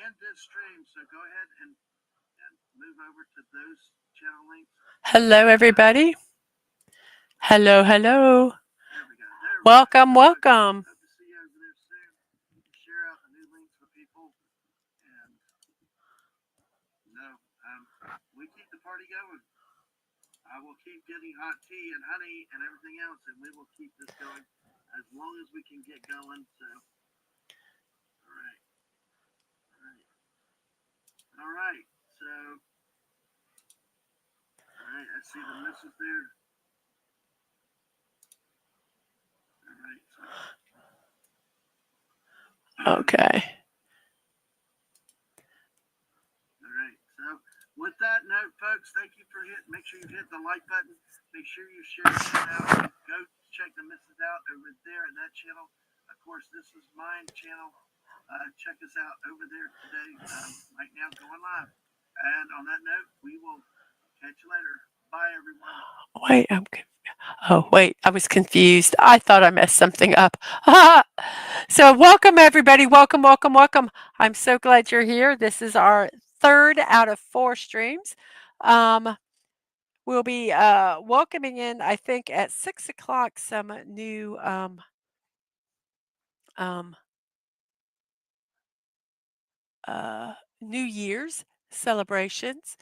end this stream. So go ahead and move over to those channel links. Hello, everybody. Hello, hello. There we go. There we go. Welcome, So, folks, welcome. hope to see you over there soon. Share out the new links for people, and we keep the party going. I will keep getting hot tea and honey and everything else, and we will keep this going as long as we can get going. So, all right, all right, all right. So, all right, I see the missus there. All right, so. Okay. All right. So with that note, folks, thank you for make sure you hit the like button. Make sure you share this out. Go check the misses out over there in that channel. Of course, this is mine channel. Check us out over there today, right now, going live. And on that note, we will catch you later. Bye, everyone. Wait, wait, I was confused. I thought I messed something up. So, welcome, everybody. Welcome, welcome, welcome. I'm so glad you're here. This is our third out of 4 streams. We'll be welcoming in, I think, at 6 o'clock, some um, New Year's celebrations.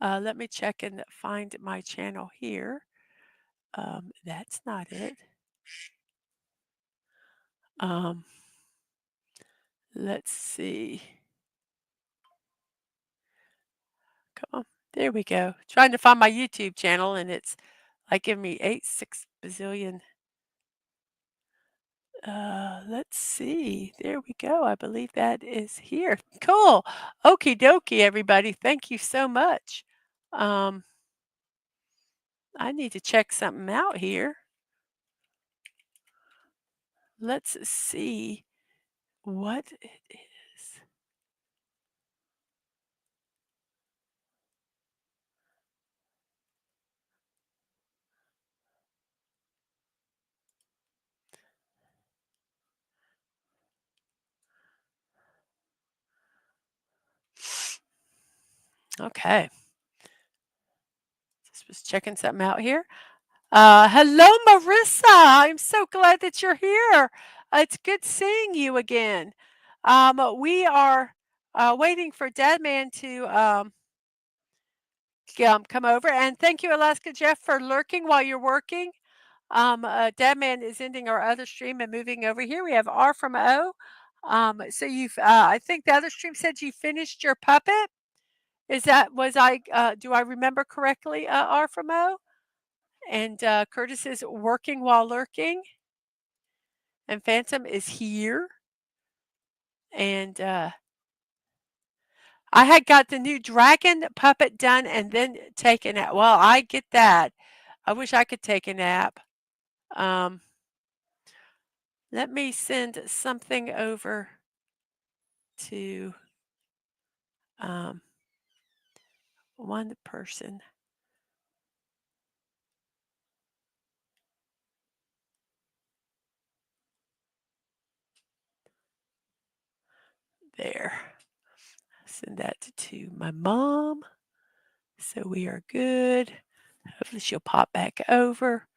Let me check and find my channel here. That's not it. Um, let's see. Come on. There we go. Trying to find my YouTube channel and it's like giving me 6 bazillion. Let's see. There we go. I believe that is here. Cool. Okie dokie, everybody. Thank you so much. I need to check something out here. Let's see what it is. Okay. Just was checking something out here. Hello, Marissa. I'm so glad that you're here. It's good seeing you again. We are waiting for Dadman to come over. And thank you, Alaska Jeff, for lurking while you're working. Dadman is ending our other stream and moving over here. We have R from O. So I think the other stream said you finished your puppet. Do I remember correctly, R from O? And Curtis is working while lurking. And Phantom is here. And I had got the new dragon puppet done and then taken it. Well, I get that. I wish I could take a nap. Let me send something over to one person. There. Send that to my mom. So we are good. Hopefully she'll pop back over.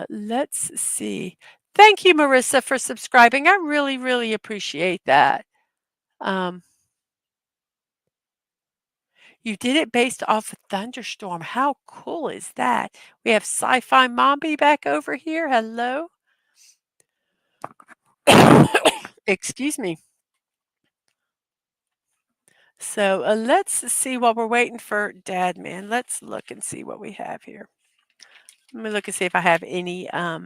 Let's see. Thank you, Marissa, for subscribing. I really, really appreciate that. You did it based off a thunderstorm. How cool is that? We have Sci-Fi Mombi back over here. Hello. Excuse me. So let's see while we're waiting for Dadman. Let's look and see what we have here. Let me look and see if I have any uh,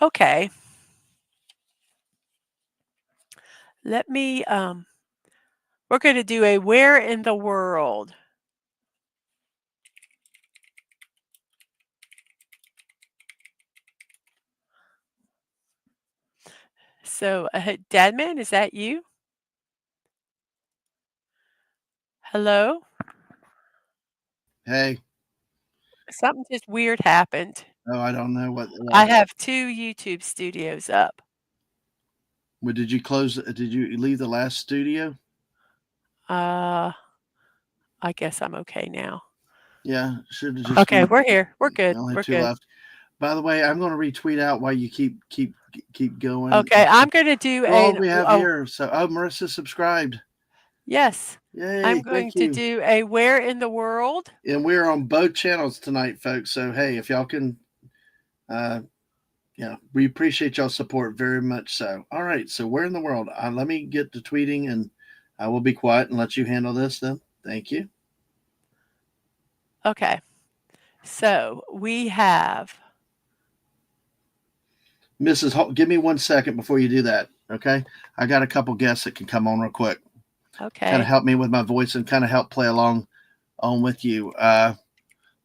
okay. Let me we're going to do a where in the world. So, Dadman, is that you? Hello? Hey. Something just weird happened. Oh, I don't know what. I have 2 YouTube studios up. Well, did you close? Did you leave the last studio? Uh, I guess I'm okay now. Yeah, should have just Okay, been. we're here. We're I good. only have We're two good. left. By the way, I'm going to retweet out while you keep going. Okay, I'm gonna do Who all a we have oh, here? So, oh, Marissa subscribed. yes. I'm Yay! going Thank to you. do a where in the world? And we're on both channels tonight, folks. So hey, if y'all can, uh, yeah, we appreciate y'all support very much. So all right, so where in the world? Let me get to tweeting, and I will be quiet and let you handle this. Then, thank you, Okay. So, we have Mrs. Give me 1 second before you do that. Okay, I got a couple guests that can come on real quick. Kind of okay. help me with my voice and kind of help play along on with you. Let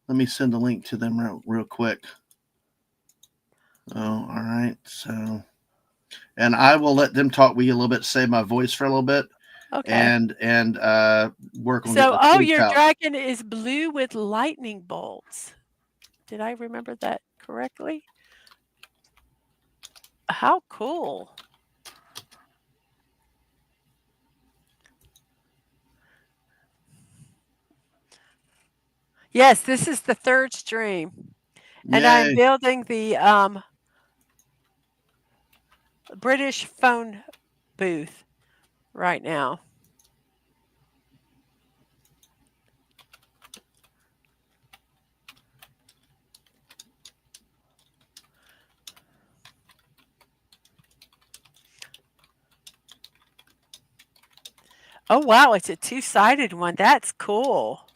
me send a link to them real quick. Oh, all right. So, and I will let them talk with you a little bit, save my voice for a little bit, Okay. and work on getting So, the oh, tweets your out. dragon is blue with lightning bolts. Did I remember that correctly? How cool. Yes, this is the 3rd stream, and I'm Yay! building the, British phone booth right now. Oh, wow, it's a two-sided one. That's cool.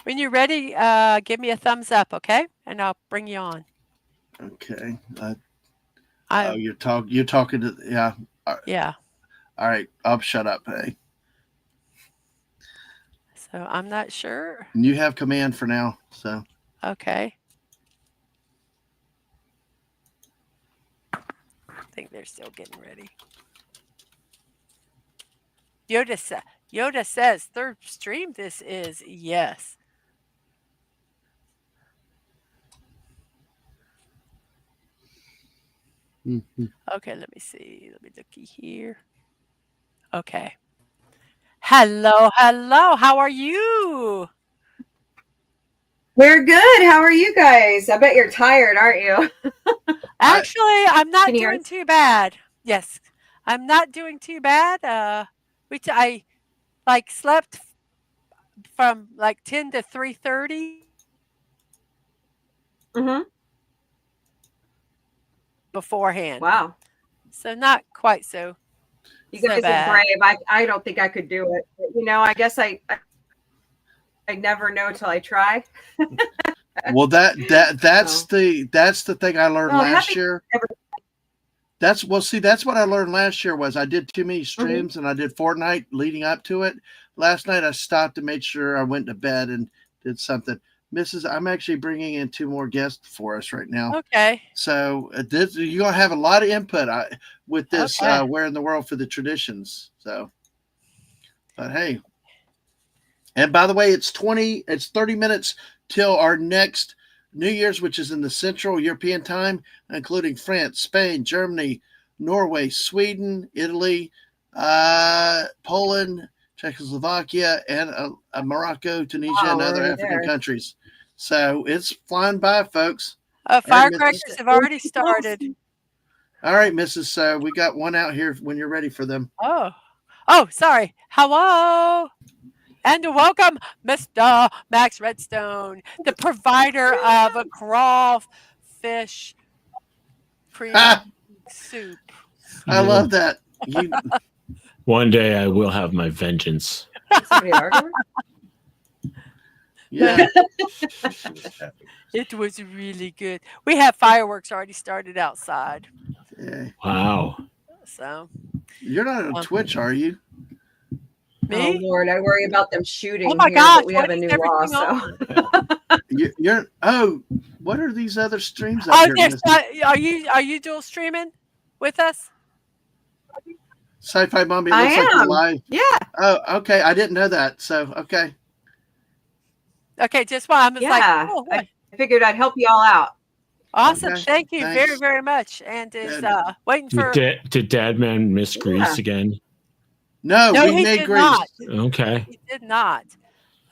When you're ready, give me a thumbs up, okay? And I'll bring you on. Okay. Oh, I'm you're talking to yeah. yeah. All right. I'll shut up. Hey, So I'm not sure. and you have command for now. So Okay. I think they're still getting ready. Yoda, Yoda says 3rd stream this is. Yes. mm-hmm. Okay, let me see. Let me looky here. Okay. Hello, hello. How are you? We're good. How are you guys? I bet you're tired, aren't you? Actually, I'm not Can you hear doing us? too bad. Yes, I'm not doing too bad. I like slept from like 10 to 3:30 Mm-hmm. beforehand, Wow. so not quite so You so guys are bad. brave. I don't think I could do it. But, I guess I never know till I try. Well, So, that's the thing I learned well, last happy. year. That's what I learned last year was I did too many Mm-hmm. streams and I did Fortnite leading up to it. Last night I stopped and made sure I went to bed and did something. Mrs. I'm actually bringing in two more guests for us right now. Okay. So you're gonna have a lot of input with this. Okay. Where in the world for the traditions? So, but hey, and by the way, it's 30 minutes till our next New Year's, which is in the Central European time, including France, Spain, Germany, Norway, Sweden, Italy, Poland, Czechoslovakia, and Morocco, Tunisia, Wow, and we're other already African there. countries. So it's flying by, folks. All right, Mrs. Firecrackers have already started. All right, Mrs. We got one out here when you're ready for them. Oh, oh, sorry. Hello. And welcome, Mr. Max Redstone, the provider of a crawfish cream soup. I love that. You One day I will have my vengeance. Somebody arguing? yeah. It was really good. We have fireworks already started outside. Yeah. Wow. So, You're not on Twitch, are you? Me? Lord, I worry about them Oh shooting my here, gosh, but we what have a is new law, everything so on? You're what are these other streams up Oh, here, there's, Miss are you dual streaming with us? Sci-Fi Mommy? It I looks like you're am. live. Yeah, Oh, okay. I didn't know that. So okay. Okay, just why I was like, yeah. oh, what? I figured I'd help you all out. Awesome. Okay. Thank you very, Thanks. very much. And is Good. waiting Did, for. did Dadman miss Grease again? No, No, we he made did Grease. not. Okay. He did not.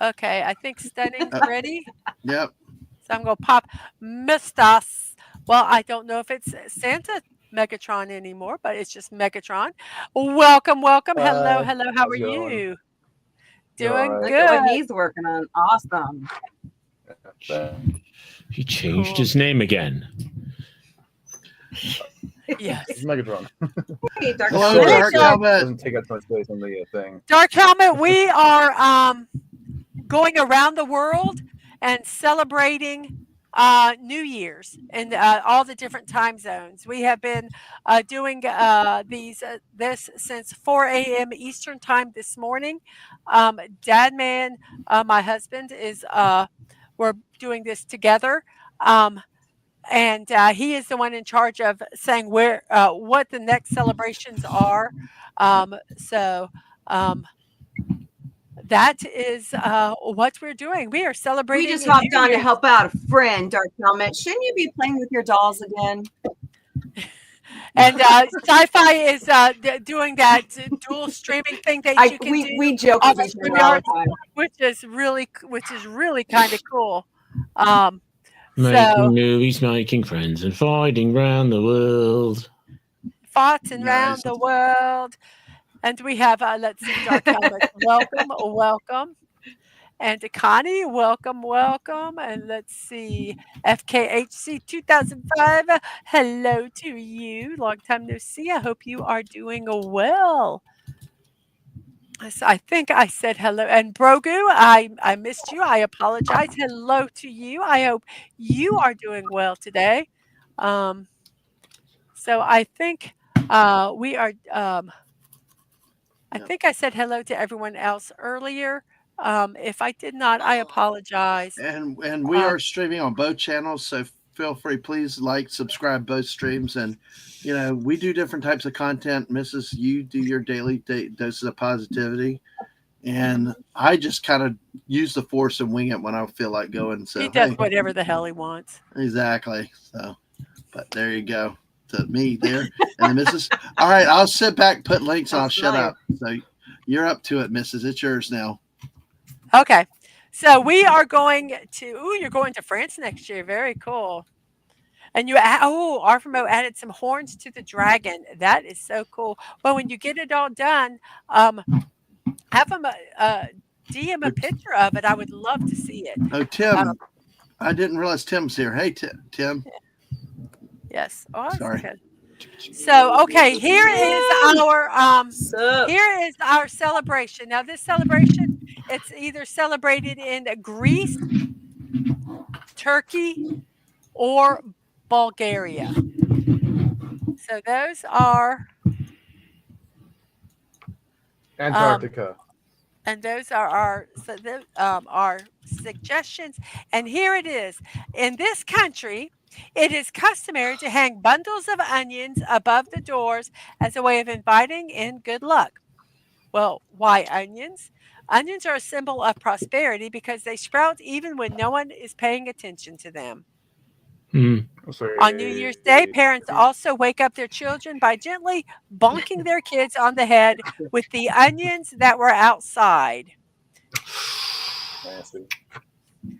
Okay, I think Stunning's ready. Yep. So I'm going to pop Mistas. Well, I don't know if it's Santa Megatron anymore, but it's just Megatron. Welcome, welcome. Hello, Hi, hello. How how's are it going? you? You all Doing right? Look at what good. he's working on. Awesome. He changed Cool. his name again. Yes. It's Megatron. Hey, Dark Hello, Hey, Helmet. Dark Dark, Helmet. Doesn't take up much space on the thing. Dark Helmet, we are going around the world and celebrating New Year's in all the different time zones. We have been doing this since 4 a.m. Eastern time this morning. Dadman, my husband, is we're doing this together. And he is the one in charge of saying where what the next celebrations are. So that is what we're doing. We are We celebrating just New hopped on to Year's. help out a friend, Dark Helmet. Shouldn't you be playing with your dolls again? And Sci-Fi is doing that dual streaming thing that you can do We joke on with the each other all StreamYard, the time. which is really kind of cool. So Making movies, making friends, and fighting around the world. farting Nice. around the world. And we have, let's see, Dark Helmet, welcome, welcome. And Connie, welcome, welcome. And let's see, FKHC 2005, hello to you. Long time no see. I hope you are doing well. So I think I said hello. And Brogu, I missed you. I apologize. Hello to you. I hope you are doing well today. So I think we are. I Yep. think I said hello to everyone else earlier. If I did not, I apologize. And we Uh, are streaming on both channels, so feel free, please like, subscribe both streams, and we do different types of content. Mrs., you do your daily doses of positivity, and I just kind of use the force and wing it when I feel like going. So he does hey, whatever the hell he wants. exactly. So, but there you go. To me there and the Mrs. All right, I'll sit back, put links, and I'll shut up. So you're up to it, Mrs. It's yours now. Okay. So we are going to, you're going to France next year. Very cool. And Arfamo added some horns to the dragon. That is so cool. Well, when you get it all done, have him DM a picture of it. I would love to see it. Oh, Tim, I didn't realize Tim's here. Hey, Tim. Yes. Oh, Sorry. okay. So, okay, here is our celebration. Now, this celebration, it's either celebrated in Greece, Turkey, or Bulgaria. So those are Antarctica. and those are our suggestions. And here it is. In this country, it is customary to hang bundles of onions above the doors as a way of inviting in good luck. Well, why onions? Onions are a symbol of prosperity because they sprout even when no one is paying attention to them. On New Year's Day, parents also wake up their children by gently bonking their kids on the head with the onions that were outside. Nasty.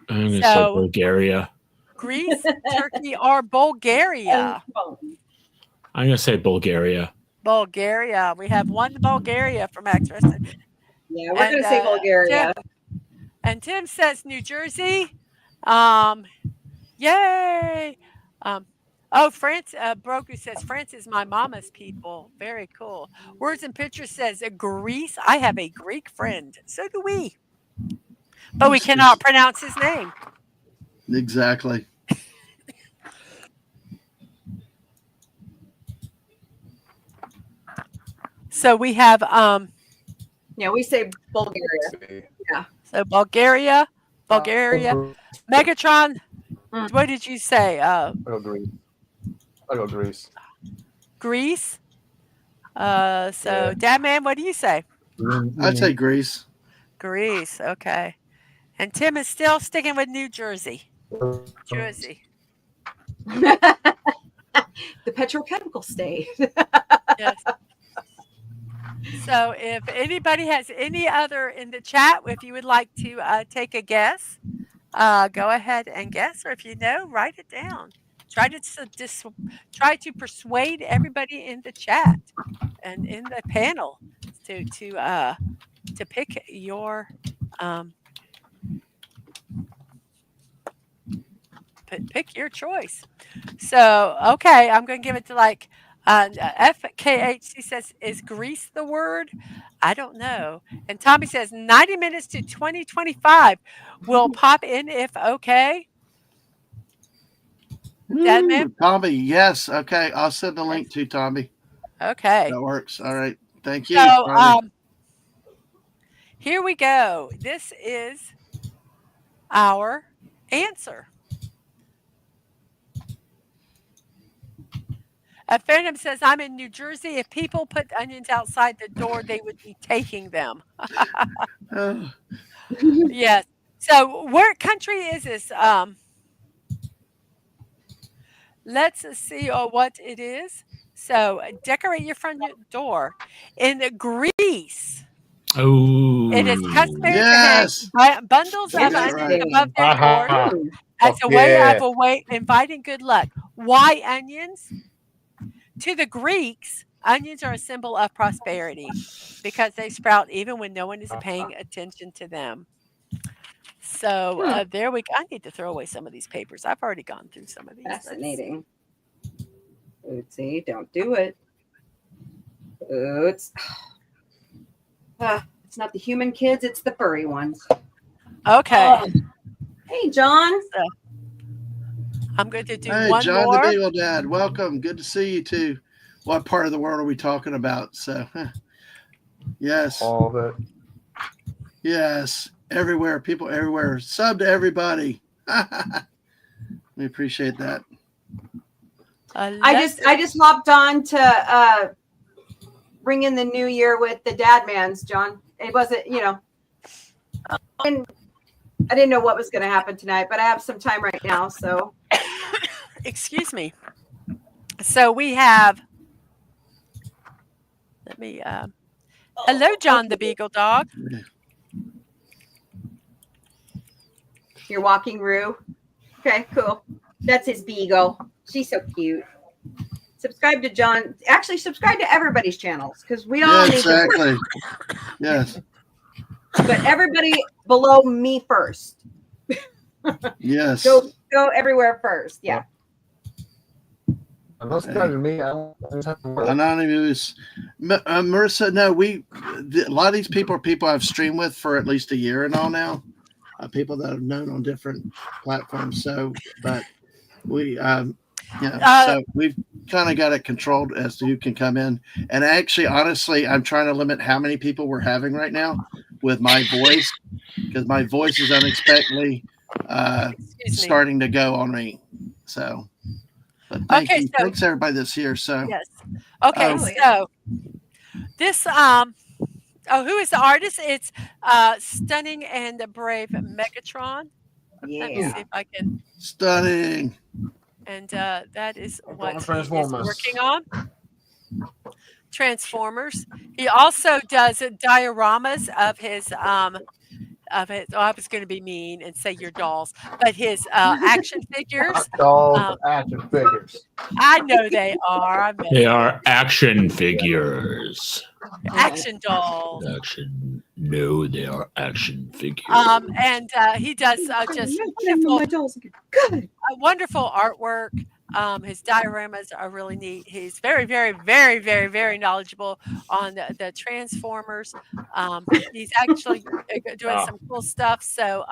I'm going to say So, Bulgaria. Greece, Turkey, or Bulgaria? I'm going to say Bulgaria. Bulgaria. We have one Bulgaria from Actress. Yeah, we're going to say Bulgaria. Tim says New Jersey. Yay. France, Broku says, France is my mama's people. Very cool. Words and Pictures says, Greece. I have a Greek friend. So do we. But we cannot pronounce his name. Exactly. So we have Yeah, we say Bulgaria. So Bulgaria. Megatron. What did you say? I'll go Greece. I'll go Greece. Greece. So Dadman, what do you say? I'd say Greece. Greece. Okay. And Tim is still sticking with New Jersey. Jersey. The petrochemical state. Yes. So if anybody has any other in the chat, if you would like to take a guess, go ahead and guess, or if you know, write it down. Try to persuade everybody in the chat and in the panel to pick your pick your choice. So okay, I'm going to give it to like FKHC says, is Greece the word? I don't know. And Tommy says 90 minutes to 2025 will pop in if okay. Dadman? Tommy, yes. Okay, I'll send the link to Tommy. Okay. That works. All right. Thank you. So here we go. This is our answer. Phantom says, I'm in New Jersey. If people put onions outside the door, they would be taking them. Yes. So what country is this? Let's see what it is. So decorate your front door. In Greece, it is customary to hang bundles of onions above their doors as a way of inviting good luck. Why onions? To the Greeks, onions are a symbol of prosperity because they sprout even when no one is paying attention to them. So there we go. I need to throw away some of these papers. I've already gone through some of these. Fascinating. Oopsie, don't do it. It's not the human kids, it's the furry ones. Okay. Hey, John. So, I'm going to do hey, one John more. the Beagle Dad, welcome. Good to see you too. What part of the world are we talking about? So, yes. All of it. Yes. Everywhere. People everywhere. Sub to everybody. We appreciate that. I just hopped on to bring in the new year with the Dadmans, John. It wasn't, and I didn't know what was going to happen tonight, but I have some time right now, so. Excuse me. So we have, let me, hello, John the Beagle Dog. You're walking Rue. Okay, cool. That's his beagle. She's so cute. Subscribe to John. Actually, subscribe to everybody's channels because we all need exactly. Yes. But everybody below me first. Yes. Go everywhere first. Yeah. Unless it's to me, Anonymous. Marissa, no, a lot of these people are people I've streamed with for at least a year and all now. People that I've known on different platforms. So, but we, so we've kind of got it controlled as to who can come in. And actually, honestly, I'm trying to limit how many people we're having right now with my voice because my voice is unexpectedly starting to go on me. So, but thank you. So, thanks everybody that's here. So, yes. Okay. So this, who is the artist? It's Stunning and Brave Megatron. Yeah. Let me see if I can. Stunning. And that is what he is working on. Transformers. He also does dioramas of his I was going to be mean and say your dolls, but his action figures. Dolls, action figures. I know they are. They are action figures. Action dolls. Action. No, they are action figures. And he does just wonderful artwork. His dioramas are really neat. He's very, very, very, very, very knowledgeable on the Transformers. He's actually doing some cool stuff. So,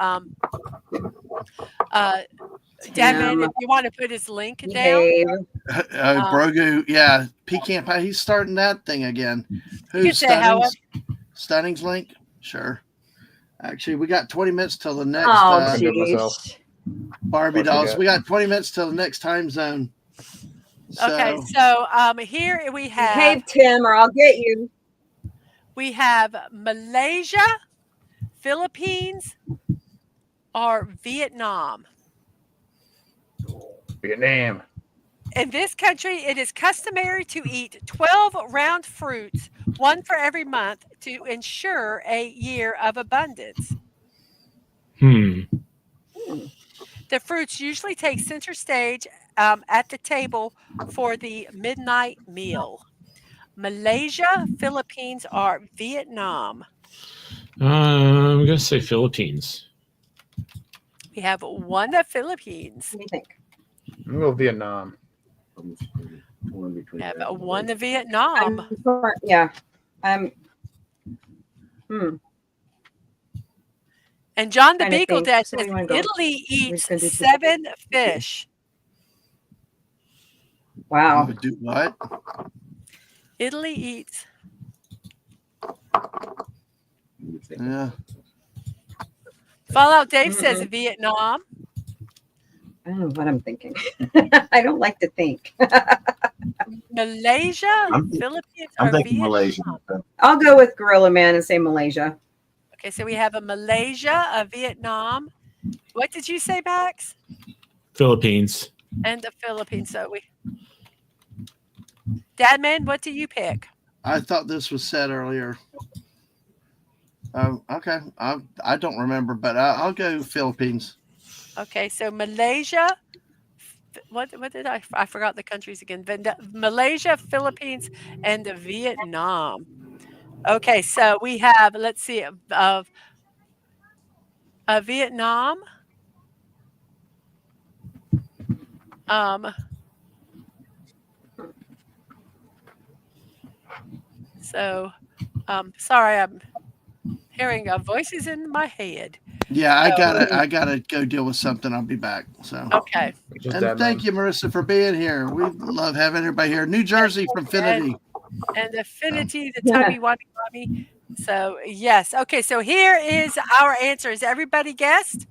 Dadman, if you want to put his link down. Brogu, yeah, Pecan Pie. He's starting that thing again. You can say however. standings link? Sure. Actually, we got 20 minutes till the next Oh, Forget myself. jeez. Barbie Don't dolls. forget. We got 20 minutes till the next time zone. Okay, So, so here we have Behave, Tim, or I'll get you. Malaysia, Philippines, or Vietnam. Vietnam. In this country, it is customary to eat 12 round fruits, one for every month, to ensure a year of abundance. Hmm. The fruits usually take center stage at the table for the midnight meal. Malaysia, Philippines, or Vietnam. I'm gonna say Philippines. We have one of Philippines. What do you think? I'm gonna go Vietnam. We have one of Vietnam. Yeah. And John the Trying to Beagle think. Dad So where says you wanna go? Italy eats just gonna do 7 fish. Wow. we do what? Italy eats. Yeah. Fallout Dave says Vietnam. I don't know what I'm thinking. I don't like to think. Malaysia, Philippines, I'm or thinking Vietnam. Malaysia. I'll go with Gorilla Man and say Malaysia. Okay, so we have a Malaysia, a Vietnam. What did you say, Max? Philippines. And the Philippines. So Dadman, what do you pick? I thought this was said earlier. Okay. I don't remember, but I'll go Philippines. Okay, so Malaysia. What did I forgot the countries again. Malaysia, Philippines, and Vietnam. Okay, so we have, let's see, Vietnam. So, sorry, I'm hearing voices in my head. Yeah, I gotta go deal with something. I'll be back. So Okay. and thank you, Marissa, for being here. We love having everybody here. New Jersey from Finity. And Affinity, the Tubby Wubby. So yes. Okay, so here is our answers. Everybody guessed?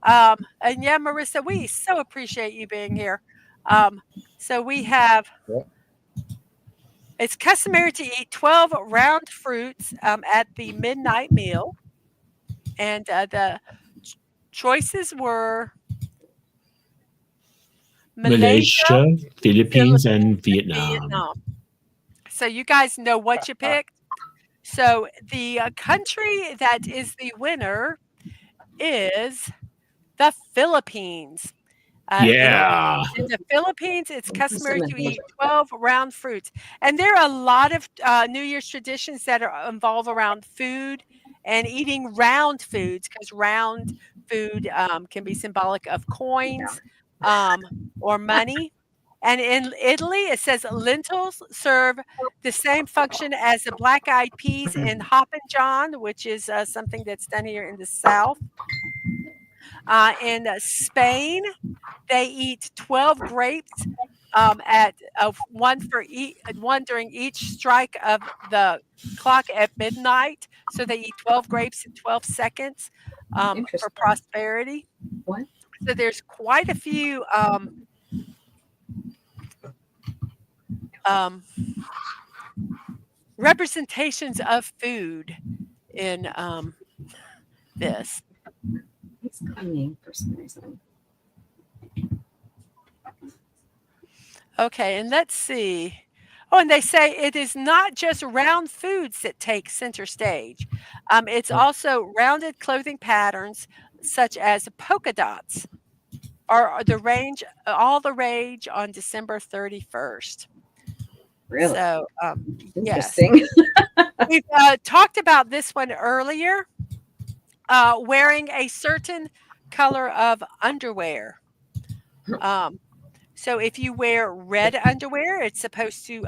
And yeah, Marissa, we so appreciate you being here. So we have it's customary to eat 12 round fruits at the midnight meal. And the choices were Malaysia, Philippines, and Vietnam. So you guys know what you picked. So the country that is the winner is the Philippines. Yeah. In the Philippines, it's customary to eat 12 round fruits. And there are a lot of New Year's traditions that involve around food and eating round foods, because round food can be symbolic of coins or money. And in Italy, it says lentils serve the same function as the black-eyed peas in Hoppin' John, which is something that's done here in the South. In Spain, they eat 12 grapes at one during each strike of the clock at midnight. So they eat 12 grapes in 12 seconds for prosperity. What? So there's quite a few representations of food in this. It's coming for some reason. Okay, and let's see. Oh, and they say it is not just round foods that take center stage. It's also rounded clothing patterns such as polka dots are all the rage on December 31st. Really? So, yes. Interesting. We've talked about this one earlier, wearing a certain color of underwear. So if you wear red underwear, it's supposed to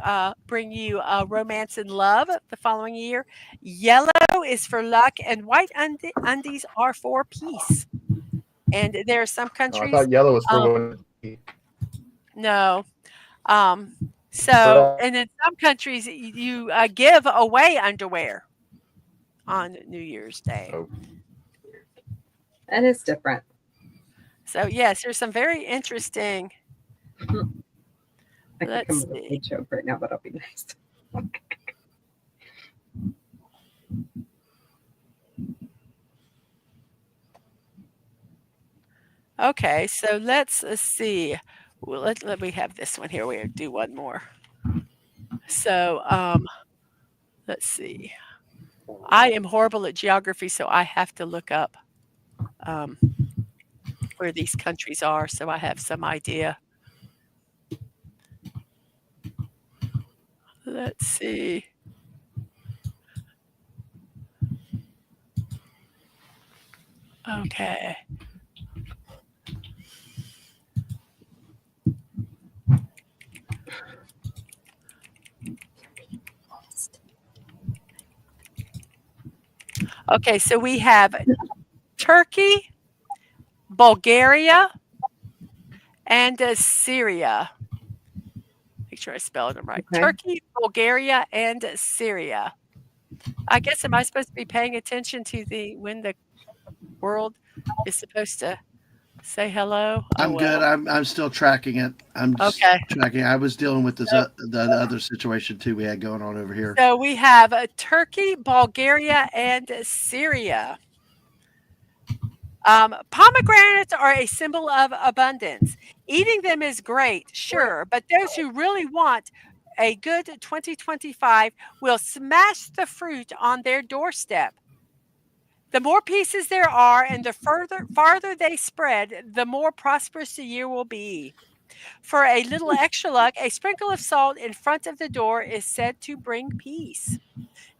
bring you romance and love the following year. Yellow is for luck, and white undies are for peace. And there are some countries. I thought yellow was for no. So, and in some countries, you give away underwear. on New Year's Day. Oh. That is different. So yes, there's some very interesting. I could Let's come up with see. a joke right now, but I'll be nice. Okay, so let's see. Well, let me have this one here. We do one more. So let's see. I am horrible at geography, so I have to look up where these countries are, so I have some idea. Let's see. Okay. Okay, so we have Turkey, Bulgaria, and Syria. Make sure I spelled them right. Okay. Turkey, Bulgaria, and Syria. I guess, am I supposed to be paying attention to when the world is supposed to say hello? Oh, I'm good. well. I'm still tracking it. I'm just Okay. tracking. I was dealing with this So- the other situation too we had going on over here. So we have Turkey, Bulgaria, and Syria. Pomegranates are a symbol of abundance. Eating them is great, sure, but those who really want a good 2025 will smash the fruit on their doorstep. The more pieces there are and the farther they spread, the more prosperous the year will be. For a little extra luck, a sprinkle of salt in front of the door is said to bring peace.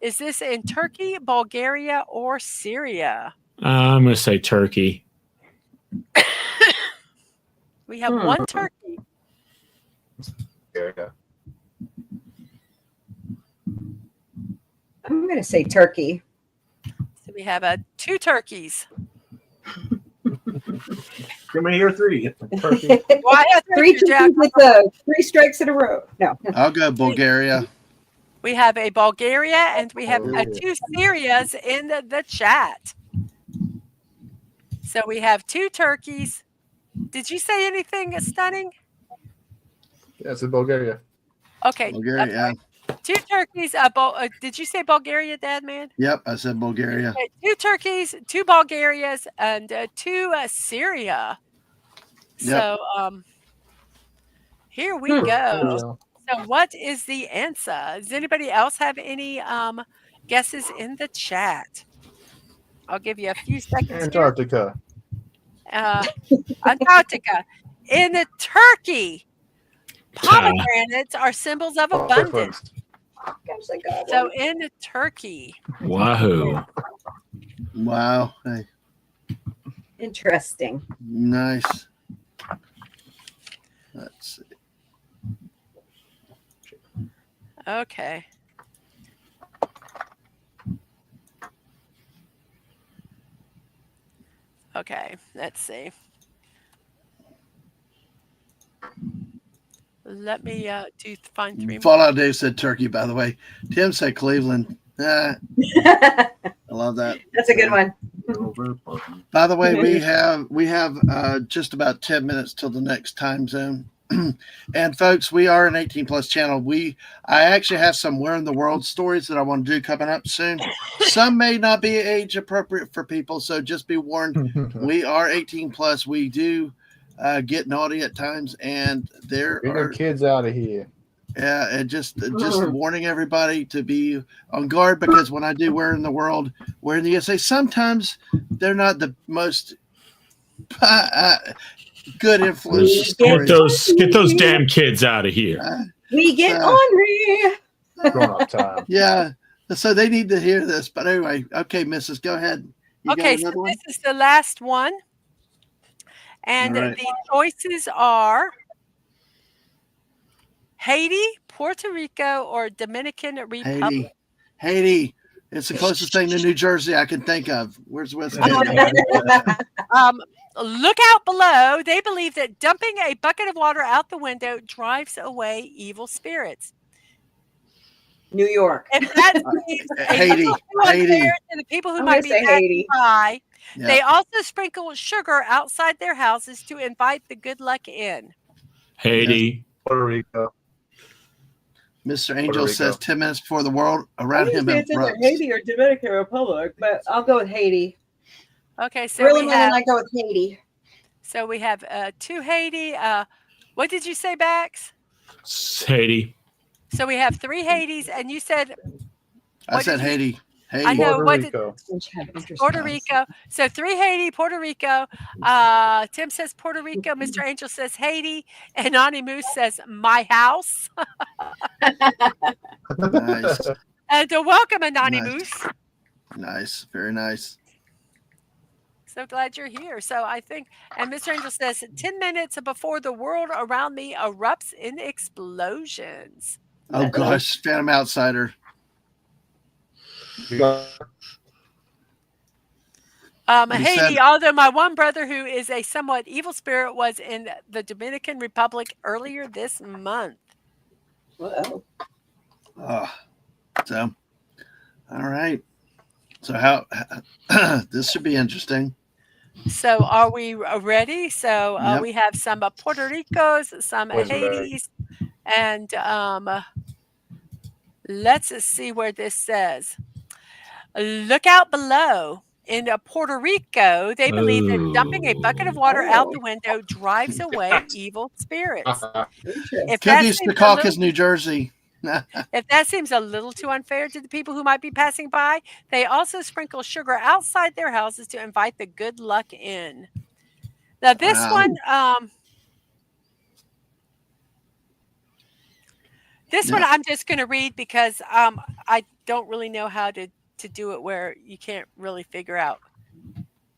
Is this in Turkey, Bulgaria, or Syria? I'm going to say Turkey. We have one turkey. Yeah. I'm going to say turkey. So we have two turkeys. Give me your 3. Turkey. Well, I have Three turkeys, Jack. turkeys with the 3 strikes in a row. No. I'll go Bulgaria. We have a Bulgaria and we have Oh. 2 Syrias in the chat. So we have 2 turkeys. Did you say anything stunning? Yeah, it's in Bulgaria. Okay. Bulgaria. Yeah. 2 turkeys. Did you say Bulgaria, Dadman? Yep. I said Bulgaria. Okay, 2 turkeys, 2 Bulgarias, and 2 Syria. Yep. So here we go. So, So what is the answer? Does anybody else have any guesses in the chat? I'll give you a few seconds here. Antarctica. Antarctica. In Turkey, pomegranates are symbols of abundance. Gosh, I got So one. in Turkey. Wahoo. Wow. Hey, Interesting. nice. Let's see. Okay. Okay, let's see. Let me find 3 more. Fallout Dave said Turkey. By the way, Tim said Cleveland. I love that. That's a good one. By the way, we have just about 10 minutes till the next time zone. And folks, we are an 18 plus channel. I actually have some where in the world stories that I want to do coming up soon. Some may not be age appropriate for people, so just be warned. We are 18 plus. We do get naughty at times, and there Bring are the kids out of here. yeah, and just warning everybody to be on guard, because when I do where in the world, where in the USA, sometimes they're not the most good influence stories. Get those damn kids out of here. We get ornery. Grown-up time. Yeah, so they need to hear this. But anyway, okay, Mrs., go ahead. You Okay, got so another one? this is the last one. And All right. the choices are Haiti, Puerto Rico, or Dominican Republic. Haiti. It's the closest thing to New Jersey I can think of. Where's West? Look out below. They believe that dumping a bucket of water out the window drives away evil spirits. New York. If that seems a Haiti. little too unfair Haiti. to the people who I'm might gonna be say passing Haiti. by, Yeah. they also sprinkle sugar outside their houses to invite the good luck in. Haiti. Puerto Rico. Mr. Angel Rico. says 10 minutes before the world I around didn't him say it's either erupts. Haiti or Dominican Republic, but I'll go with Haiti. Okay, so Really, we man, have I go with Haiti. two Haiti. What did you say, Bax? Haiti. So we have 3 Haitis, and you said I what said did you? Haiti. I Haiti. know Puerto what did Rico. Puerto Rico. So 3 Haiti, Puerto Rico. Tim says Puerto Rico. Mr. Angel says Haiti, and Ani Moose says my house. Nice. And welcome, Anani Nice. Moose. Nice. Very nice. So glad you're here. So I think, and Mr. Angel says 10 minutes before the world around me erupts in explosions. Oh, gosh. Phantom Outsider. Haiti, although my one brother who is a somewhat evil spirit was in the Dominican Republic earlier this month. Whoa. So, all right. So how this should be interesting. So are we ready? So Yep. we have some Puerto Ricos, some Where's the bag? Haitis, and let's see where this says. Look out below. In Puerto Rico, they believe that dumping a bucket of water out the window drives away evil spirits. If that Cookies seems to Caucus, New Jersey. If that seems a little too unfair to the people who might be passing by, they also sprinkle sugar outside their houses to invite the good luck in. Now, this Wow. one, Yeah. I'm just going to read because I don't really know how to do it where you can't really figure out.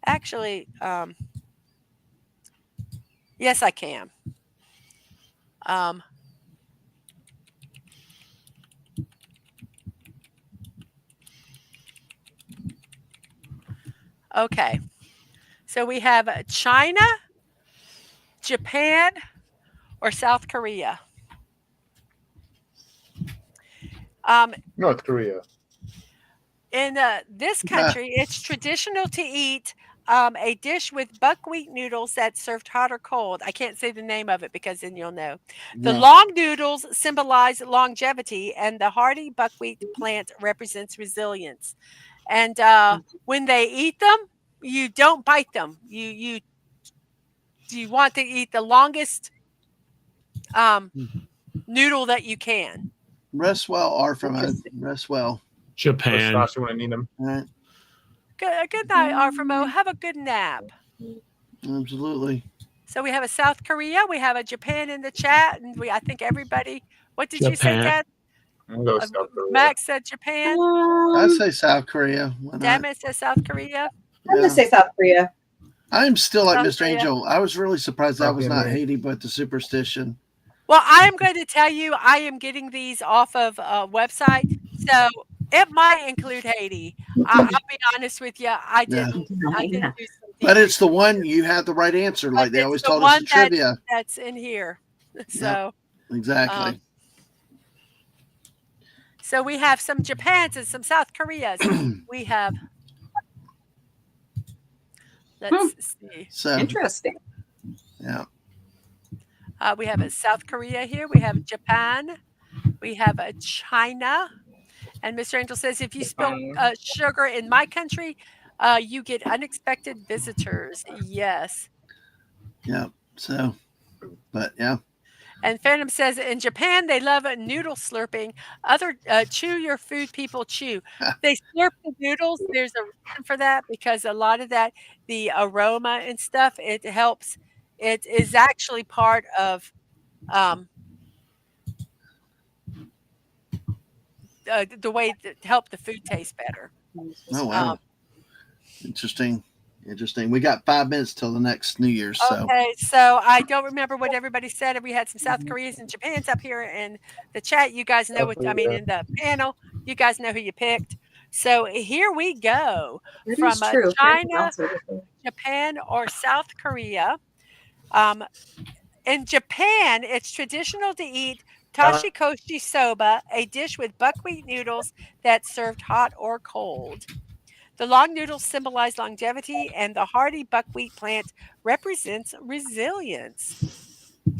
Actually, yes, I can. Okay. So we have China, Japan, or South Korea. North Korea. In this country, it's traditional to eat a dish with buckwheat noodles that's served hot or cold. I can't say the name of it because then you'll know. The Yeah. long noodles symbolize longevity, and the hardy buckwheat plant represents resilience. And when they eat them, you don't bite them. You want to eat the longest noodle that you can. Rest well, R from a rest well. Japan. Especially when I need them. All right. Good night, Arfamo. Have a good nap. Absolutely. So we have a South Korea, we have a Japan in the chat, and I think everybody. What did you say, Japan. Dad? I'm gonna go South Korea. Max said Japan. I say South Korea. Why not? Dadmans says South Korea. I'm gonna say South Korea. I'm still like South Mr. Korea. Angel. I was really surprised that was Okay, not man. Haiti, but the superstition. Well, I am going to tell you, I am getting these off of a website, so it might include Haiti. I'll be honest with you, I didn't do some But deep it's the one you had the right answer, like But they it's always the told us one in trivia. that's in here. So, Exactly. so we have some Japans and some South Koreas. We have. Let's see. So Interesting. yeah. We have a South Korea here. We have Japan. We have a China. And Mr. Angel says, if you spill sugar in my country, you get unexpected visitors. Yes. Yeah. So, but yeah. And Phantom says, in Japan, they love noodle slurping. Other chew your food people chew. They slurp the noodles. There's a reason for that because a lot of that, the aroma and stuff, it helps. It is actually part of the way to help the food taste better. Oh wow. Interesting. Interesting. We got 5 minutes till the next New Year's. So Okay, so I don't remember what everybody said. We had some South Koreans and Japans up here in the chat. You guys know what I mean in the panel. You guys know who you picked. So here we go It from is true. China, Japan, or South Korea. In Japan, it's traditional to eat Tashikoshi soba, a dish with buckwheat noodles that's served hot or cold. The long noodles symbolize longevity, and the hardy buckwheat plant represents resilience.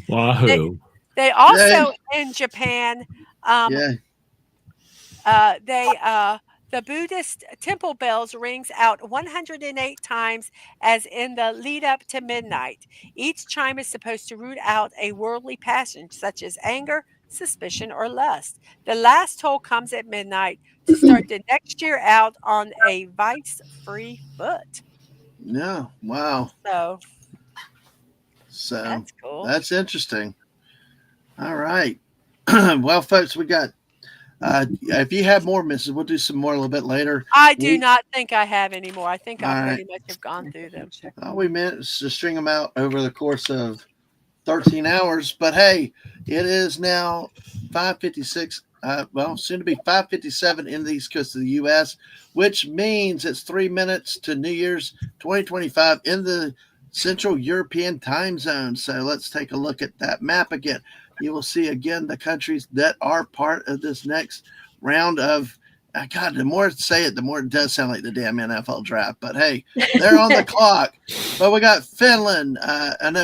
Wahoo! They also in Japan, Yeah. they the Buddhist temple bells rings out 108 times as in the lead up to midnight. Each chime is supposed to root out a worldly passion such as anger, suspicion, or lust. The last toll comes at midnight to start the next year out on a vice-free foot. No. Wow. So that's cool. That's interesting. All right. Well, folks, we got. If you have more, Mrs., we'll do some more a little bit later. I do not think I have any more. I think I All pretty much have gone through them. We managed to string them out over the course of 13 hours. But hey, it is now 5:56. Soon to be 5:57 in the East Coast of the U.S., which means it's 3 minutes to New Year's 2025 in the Central European time zone. So let's take a look at that map again. You will see again the countries that are part of this next round of. God, the more I say it, the more it does sound like the damn NFL draft. But hey, they're on the clock. But we got Finland,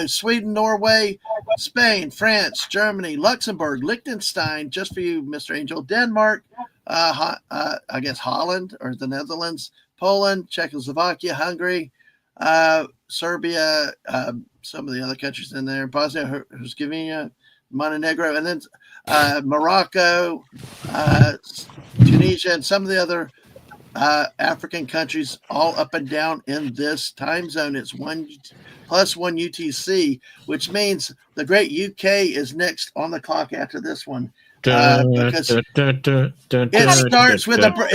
Sweden, Norway, Spain, France, Germany, Luxembourg, Liechtenstein, just for you, Mr. Angel, Denmark, I guess Holland or the Netherlands, Poland, Czechoslovakia, Hungary, Serbia, some of the other countries in there, Bosnia, Herzegovina, Montenegro, and then Morocco, Tunisia, and some of the other African countries all up and down in this time zone. It's 1 + 1 UTC, which means the great UK is next on the clock after this one. Because it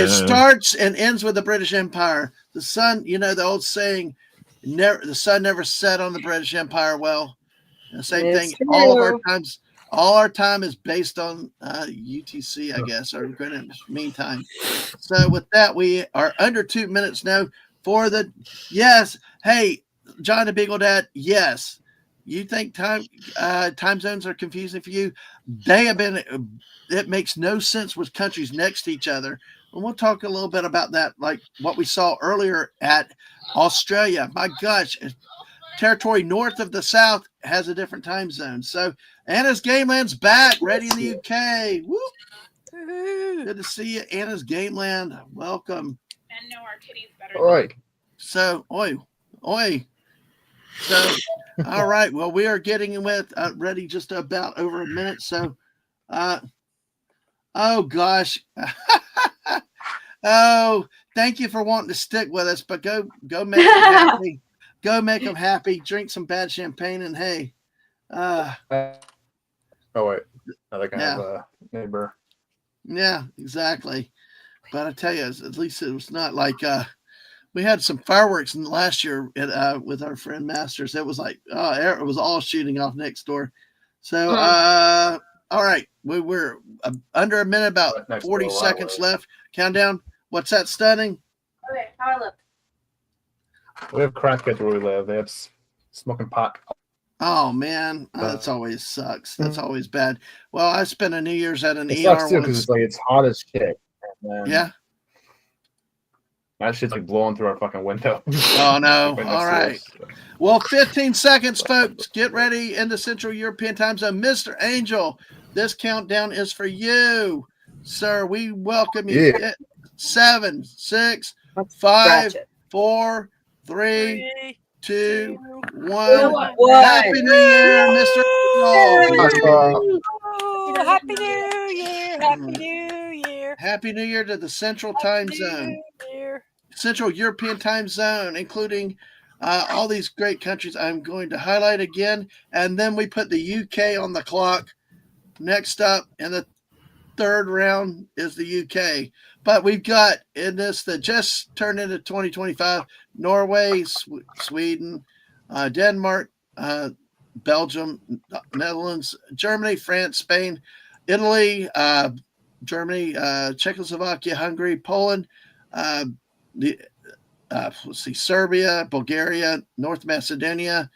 starts and ends with the British Empire. The sun, the old saying, the sun never set on the British Empire. Well, the same thing. All our time is based on UTC, I guess, or Greenwich Mean Time. So with that, we are under 2 minutes now for the yes. Hey, John the Beagle Dad, yes. You think time zones are confusing for you? They have been. It makes no sense with countries next to each other. And we'll talk a little bit about that, like what we saw earlier at Australia. My gosh. Territory north of the south has a different time zone. So Anna's Gameland's back, ready in the UK. Woo! Good to see you, Anna's Gameland. Welcome. And know our kitties better. All right. So, oi. So, all right. Well, we are getting with ready just about over a minute. So, oh gosh. Oh, thank you for wanting to stick with us, but go make them happy. Go make them happy. Drink some bad champagne, and hey. Oh wait, I think I have a neighbor. Yeah, exactly. But I tell you, at least it was not like we had some fireworks last year with our friend Masters. It was like it was all shooting off next door. So all right, we're under a minute, about 40 seconds left. Countdown. What's that stunning? Okay, how I look? We have crackheads where we live. They have smoking pot. Oh man, that always sucks. That's always bad. Well, I spent a New Year's at an It ER sucks too because it's hot as shit. Yeah. That shit's like blowing through our fucking window. Oh no! All right. Well, 15 seconds, folks. Get ready in the Central European time zone, Mr. Angel. This countdown is for you, sir. We welcome you. Yeah. 7, 6, 5, 4, 3, 2, 1. Happy New Year, Mr. Happy New Year! Happy New Year! Happy New Year to the Central Time Zone, Central European Time Zone, including all these great countries I'm going to highlight again. And then we put the UK on the clock. Next up in the third round is the UK. But we've got in this that just turned into 2025, Norway, Sweden, Denmark, Belgium, Netherlands, Germany, France, Spain, Italy, Germany, Czechoslovakia, Hungary, Poland, Serbia, Bulgaria, North Macedonia,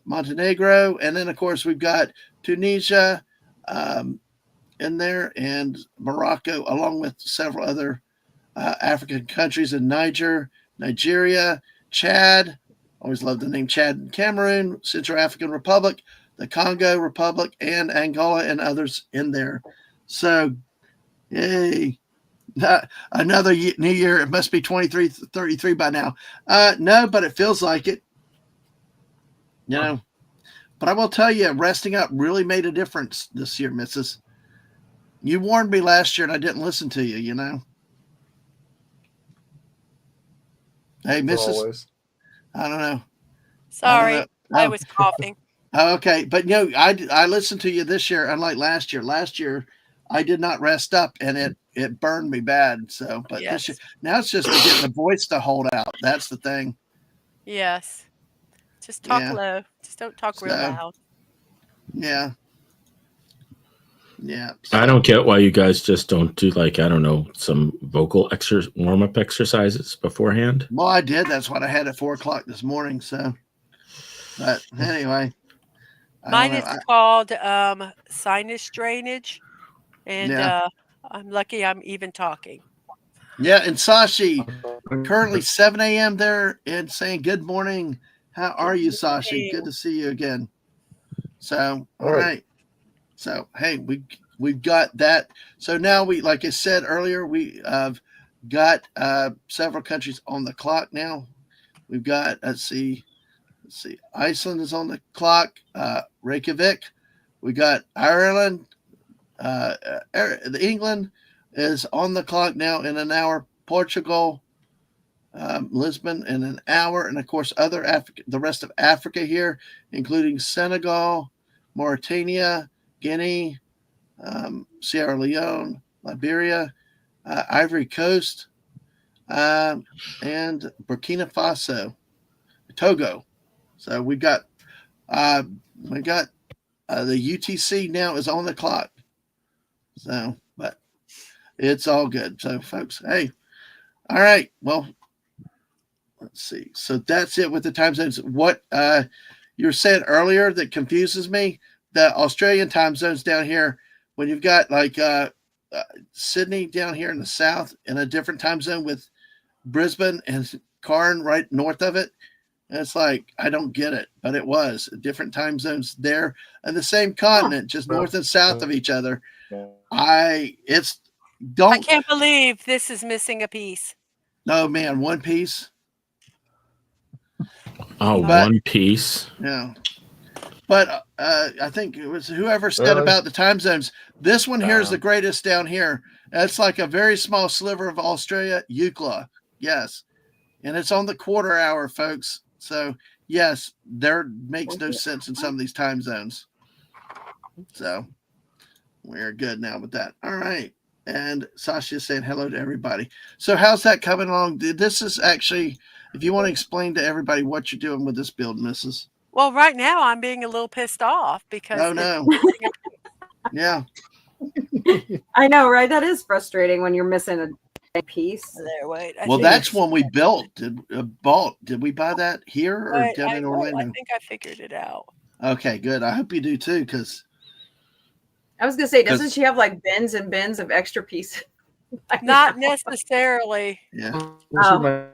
Montenegro, and then of course we've got Tunisia, in there, and Morocco, along with several other African countries in Nigeria, Chad. Always love the name Chad and Cameroon, Central African Republic, the Congo Republic, and Angola, and others in there. So, yay. Another new year. It must be 33 by now. No, but it feels like it. You know. But I will tell you, resting up really made a difference this year, Mrs. You warned me last year and I didn't listen to you, you know. Hey, Mrs. Always. I don't know. Sorry, I Oh. was coughing. Okay, but you know, I listened to you this year, unlike last year. Last year, I did not rest up, and it burned me bad. So, but Yes. this year, now it's just to get the voice to hold out. That's the thing. Yes. Just talk Yeah. low. Just don't talk real So- loud. Yeah. Yeah. I don't get why you guys just don't do, like, I don't know, some vocal warm-up exercises beforehand. Well, I did. That's what I had at 4:00 this morning. So, but anyway, I Mine don't is know. called sinus drainage, and Yeah. I'm lucky I'm even talking. Yeah, and Sashi, currently 7 a.m. there, and saying good morning. How are you, Sashi? morning. Good to see you again. So, all All right. right. So, hey, we've got that. So now like I said earlier, we have got several countries on the clock now. We've got let's see, Iceland is on the clock. Reykjavik. We got Ireland. England is on the clock now in an hour. Portugal, Lisbon in an hour, and of course the rest of Africa here, including Senegal, Mauritania, Guinea, Sierra Leone, Liberia, Ivory Coast, and Burkina Faso, Togo. So we got the UTC now is on the clock. So, but it's all good. So, folks, hey, all right. Well, let's see. So that's it with the time zones. What you were saying earlier that confuses me, the Australian time zones down here, when you've got like Sydney down here in the south in a different time zone with Brisbane and Cairn right north of it. And it's like, I don't get it, but it was different time zones there and the same continent, just north and south of each other. I can't believe this is missing a piece. No, man, One Piece. Oh, One Piece. Yeah. But I think it was whoever said about the time zones. This one here is the greatest down here. That's like a very small sliver of Australia, Eucla. Yes. And it's on the quarter hour, folks. So, yes, there makes no sense in some of these time zones. So, we're good now with that. All right. And Sasha saying hello to everybody. So, how's that coming along? This is actually, if you want to explain to everybody what you're doing with this build, Mrs. Well, right now I'm being a little pissed off because Oh, no. Yeah. I know, right? That is frustrating when you're missing a piece. There, wait. Well, that's one we built. Did we buy that here or down in Orlando? I think I figured it out. Okay, good. I hope you do too, because I was gonna say, doesn't she have like bins and bins of extra pieces? Not necessarily. Yeah. Oh.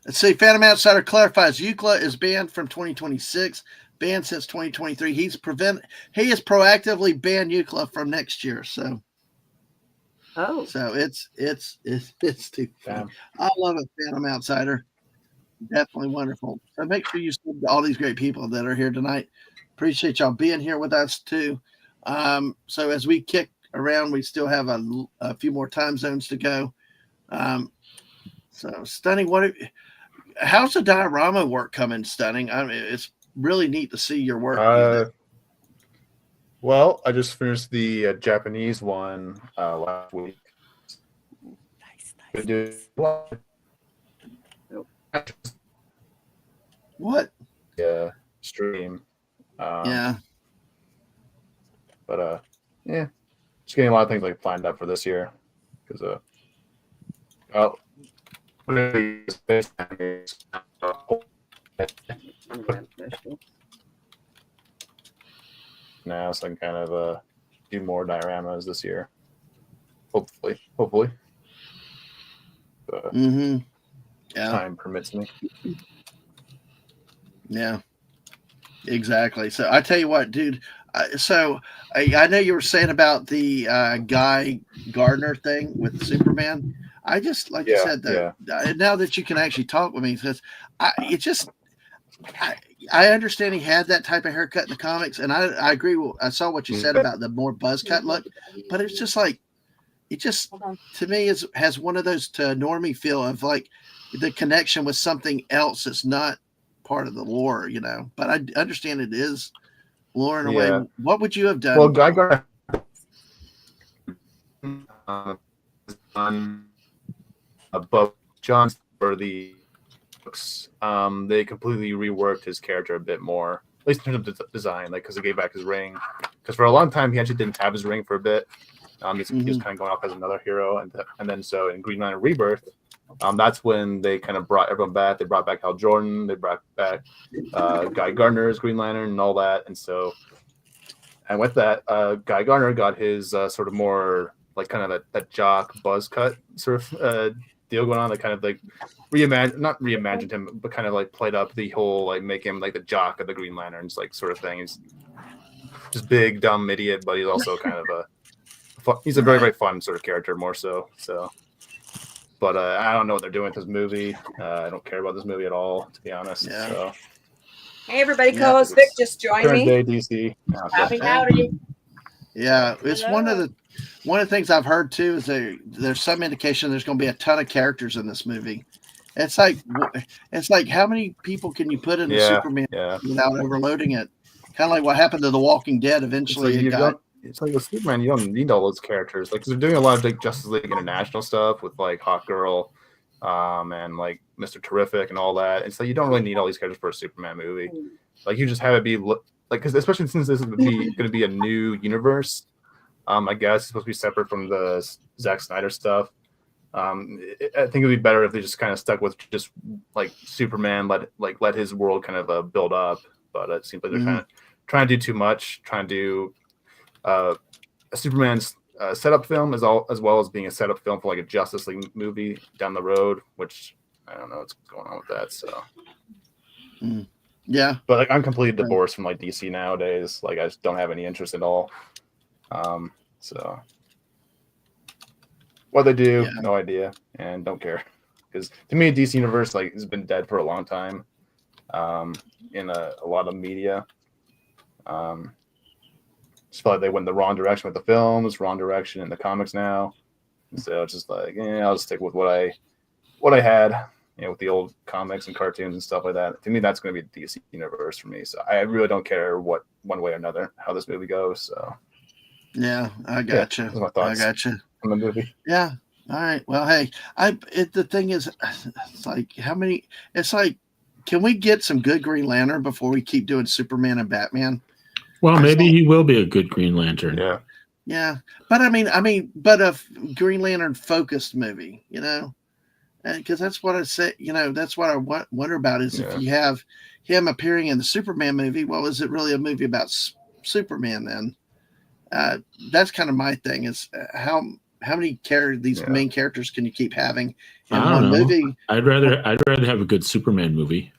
Let's see. Phantom Outsider clarifies Eucla is banned from 2026. Banned since 2023. He has proactively banned Eucla from next year. So. Oh. So it's too funny. I love it, Phantom Outsider. Definitely wonderful. So make sure you send to all these great people that are here tonight. Appreciate y'all being here with us too. So as we kick around, we still have a few more time zones to go. So Stunning, how's the diorama work coming, Stunning? I mean, it's really neat to see your work. Well, I just finished the Japanese one last week. Nice. What? Yeah, stream. Yeah. But yeah, just getting a lot of things like lined up for this year because now, so I can kind of do more dioramas this year. Hopefully. But Yeah. time permits me. Yeah. Exactly. So I tell you what, dude. I know you were saying about the Guy Gardner thing with Superman. I just like you said though. Now that you can actually talk with me, because I understand he had that type of haircut in the comics, and I agree. I saw what you said about the more buzz cut look, but it's just like it just to me has one of those to normie feel of like the connection with something else that's not part of the lore, you know. But I understand it is lore in a way. What would you have done? Well, Guy Gardner above John's for the books, they completely reworked his character a bit more, at least in terms of design, like because he gave back his ring. Because for a long time he actually didn't have his ring for a bit. He was kind of going off as another hero, and then so in Green Lantern Rebirth, that's when they kind of brought everyone back. They brought back Hal Jordan, they brought back Guy Gardner's Green Lantern and all that, and with that, Guy Gardner got his sort of more like kind of that jock buzz cut sort of deal going on, that kind of like not reimagined him, but kind of like played up the whole like make him like the jock of the Green Lanterns like sort of thing. He's just big dumb idiot, but he's also kind of he's a very very fun sort of character more so. But I don't know what they're doing with this movie. I don't care about this movie at all, to be honest. Yeah. So. Hey everybody, co-host Vic just joined Current me. day DC. Howdy. Yeah, it's one of the things I've heard too is there's some indication there's going to be a ton of characters in this movie. It's like how many people can you put in a Superman without overloading it? Kind of like what happened to The Walking Dead. Eventually, it's like with Superman, you don't need all those characters. Like, 'cause they're doing a lot of like Justice League International stuff with like Hawkgirl, and like Mr. Terrific and all that. It's like you don't really need all these characters for a Superman movie. Like, you just have it be like, because especially since this is going to be a new universe, I guess it's supposed to be separate from the Zack Snyder stuff. I think it'd be better if they just kind of stuck with just like Superman, let his world kind of build up. But it seems like they're kind of trying to do too much, trying to do a Superman's setup film as well as being a setup film for like a Justice League movie down the road, which I don't know what's going on with that. So yeah, but like I'm completely divorced from like DC nowadays. Like I just don't have any interest at all. So what they do, no idea, and don't care, because to me DC Universe like has been dead for a long time in a lot of media. Just feel like they went the wrong direction with the films, wrong direction in the comics now. So it's just like, I'll just stick with what I had, with the old comics and cartoons and stuff like that. To me, that's going to be the DC Universe for me. So I really don't care what one way or another how this movie goes. So yeah, I gotcha. Those are my thoughts. I gotcha on the movie. Yeah. All right. Well, hey, the thing is, it's like how many? It's like, can we get some good Green Lantern before we keep doing Superman and Batman? Well, maybe he will be a good Green Lantern. Yeah. Yeah, but I mean, but a Green Lantern focused movie, because that's what I say. That's what I wonder about is if you have him appearing in the Superman movie. Well, is it really a movie about Superman then? That's kind of my thing. Is how many these main characters can you keep having in one movie? I'd rather have a good Superman movie.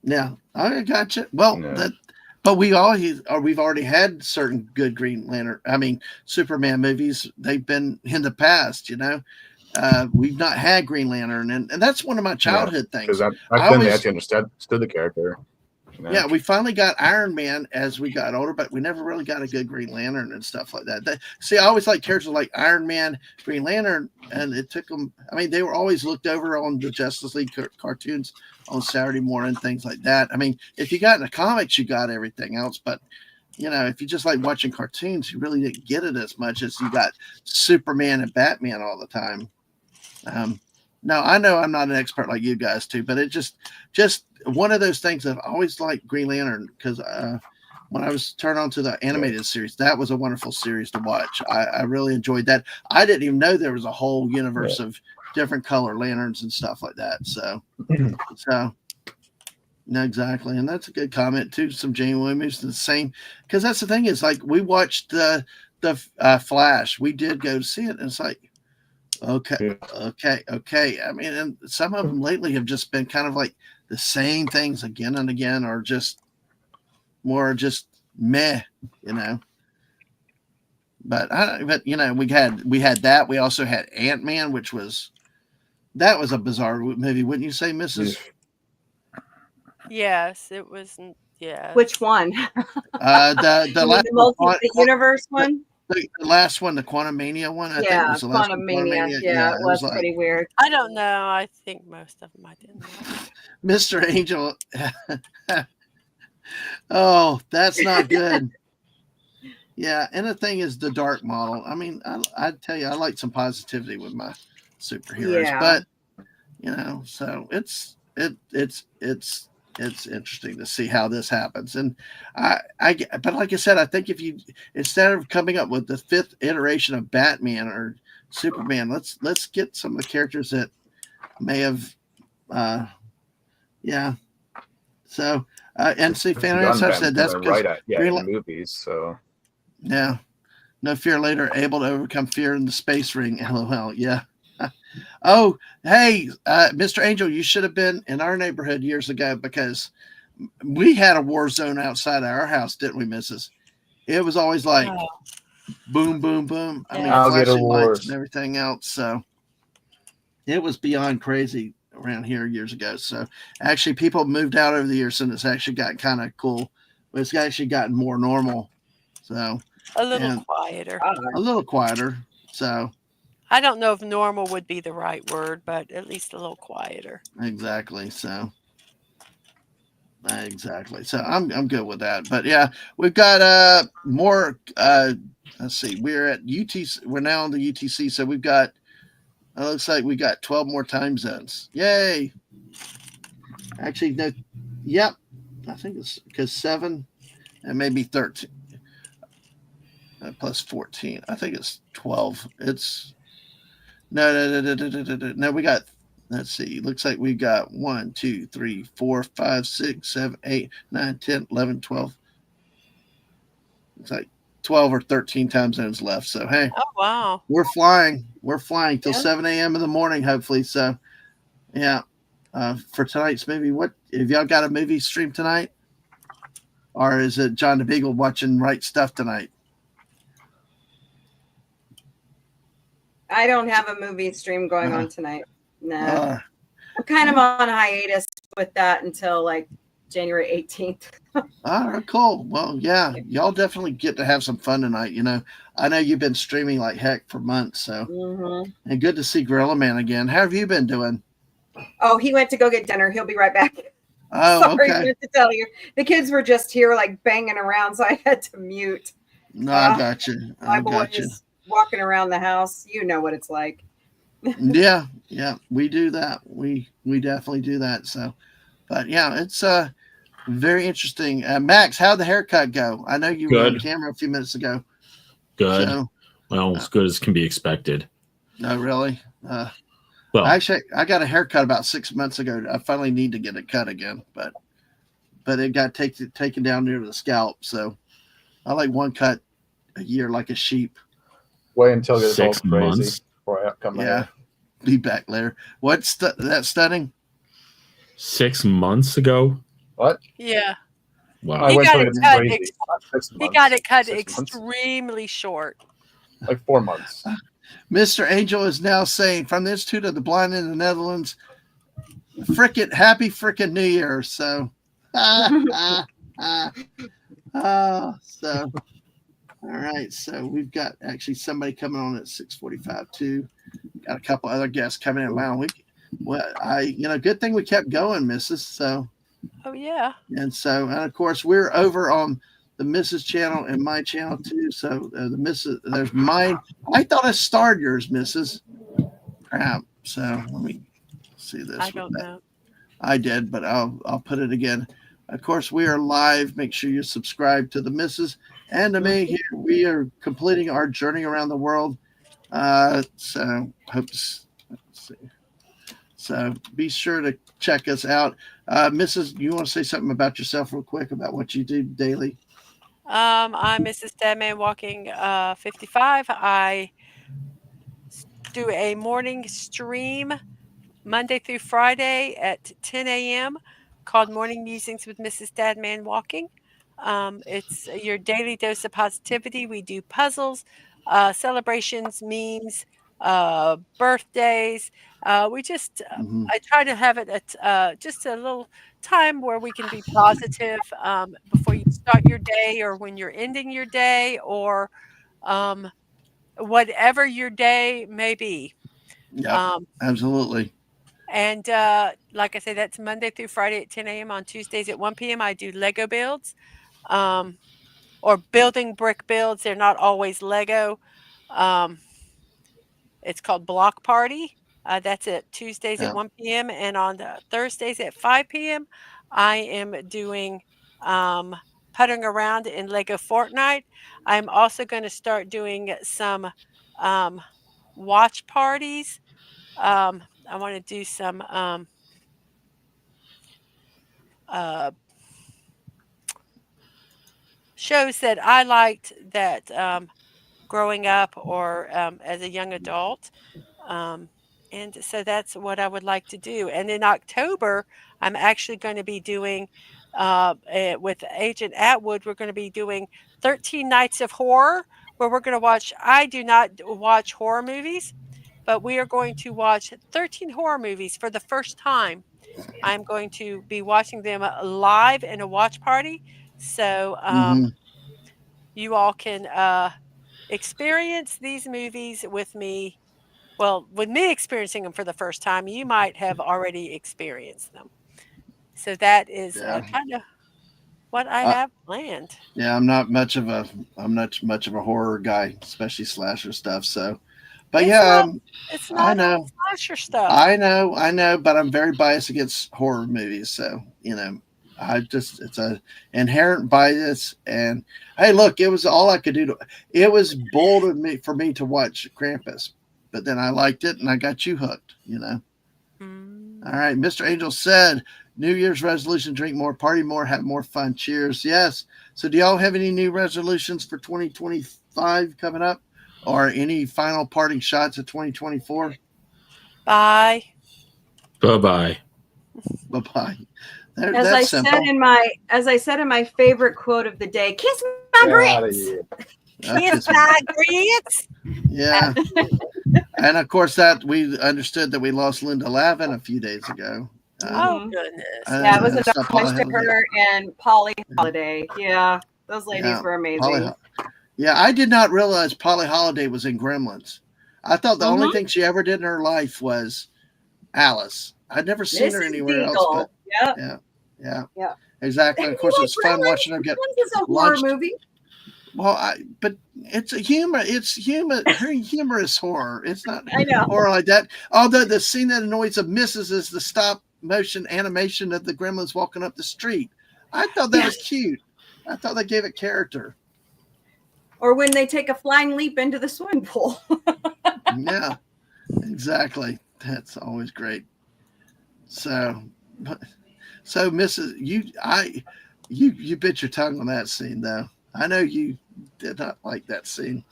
Yeah, I gotcha. Well, but we've already had certain good Green Lantern. Superman movies. They've been in the past. We've not had Green Lantern, and that's one of my childhood things. Because back then they actually understood the character. Yeah, we finally got Iron Man as we got older, but we never really got a good Green Lantern and stuff like that. See, I always like characters like Iron Man, Green Lantern, and it took them. They were always looked over on the Justice League cartoons on Saturday morning, things like that. If you got in the comics, you got everything else, but if you just like watching cartoons, you really didn't get it as much as you got Superman and Batman all the time. Now I know I'm not an expert like you guys too, but it just one of those things I've always liked Green Lantern, because when I was turned on to the animated series, that was a wonderful series to watch. I really enjoyed that. I didn't even know there was a whole universe of different color lanterns and stuff like that. So no, exactly. And that's a good comment too. Some Jane Williams, the same, because that's the thing is like we watched the the Flash. We did go to see it, and it's like, okay. I mean, and some of them lately have just been kind of like the same things again and again, or just more just meh, you know. But you know, we had that. We also had Ant-Man, which was a bizarre movie, wouldn't you say, Mrs.? Yes, it was. Yeah. Which one? The universe one. The last one, the Quantumania one. I think was the last one. Quantumania. Yeah, it was pretty weird. I don't know. I think most of them I didn't like. Mr. Angel. Oh, that's not good. Yeah, and the thing is the dark model. I mean, I tell you, I like some positivity with my superheroes, but you know, so it's interesting to see how this happens. And but like I said, I think if you, instead of coming up with the 5th iteration of Batman or Superman, let's get some of the characters that may have, yeah. So, NC Fans have said that's because movies. So, yeah, no fear later, able to overcome fear in the space ring. LOL. Yeah. Oh, hey, Mr. Angel, you should have been in our neighborhood years ago, because we had a war zone outside our house, didn't we, Mrs.? It was always like boom, boom, boom. I mean, flashing lights and everything else. So it was beyond crazy around here years ago. So actually, people moved out over the years, and it's actually gotten kind of cool. But it's actually gotten more normal. So a little quieter. A little quieter. So. I don't know if normal would be the right word, but at least a little quieter. Exactly. So I'm good with that. But yeah, we've got more. Let's see. We're at UTC. We're now on the UTC. So we've got. It looks like we got 12 more time zones. Yay! Actually, no. Yep. I think it's because 7 and maybe 13 plus 14. I think it's 12. It's. No, we got, let's see, looks like we got 1, 2, 3, 4, 5, 6, 7, 8, 9, 10, 11, 12. Looks like 12 or 13 time zones left. So, hey. Oh, wow. We're flying till 7 a.m. in the morning, hopefully. So, yeah. For tonight's movie, what, have y'all got a movie stream tonight? Or is it John the Beagle watching Right Stuff tonight? I don't have a movie stream going on tonight. No. I'm kind of on hiatus with that until like January 18th. All right, cool. Well, yeah, y'all definitely get to have some fun tonight. You know, I know you've been streaming like heck for months, so and good to see Gorilla Man again. How have you been doing? Oh, he went to go get dinner. He'll be right back. Oh, sorry, okay. To tell you, the kids were just here like banging around, so I had to mute. No, I got you. I got you. Walking around the house, you know what it's like. yeah, we do that. We definitely do that. So, but yeah, it's very interesting. Max, how'd the haircut go? I know you were on camera a few minutes ago. Good. So, well, as good as can be expected. No, really. Well, actually, I got a haircut about 6 months ago. I finally need to get it cut again, but it got taken down near the scalp. So I like one cut a year, like a sheep. Wait until it gets 6 all crazy months. before I come here. Be back later. What's that studying? 6 months ago. What? Yeah. Wow. He got it cut extremely short. Like 4 months. Mr. Angel is now saying, from the Institute of the Blind in the Netherlands, happy frickin' New Year. So, so. All right, so we've got actually somebody coming on at 6:45 too. Got a couple other guests coming in. Wow, good thing we kept going, Mrs. So, oh yeah, and of course we're over on the Mrs. channel and my channel too. So the Mrs. there's mine. I thought I starred yours, Mrs. Crap. So let me see this. I don't know. I did, but I'll put it again. Of course, we are live. Make sure you subscribe to the Mrs. and to me. Here we are completing our journey around the world. So hope to see. So be sure to check us out. Mrs., you want to say something about yourself real quick about what you do daily? I'm Mrs. Deadman walking 55. I do a morning stream Monday through Friday at 10 a.m. called Morning Musings with Mrs. Dadman Walking. It's your daily dose of positivity. We do puzzles, celebrations, memes, birthdays. We just, I try to have it at just a little time where we can be positive before you start your day or when you're ending your day or um, whatever your day may be. Yep, Um, absolutely. and like I say, that's Monday through Friday at 10 a.m. On Tuesdays at 1 p.m. I do Lego builds um, or building brick builds. They're not always Lego. Um, it's called Block Party. That's at Tuesdays at Yeah. 1 p.m. And on Thursdays at 5 p.m., I am doing puttering around in Lego Fortnite. I'm also going to start doing some um, watch parties. I want to do some uh, shows that I liked that growing up or as a young adult. Um, and so that's what I would like to do. And in October, I'm actually going to be doing, with Agent Atwood, we're going to be doing 13 Nights of Horror, where we're going to watch, I do not watch horror movies, but we are going to watch 13 horror movies for the first time. I'm going to be watching them live in a watch party. So Mm-hmm. you all can experience these movies with me. Well, with me experiencing them for the first time, you might have already experienced them. So that is Yeah. kind of what I Uh, have planned. yeah, I'm not much of a horror guy, especially slasher stuff. So, but It's yeah, not it's I not all know, slasher stuff. I know, but I'm very biased against horror movies. So, I just, it's a inherent bias. And hey, look, it was all I could do it was bold of me for me to watch Krampus, but then I liked it and I got you hooked. Mm. All right. Mr. Angel said, New Year's resolution, drink more, party more, have more fun. Cheers. Yes. So, do y'all have any new resolutions for 2025 coming up or any final parting shots of 2024? Bye. Bye bye. Bye bye. As That's I simple. said in my favorite quote of the day, kiss my Get out of grits. here. Kiss my grits. Yeah. And of course, that we understood that we lost Linda Lavin a few days ago. Oh Mhm. goodness. Yeah, it was a Stop Polly homage to Holiday. her and Polly Holiday. Yeah, those ladies Yeah, were Polly. amazing. Yeah, I did not realize Polly Holiday was in Gremlins. I thought the only Mhm. thing she ever did in her life was Alice. I'd never seen her Mrs. anywhere else, but Deagle. Yep. yeah, Yeah. exactly. And Of course, it was fun watching her get Gremlins is a horror launched. movie. Well, but it's a humor. It's humor. Her humorous horror. It's not I know. horror like that. Although the scene that annoys the missus is the stop motion animation of the gremlins walking up the street. I thought that was cute. I thought that gave it character. Or when they take a flying leap into the swimming pool. Yeah, exactly. That's always great. So Mrs. You bit your tongue on that scene though. I know you did not like that scene.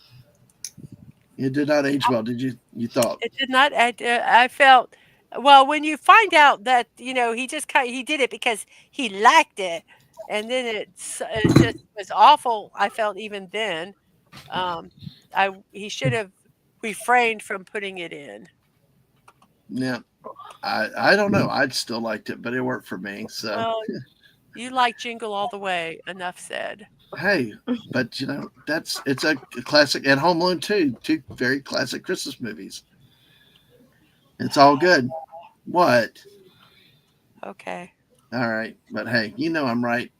It did not age well, did you? You thought? It did not. I felt well when you find out that he just he did it because he liked it, and then it just was awful. I felt even then. He should have refrained from putting it in. Yeah. I don't know. I'd still liked it, but it worked for me. So Well, you like Jingle All the Way. Enough said. hey, but it's a classic, and Home Alone 2, two very classic Christmas movies. It's all good. What? Okay. All right, but hey, I'm right.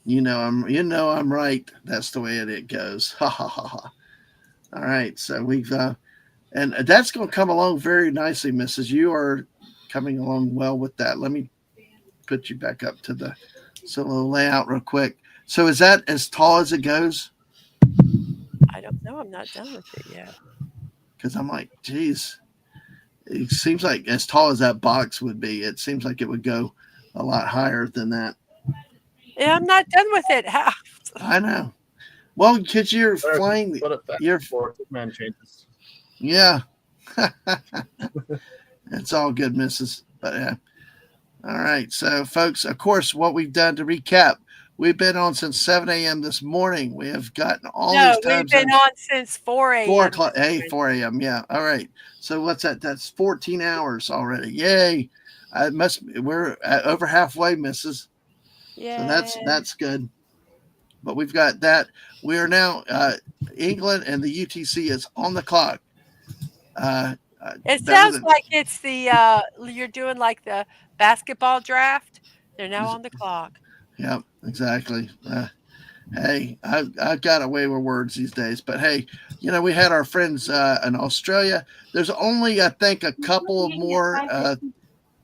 I'm right. That's the way it goes. Ha ha ha ha. All right, so we've and that's going to come along very nicely, Mrs. You are coming along well with that. Let me put you back up to the layout real quick. So is that as tall as it goes? I don't know. I'm not done with it yet. Because I'm like, geez, it seems like as tall as that box would be, it seems like it would go a lot higher than that. Yeah, I'm not done with it. I know. Well, because you're flying, you're man changes. yeah. It's all good, Mrs. But yeah. All right. So, folks, of course, what we've done to recap, we've been on since 7 a.m. this morning. We have gotten all No, these we've time been zones. on since 4 4 a.m. o'clock. Hey, 4 a.m. Yeah. All right. So what's that? That's 14 hours already. Yay. We're over halfway, Mrs. So that's good. But we've got that. We are now England and the UTC is on the clock. It Better sounds than like it's the you're doing like the basketball draft. They're now on the clock. Yep, exactly. Hey, I've got away with words these days, but hey, we had our friends in Australia. There's only, I think, a couple of more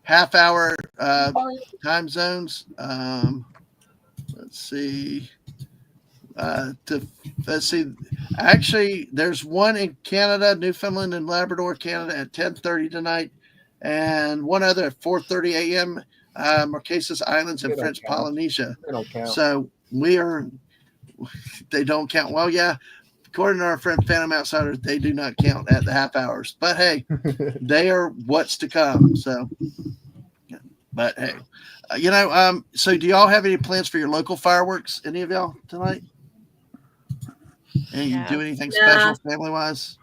half-hour time zones. Let's see. Let's see. Actually, there's one in Canada, Newfoundland and Labrador, Canada, at 10:30 tonight, and one other at 4:30 a.m. Marquesas Islands in French Polynesia. They don't count. So they don't count. Well, yeah, according to our friend Phantom Outsiders, they do not count at the half hours. But hey, they are what's to come. So, but hey, so do y'all have any plans for your local fireworks? Any of y'all tonight? And you do anything special family wise?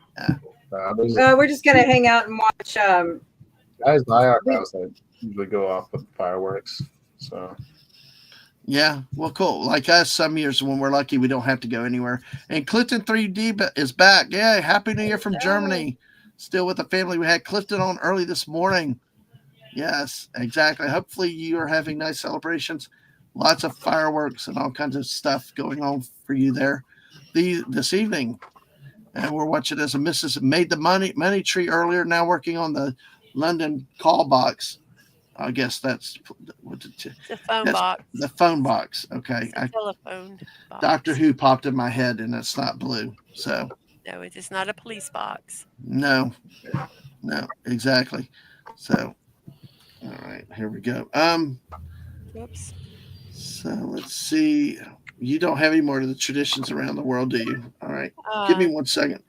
We're just gonna hang out and watch. Guys by our house that usually go off with fireworks. So yeah, well, cool. Like us, some years when we're lucky, we don't have to go anywhere. And Clifton 3D is back. Yeah, happy New Year from Germany. Still with the family. We had Clifton on early this morning. Yes, exactly. Hopefully you are having nice celebrations. Lots of fireworks and all kinds of stuff going on for you there this evening. And we're watching as a Mrs. made the money tree earlier, now working on the London call box. I guess that's the phone box. The phone box. Okay. Telephone box. Doctor Who popped in my head and it's not blue. So no, it is not a police box. No, exactly. So all right, here we go. Oops. So let's see. You don't have any more of the traditions around the world, do you? All right. Give me 1 second.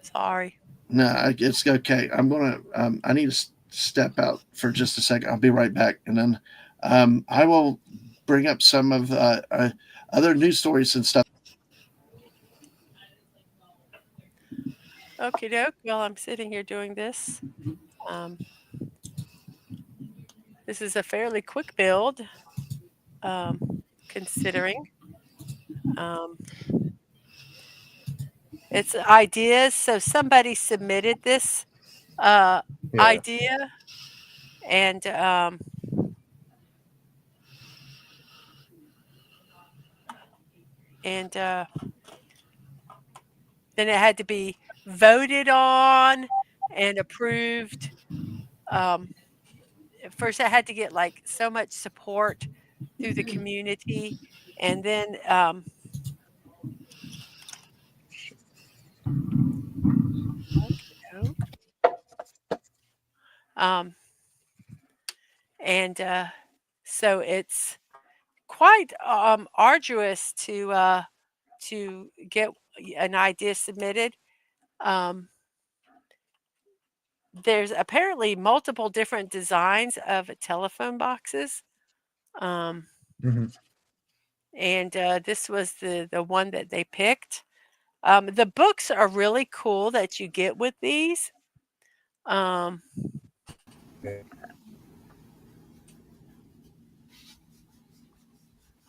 Sorry. No, it's okay. I'm going to, I need to step out for just a second. I'll be right back. And then I will bring up some of other news stories and stuff. Okie doke. Well, I'm sitting here doing this. This is a fairly quick build, considering. It's ideas. So somebody submitted this idea, and then it had to be voted on and approved. First, I had to get like so much support through the community, and then so it's quite arduous to get an idea submitted. There's apparently multiple different designs of telephone boxes. And this was the one that they picked. The books are really cool that you get with these. I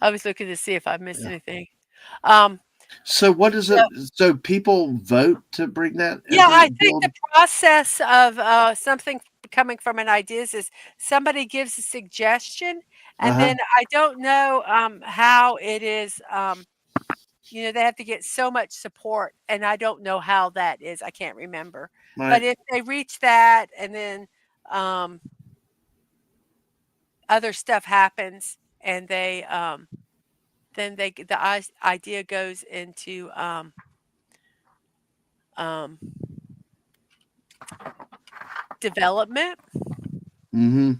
was looking to see if I missed anything. So what is it? So people vote to bring that? Yeah, I think the process of something coming from an idea is somebody gives a suggestion, and then I don't know how it is. They have to get so much support, and I don't know how that is. I can't remember. Right. But if they reach that, and then other stuff happens, and the idea goes into development. Mm-hmm.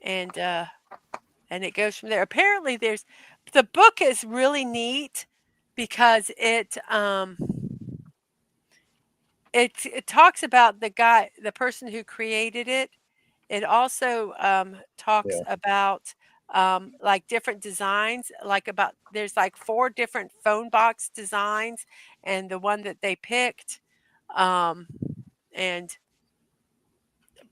And and it goes from there. Apparently, the book is really neat because it talks about the person who created it. It also talks Yeah. about like different designs, there's like 4 different phone box designs, and the one that they picked, and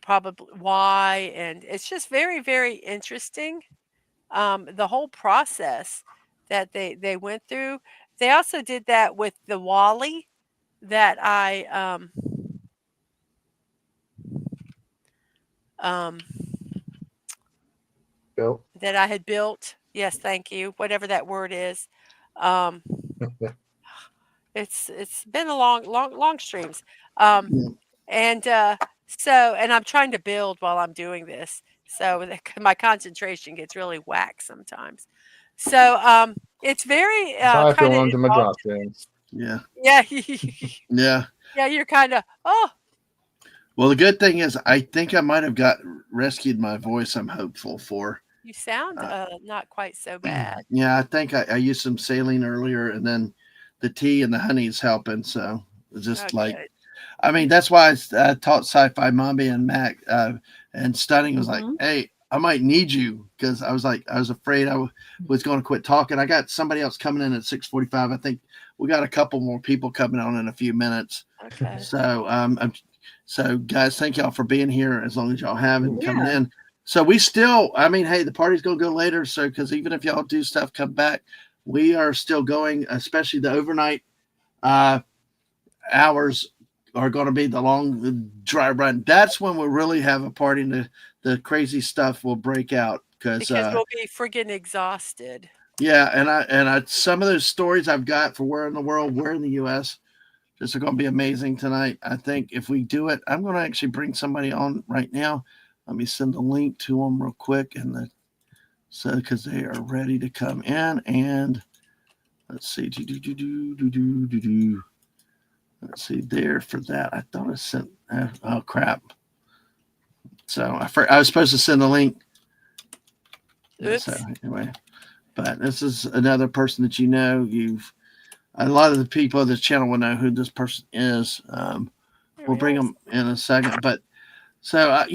probably why, and it's just very, very interesting. The whole process that they went through. They also did that with the Wally that um, Bill. that I had built. Yes, thank you. Whatever that word is. Um, it's been a long streams. Yeah. And and I'm trying to build while I'm doing this. So my concentration gets really whacked sometimes. So it's very So I kind feel of under my drawstrings. Yeah. yeah. Yeah. Yeah, you're kind of Well, the good thing is, I think I might have rescued my voice. I'm hopeful for. you sound not quite so bad. Yeah, I think I used some saline earlier, and then the tea and the honey is helping. So it's just like, Good. I mean, that's why I taught Sci-Fi Mommy and Mac, and Stunning was like, Mhm. hey, I might need you, because I was afraid I was going to quit talking. I got somebody else coming in at 6:45. I think we got a couple more people coming on in a few minutes. Okay. So so guys, thank y'all for being here as long as y'all have and coming Yeah. in. So we still, I mean, hey, the party's gonna go later. So because even if y'all do stuff, come back, we are still going, especially the overnight hours are going to be the long dry run. That's when we'll really have a party and the crazy stuff will break out Because we'll be friggin' exhausted. yeah, and I some of those stories I've got for where in the world, where in the US, just are going to be amazing tonight. I think if we do it, I'm going to actually bring somebody on right now. Let me send a link to them real quick, so because they are ready to come in. And let's see, let's see there for that. I thought I sent. Oh crap! So I was supposed to send a link. Oops. So anyway, but this is another person that you know. A lot of the people of this channel will know who this person is. We'll bring them in a second. But so, I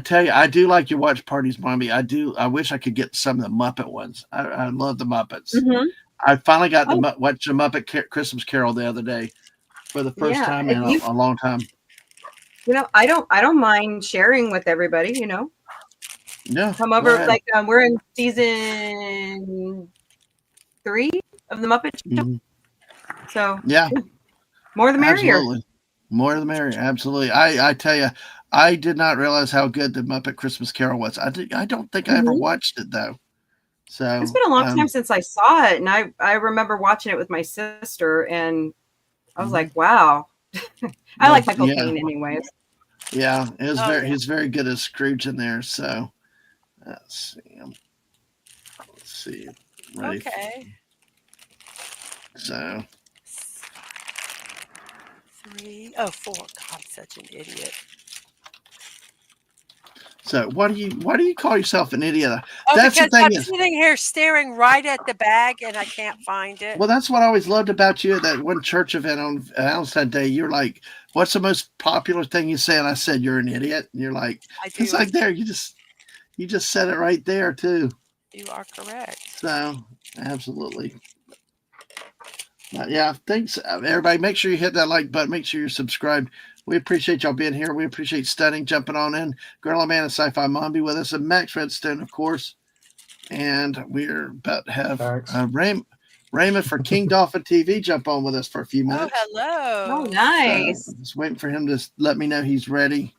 tell you, I do like your watch parties, Mommy. I do. I wish I could get some of the Muppet ones. I love the Muppets. Mhm. I finally got to watch the Muppet Christmas Carol the other day for the first time in a long time. I don't mind sharing with everybody. Yeah, Come over. Like we're in season 3 of the Muppet Show. Mhm. So yeah, more the merrier. Absolutely. More the merrier. Absolutely. I tell you, I did not realize how good the Muppet Christmas Carol was. I don't think I ever watched it though. So It's been a long time since I saw it, and I remember watching it with my sister, and I was like, wow. I like Michael Caine anyways. Yeah, he's very good as Scrooge in there. So let's see. Ready. Okay. So 3. Oh, 4. God, I'm such an idiot. So why do you call yourself an idiot? Oh, That's because the thing I'm is, sitting here staring right at the bag and I can't find it. well, that's what I always loved about you at that one church event on Valentine's Day. You're like, what's the most popular thing you say? And I said, you're an idiot. And you're like, it's like there. You just said it right there too. You are correct. So absolutely. Yeah, thanks everybody. Make sure you hit that like button. Make sure you're subscribed. We appreciate y'all being here. We appreciate Stunning jumping on in. Gorilla Man and Sci-Fi Mom be with us, and Max Redstone, of course. And we're about to have Raymond for King Dolphin TV jump on with us for a few minutes. Oh, hello. Oh, nice. So, just waiting for him to let me know he's ready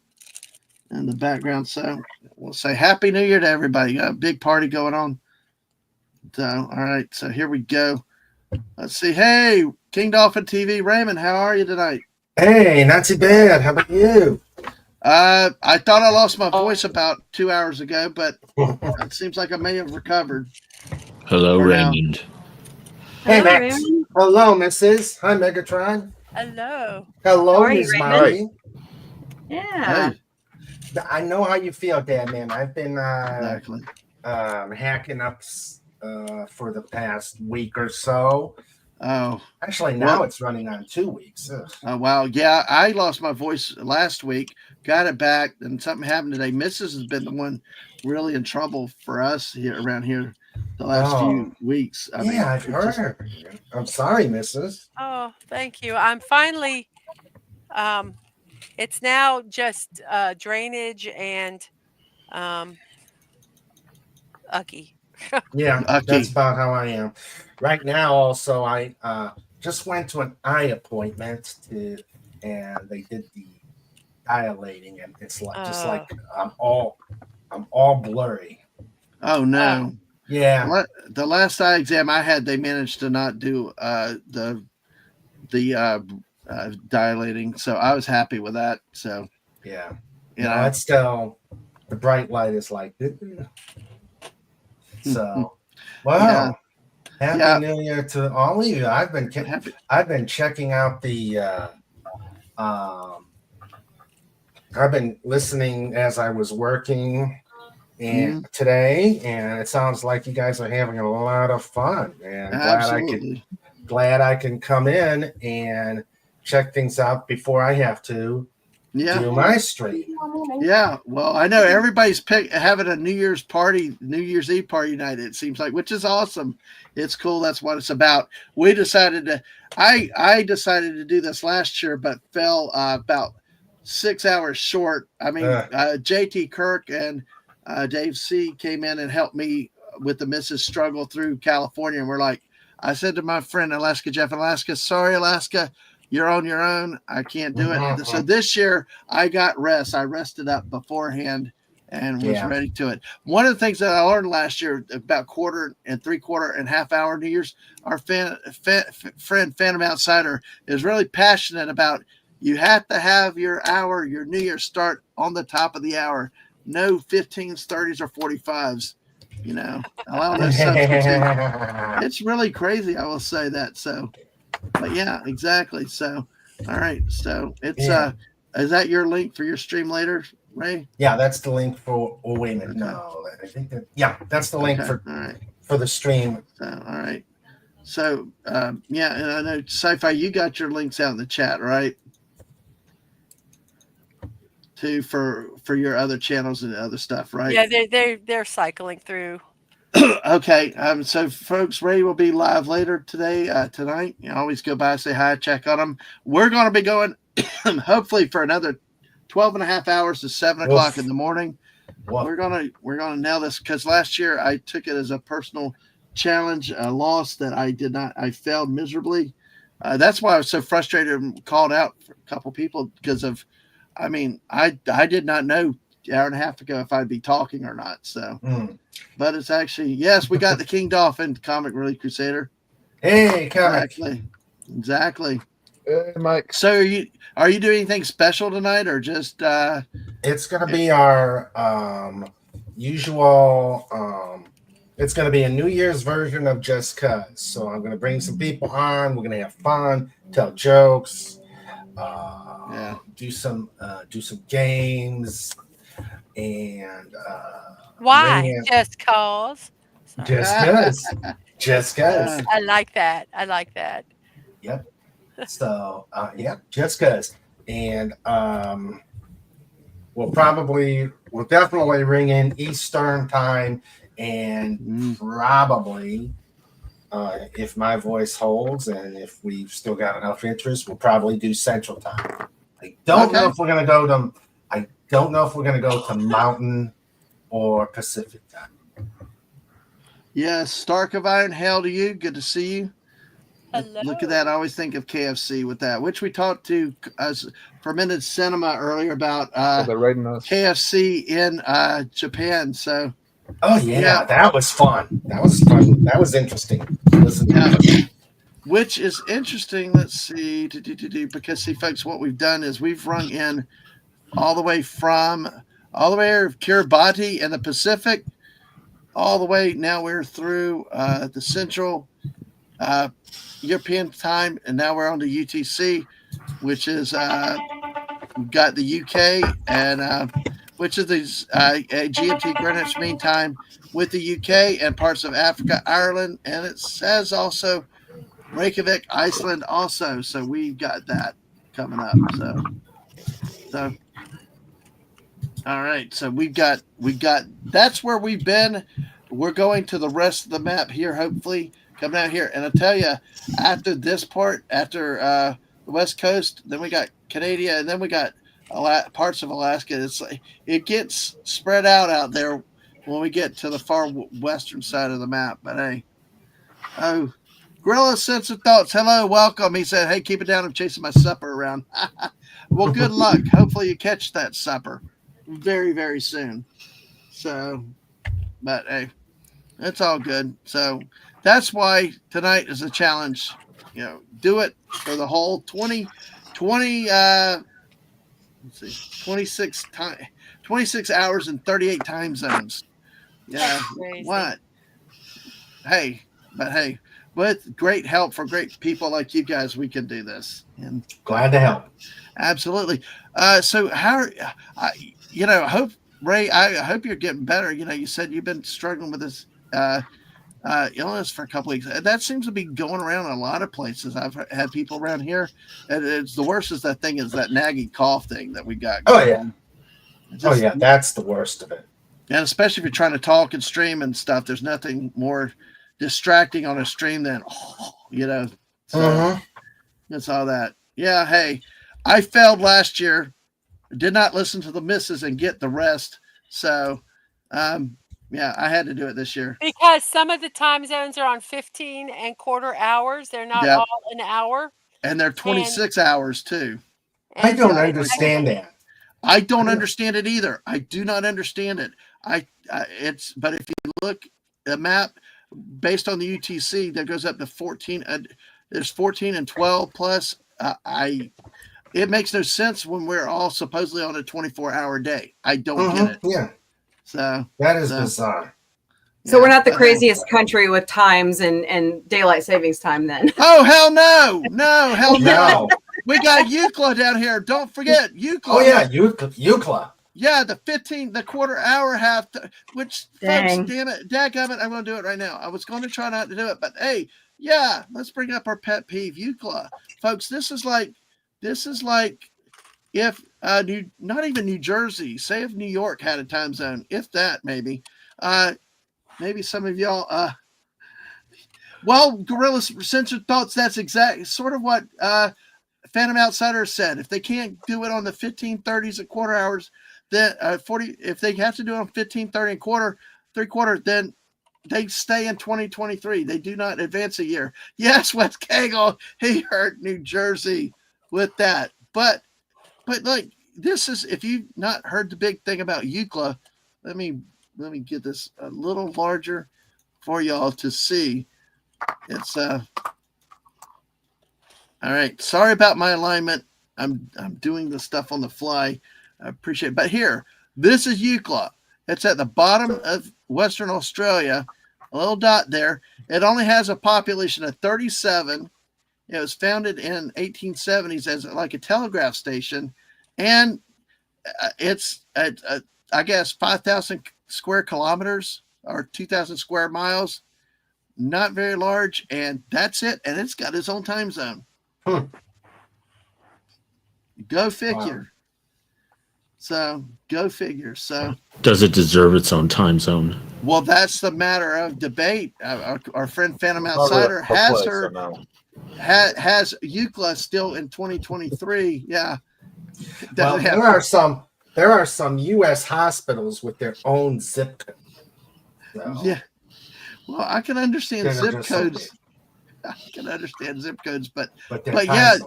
in the background. So we'll say Happy New Year to everybody. Got a big party going on. So, all right. So here we go. Let's see. Hey, King Dolphin TV, Raymond, how are you tonight? Hey, not too bad. How about you? I thought I lost my voice about 2 hours ago, but it seems like I may have recovered. Hello, Raymond. Hey, Hello, Max. Raymond. Hello, Mrs. Hi, Megatron. Hello. Hello, How are you, Miss Raymond? Molly. Yeah. Hey, I know how you feel, Dad, man. I've been exactly. hacking up for the past week or so. Oh, Actually, now well, it's running on 2 weeks. Ugh. wow. Yeah, I lost my voice last week, got it back, and something happened today. Mrs. has been the one really in trouble for us here around here the last few weeks. I mean, I've heard. I'm sorry, Mrs. Oh, thank you. I'm finally, it's now just drainage and Ucky. Yeah, Lucky. that's about how I am. Right now, also, I just went to an eye appointment and they did the dilating, and it's like just like I'm all blurry. Oh no. Yeah, The last eye exam I had, they managed to not do the dilating, so I was happy with that. So yeah. you No, know, it's still the bright light is like so. Well, happy Yeah. New Year to all of you. I've been checking out the I've been listening as I was working and today, and it sounds like you guys are having a lot of fun. And absolutely. glad I can come in and check things out before I have to do my stream. Yeah, well, I know everybody's having a New Year's Eve party tonight. It seems like, which is awesome. It's cool. That's what it's about. We decided to. I decided to do this last year, but fell about 6 hours short. I mean, JT Kirk and Dave C came in and helped me with the Mrs. struggle through California, and we're like, I said to my friend Alaska Jeff in Alaska, sorry, Alaska. You're on your own. I can't do it. So this year I got rest. I rested up beforehand and was ready to it. One of the things that I learned last year about quarter and 3/4 and half hour New Year's, our friend Phantom Outsider is really passionate about you have to have your hour, your New Year's start on the top of the hour. No 15s, 30s, or 45s. You know, allow no substitute. It's really crazy. I will say that. So. But yeah, exactly. So, all right. So it's is that your link for your stream later, Ray? Yeah, that's the link for. Oh wait a minute, no, I think that's the link for the stream. So, all right. So yeah, and I know Sci-Fi, you got your links out in the chat, right? Too for your other channels and other stuff, right? Yeah, they're cycling through. Okay, so folks, Ray will be live later tonight. You always go by, say hi, check on them. We're going to be going hopefully for another 12 and a half hours to 7 o'clock in the morning. We're gonna nail this because last year I took it as a personal challenge, a loss that I failed miserably. That's why I was so frustrated and called out for a couple people because of, I mean, I did not know an hour and a half ago if I'd be talking or not. So. But it's actually, yes, we got the King Dolphin Comic Relief Crusader. Hey, Comic. Exactly. Hey, Mike. So are you doing anything special tonight or just it's gonna be our usual it's gonna be a New Year's version of Just Cuz. So I'm gonna bring some people on, we're gonna have fun, tell jokes, do some games, and why? Just cause. Just cuz. I like that. Yep. So just cuz. And we'll definitely ring in Eastern time, and probably if my voice holds and if we've still got enough interest, we'll probably do Central time. I don't know if we're gonna go to Mountain or Pacific time. Yes, Stark of Iron, hail to you. Good to see you. Hello. Look at that. I always think of KFC with that, which we talked to as Fermented Cinema earlier about KFC in Japan. So, that was fun. That was interesting. Listen, which is interesting. Let's see, because see, folks, what we've done is we've rung in all the way Kiribati in the Pacific, all the way. Now we're through the Central European time, and now we're on to UTC, which is we've got the UK, and which is the GMT Greenwich Mean Time with the UK and parts of Africa, Ireland, and it says also Reykjavik, Iceland also. So we've got that coming up. So all right. So we've got that's where we've been. We're going to the rest of the map here, hopefully coming out here. And I tell you, after this part, after the West Coast, then we got Canada, and then we got parts of Alaska. It's like it gets spread out there when we get to the far western side of the map. But hey, Gorilla Sense of Thoughts. Hello, welcome. He said, "Hey, keep it down. I'm chasing my supper around." Well, good luck. Hopefully, you catch that supper very, very soon. So, but hey, it's all good. So that's why tonight is a challenge. Do it for the whole 26 hours and 38 time zones. Yeah. What? Hey, with great help from great people like you guys, we can do this. And glad to help. Absolutely. So how, hope Ray, I hope you're getting better. You said you've been struggling with this illness for a couple weeks. That seems to be going around a lot of places. I've had people around here. And it's the worst is that nagging cough thing that we got. Oh yeah. That's the worst of it. And especially if you're trying to talk and stream and stuff, there's nothing more distracting on a stream than, so that's all that. Yeah. Hey, I failed last year. Did not listen to the misses and get the rest. So, yeah, I had to do it this year. Because some of the time zones are on 15 and quarter hours. They're not all an hour. And they're 26 hours too. I don't understand that. I don't understand it either. I do not understand it. But if you look at a map based on the UTC that goes up to 14, there's 14 and 12 plus. It makes no sense when we're all supposedly on a 24-hour day. I don't get it. Yeah. So that is bizarre. So we're not the craziest country with times and daylight savings time then. Oh, hell no. No, hell no. We got UCLA down here. Don't forget UCLA. Oh, yeah, UCLA. Yeah, the quarter hour half, folks, damn it, dadgummit, I'm going to do it right now. I was going to try not to do it, but hey, yeah, let's bring up our pet peeve, UCLA. Folks, this is like if not even New Jersey, say if New York had a time zone, if that maybe some of y'all, Gorilla Censored Thoughts, that's exactly sort of what Phantom Outsider said. If they can't do it on the 15:30s at quarter hours, then 40, if they have to do it on 15:30 and three-quarter, then they stay in 2023. They do not advance a year. Yes, Wes Cagle, he hurt New Jersey with that. But like, this is, if you've not heard the big thing about UCLA, let me get this a little larger for y'all to see. It's all right. Sorry about my alignment. I'm doing the stuff on the fly. I appreciate it. But here, this is UCLA. It's at the bottom of Western Australia, a little dot there. It only has a population of 37. It was founded in 1870s as like a telegraph station, and it's I guess 5,000 square kilometers or 2,000 square miles. Not very large, and that's it. And it's got its own time zone. Go figure. Wow. So go figure. So does it deserve its own time zone? Well, that's the matter of debate. Our friend Phantom Outsider has UCLA still in 2023. Yeah. Well, there are some U.S. hospitals with their own zip code. So. Yeah. Well, I can understand zip codes. I can understand zip codes, but yeah,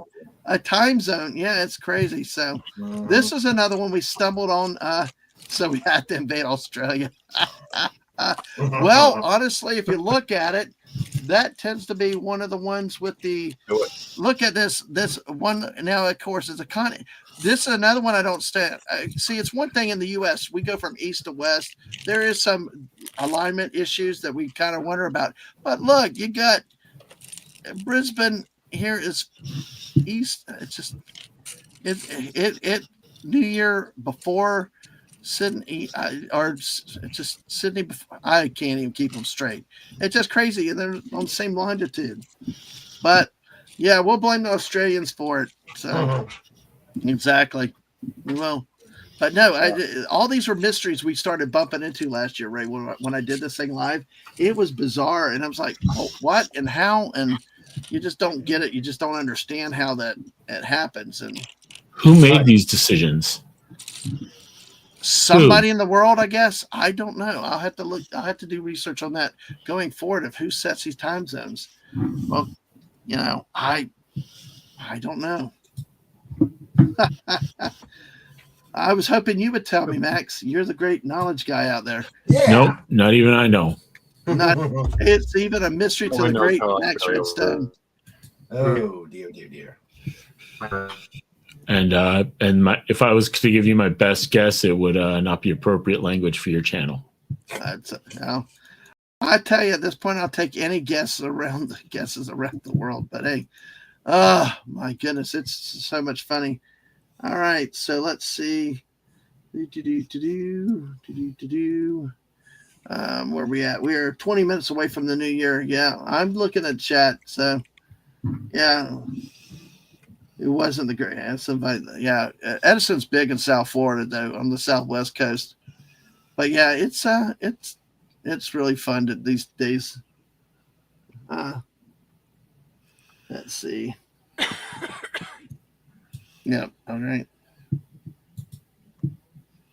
a time zone. Yeah, it's crazy. So this is another one we stumbled on. So we had to invade Australia. Well, honestly, if you look at it, that tends to be one of the ones with the look at this one. Now, of course, is a continent. This is another one I don't stand. See, it's one thing in the U.S. We go from east to west. There is some alignment issues that we kind of wonder about. But look, you got Brisbane here is east. It's just it New Year before Sydney, just Sydney. I can't even keep them straight. It's just crazy, and they're on the same longitude. But yeah, we'll blame the Australians for it. So exactly, we will. But no, all these were mysteries we started bumping into last year, Ray. When I did this thing live, it was bizarre, and I was like, "Oh, what and how?" And you just don't get it. You just don't understand how that it happens. And who made these decisions? Somebody in the world, I guess. I don't know. I'll have to look. I'll have to do research on that going forward of who sets these time zones. Well, I don't know. I was hoping you would tell me, Max. You're the great knowledge guy out there. Yeah. Nope, not even I know. It's even a mystery to the great Max Redstone. Oh dear. And if I was to give you my best guess, it would not be appropriate language for your channel. I tell you, at this point, I'll take any guesses around the world. But hey, oh my goodness, it's so much funny. All right, so let's see. Where we at? We are 20 minutes away from the new year. Yeah, I'm looking at chat. So yeah. It wasn't the great. Somebody, yeah. Edison's big in South Florida, though, on the Southwest coast. But yeah, it's really fun these days. Let's see. Yeah. All right.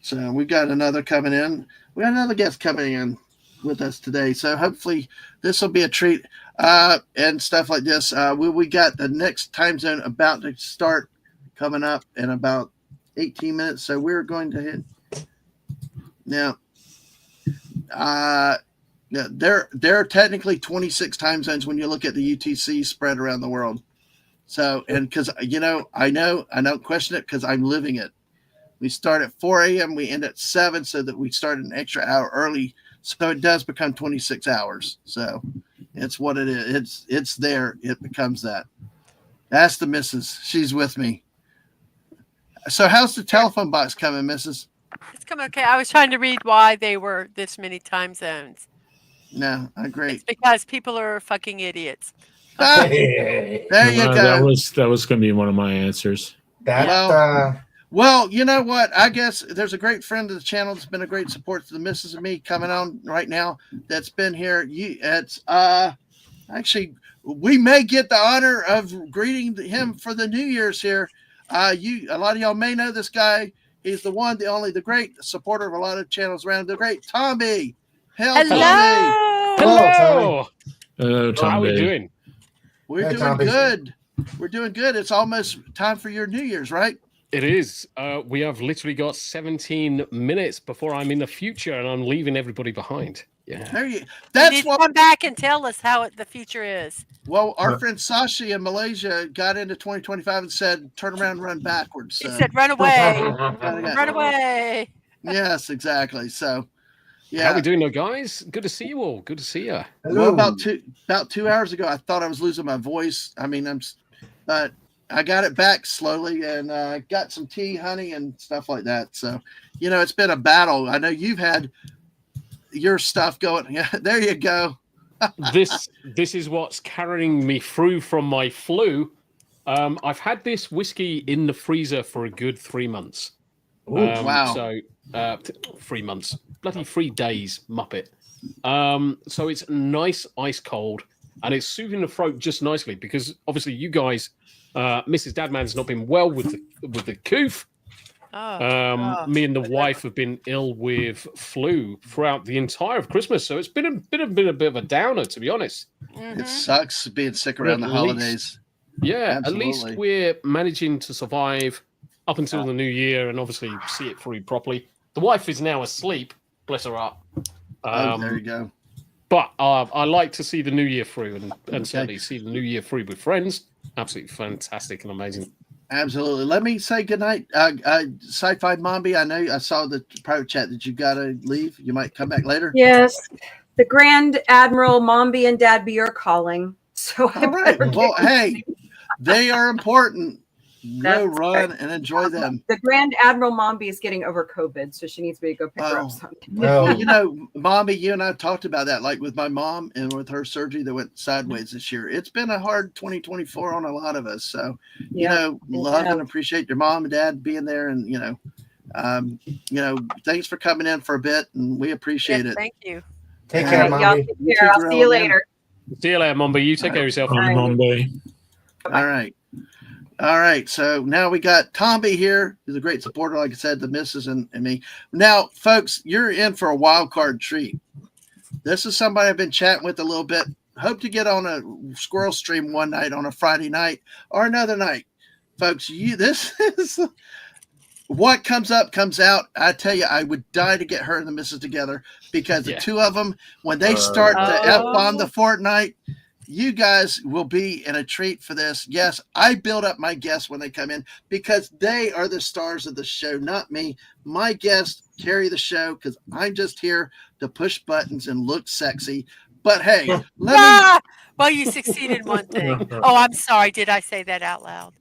So we got another coming in. We got another guest coming in with us today. So hopefully this will be a treat. And stuff like this. We got the next time zone about to start coming up in about 18 minutes. So we're going to hit now. There are technically 26 time zones when you look at the UTC spread around the world. So, and because I don't question it because I'm living it. We start at 4 a.m. We end at 7, so that we start an extra hour early. So it does become 26 hours. So it's what it is. It's there. It becomes that. That's the missus. She's with me. So how's the telephone box coming, missus? It's coming okay. I was trying to read why they were this many time zones. No, I agree. It's because people are fucking idiots. There you go. That was going to be one of my answers. Well, you know what? I guess there's a great friend of the channel that's been a great support to the missus and me coming on right now. That's been here. It's actually we may get the honor of greeting him for the New Year's here. A lot of y'all may know this guy. He's the one, the only, the great supporter of a lot of channels around. The great Tommy. Hello. Tommy. Hello. Hello, Tommy. How are we doing? We're doing good. We're doing good. It's almost time for your New Year's, right? It is. We have literally got 17 minutes before I'm in the future, and I'm leaving everybody behind. Yeah. That's what. Come back and tell us how the future is. Well, our friend Sashi in Malaysia got into 2025 and said, "Turn around, and run backwards." So. He said, "Run away, run away." Yes, exactly. So, yeah. How are we doing, though, guys? Good to see you all. Good to see you. Well, about 2 hours ago, I thought I was losing my voice. I mean, but I got it back slowly and got some tea, honey, and stuff like that. So, it's been a battle. I know you've had your stuff going. Yeah, there you go. This is what's carrying me through from my flu. I've had this whiskey in the freezer for a good 3 months. Wow. So 3 months, bloody 3 days, Muppet. So it's nice, ice cold, and it's soothing the throat just nicely because obviously you guys, Mrs. Dadman's not been well with the coof. Me and the wife have been ill with flu throughout the entire of Christmas, so it's been a bit of a downer, to be honest. Mm-hmm. It sucks being sick around the holidays. Yeah, absolutely. At least we're managing to survive up until the new year and obviously see it through properly. The wife is now asleep, bless her heart. There you go. But I like to see the new year through and certainly see the new year through with friends. Absolutely fantastic and amazing. Absolutely. Let me say goodnight. Sci-Fi Mombi, I know I saw the private chat that you got to leave. You might come back later. Yes. The Grand Admiral Mombi and Dadby are calling. So all right. Well, hey, they are important. That's run and enjoy them. The Grand Admiral Mombi is getting over COVID, so she needs me to go pick her up someday. Well, you know, Mommy, you and I talked about that, like with my mom and with her surgery that went sideways this year. It's been a hard 2024 on a lot of us. So, you know, love and appreciate your mom and dad being there, and you know, thanks for coming in for a bit, and we appreciate it. Thank you. Take care, Mommy. Y'all take care. I'll see you later. See you later, Mumba. You take care of yourself. Monday. All right. All right. So now we got Tomby here. He's a great supporter, like I said, the missus and me. Now, folks, you're in for a wild card treat. This is somebody I've been chatting with a little bit. Hope to get on a squirrel stream one night on a Friday night or another night. Folks, this is what comes up, comes out. I tell you, I would die to get her and the missus together, because the two of them, when they start the F-bomb the fortnight, you guys will be in a treat for this. Yes, I build up my guests when they come in because they are the stars of the show, not me. My guests carry the show because I'm just here to push buttons and look sexy. But hey, well, you succeeded in one thing. Oh, I'm sorry. Did I say that out loud?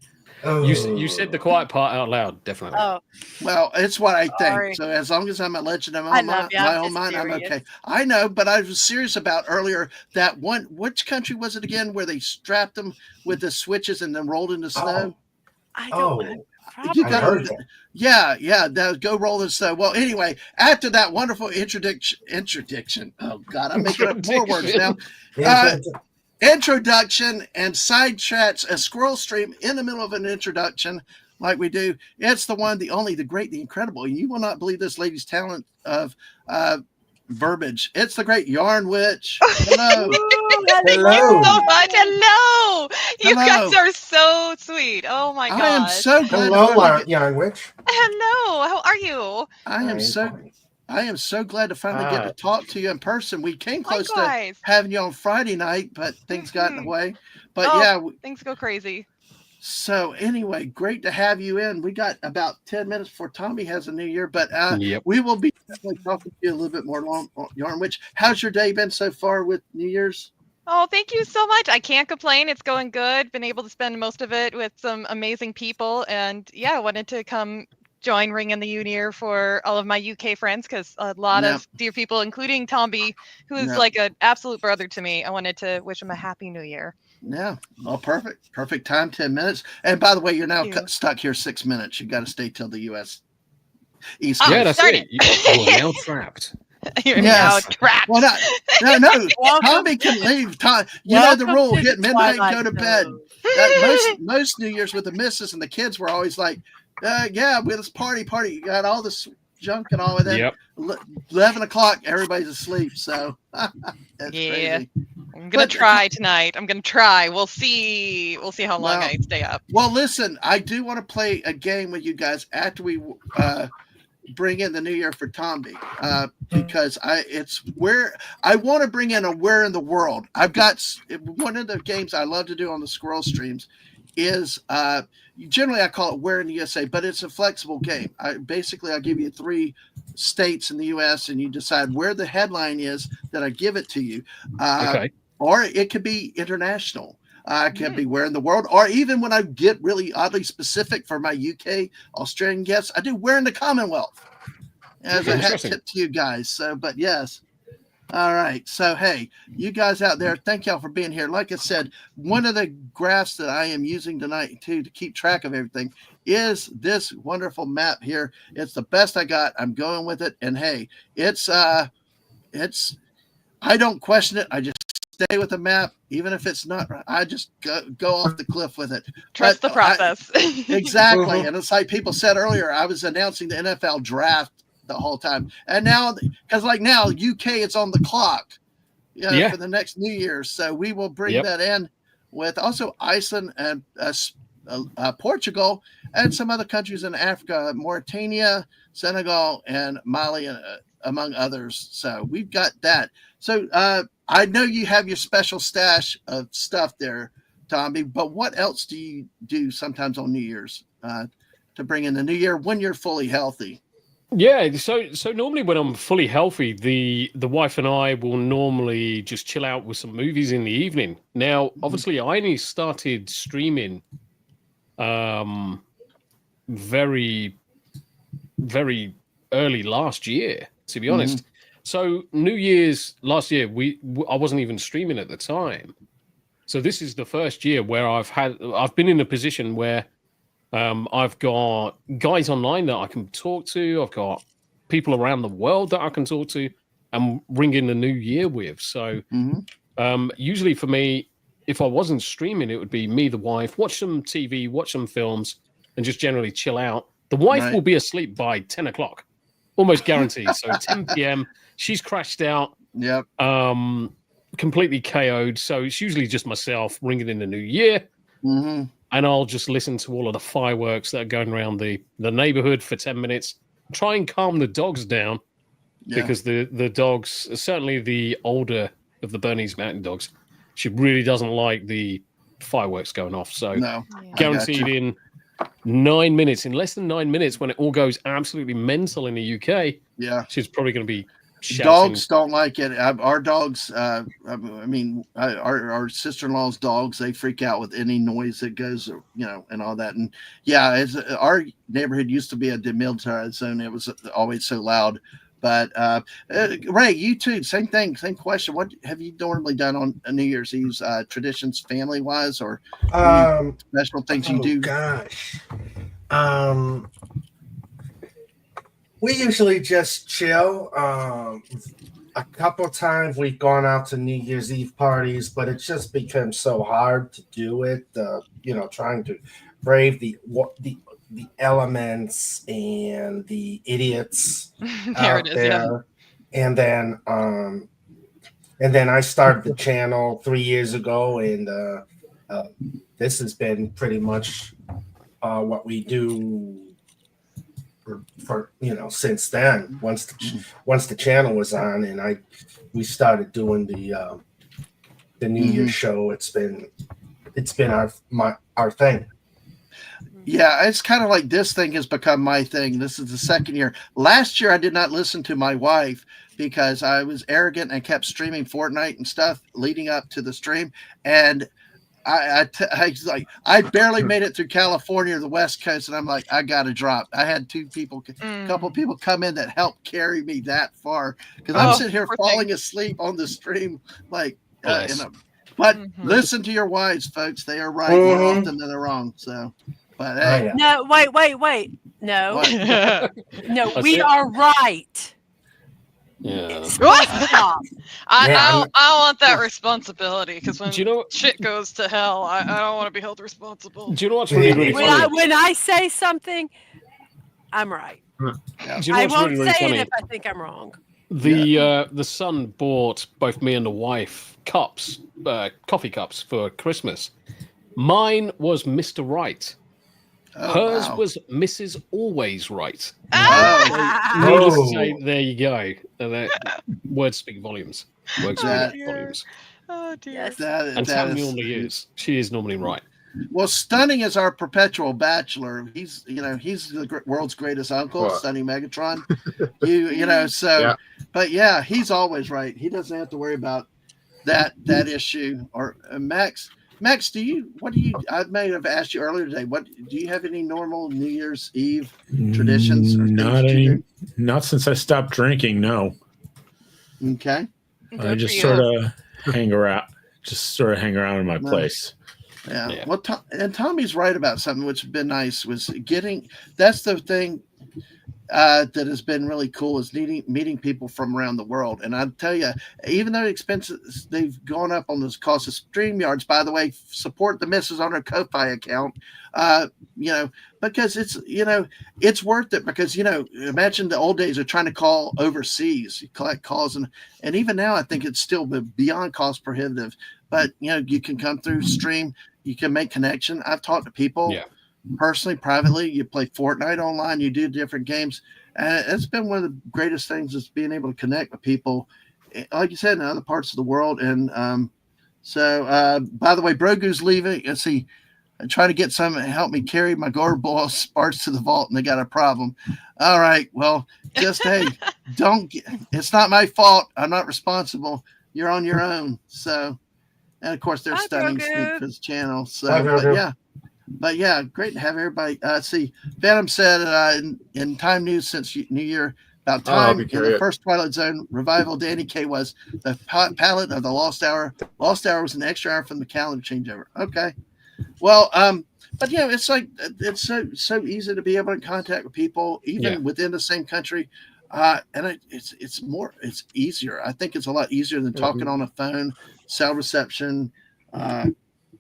You said the quiet part out loud, definitely. Oh, well, it's what I think. Sorry. So as long as I'm a legend of my own mind, I'm okay. I know, but I was serious about earlier that one. Which country was it again where they strapped them with the switches and then rolled in the snow? I don't. You got yeah. That go roll in snow. Well, anyway, after that wonderful introduction. Oh God, I'm making up more words now. Introduction and side chats, a squirrel stream in the middle of an introduction like we do. It's the one, the only, the great, the incredible. You will not believe this lady's talent of verbiage. It's the great Yarn Witch. Hello. Thank you so much. Hello. You guys are so sweet. Oh my god. I am so glad. Hello, Yarn Witch. Hello. How are you? I am so glad to finally get to talk to you in person. We came close Likewise. to having you on Friday night, but things got in the way. But things go crazy. So anyway, great to have you in. We got about 10 minutes before Tommy has a new year, but we will be definitely talking to you a little bit more long, Yarn Witch. How's your day been so far with New Year's? Oh, thank you so much. I can't complain. It's going good. Been able to spend most of it with some amazing people, and I wanted to come join Ring in the New Year for all of my UK friends, because a lot of dear people, including Tomby, who is like an absolute brother to me. I wanted to wish him a happy New Year. Yeah. Well, perfect time, 10 minutes. And by the way, you're now stuck here 6 minutes. You got to stay till the U.S. East Coast. Yeah, that's it. You're now trapped. You're now trapped. Well, no. Tommy can leave. You know the rule. Hit midnight, go to bed. Most New Year's with the missus and the kids were always like, let's party. You got all this junk and all of that. Yep. 11 o'clock, everybody's asleep. So that's crazy. I'm gonna try tonight. I'm gonna try. We'll see how long I stay up. Well, listen, I do want to play a game with you guys after we bring in the New Year for Tomby, because it's where I want to bring in a where in the world. I've got one of the games I love to do on the squirrel streams is generally I call it where in the USA, but it's a flexible game. I'll give you 3 states in the US and you decide where the headline is that I give it to you. Or it could be international. It could be where in the world, or even when I get really oddly specific for my UK, Australian guests, I do where in the Commonwealth as a hat tip to you guys. So, but yes. All right. So, hey, you guys out there, thank y'all for being here. Like I said, one of the graphs that I am using tonight to keep track of everything is this wonderful map here. It's the best I got. I'm going with it. And hey, it's I don't question it. I just stay with the map, even if it's not right. I just go off the cliff with it. Trust the process. Exactly. And it's like people said earlier, I was announcing the NFL draft the whole time. And now, because now UK is on the clock for the next New Year. So we will bring that in with also Iceland and Portugal and some other countries in Africa, Mauritania, Senegal, and Mali, among others. So we've got that. So I know you have your special stash of stuff there, Tommy, but what else do you do sometimes on New Year's to bring in the New Year when you're fully healthy? Yeah, so normally when I'm fully healthy, the wife and I will normally just chill out with some movies in the evening. Now, obviously, I only started streaming very, very early last year, to be honest. So New Year's last year, I wasn't even streaming at the time. So this is the first year where I've been in a position where I've got guys online that I can talk to. I've got people around the world that I can talk to and ring in the new year with. So usually for me, if I wasn't streaming, it would be me, the wife, watch some TV, watch some films, and just generally chill out. The wife will be asleep by 10 o'clock, almost guaranteed. So 10 p.m., she's crashed out. Yep. Completely KO'd. So it's usually just myself ringing in the new year. And I'll just listen to all of the fireworks that are going around the neighborhood for 10 minutes, try and calm the dogs down because the dogs, certainly the older of the Bernese Mountain Dogs, she really doesn't like the fireworks going off. So guaranteed in 9 minutes, in less than 9 minutes, when it all goes absolutely mental in the UK, she's probably going to be shouting. Dogs don't like it. Our dogs, our sister-in-law's dogs, they freak out with any noise that goes, and all that. And our neighborhood used to be a demilitarized zone. It was always so loud. But Ray, you too, same thing, same question. What have you normally done on New Year's Eve, traditions, family-wise, or special things you do? Gosh. We usually just chill. A couple times we've gone out to New Year's Eve parties, but it's just become so hard to do it. Trying to brave the elements and the idiots out there. And then I started the channel 3 years ago, and this has been pretty much what we do for since then. Once the channel was on, and we started doing the New Year's show. It's been our thing. Yeah, it's kind of like this thing has become my thing. This is the second year. Last year, I did not listen to my wife because I was arrogant and kept streaming Fortnite and stuff leading up to the stream. And I barely made it through California or the West Coast, and I'm like, I got to drop. I had a couple people come in that helped carry me that far because I'm sitting here falling asleep on the stream, like. But listen to your wives, folks. They are right more often than they're wrong. So. But hey. No, wait. No. No, we are right. Yeah. I want that responsibility because when shit goes to hell, I don't want to be held responsible. Do you know what's really funny? When I say something, I'm right. I won't say it if I think I'm wrong. The son bought both me and the wife coffee cups for Christmas. Mine was Mr. Right. Hers was Mrs. Always Right. Needless to say, there you go. Words speak volumes. Words speak volumes. Oh dear. And Tam normally is. She is normally right. Well, Stunning is our perpetual bachelor. He's the world's greatest uncle, Stunning Megatron. But yeah, he's always right. He doesn't have to worry about that issue. Or Max, I may have asked you earlier today, do you have any normal New Year's Eve traditions? Or not since I stopped drinking. No. Okay. I just sort of hang around in my place. Yeah. Well, and Tommy's right about something which has been nice that's the thing that has been really cool is meeting people from around the world. And I tell you, even though expenses they've gone up on the cost of StreamYards, by the way, support the missus on her Ko-Fi account, because it's worth it because, imagine the old days of trying to call overseas, you collect calls and even now I think it's still beyond cost prohibitive, but you can come through stream, you can make connection. I've talked to people personally, privately. You play Fortnite online, you do different games, and it's been one of the greatest things is being able to connect with people, like you said, in other parts of the world. And by the way, Brogu's leaving. Let's see, I'm trying to get some help me carry my gargoyle parts to the vault, and they got a problem. All right, well, just hey, it's not my fault. I'm not responsible. You're on your own. So, and of course, they're Stunning Sneak for his channel. So, but yeah. But yeah, great to have everybody. See, Phantom said in Time News since New Year, about time in the first Twilight Zone revival, Danny Kaye was the palette of the Lost Hour. Lost Hour was an extra hour from the calendar changeover. Okay. Well, but yeah, it's like it's so easy to be able to contact with people even within the same country, and it's easier. I think it's a lot easier than talking on a phone, cell reception,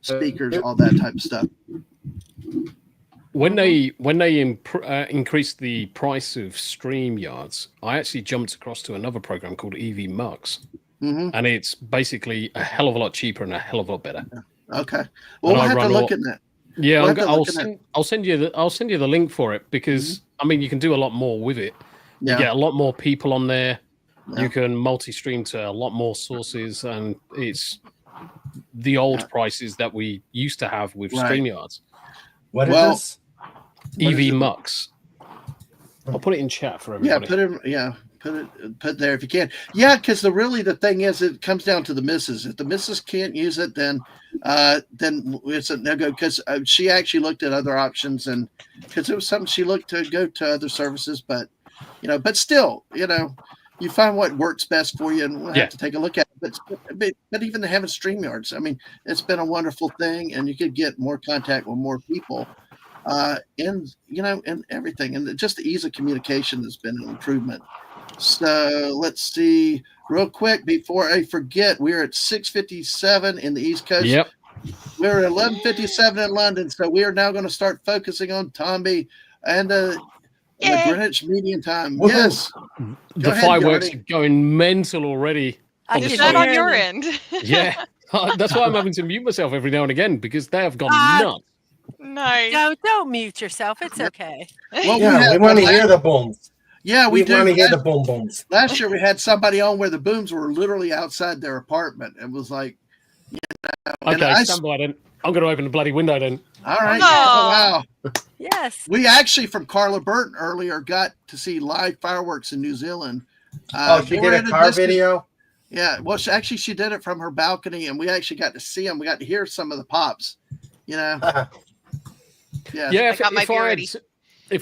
speakers, all that type of stuff. When they increased the price of StreamYards, I actually jumped across to another program called EV Mux, and it's basically a hell of a lot cheaper and a hell of a lot better. Okay, well, we'll have to look at that. Yeah, I'll send you the link for it because I mean you can do a lot more with it. You get a lot more people on there. You can multi-stream to a lot more sources, and it's the old prices that we used to have with StreamYards. What is this? EV Mux. I'll put it in chat for everybody. Put there if you can. Yeah, because the thing is, it comes down to the missus. If the missus can't use it, then it's a no go. Because she actually looked at other options, and because it was something she looked to go to other services, but still, you find what works best for you, and we'll have to take a look at it. But even having StreamYards, I mean, it's been a wonderful thing, and you could get more contact with more people, and everything, and just the ease of communication has been an improvement. So let's see real quick before I forget. We're at 6:57 in the East Coast. Yep. We're at 11:57 in London, so we are now going to start focusing on Tomby and the Greenwich Mean Time. Woo-hoo. Yes. The fireworks are going mental already. Is that on your end? Yeah. That's why I'm having to mute myself every now and again because they have gone nuts. Nice. No, don't mute yourself. It's okay. Well, we want to hear the booms. Yeah, we do. want to hear the boom booms. Last year we had somebody on where the booms were literally outside their apartment. It was like, okay, stand by then. I'm going to open the bloody window then. All right. Oh. Wow. Yes. We actually, from Carla Burton earlier, got to see live fireworks in New Zealand. She did a car video? Yeah. Well, she did it from her balcony, and we actually got to see them. We got to hear some of the pops, Yeah. Yeah, if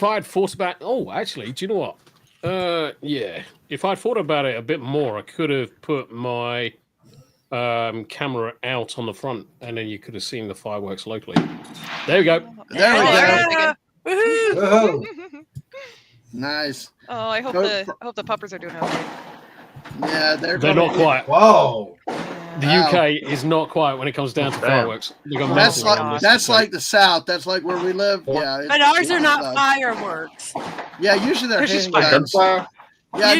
I had thought about... Oh, actually, do you know what? If I'd thought about it a bit more, I could have put my camera out on the front, and then you could have seen the fireworks locally. There we go. There we go. Woohoo! Nice. Oh, I hope the puppers are doing okay. Yeah, they're not quiet. Whoa. The UK is not quiet when it comes down to fireworks. That's like the South. That's like where we live. Yeah, but ours are not fireworks. Yeah, usually they're handguns. Yeah,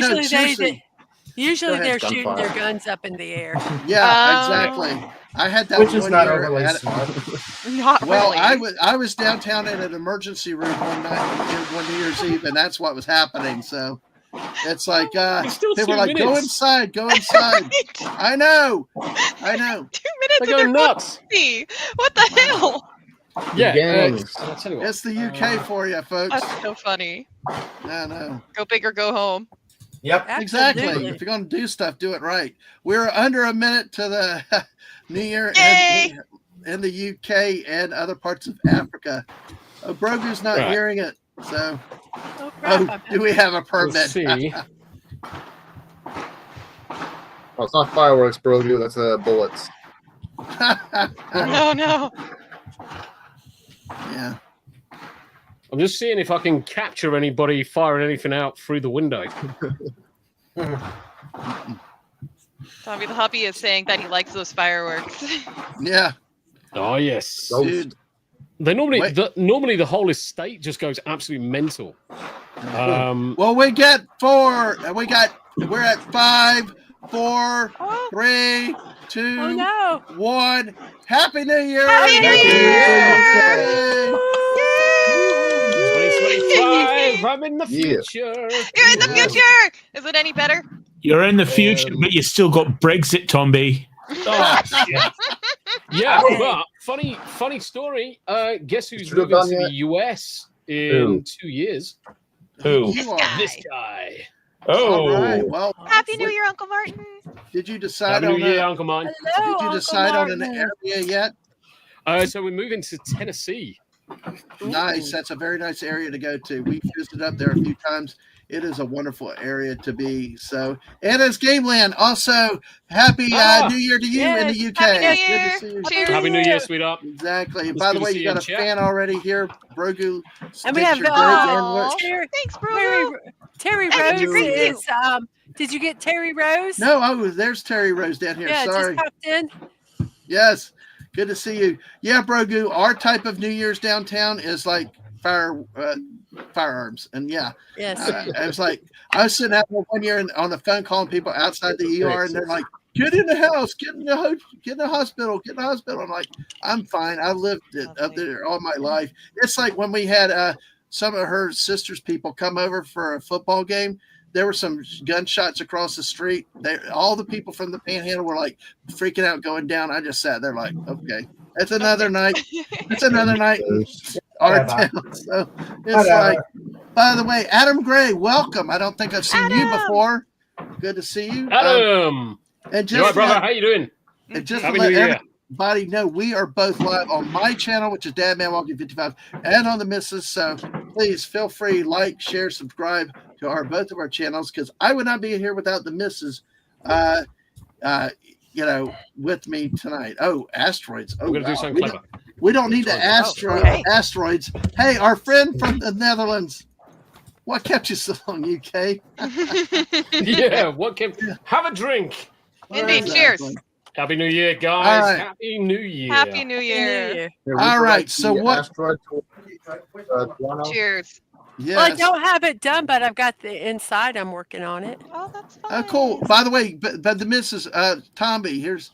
usually they're shooting their guns up in the air. Yeah, exactly. I had that, which is not overly smart. Not well, really. I was downtown in an emergency room one night on New Year's Eve, and that's what was happening. So. It's like they were like, go inside. Right. I know. 2 minutes. They go nuts. What the hell? Yeah, it's the UK for you, folks. That's so funny. I know. Go big or go home. Yep, exactly. If you're going to do stuff, do it right. We're under a minute to the New Year in the UK and other parts of Africa. Brogu's not hearing it. So, do we have a permit? Let's see. Oh, it's not fireworks, bro. That's bullets. No. Yeah. I'm just seeing if I can capture anybody firing anything out through the window. Tommy the Huppy is saying that he likes those fireworks. Yeah. Oh yes, dude. They normally the whole estate just goes absolutely mental. Well, we get 4. We're at 5, 4, 3, 2, 1. Happy New Year! Happy New Year! 2025. I'm in the future. You're in the future. Is it any better? You're in the future, but you still got Brexit, Tomby. Oh, shit. Yeah, but funny story. Guess who's moving to the US in 2 years? Who? This guy. Oh, all right. Well, Happy New Year, Uncle Martin. Did you decide Happy New Year, Uncle Martin. Hello, Did you decide on an area yet? So we're moving to Tennessee. Nice. That's a very nice area to go to. We've visited up there a few times. It is a wonderful area to be. So, and it's Gameland. Also, happy New Year to you in the UK. Happy New Good Year. to see you. Cheers. Happy New Year, sweetheart. Exactly. It's By the good to way, see you you in got a chat. fan already here. Brogu And we thinks have you're great. Aw. Terry, Thanks, bro. Terry Hey, you're Rose great too. is. Did you get Terry Rose? No, there's Terry Rose down here. Yeah, Sorry. just popped in. Yes. Good to see you. Yeah, Brogu, our type of New Year's downtown is like firearms. And yeah, Yes. I was like, I was sitting out there one year on the phone calling people outside the ER, and they're like, "Get in the house, get in the hospital, get in the hospital." I'm like, "I'm fine. I lived it up there all my life." It's like when we had some of her sister's people come over for a football game. There were some gunshots across the street. All the people from the Panhandle were like freaking out, going down. I just sat there like, okay, it's another night. It's another night in our town. So it's like, by the way, Adam Gray, welcome. I don't think I've seen you before. Good to see you. Adam. And just you all right, brother? How you doing? And just Happy to let New Year. everybody know, we are both live on my channel, which is Dadman Walking 55, and on the Missus. So please feel free, like, share, subscribe to both of our channels, because I would not be here without the Missus, with me tonight. Oh, asteroids. Oh, We're going to do something clever. We don't need the asteroids. Hey, our friend from the Netherlands. What kept you so long, UK? Yeah, what kept... Have a drink. Indeed. Cheers. Happy New Year, guys. All right. Happy New Year. Happy New Year. All right. So what? Cheers. Yes. Well, I don't have it done, but I've got the inside. I'm working on it. Oh, that's fine. Cool. By the way, but the Missus, Tomby, here's.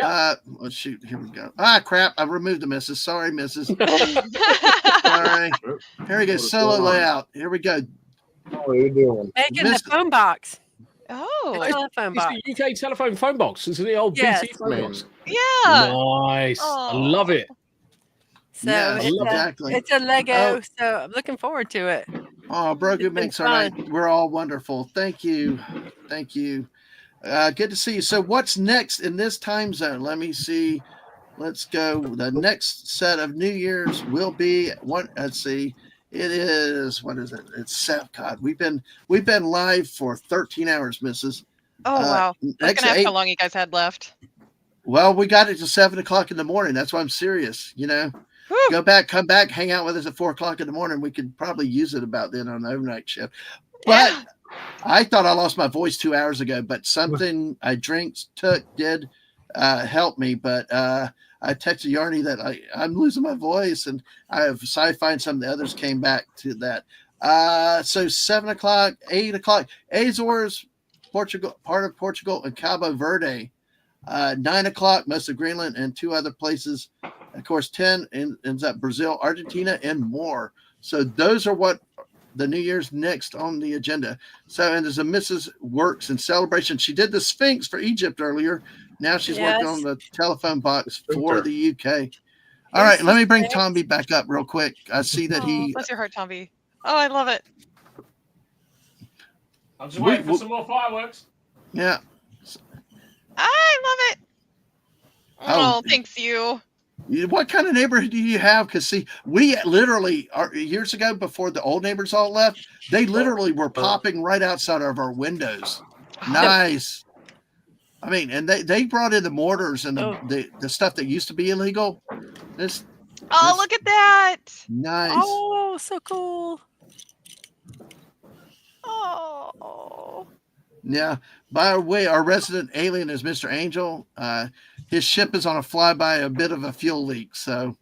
Oh shoot, here we go. Ah, crap! I removed the Missus. Sorry, Missus. Sorry. Here we go. Solo layout. Here we go. What are you doing? Making the phone box. Oh. The telephone box. It's the UK telephone phone box. It's the old BT phone box. Yeah. Nice. I love it. So Yes, it's, exactly. It's a Lego. So I'm looking forward to it. Oh, Brogu makes our night. We're all wonderful. Thank you. Thank you. Good to see you. So what's next in this time zone? Let me see. Let's go. The next set of New Year's will be what? Let's see. It is, what is it? It's God. We've been live for 13 hours, Mrs. Oh wow. I was gonna ask how long you guys had left. Well, we got it to 7 o'clock in the morning. That's why I'm serious. Whew. Go back, come back, hang out with us at 4 o'clock in the morning. We could probably use it about then on the overnight shift. But I thought I lost my voice 2 hours ago, but something I did help me. But I texted Yarny that I'm losing my voice, and I have sci-fi and some of the others came back to that. So 7 o'clock, 8 o'clock, Azores, Portugal, part of Portugal, and Cabo Verde. 9 o'clock, most of Greenland and 2 other places. Of course, 10 ends up Brazil, Argentina, and more. So those are what the New Year's next on the agenda. So, and there's a Mrs. Works and celebration. She did the Sphinx for Egypt earlier. Now she's working on the telephone box for the UK. All right, let me bring Tommy back up real quick. I see that he. Bless your heart, Tommy. Oh, I love it. I'm just waiting for some more fireworks. Yeah. I love it. Oh, thanks you. What kind of neighborhood do you have? Because see, we literally years ago, before the old neighbors all left, they literally were popping right outside of our windows. Nice. I mean, and they brought in the mortars and the stuff that used to be illegal. Look at that. Nice. Oh, so cool. Oh. Yeah. By the way, our resident alien is Mr. Angel. His ship is on a flyby, a bit of a fuel leak, so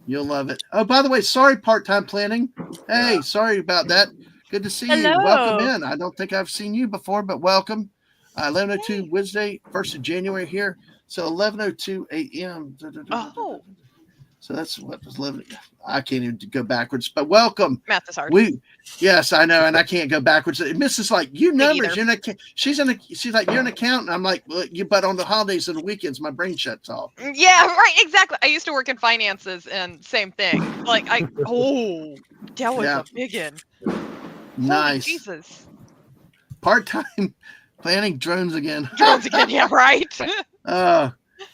you'll love it. Oh, by the way, sorry, part-time planning. Hey, sorry about that. Good to see you. Welcome in. I don't think I've seen you before, but welcome. 11:02 Wednesday, 1st of January here. So 11:02 a.m. Oh. So that's what was 11. I can't even go backwards, but welcome. Math is hard. Yes, I know, and I can't go backwards. Mrs. like, you numbers, she's like, you're an accountant. I'm like, well, but on the holidays and the weekends, my brain shuts off. Yeah, right, exactly. I used to work in finances, and same thing. Like, that was a big one. Nice. Oh, Jesus. Part-time planning drones again. Drones again, yeah, right.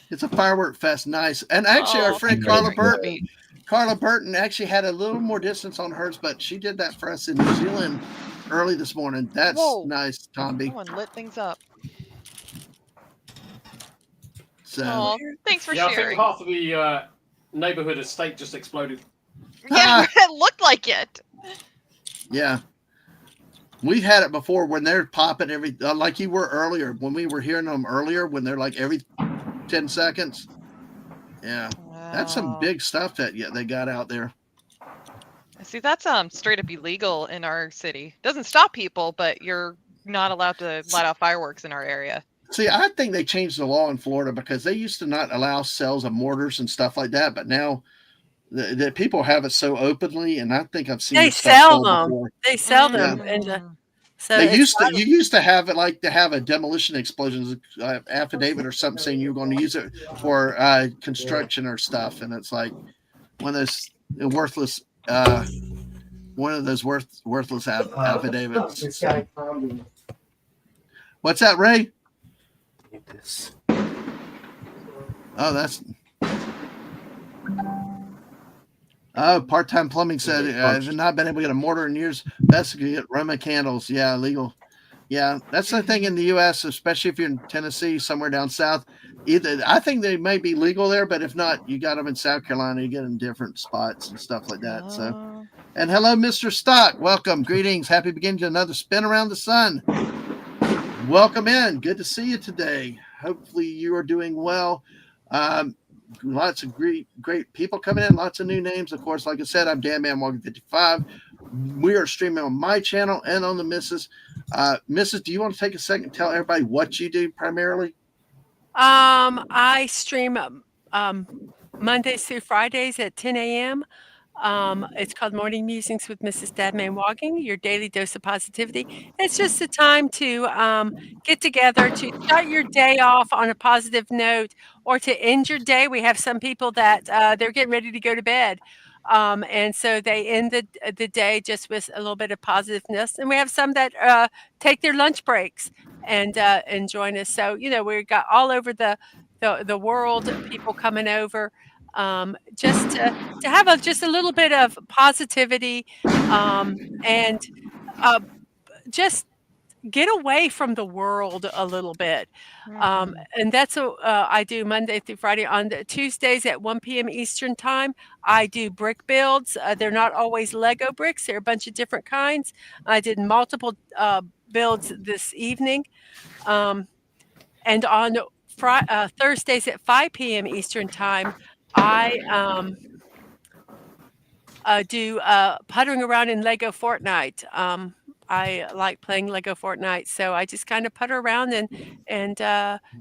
It's a firework fest. Nice. And actually, our friend Carla Burt, Carla Burton actually had a little more distance on hers, but she did that for us in New Zealand early this morning. That's nice, Tomby. Someone lit things up. So, thanks for I think sharing. half of the neighborhood estate just exploded. Yeah, it looked like it. Yeah. We've had it before when they're popping like you were earlier, when we were hearing them earlier, when they're like every 10 seconds. Yeah. Wow. That's some big stuff that they got out there. See, that's straight up illegal in our city. Doesn't stop people, but you're not allowed to light off fireworks in our area. See, I think they changed the law in Florida because they used to not allow sales of mortars and stuff like that, but now the people have it so openly, and I think I've seen they sell them. Before. They sell them, so you used to have it like to have a demolition explosions affidavit or something saying you're going to use it for construction or stuff, and it's like one of those worthless worthless affidavits. What's that, Ray? This. Oh, that's. Oh, part-time plumbing said I've not been able to get a mortar in years. Best to get Roma candles. Yeah, legal. Yeah, that's the thing in the U.S., especially if you're in Tennessee, somewhere down south. I think they may be legal there, but if not, you got them in South Carolina. You get in different spots and stuff like that. So, and hello, Mr. Stock. Welcome. Greetings. Happy beginning to another spin around the sun. Welcome in. Good to see you today. Hopefully you are doing well. Lots of great people coming in. Lots of new names. Of course, like I said, I'm Dadman Walking 55. We are streaming on my channel and on the Mrs. Mrs., do you want to take a second and tell everybody what you do primarily? I stream Mondays through Fridays at 10 a.m. It's called Morning Musings with Mrs. Dadman Walking, your daily dose of positivity. It's just a time to get together, to start your day off on a positive note, or to end your day. We have some people that they're getting ready to go to bed. And so they end the day just with a little bit of positiveness. And we have some that take their lunch breaks and join us. So, we've got all over the world people coming over. Just to have just a little bit of positivity and just get away from the world a little bit. And that's what I do Monday through Friday. On the Tuesdays at 1 p.m. Eastern time, I do brick builds. They're not always Lego bricks. They're a bunch of different kinds. I did multiple builds this evening. And on Thursdays at 5 p.m. Eastern time, I do puttering around in Lego Fortnite. I like playing Lego Fortnite, so I just kind of putter around and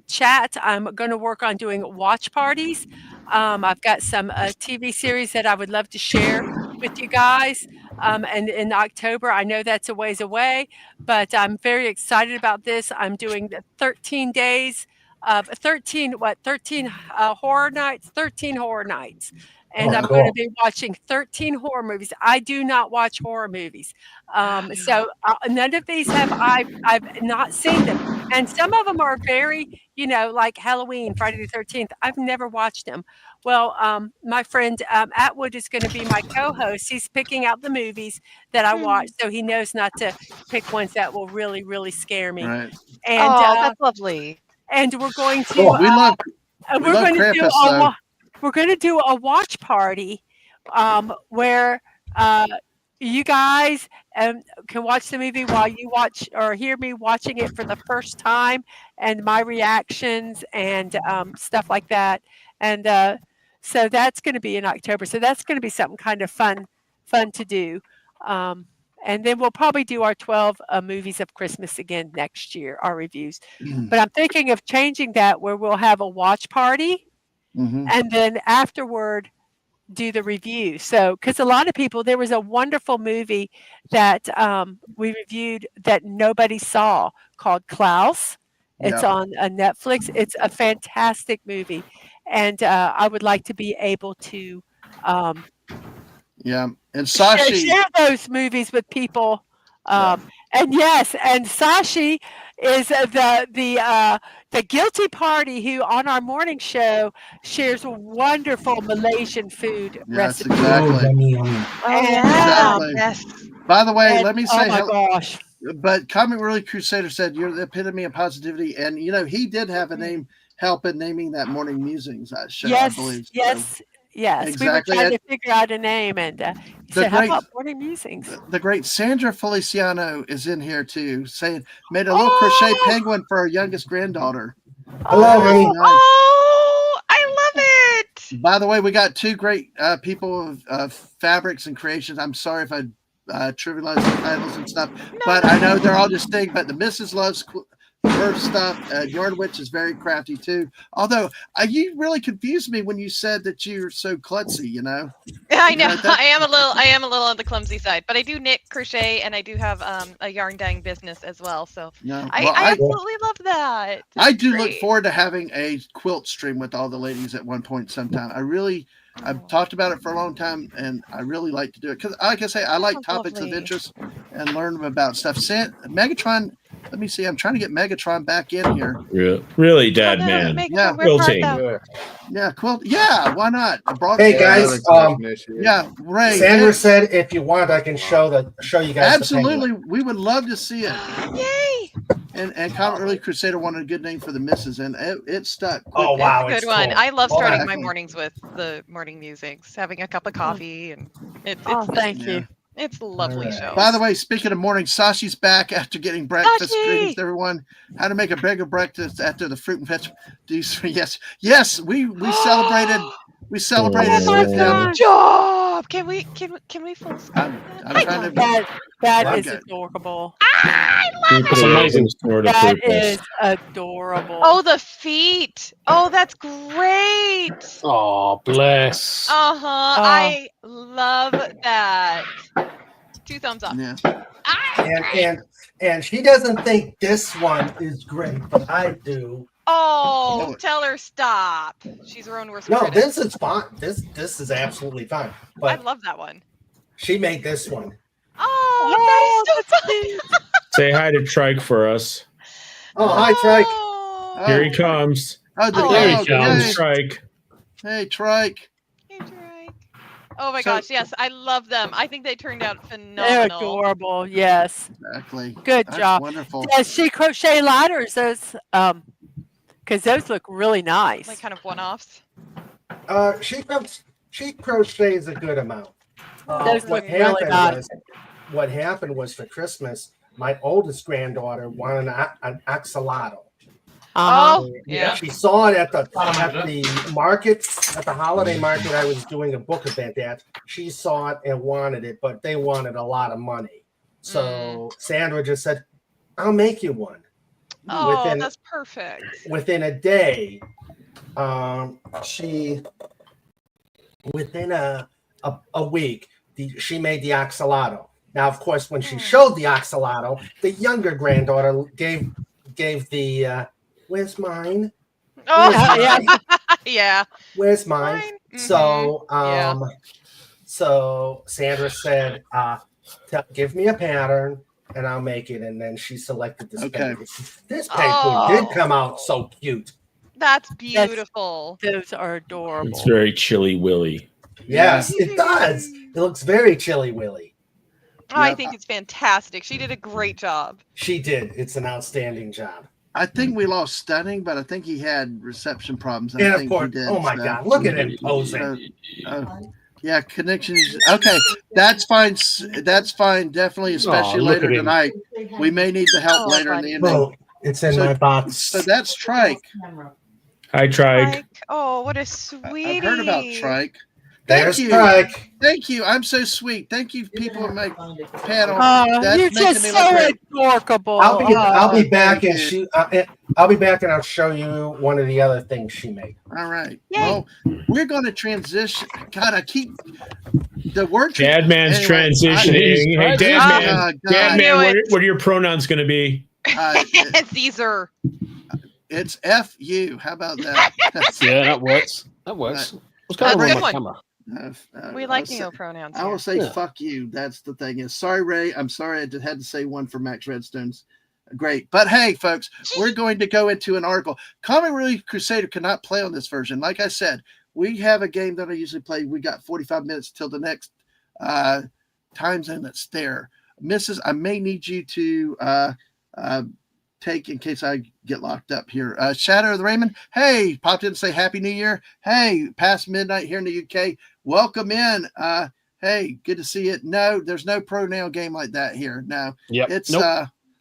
chat. I'm going to work on doing watch parties. I've got some TV series that I would love to share with you guys. And in October, I know that's a ways away, but I'm very excited about this. I'm doing the 13 days of 13 horror nights, 13 horror nights. And I'm going to be watching 13 horror movies. I do not watch horror movies. So none of these I've not seen them. And some of them are very, like Halloween, Friday the 13th. I've never watched them. Well, my friend Atwood is going to be my co-host. He's picking out the movies that I watch, so he knows not to pick ones that will really, really scare me. Right. And that's lovely. And we're going to we're going to do a watch party where you guys can watch the movie while you watch or hear me watching it for the first time and my reactions and stuff like that. And so that's going to be in October. So that's going to be something kind of fun to do. And then we'll probably do our 12 movies of Christmas again next year, our reviews. But I'm thinking of changing that where we'll have a watch party and then afterward do the review. So, because a lot of people, there was a wonderful movie that we reviewed that nobody saw called Klaus. It's on Netflix. It's a fantastic movie. And I would like to be able to and Sashi share those movies with people. And yes, and Sashi is the guilty party who on our morning show shares wonderful Malaysian food Yes, recipes. exactly. Yummy, yummy. Oh And, yeah. Exactly. Yes. By the way, and let me oh say my hello. gosh. But Comic Relief Crusader said you're the epitome of positivity, and he did have a name help in naming that morning musings show, I Yes, believe. So, yes, yes. exactly. We were trying And to figure out a name, and he the said, "How great, about morning musings?" the great Sandra Feliciano is in here too, saying made a little crochet Oh, penguin for her youngest granddaughter. Hello, Very honey. nice. Oh, I love it. By the way, we got two great people of fabrics and creations. I'm sorry if I trivialize the titles and stuff, but I know they're all distinct. But the Mrs. Loves her stuff. Yarn Witch is very crafty too. Although you really confused me when you said that you're so klutzy. I know. Right, that- I am a little on the clumsy side, but I do knit, crochet, and I do have a yarn dyeing business as well. So No, I well, I absolutely love that. I It's do look great. forward to having a quilt stream with all the ladies at one point sometime. I've Oh, talked about it for a long time, and I really like to do it because, like I say, I like sounds topics of lovely. interest and learn about stuff. Megatron, let me see. I'm trying to get Megatron back in here. Really, Oh Dad no, man. Yeah, Megatron, where art Quilting. thou? Yeah. Yeah, quilt. Yeah, why not? I brought. Hey, Yeah, guys, another connection issue. Yeah, Ray. Sandra hey, said if you want, I can show you guys absolutely. the penguin. We would love to see it. Yay! And Comet Relief Crusader wanted a good name for the missus, and it stuck. Oh, quickly. wow. It's a it's good one. cool. I love Well, starting my exactly. mornings with the morning musings, having a cup of coffee, and it's Oh, nice. thank Yeah. you. It's a lovely Alright. show. By the way, speaking of morning, Sashi's back after getting breakfast. Sashi! Greetings, everyone. How to make a bigger breakfast after the fruit and veg. Yes. We celebrated. We celebrated Oh my with him. gosh. job! Can we full screen I'm that? trying to. That I'm is good. adorable. I You love put That's it it. in amazing. some sort of That purpose. is adorable. Oh, the feet. Oh, that's great. Oh, bless. Uh-huh. Oh. I love that. 2 thumbs up. Yeah. And she doesn't think this one is great, but I do. Oh, Oh. tell her stop. She's her own worst No, critic. this is fine. This is absolutely fine. I But love that one. she made this one. Oh, that is so fun. Say hi to Trike for us. Oh, hi, Trike. Oh, Here he comes. Oh, the Oh, Here dog. he comes, Yay. Trike. Hey, Trike. hey, Drake. Oh my So- gosh, yes, I love them. I think they turned out They're phenomenal. adorable. Yes. Exactly. Good That's job. wonderful. Does she crochet ladders? Those because those look really nice. Like kind of one-offs. She crochets a good amount. Those look really nice. What happened was for Christmas, my oldest granddaughter wanted an axolotl. Oh, yeah. She saw it at the market, at the holiday market. I was doing a book event at. She saw it and wanted it, but they wanted a lot of money. So Sandra just said, "I'll make you one." Oh, that's perfect. Within a day, within a week, she made the axolotl. Now, of course, when she showed the axolotl, the younger granddaughter gave the where's mine? Oh, yeah. yeah. Where's mine? Mine. So, Yeah. so Sandra said, "Give me a pattern, and I'll make it." And then she selected this. Okay. penguin. This penguin did come out so cute. That's beautiful. Those are adorable. It's very chilly willy. Yes, it does. It looks very Chilly Willy. Oh, I think it's fantastic. She did a great job. She did. It's an outstanding job. I think we lost Stunning, but I think he had reception problems. And I of think course, he did. oh my God, look at him posing. Yeah, connection is okay. That's fine. That's fine. Definitely, especially look later at him. tonight. We may need the help Oh, later in buddy. the evening. Well, it's in my box. So that's Trike. Hi, Trike. Like, oh, what a sweetie. I've heard about Trike. There's you. Trike. Thank you. I'm so sweet. Thank you, people in my panel. Oh, That's you're making just me so look great. adorable. I'll be Oh, back thank and you. I'll be back and I'll show you one of the other things she made. All right. Yay. Well, we're going to transition. God, I keep the word. Dadman's Anyway, transitioning. Hey, Dadman. God. Dadman, what are your pronouns going to be? Caesar. It's F-U. How about that? Yeah, that works. That works. What's going on That's a with good my one. camera? We like neo-pronouns. I will here. say Yeah. fuck you. That's the thing. Is sorry, Ray. I'm sorry. I just had to say one for Max Redstone's Great. But hey, folks, we're going to go into an article. Comic Relief Crusader cannot play on this version. Like I said, we have a game that I usually play. We got 45 minutes till the next time zone that's there. Mrs., I may need you to take in case I get locked up here. Shadow of the Raymond, hey, popped in to say Happy New Year. Hey, past midnight here in the UK. Welcome in. Hey, good to see you. No, there's no pro nail game like that here. No, it's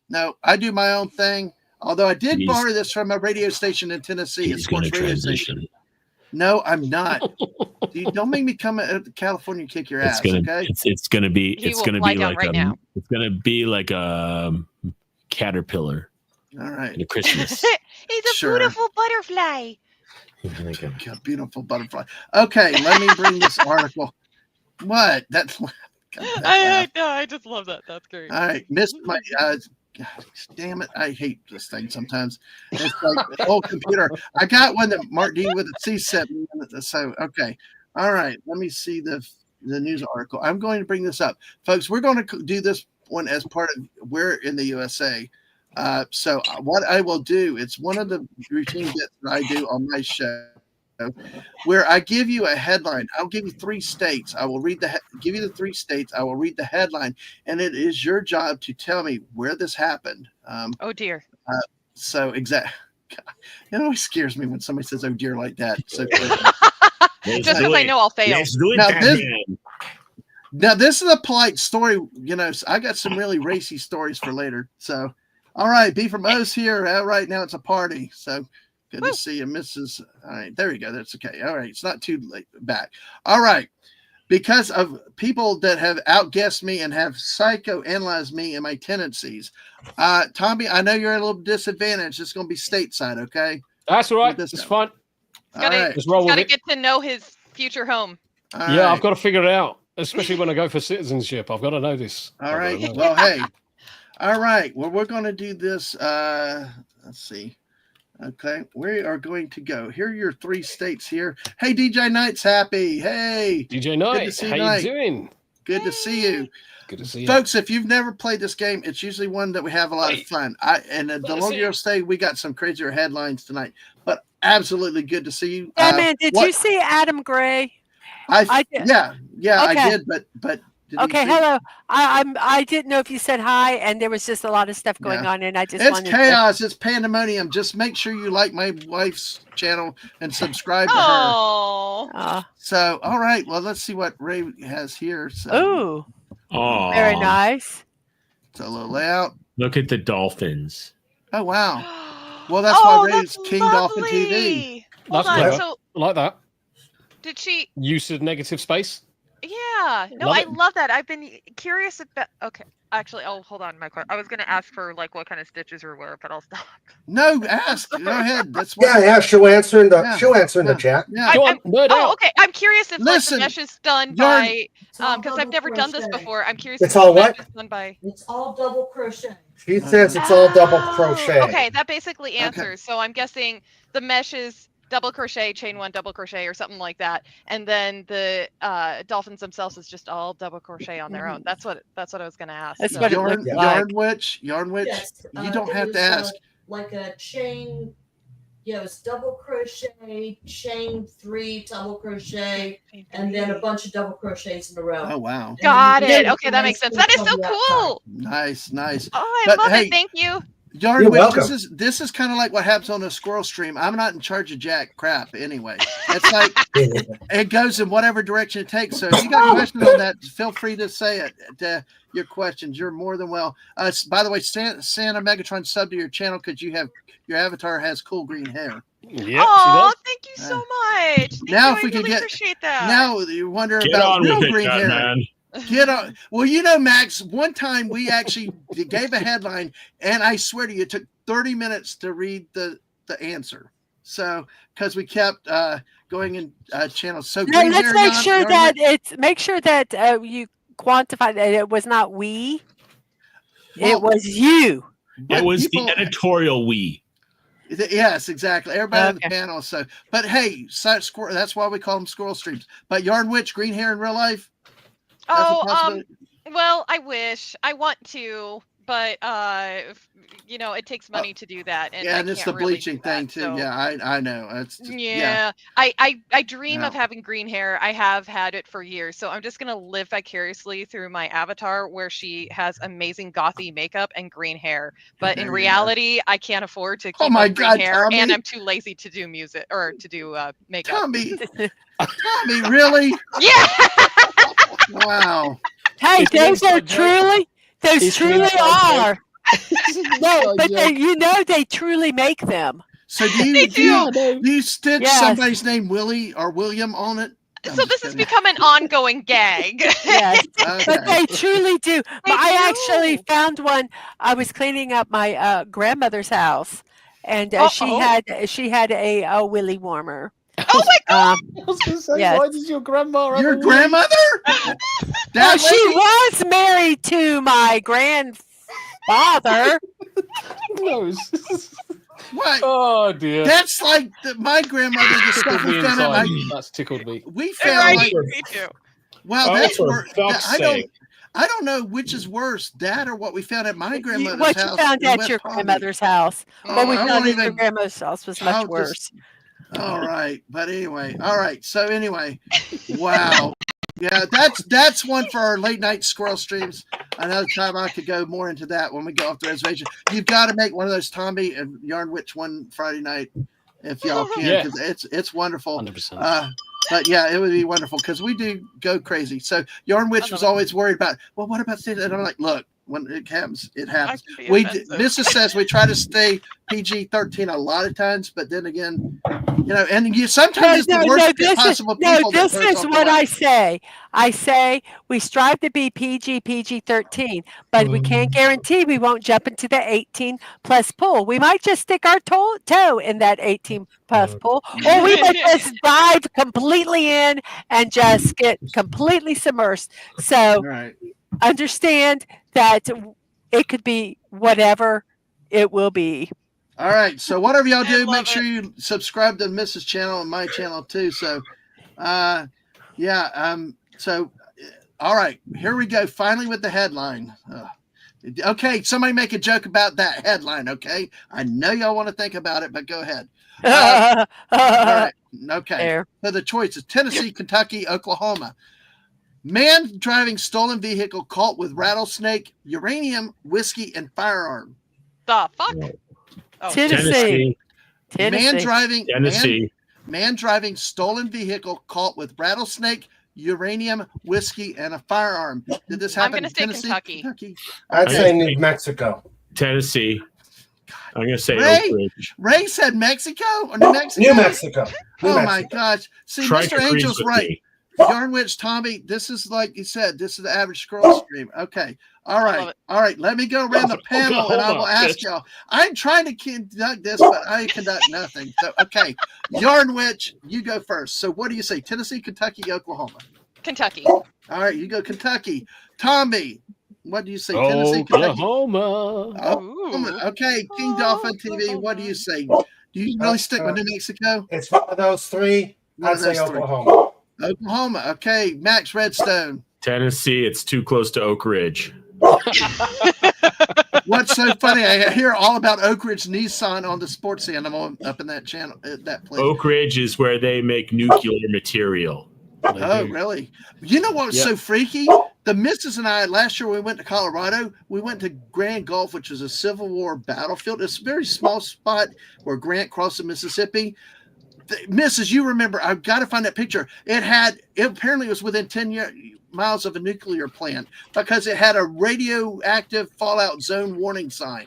no, I do my own thing. Although I did borrow this from a radio station in Tennessee. He's going to transition. No, I'm not. Don't make me come to California and kick your ass. Okay, it's going to be He will lie down right now. It's going to be like a caterpillar. All right. At Christmas. He's a beautiful butterfly. A beautiful butterfly. Okay, let me bring this article. What? That's. I just love that. That's great. All right, missed my. Damn it! I hate this thing sometimes. It's like the whole computer. I got one that Mark D with a C sent me. So okay, all right. Let me see the news article. I'm going to bring this up, folks. We're going to do this one as part of We're in the USA. So what I will do, it's one of the routine bits that I do on my show, where I give you a headline. I'll give you 3 states. I will give you the 3 states. I will read the headline, and it is your job to tell me where this happened. Oh dear. So it always scares me when somebody says "oh dear" like that. So just because I know I'll fail. Let's do it, now this is a polite story. I got some really racy stories for later. So. All right, B from O's here. All right, now it's a party. So good to see you, Mrs. All right, there you go. That's okay. All right, it's not too late back. All right, because of people that have outguessed me and have psychoanalyzed me and my tendencies. Tommy, I know you're at a little disadvantage. It's going to be stateside, okay? That's all right. It's fun. He's got to get to know his future home. I've got to figure it out, especially when I go for citizenship. I've got to know this. All right. Well, hey. All right. Well, we're going to do this. Let's see. Okay. We are going to go. Here are your 3 states here. Hey, DJ Knight's happy. Hey. DJ Knight. How you doing? Good to see you. Good to see you. Folks, if you've never played this game, it's usually one that we have a lot of fun. The longer you'll stay, we got some crazier headlines tonight. But absolutely good to see you. Man, did you see Adam Gray? I did. Yeah, okay. I did, but okay, hello. I didn't know if you said hi, and there was just a lot of stuff going on, and I just it's chaos. It's pandemonium. Just make sure you like my wife's channel and subscribe to her. So, all right. Well, let's see what Ray has here. So. Oh, very nice. It's a little layout. Look at the dolphins. Oh wow. Well, that's why Ray's King Dolphin TV. That's clever. I like that. Did she use of negative space? Yeah. No, I love that. I've been curious about. Okay, actually, hold on, my question. I was going to ask for like what kind of stitches there were, but I'll stop. No, ask. Go ahead. That's what. Yeah. She'll answer in the. She'll answer in the chat. Yeah. Okay. I'm curious if the mesh is done by because I've never done this before. I'm curious. It's all what? Done by. It's all double crochet. She says it's all double crochet. Okay, that basically answers. So I'm guessing the mesh is double crochet, chain 1, double crochet, or something like that, and then the dolphins themselves is just all double crochet on their own. That's what I was going to ask. That's what yarn witch. Yes, you don't have to ask. Like a chain, it's double crochet, chain 3, double crochet, and then a bunch of double crochets in a row. Oh wow! Got it. Okay, that makes sense. That is so cool. Nice. Oh, I love it. Thank you. Yarn witch, this is kind of like what happens on a squirrel stream. I'm not in charge of jack crap anyway. It's like it goes in whatever direction it takes. So if you got questions on that, feel free to say it. Your questions, you're more than well. By the way, Santa Megatron subbed to your channel because your avatar has cool green hair. Yeah. Oh, thank you so much. Now, if we could appreciate that. Now you wonder about real green hair. Man. Get on. Well, Max, one time we actually gave a headline, and I swear to you, it took 30 minutes to read the answer. So, because we kept going in channels. So let's make sure that you quantify that it was not we. It was you. It was the editorial we. Yes, exactly. Everybody on the panel. So, but hey, that's why we call them squirrel streams. But Yarn Witch, green hair in real life. Well, I wish. I want to, but it takes money to do that, and yeah, I and it's can't the really bleaching do that, thing too. so- Yeah, I know. It's just, Yeah, I dream of No. having green hair. I have had it for years, so I'm just gonna live vicariously through my avatar, where she has amazing gothy makeup and green hair. But There in you go. reality, I can't afford to Oh keep my up green God, hair, and Tommy. I'm too lazy to do music or to do makeup. Tommy, really? Yeah. Wow. Hey, It's an those are inside joke. those It's an truly inside are. joke. It's an No, inside but joke. they truly make them. So do They you do. Yeah, I know. do you stitch Yes. somebody's name Willie or William on it? I'm So just this has kidding. become an ongoing gag. Yes, Okay. but they truly do. They I actually do. found one. I was cleaning up my grandmother's house, and she Uh-oh. had a willy warmer. Oh my God! I was going to say, Yes. why does your grandma have Your a willy? grandmother? Well, That she lady? was married to my grandfather. No. What? Oh dear. That's like my grandmother. The stuff Tickled we me found at inside. my That's tickled me. we found Right, like me too. wow. Oh, That's for where fuck's sake. I don't know which is worse, that or what we found at my grandmother's What you house. found in at West your Palm Beach. grandmother's house. What we I found won't at your even- grandmother's house was I'll much just- worse. All right, but anyway, all right. So anyway, wow, yeah, that's one for our late night squirrel streams. Another time I could go more into that when we go off the reservation. You've got to make one of those Tommy and Yarn Witch one Friday night if y'all can, Yeah. because it's wonderful. 100%. But yeah, it would be wonderful because we do go crazy. So Yarn Witch was always worried about, well, what about this? And I'm like, look, when it happens, it happens. be offensive. Mrs. says we try to stay PG-13 a lot of times, but then again, and sometimes it's the worst possible people. This is what I say. I say we strive to be PG-13, but we can't guarantee we won't jump into the 18 plus pool. We might just stick our toe in that 18 plus pool, or we might just dive completely in and just get completely submersed. So understand that it could be whatever it will be. All right. So whatever y'all do, make sure you subscribe to Mrs. channel and my channel too. So, so, all right, here we go. Finally with the headline. Okay. Somebody make a joke about that headline. Okay. I know y'all want to think about it, but go ahead. All right. Okay. There. So the choices: Tennessee, Kentucky, Oklahoma. Man driving stolen vehicle caught with rattlesnake, uranium, whiskey, and firearm. The fuck? Oh. Tennessee. Man driving stolen vehicle caught with rattlesnake, uranium, whiskey, and a firearm. Did this happen? I'm going to say Kentucky. I'd say New Mexico. Tennessee. I'm going to say Ray? Oak Ridge. Ray said Mexico or New Mexico? New Mexico. Oh my gosh. See, Try Mr. to freeze Angel's with right. me. Yarn Witch, Tommy, this is like you said, this is the average scroll stream. Okay. All right. All right. Let me go around the panel and I will ask y'all. I'm trying to conduct this, but I conduct nothing. So, okay. Yarn Witch, you go first. So, what do you say? Tennessee, Kentucky, Oklahoma? Kentucky. All right. You go Kentucky. Tommy, what do you say? Tennessee, Kentucky? Oklahoma. Okay. King Dolphin TV, what do you say? Do you really stick with New Mexico? It's one of those three. One I'd of say those three. Oklahoma. Oklahoma. Okay. Max Redstone. Tennessee. It's too close to Oak Ridge. What's so funny? I hear all about Oak Ridge Nissan on the Sports Animal up in that channel. That place. Oak Ridge is where they make nuclear material. Oh, really? You know what was so freaky? The missus and I, last year when we went to Colorado, we went to Grand Gulf, which was a Civil War battlefield. It's a very small spot where Grant crossed the Mississippi. Mrs., you remember, I've got to find that picture. It apparently was within 10 miles of a nuclear plant because it had a radioactive fallout zone warning sign.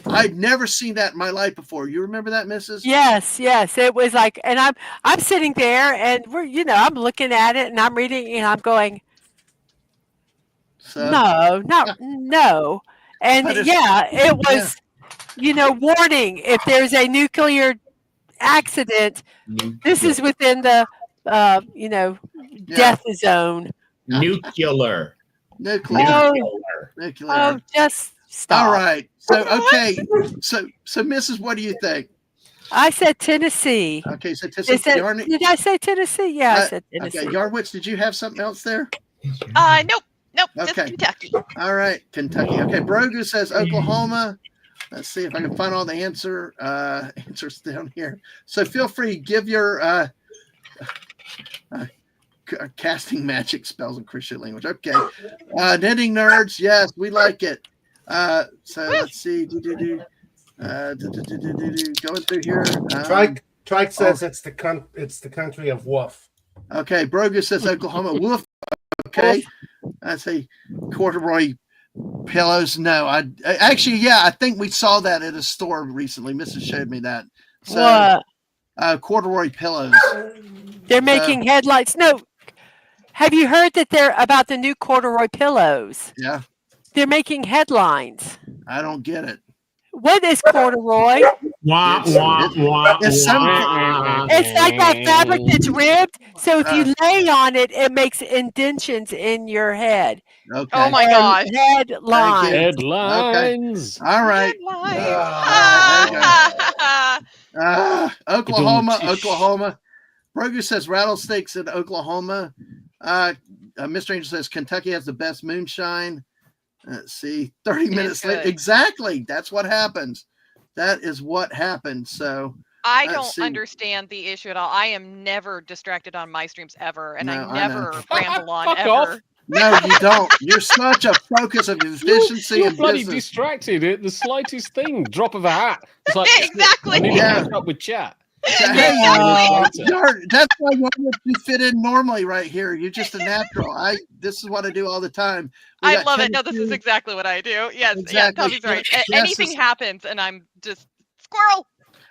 I'd never seen that in my life before. You remember that, Mrs.? Yes. It was like, and I'm sitting there and I'm looking at it and I'm reading and I'm going, no. And it was, warning if there's a nuclear accident, this is within the death zone. Nuclear. Oh, just stop. All right. So okay. So Mrs., what do you think? I said Tennessee. Okay, so Tennessee. Did I say Tennessee? Yeah, I said Tennessee. Okay, Yarwitz, did you have something else there? Nope. Nope, just Okay. Kentucky. All right, Kentucky. Okay, Brogu says Oklahoma. Let's see if I can find all the answers down here. So feel free, give your casting magic spells in Christian language. Okay. Knitting nerds, yes, we like it. So let's see. Going through here. Trike says it's the country of wolf. Okay, Brogu says Oklahoma. Wolf. Okay. I say corduroy pillows. No, I think we saw that at a store recently. Mrs. showed me that. So, What? Corduroy pillows. They're making headlights. No. Have you heard that they're about the new corduroy pillows? Yeah. They're making headlines. I don't get it. What is corduroy? It's like that fabric that's ribbed. So if you lay on it, it makes indentions in your head. Okay. Oh my gosh. Headlines. Headlines. Okay. All right. Oklahoma. Brogu says rattlesnakes in Oklahoma. Mr. Angel says Kentucky has the best moonshine. Let's see. 30 minutes late. Exactly. That's what happens. That is what happened. So I don't understand the issue at all. I am never distracted on my streams ever, and I never ramble on ever. Off. No, you don't. You're such a focus of efficiency You're and bloody business. distracted at the slightest thing. Drop of a hat. It's like, exactly. I need to catch up with chat. Hey, that's why you fit in normally right here. You're just a natural. This is what I do all the time. I love it. No, this is exactly what I do. Yes, exactly. yeah, Tommy's right. Anything happens, and I'm just squirrel.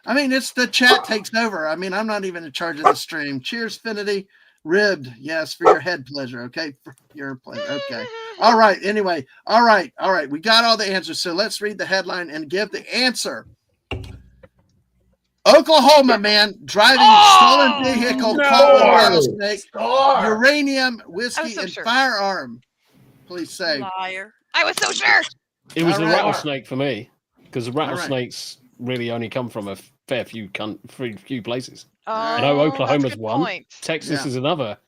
I mean, it's the chat takes over. I mean, I'm not even in charge of the stream. Cheers, Finity. Ribbed, yes, for your head pleasure. Okay, for your pleasure. Okay. All right. Anyway, all right. We got all the answers. So let's read the headline and give the answer. Oklahoma man driving stolen vehicle caught with rattlesnake, uranium, whiskey, and firearm. Please say. Liar. I was so sure. It was the rattlesnake for me, because the rattlesnakes really only come from a fair few places. I know Oklahoma's one, Texas is another,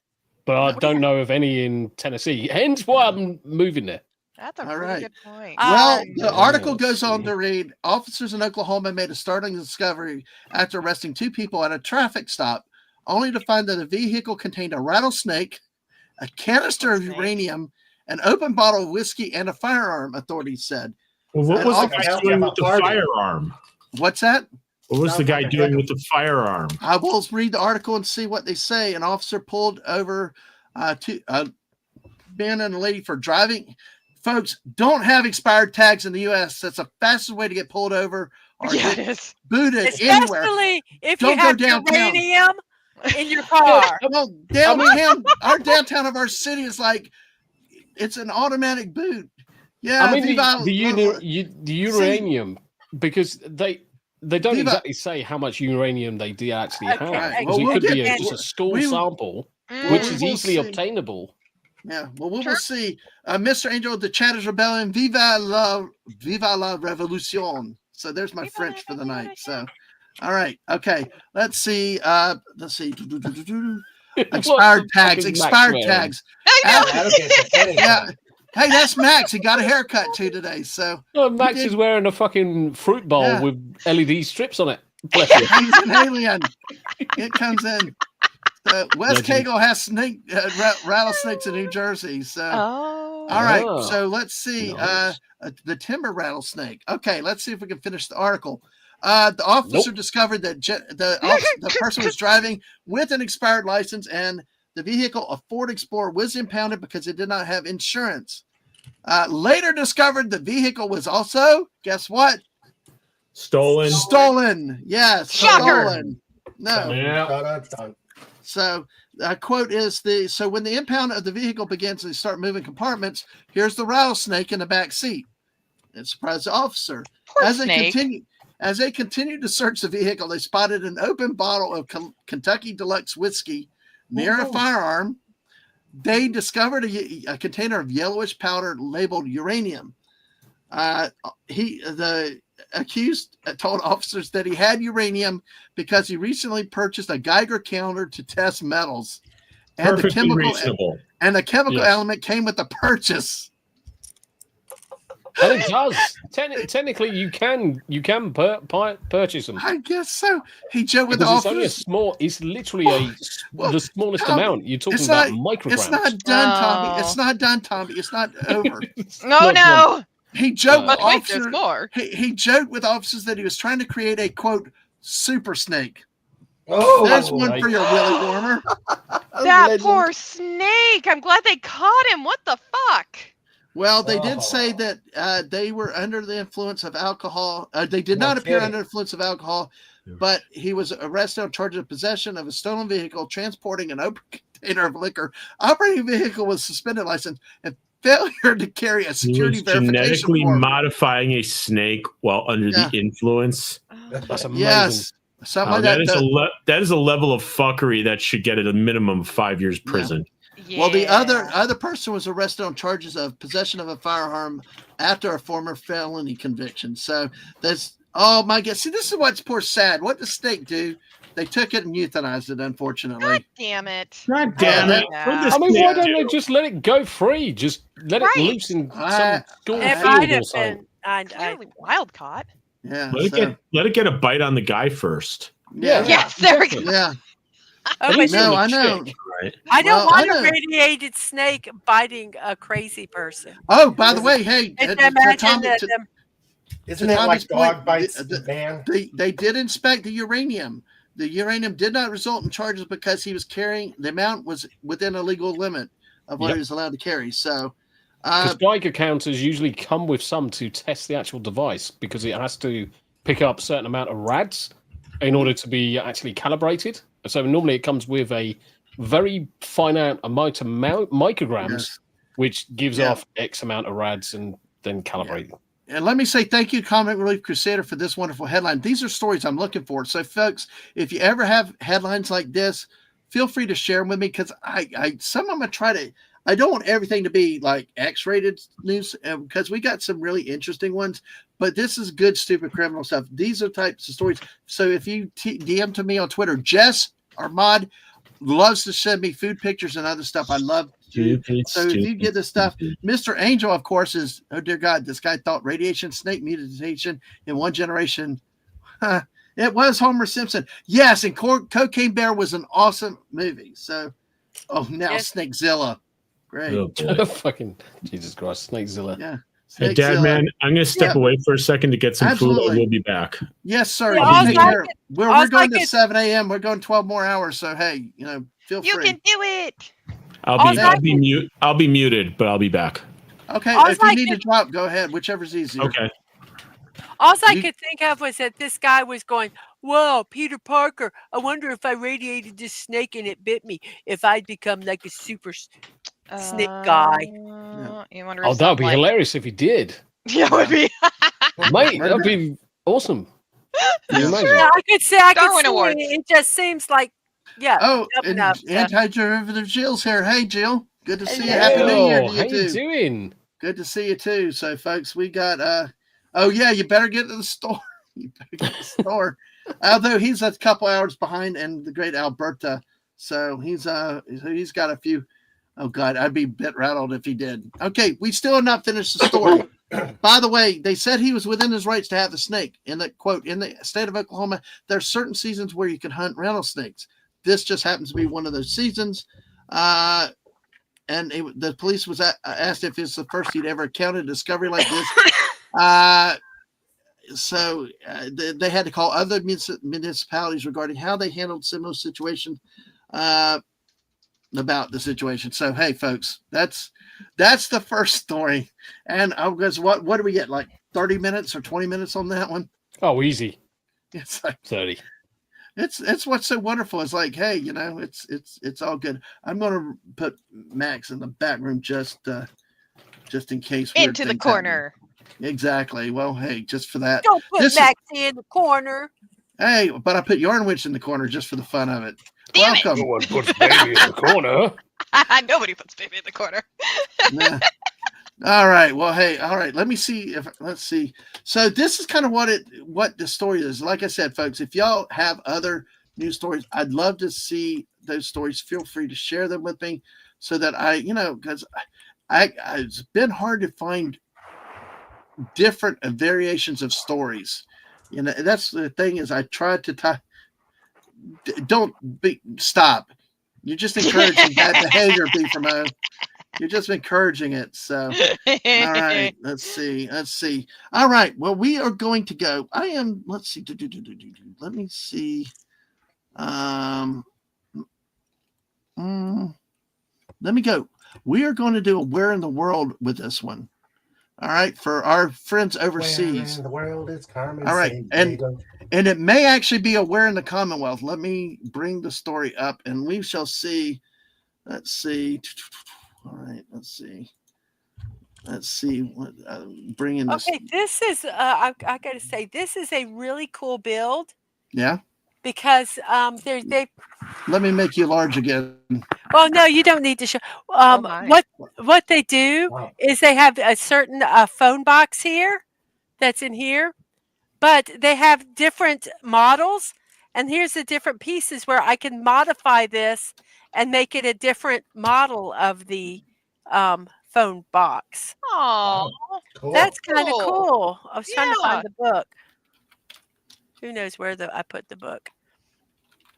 but I don't know of any in Tennessee. Hence why I'm moving there. That's a really good point. Well, the article goes on to read, officers in Oklahoma made a startling discovery after arresting 2 people at a traffic stop, only to find that the vehicle contained a rattlesnake, a canister of uranium, an open bottle of whiskey, and a firearm, authorities said. Well, what was the guy doing with the firearm? What's that? What was the guy doing with the firearm? I will read the article and see what they say. An officer pulled over a man and a lady for driving. Folks, don't have expired tags in the U.S. That's the fastest way to get pulled over or get booted anywhere. Especially if don't you have go downtown. uranium in your car. Well, downtown, our downtown of our city is like, it's an automatic boot. Yeah, I mean, the uranium, because they don't exactly say how much uranium they do actually have. Because it could be just a stool sample, which is easily obtainable. Yeah, well, we will see. Mr. Angel, the chat is rebellion. Viva la revolution. So there's my French for the night. So, all right, okay. Let's see. Expired tags. Expired tags. Yeah. Hey, that's Max. He got a haircut too today. So Max is wearing a fucking fruit bowl with LED strips on it. He's an alien. It comes in. Wes Cagle has rattlesnakes in New Jersey. So, all right. So let's see. The timber rattlesnake. Okay, let's see if we can finish the article. The officer discovered that the person was driving with an expired license, and the vehicle, a Ford Explorer, was impounded because it did not have insurance. Later discovered the vehicle was also, guess what? Stolen. Stolen. Yes. Stolen. No. Yeah. So quote is so when the impound of the vehicle begins and they start moving compartments, here's the rattlesnake in the back seat. It surprised the officer. As they continued to search the vehicle, they spotted an open bottle of Kentucky Deluxe whiskey near a firearm. They discovered a container of yellowish powder labeled uranium. The accused told officers that he had uranium because he recently purchased a Geiger counter to test metals, and the And the chemical Yes. element came with the purchase. And it does. Technically, you can purchase them. I guess so. He joked with the Because it's only a officers. small. It's literally the smallest Tommy, amount. You're talking it's about not- micrograms. It's not done, Tommy. Oh. It's not done, Tommy. It's not over. No, no. He joked with But wait, there's officers. more. He joked with officers that he was trying to create a quote super snake. Oh, There's one for your Willy warmer. That poor snake. I'm glad they caught him. What the fuck? Well, they did say that they were under the influence of alcohol. They did No not appear kidding. under the influence of alcohol, but he was arrested on charge of possession of a stolen vehicle, transporting an open container of liquor, operating a vehicle with suspended license, and failure to carry a He security was verification genetically form. modifying a snake while under Yeah. the influence. That's amazing. Yes, something like that. That is a level of fuckery that should get at a minimum of 5 years prison. Well, the other person was arrested on charges of possession of a firearm after a former felony conviction. So that's my God. See, this is what's poor sad. What did the snake do? They took it and euthanized it, unfortunately. God damn it. God damn it. I mean, why don't they just let it go free? Just let it loose in some school It field might or have something. been. I Clearly wild caught. Yeah. Let it get a bite on the guy first. Yeah. Yes, there we go. Yeah. Oh, At but least No, on I the know. chick, right? I don't Well, I want a know. radiated snake biting a crazy person. Oh, by the way, hey, Just for imagine Tommy, that to- them- Isn't to it Tommy's like dog point, bites the man? they did inspect the uranium. The uranium did not result in charges because he was carrying the amount was within a legal limit of what Yep. he was allowed to carry. So, Because Geiger counters usually come with some to test the actual device because it has to pick up a certain amount of rads in order to be actually calibrated. So normally it comes with a very finite amount of micrograms, Yes. which gives Yeah. off X amount of rads and then calibrate. and let me say thank you, Comic Relief Crusader, for this wonderful headline. These are stories I'm looking for. So, folks, if you ever have headlines like this, feel free to share them with me because some of them I try to. I don't want everything to be like X-rated news because we got some really interesting ones. But this is good, stupid criminal stuff. These are types of stories. So if you DM to me on Twitter, Jess or Mod loves to send me food pictures and other stuff. I love to. So if you get this stuff, Mr. Angel, of course, is, oh dear God, this guy thought radiation snake mutation in one generation. It was Homer Simpson. Yes, and Cocaine Bear was an awesome movie. So, now Yes. Snakezilla. Great. Oh, boy. Fucking Jesus Christ, Snakezilla. Yeah. Hey, Dad, Snakezilla. man, I'm going to step Yeah. away for a second to get some food. Absolutely. And we'll be back. Yes, sir. Yeah, You all take I care. could- We're all going I to could- 7 a.m. We're going 12 more hours. So, hey, feel You free. can do it. I'll be muted, but I'll be back. Okay. all If you I need to could- drop, go ahead. Whichever's easier. Okay. All I You- could think of was that this guy was going, "Whoa, Peter Parker! I wonder if I radiated this snake and it bit me. If I'd become like a super snake guy." You wonder Oh, if that would be like- hilarious if he did. Yeah, it would be. Mate, that would be awesome. That'd be amazing. Yeah, I could say I could Darwin see Awards. it. It just seems like, yeah. Oh, up and up, yeah. anti-derivative Jill's here. Hey, Jill. Good to see you. Hello. Happy New Year to How you you too. doing? Good to see you too. So, folks, we got. Oh yeah, you better get to the store. You better get to the store. Although he's a couple hours behind, and the great Alberta. So he's got a few. Oh God, I'd be a bit rattled if he did. Okay, we still have not finished the story. By the way, they said he was within his rights to have the snake. In the quote, in the state of Oklahoma, there are certain seasons where you can hunt rattlesnakes. This just happens to be one of those seasons. And the police was asked if it's the first he'd ever encountered a discovery like this. So they had to call other municipalities regarding how they handled similar situations about the situation. So hey, folks, that's the first story. And I guess what do we get? Like 30 minutes or 20 minutes on that one? Oh, easy. It's like 30. it's what's so wonderful. It's like, hey, it's all good. I'm gonna put Max in the back room just in case. weird Into the things happen. corner. Exactly. Well, hey, just for that. Don't put This is- Maxie in the corner. Hey, but I put Yarnwitch in the corner just for the fun of it. Damn it. Welcome. No one puts baby in the corner. Nobody puts baby in the corner. Nah. All right. Well, hey, all right. Let's see. So this is kind of what the story is. Like I said, folks, if y'all have other news stories, I'd love to see those stories. Feel free to share them with me. so that I, because it's been hard to find different variations of stories. That's the thing is I tried to stop. You're just encouraging bad behavior, B. You're just encouraging it. So, all right, let's see. All right, well, we are going to go. Let's see. Let me see. Let me go. We are going to do a Where in the World with this one. All right, for our friends overseas. Where in the world is Carmen? All right, and it may actually be a Where in the Commonwealth. Let me bring the story up, and we shall see. Let's see. All right, let's see. What bringing this. Okay, this is. I got to say, this is a really cool build. Yeah. Because they. Let me make you large again. Well, no, you don't need to show. What they do is they have a certain phone box here that's in here, but they have different models, and here's the different pieces where I can modify this and make it a different model of the phone box. Oh, cool. That's kind of cool. I was trying to find the book. Who knows where I put the book?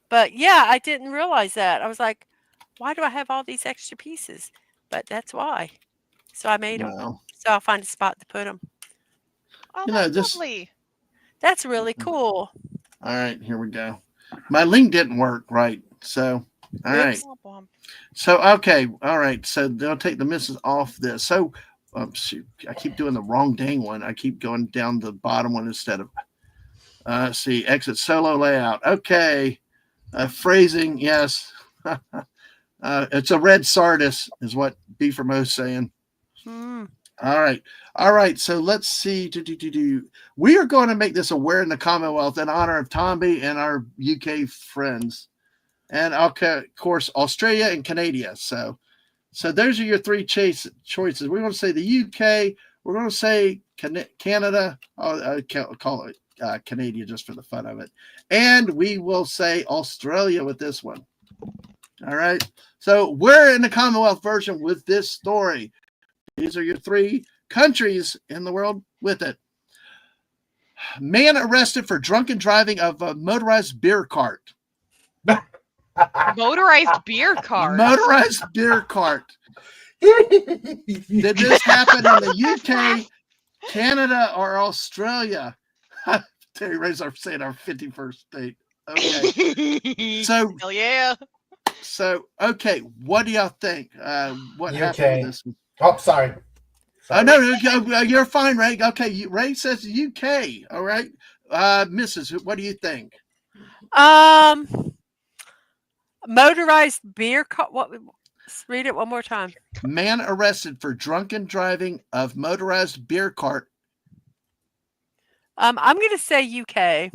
But yeah, I didn't realize that. I was like, why do I have all these extra pieces? But that's why. So I made them. So I'll find a spot to put them. Oh, that's lovely. That's really cool. All right, here we go. My link didn't work right. So, all right. So, okay. All right. So they'll take the misses off this. So, shoot, I keep doing the wrong dang one. I keep going down the bottom one instead of, see, exit solo layout. Okay. Phrasing, yes. It's a red Sardis, is what B for Mo's saying. All right. So let's see. We are going to make this a Where in the Commonwealth in honor of Tomby and our UK friends, and of course Australia and Canada. So those are your three choices. We're going to say the UK. We're going to say Canada. I'll call it Canada just for the fun of it, and we will say Australia with this one. All right. So we're in the Commonwealth version with this story. These are your three countries in the world with it. Man arrested for drunken driving of a motorized beer cart. Motorized beer cart. Motorized beer cart. Did this happen in the UK, Canada, or Australia? Terry Ray's saying our 51st state. Okay. So, hell yeah. So, okay, what do y'all think? What happened with this one? Oh, sorry. No, you're fine, Ray. Okay, Ray says UK. All right, Mrs., what do you think? Motorized beer cart. What? Read it one more time. Man arrested for drunken driving of motorized beer cart. I'm going to say UK.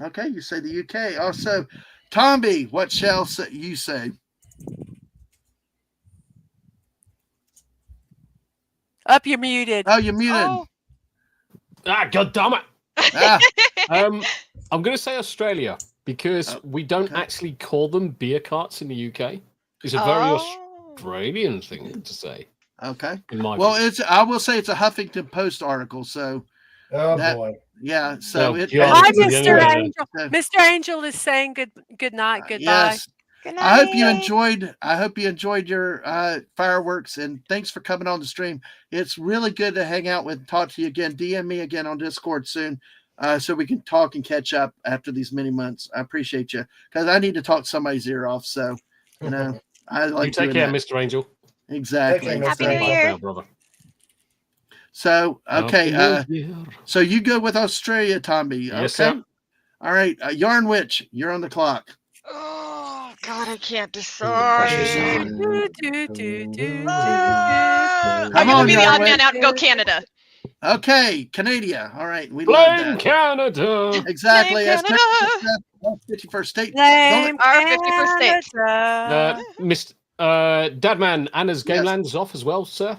Okay, you say the UK. Also, Tomby, what shall you say? Up, you're muted. Oh, you're muted. Oh. God damn it. I'm going to say Australia because we don't actually call them beer carts in the UK. It's a very Australian thing to say. Okay. Well, I will say it's a Huffington Post article. So, boy. Yeah. So hi, Mr. Angel. Mr. Angel is saying good night, goodbye. Yes. Good night. I hope you enjoyed your fireworks, and thanks for coming on the stream. It's really good to hang out with, talk to you again. DM me again on Discord soon, so we can talk and catch up after these many months. I appreciate you because I need to talk somebody's ear off. So, I like. You take care, Mr. Angel. Exactly. Happy New Year, brother. So, okay. So you go with Australia, Tomby. Okay. Yes, sir. All right. Yarn Witch, you're on the clock. Oh, God, I can't decide. I'm going to be the odd man out and go Canada. Okay. Canada. All right. We blame Canada. Exactly. Blame Canada. 51st state. Blame Our 51st state. Mr. Dadman, Anna's Game Land is off as well, sir.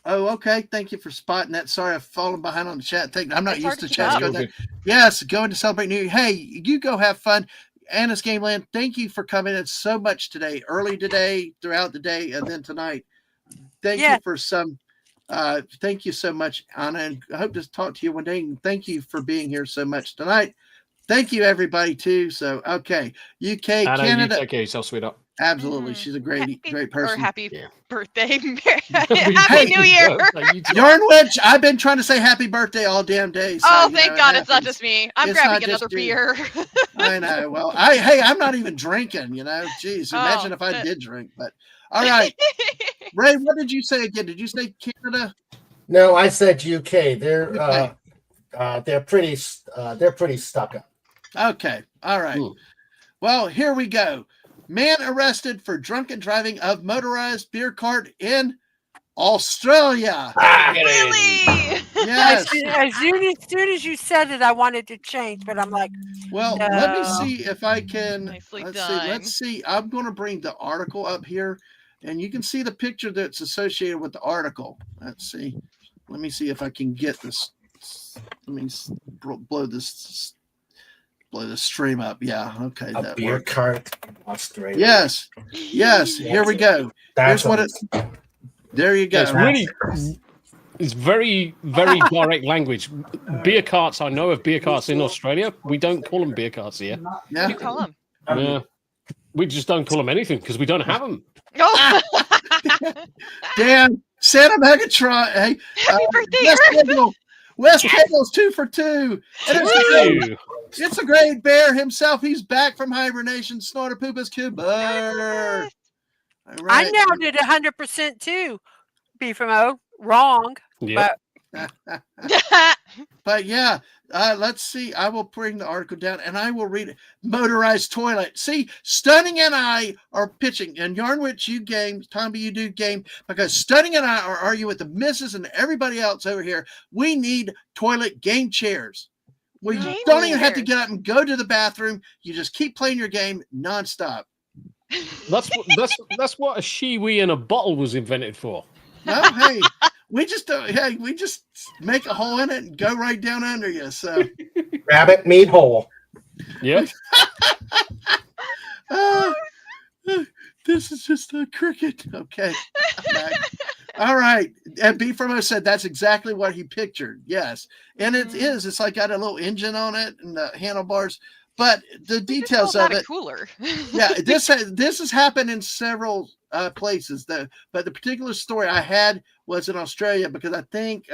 Oh, okay. Thank you for spotting that. Sorry, I've fallen behind on the chat thing. I'm not used to chat. up. Yes, going to celebrate New Year. Hey, you go have fun. Anna's Game Land, thank you for coming in so much today, early today, throughout the day, and then tonight. Thank you for thank you so much, Anna, and I hope to talk to you one day. And thank you for being here so much tonight. Thank you, everybody, too. So, okay, UK, Anna, Canada. you take care of yourself, sweetheart. Absolutely, she's a great person. Or happy birthday, Hey, happy New Year. Yarnwich, I've been trying to say happy birthday all damn day. So, Oh, thank God, it's not just me. I'm It's grabbing not just another you. beer. I know. Well, I'm not even drinking. Jeez, imagine if I did drink. But all right, Ray, what did you say again? Did you say Canada? No, I said UK. They're pretty stuck up. Okay. All right. Well, here we go. Man arrested for drunken driving of motorized beer cart in Australia. Really? Yes. As soon as you said it, I wanted to change, but I'm like, well, no. Let me see if I can. Nicely Let's done. see. Let's see. I'm going to bring the article up here, and you can see the picture that's associated with the article. Let's see. Let me see if I can get this. Let me blow this stream up. Yeah. Okay. A beer cart in Australia. Yes. Here we go. Here's what it. There you go. It's very, very direct language. Beer carts. I know of beer carts in Australia. We don't call them beer carts here. What do you call them? Yeah. We just don't call them anything because we don't have them. Oh. Damn, Santa Megatron. Hey, happy birthday, Wes Campbell's 2 for 2. It's a great bear himself. He's back from hibernation. Snorter Poopa's Cooper. Right. I nailed it 100% too. B from O. Wrong. Yep. But yeah, let's see. I will bring the article down and I will read it. Motorized toilet. See, Stunning and I are pitching, and Yarnwich, you game, Tommy, you do game, because Stunning and I are arguing with the missus and everybody else over here. We need toilet game chairs. Well, you don't even have to get up and go to the bathroom. You just keep playing your game nonstop. That's what a shiwi in a bottle was invented for. No, hey, we just make a hole in it and go right down under you. So rabbit meat hole. Yep. This is just a cricket. Okay. All right. And B Fermo said that's exactly what he pictured. Yes. And it is. It's like got a little engine on it and the handlebars. But the details of it. Cooler. Yeah, this has happened in several places. But the particular story I had was in Australia because I think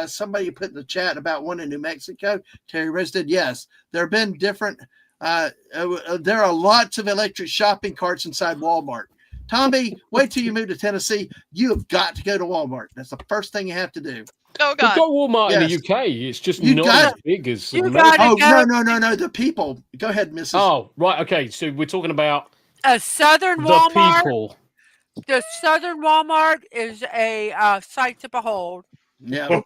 somebody put in the chat about one in New Mexico. Terry Rose did. Yes, there have been different. There are lots of electric shopping carts inside Walmart. Tommy, wait till you move to Tennessee. You have got to go to Walmart. That's the first thing you have to do. Oh God! Go Walmart in the UK. It's just not as big as. No. The people. Go ahead, Mrs. Oh, right. Okay, so we're talking about a Southern Walmart. People. The Southern Walmart is a sight to behold. Yeah.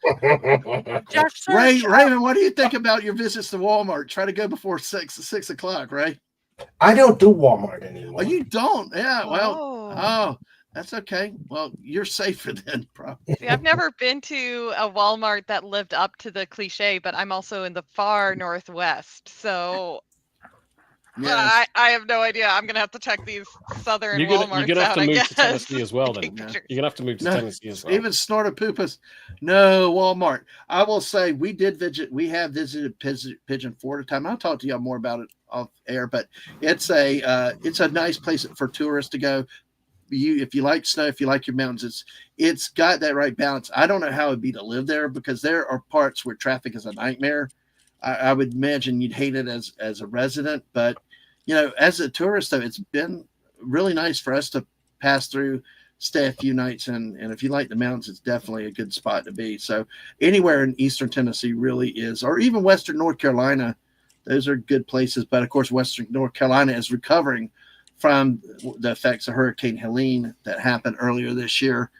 Raven, what do you think about your visits to Walmart? Try to go before 6 o'clock, right? I don't do Walmart anymore. Oh, you don't? Yeah. Well, that's okay. Well, you're safer then, probably. See, I've never been to a Walmart that lived up to the cliche, but I'm also in the far northwest, so yes. I have no idea. I'm gonna have to check these southern Walmarts You're gonna have to move to guess. Tennessee as well. Then you're gonna have to move to Tennessee as well. Even Snorter Poopas, no Walmart. I will say we did visit. We have visited Pigeon Fort a time. I'll talk to y'all more about it off air, but it's a nice place for tourists to go. If you like snow, if you like your mountains, it's got that right balance. I don't know how it'd be to live there because there are parts where traffic is a nightmare. I would imagine you'd hate it as a resident, but as a tourist though, it's been really nice for us to pass through, stay a few nights, and if you like the mountains, it's definitely a good spot to be. So anywhere in Eastern Tennessee really is, or even Western North Carolina, those are good places. But of course, Western North Carolina is recovering from the effects of Hurricane Helene that happened earlier this year,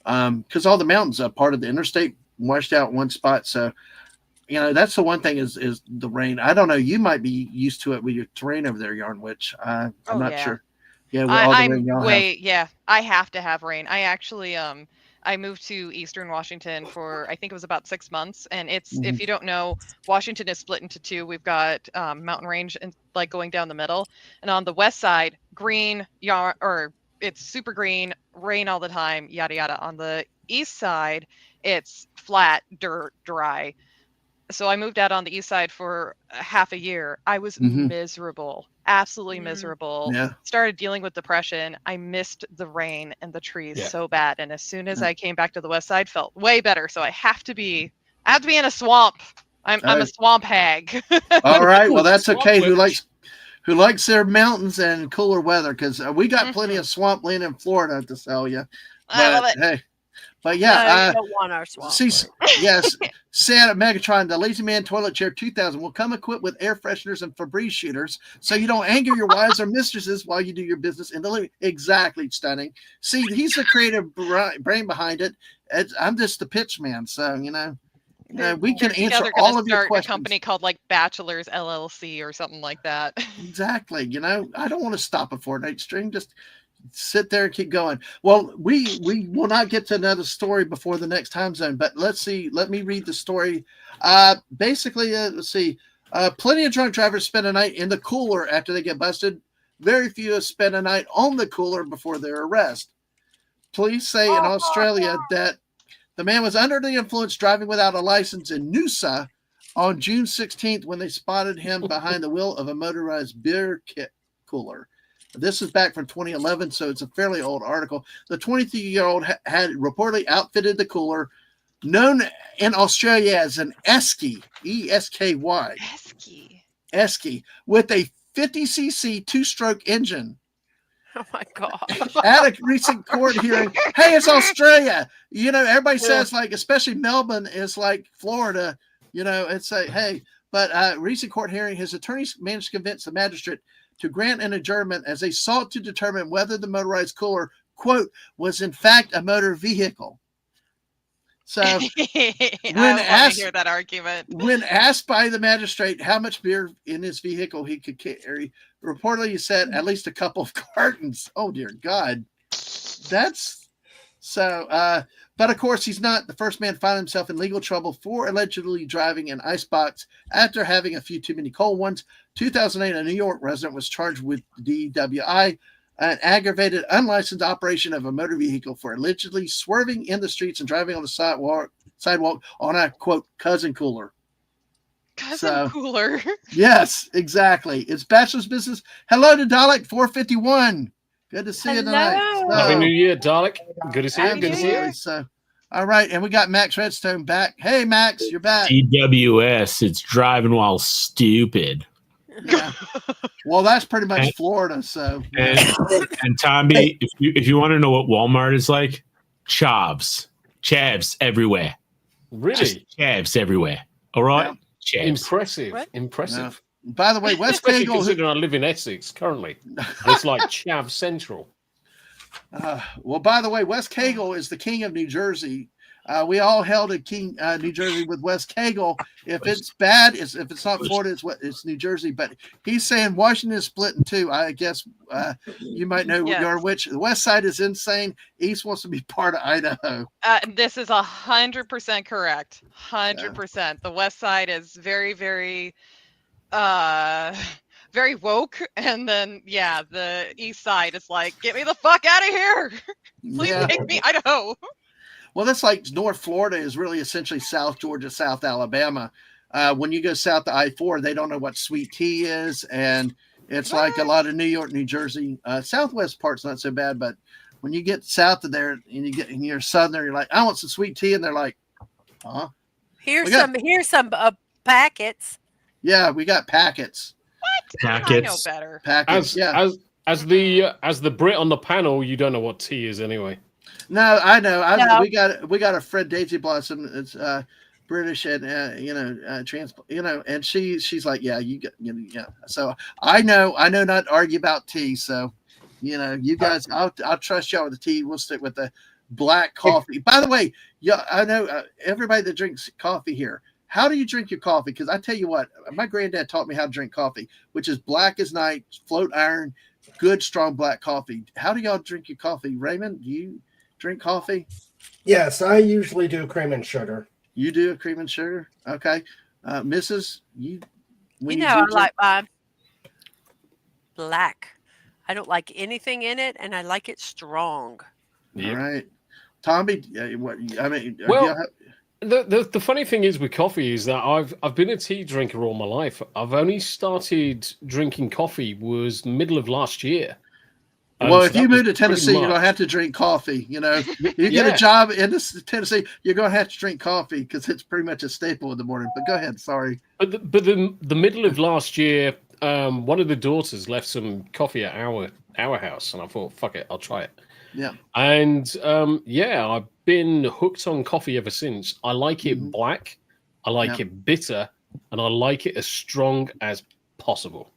because all the mountains are part of the interstate washed out one spot. So, that's the one thing is the rain. I don't know. You might be used to it with your terrain over there, Yarnwich. I'm not sure. Yeah, I have to have rain. I actually I moved to Eastern Washington for, I think it was about 6 months. And it's, if you don't know, Washington is split into two. We've got mountain range and like going down the middle. And on the west side, green, or it's super green, rain all the time, yada, yada. On the east side, it's flat, dirt, dry. So I moved out on the east side for half a year. I was miserable, absolutely miserable. Yeah. Started dealing with depression. I missed the rain and the trees so bad. And as soon as I came back to the west side, felt way better. So I have to be in a swamp. I'm a swamp hag. All right. Well, that's okay. Who likes their mountains and cooler weather? Because we got plenty of swampland in Florida to sell you. I love it. Hey. But yeah, you don't want our swamp. Yes, Santa Megatron, the Lazy Man Toilet Chair 2000 will come equipped with air fresheners and Febreze shooters, so you don't anger your wives or mistresses while you do your business in the living. Exactly, stunning. See, he's the creative brain behind it. I'm just the pitch man, so we can answer all of your questions. A company called like Bachelors LLC or something like that. Exactly. I don't want to stop a Fortnite stream. Just sit there and keep going. Well, we will not get to another story before the next time zone, but let's see. Let me read the story. Basically, let's see. Plenty of drunk drivers spend a night in the cooler after they get busted. Very few spend a night on the cooler before their arrest. Police say in Australia that the man was under the influence driving without a license in Noosa on June 16th when they spotted him behind the wheel of a motorized beer cooler. This is back from 2011, so it's a fairly old article. The 23-year-old had reportedly outfitted the cooler, known in Australia as an Esky, E-S-K-Y. Esky, with a 50cc two-stroke engine. Oh, my God. At a recent court hearing, hey, it's Australia. Everybody says, especially Melbourne is like Florida. It's like, hey. But recent court hearing, his attorneys managed to convince the magistrate to grant an adjournment as they sought to determine whether the motorized cooler, quote, was in fact a motor vehicle. So when asked, hear that argument. When asked by the magistrate how much beer in his vehicle he could carry, reportedly he said at least a couple of cartons. Oh, dear God. That's so. But of course, he's not the first man to find himself in legal trouble for allegedly driving an icebox after having a few too many cold ones. 2008, a New York resident was charged with DWI, an aggravated unlicensed operation of a motor vehicle for allegedly swerving in the streets and driving on the sidewalk on a, quote, cousin cooler. Cooler. Yes, exactly. It's Bachelor's Business. Hello to Dalek 451. Good to see you tonight. Happy New Year, Dalek. Good to see you. Good to see you. So, all right, and we got Max Redstone back. Hey, Max, you're back. TWS, it's driving while stupid. Yeah. Well, that's pretty much Florida. So, and Tommy, if you want to know what Walmart is like, chavs everywhere. Really, just chavs everywhere. All right, yeah. Impressive. Yeah. By the way, West Kegel. Considering I live in Essex currently, it's like Chav Central. Well, by the way, West Kegel is the king of New Jersey. We all held a king New Jersey with West Kegel. If it's bad, if it's not Florida, it's New Jersey. But he's saying Washington is split in two. I guess you might know which. The West Side is insane. East wants to be part of Idaho. This is 100% correct. 100%. The West Side is very, very very woke, and then the East Side is like, get me the fuck out of here. Please take me Idaho. Well, that's like North Florida is really essentially South Georgia, South Alabama. When you go south to I-4, they don't know what sweet tea is, and it's like a lot of New York, New Jersey. Southwest part's not so bad, but when you get south of there and you're southern, you're like, I want some sweet tea, and they're like, huh? Here's some packets. Yeah, we got packets. What? Packets. I know better. Packets. As the Brit on the panel, you don't know what tea is anyway. No, I know. We got a Fred Daisy Blossom. It's British and and she's like, yeah, yeah. So I know not to argue about tea. So you guys, I'll trust y'all with the tea. We'll stick with the black coffee. By the way, I know everybody that drinks coffee here. How do you drink your coffee? Because I tell you what, my granddad taught me how to drink coffee, which is black as night, float iron, good strong black coffee. How do y'all drink your coffee, Raymond? Do you drink coffee? Yes, I usually do cream and sugar. You do a cream and sugar? Okay. Mrs., when You you know, I do like mine black. I don't like anything in it, and I like it strong. Yep. All right. Tommy, what I mean, Well, the funny thing is with coffee is that I've been a tea drinker all my life. I've only started drinking coffee was middle of last year. well, So if you that was move to pretty Tennessee, you're gonna much- have to drink coffee. You know, you get Yeah. a job in Tennessee, you're gonna have to drink coffee because it's pretty much a staple in the morning. But go ahead, sorry. But the middle of last year, one of the daughters left some coffee at our house, and I thought, fuck it, I'll try it. Yeah. And yeah, I've been hooked on coffee ever since. I like it black, I like it bitter, and I like it as strong as possible.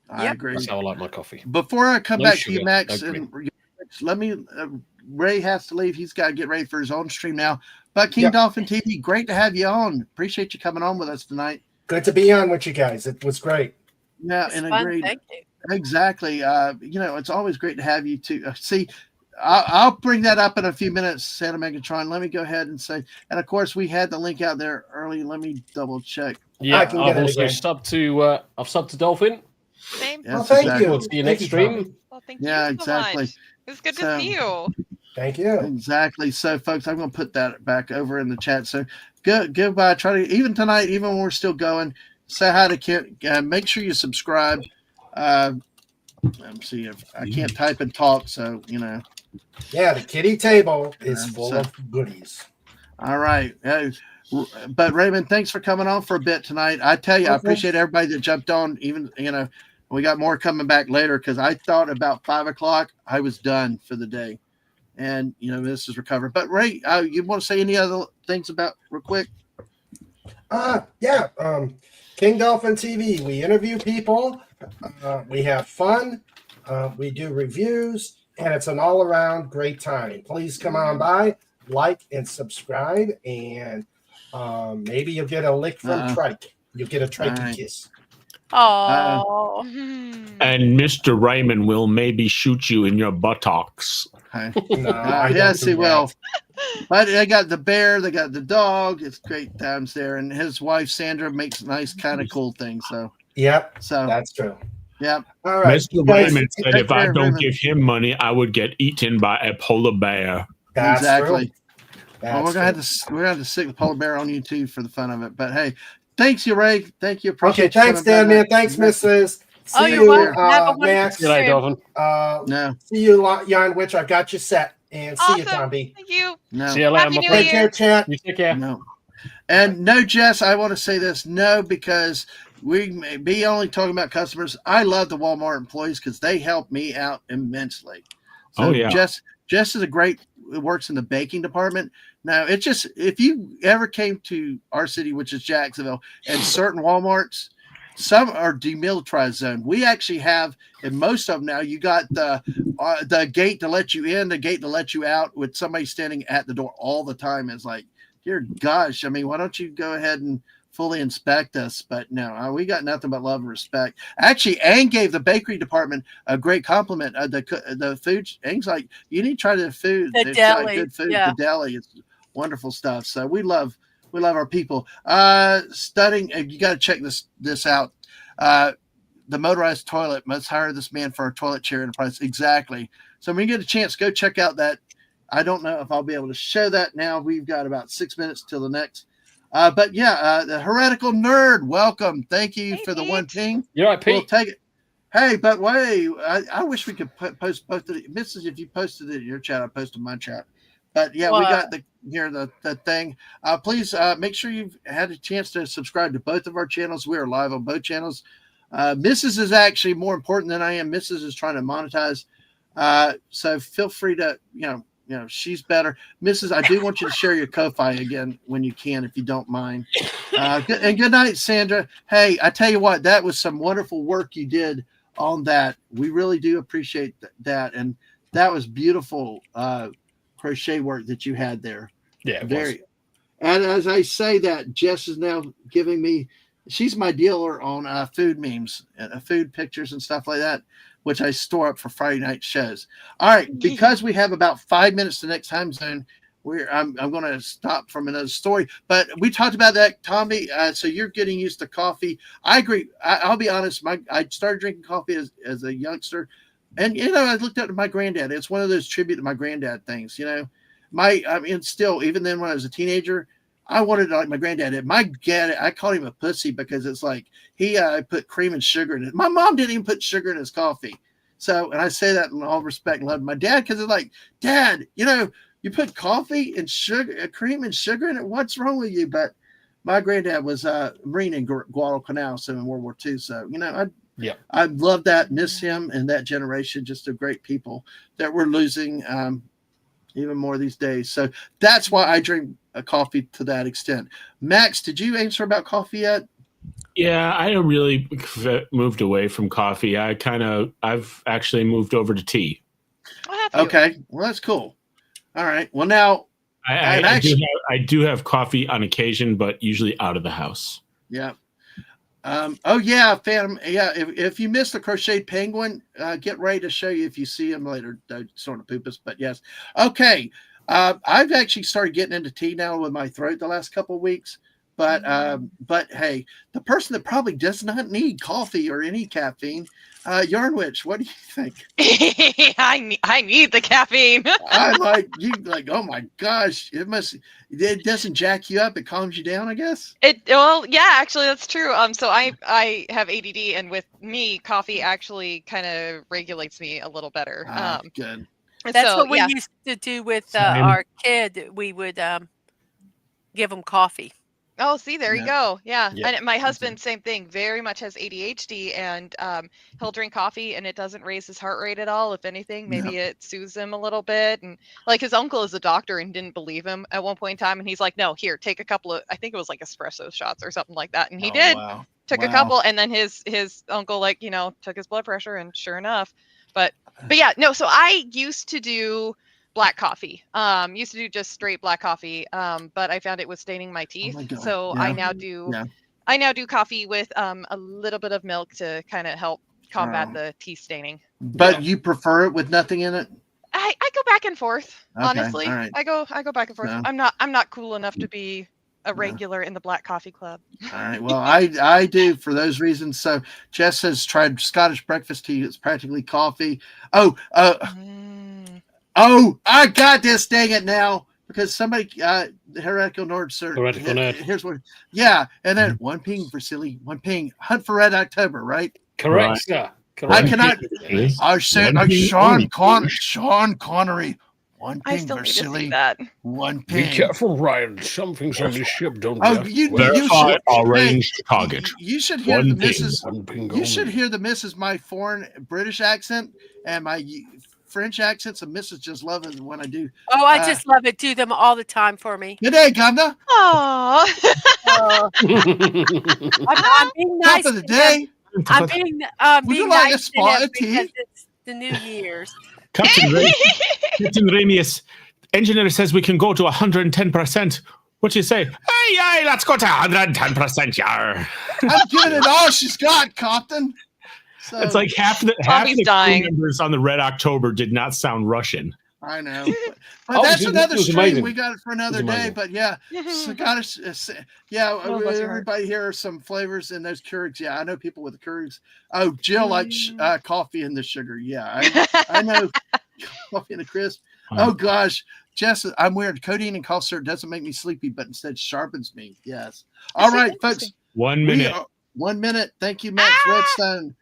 I agree. That's how I like my coffee. Before I come No back sugar, to you, Max, no and let me. Ray has to leave. He's got to get ready for his own stream now. But King Dolphin TV, great to have you on. Appreciate you coming on with us tonight. Good to be on with you guys. It was great. Yeah, It's and fun. agreed. Thank you. Exactly. You know, it's always great to have you too. See, I'll bring that up in a few minutes, Santa Megatron. Let me go ahead and say, and of course, we had the link out there early. Let me double check. Yeah, I've also subbed to Dolphin. Same. Yes, thank exactly. you. See you Thank next you, stream. Tommy. Well, thank Yeah, you so exactly. much. It was good So- to see you. Thank you. Exactly. So, folks, I'm going to put that back over in the chat. So, goodbye. Try to, even tonight, even when we're still going, say hi to Kent. Make sure you subscribe. Let me see if I can't type and talk. So, you know. Yeah, the kitty table is full of goodies. All right. But Raymond, thanks for coming on for a bit tonight. I tell you, I appreciate everybody that jumped on. Even, you know, we got more coming back later because I thought about 5 o'clock I was done for the day. And, you know, this is recovered. But Ray, you want to say any other things about real quick? Yeah. King Dolphin TV. We interview people. We have fun. We do reviews, and it's an all-around great time. Please come on by, like and subscribe, and maybe you'll get a lick from Trike. You'll get a Trike kiss. Oh. And Mr. Raymond will maybe shoot you in your buttocks. No, yes, he will. But they got the bear, they got the dog. It's great times there, and his wife Sandra makes nice, kind of cool things. So, yep, so that's true. Yep. All right, Mr. guys, Raymond said take if I care, don't Raymond. give him money, I would get eaten by a polar bear. That's exactly. true. Well, we're gonna have to stick the polar bear on you too for the fun of it. But hey, thanks you, Ray. Thank you. Appreciate Okay, thanks, coming Dan. back. Thanks, Mrs. Oh, See you're you, welcome. Have a wonderful Max. See you later, Dolphin. No, See you, Jan Witch. I've got you set. And see you, Awesome. Tomby. Thank you. no, See you later, Happy my New friend. Take care, chat. You take care. no. And no, Jess, I want to say this. No, because we may be only talking about customers. I love the Walmart employees because they help me out immensely. So Oh, yeah. Jess is a great, works in the baking department. Now, it's just, if you ever came to our city, which is Jacksonville, and certain Walmarts, some are demilitarized zone. We actually have, in most of them now, you got the gate to let you in, the gate to let you out, with somebody standing at the door all the time. It's like, dear gosh, I mean, why don't you go ahead and fully inspect us? But no, we got nothing but love and respect. Actually, Ang gave the bakery department a great compliment. The food, Ang's like, you need to try the food. The They've got deli, good food. yeah. The deli, it's wonderful stuff. So we love our people. Studying, you got to check this out. The motorized toilet must hire this man for a toilet chair enterprise. Exactly. So when you get a chance, go check out that. I don't know if I'll be able to show that now. We've got about 6 minutes till the next. But yeah, the heretical nerd, welcome. Thank you for the one ping. You're right, Pete. We'll take it. Hey, but wait, I wish we could post both of the Mrs. If you posted it in your chat, I posted my chat. But yeah, we got the thing. Please make sure you've had a chance to subscribe to both of our channels. We are live on both channels. Mrs. is actually more important than I am. Mrs. is trying to monetize. So feel free to, you know, she's better. Mrs., I do want you to share your Ko-Fi again when you can, if you don't mind. And good night, Sandra. Hey, I tell you what, that was some wonderful work you did on that. We really do appreciate that. And that was beautiful crochet work that you had there. Yeah, it Very. was. And as I say that, Jess is now giving me, she's my dealer on food memes, food pictures and stuff like that, which I store up for Friday night shows. All right, because we have about 5 minutes to the next time zone, I'm going to stop from another story, but we talked about that, Tommy. So you're getting used to coffee. I agree. I'll be honest. I started drinking coffee as a youngster, and I looked up to my granddad. It's one of those tribute to my granddad things. Still, even then when I was a teenager, I wanted to like my granddad. My dad, I called him a pussy because it's like he put cream and sugar in it. My mom didn't even put sugar in his coffee. So, and I say that in all respect and love to my dad because it's like, Dad, you put coffee and sugar, cream and sugar in it. What's wrong with you? But my granddad was a Marine in Guadalcanal, so in World War II. So, I love that, miss him and that generation, just a great people that we're losing even more these days. So that's why I drink a coffee to that extent. Max, did you answer about coffee yet? Yeah, I really moved away from coffee. I've actually moved over to tea. Okay, well, that's cool. All right. Well, now I do have coffee on occasion, but usually out of the house. Yeah. Oh yeah, Phantom. Yeah. If you missed the crocheted penguin, get ready to show you if you see him later. Sort of poopus, but yes. Okay. I've actually started getting into tea now with my throat the last couple of weeks. But hey, the person that probably does not need coffee or any caffeine, Yarnwitch, what do you think? I need the caffeine. I'm like, oh my gosh, it doesn't jack you up, it calms you down, I guess. Actually that's true. So I have ADD, and with me, coffee actually kind of regulates me a little better. Good. That's what we used to do with our kid. We would give them coffee. Oh, see, there you go. Yeah. And my husband, same thing, very much has ADHD, and he'll drink coffee and it doesn't raise his heart rate at all. If anything, maybe it soothes him a little bit. And like his uncle is a doctor and didn't believe him at one point in time. And he's like, no, here, take a couple of, I think it was like espresso shots or something like that. And he did. Wow. Took a couple, and then his uncle took his blood pressure, and sure enough. But yeah, no, so I used to do black coffee. Used to do just straight black coffee. But I found it was staining my teeth. So I now do coffee with a little bit of milk to kind of help combat the teeth staining. But you prefer it with nothing in it? I go back and forth. Okay, Honestly, all right. I go back and forth. No. I'm not cool enough to be a regular in the Black Coffee Club. All right. Well, I do for those reasons. So Jess has tried Scottish breakfast tea. It's practically coffee. Oh, I got this. Dang it now. Because somebody, Heretical Nord, sir. Heretical Nerd. Here's what. Yeah. And then one ping for silly, one ping. Hunt for Red October, right? Correct, sir. Correct. I cannot. I said, Sean Connery. One I ping still for need to see silly. that. One ping. Be careful, Ryan. Some things on this ship don't Verify our ranged target. You should hear One the ping. Mrs. One ping You only. should hear the Mrs. My foreign British accent and my French accents, and Mrs. just love it when I do. Oh, I just love it. Do them all the time for me. Good day, Governor. Oh. I'm being nice Top of the to day. them. I'm being Would you being like a nice to spot them of tea? because it's the New Year's. Captain Ramius, engineer says we can go to 110%. What do you say? Hey, let's go to 110%, yar. I'm giving it all she's got, Captain. So, It's like half the crew dying. members on the Red October did not sound Russian. I know, but that's another it was stream. amazing. We got it for another day. But yeah, Scottish. bless your heart. Everybody here are some flavors in those Keurigs. Yeah, I know people with Keurigs. Oh, Jill likes coffee and the sugar. Yeah, I know coffee and a crisp. Oh gosh, Jess, I'm weird. Codeine and cough syrup doesn't make me sleepy, but instead sharpens me. Yes. All right, folks. 1 minute. 1 minute. Thank you, Max Redstone.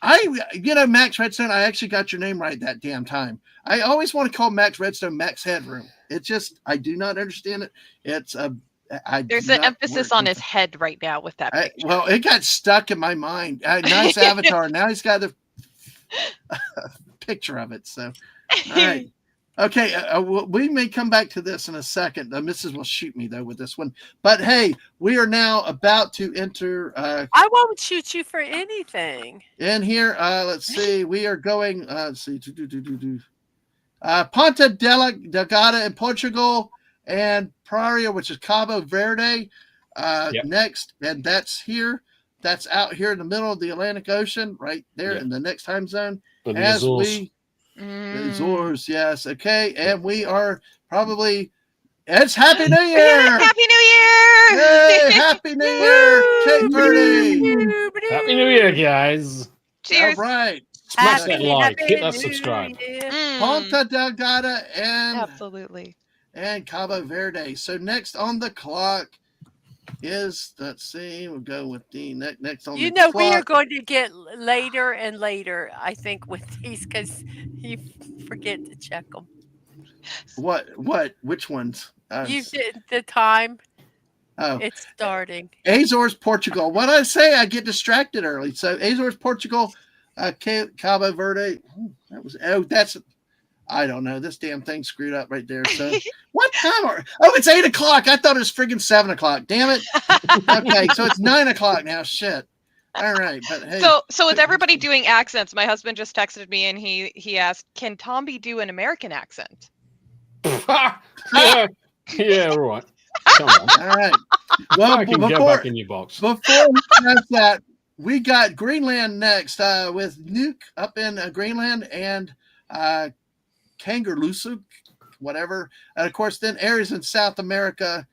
Max Redstone, I actually got your name right that damn time. I always want to call Max Redstone Max Headroom. It's just, I do not understand it. It's There's an emphasis on his head right now with that picture. Well, it got stuck in my mind. Nice avatar. Now he's got the picture of it. So, all right. Okay, we may come back to this in a second. The missus will shoot me, though, with this one. But, hey, we are now about to enter. I won't shoot you for anything. In here, let's see. We are going, let's see. Ponta Delgada in Portugal and Praia, which is Cabo Verde, next. And that's here. That's out here in the middle of the Atlantic Ocean, right there in the next time zone. And As the we... Azores, yes. Okay. And we are probably It's Happy New Year! Happy New Year! Hey, Happy New Year, Kate Purdy! Happy New Year, guys. Cheers. All right. Smash that Happy, like. happy Hit that New subscribe. Year. Ponta Delgada Absolutely. and Cabo Verde. So next on the clock is, let's see, we'll go with the next on the clock. We are going to get later and later, I think, with these because you forget to check them. What? Which ones? You did the time. Oh, It's starting. Azores, Portugal. What I say, I get distracted early. So Azores, Portugal, Cabo Verde. That's, I don't know. This damn thing screwed up right there. So what time it's 8 o'clock. I thought it was friggin' 7 o'clock. Damn it. Okay, so it's 9 o'clock now. Shit. All right, but hey. So with everybody doing accents, my husband just texted me and he asked, "Can Tomby do an American accent?" Yeah, right. Come on. All right. Well, I can go back in your box. Before we finish that, we got Greenland next with Nuke up in Greenland and Kangerlusuk, whatever. And of course, then areas in South America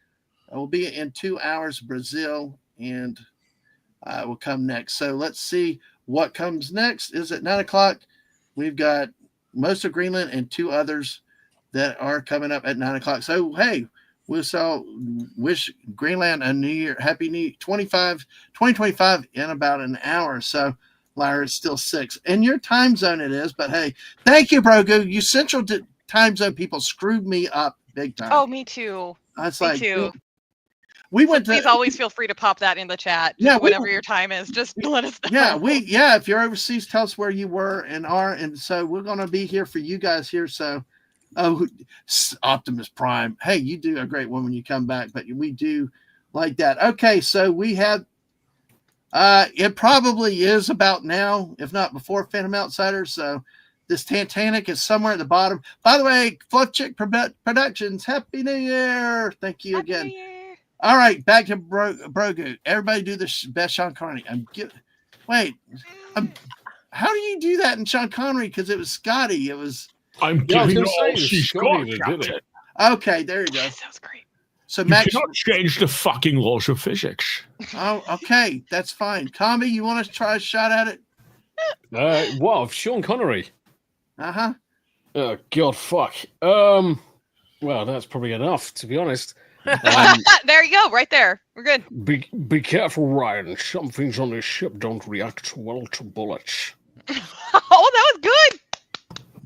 will be in 2 hours. Brazil and will come next. So let's see what comes next. Is at 9 o'clock. We've got most of Greenland and 2 others that are coming up at 9 o'clock. So hey, we'll wish Greenland a New Year, Happy New 2025 in about an hour. So Lyra is still 6. In your time zone it is, but hey, thank you, Brogu. You Central time zone people screwed me up big time. Oh, me too. Me too. We went Please always feel free to pop that in the chat. Yeah, whenever your time is, just let us know. If you're overseas, tell us where you were and are, and so we're gonna be here for you guys here. So Optimus Prime. Hey, you do a great one when you come back, but we do like that. Okay, so we have it probably is about now, if not before Phantom Outsider. So this Titanic is somewhere at the bottom. By the way, Fluff Chick Productions, Happy New Year. Thank you again. New Year. All right, back to Brogu. Everybody do the best Sean Connery. How do you do that in Sean Connery? Because it was Scotty. It was. I'm giving her all she's got, Captain. Okay, there you go. That sounds great. So You Max, cannot change the fucking laws of physics. oh, okay, that's fine. Tommy, you want to try a shot at it? What? Sean Connery? Uh-huh. Oh, God, fuck. Well, that's probably enough, to be honest. There you go, right there. We're good. Be careful, Ryan. Some things on this ship don't react well to bullets. Oh, that was good.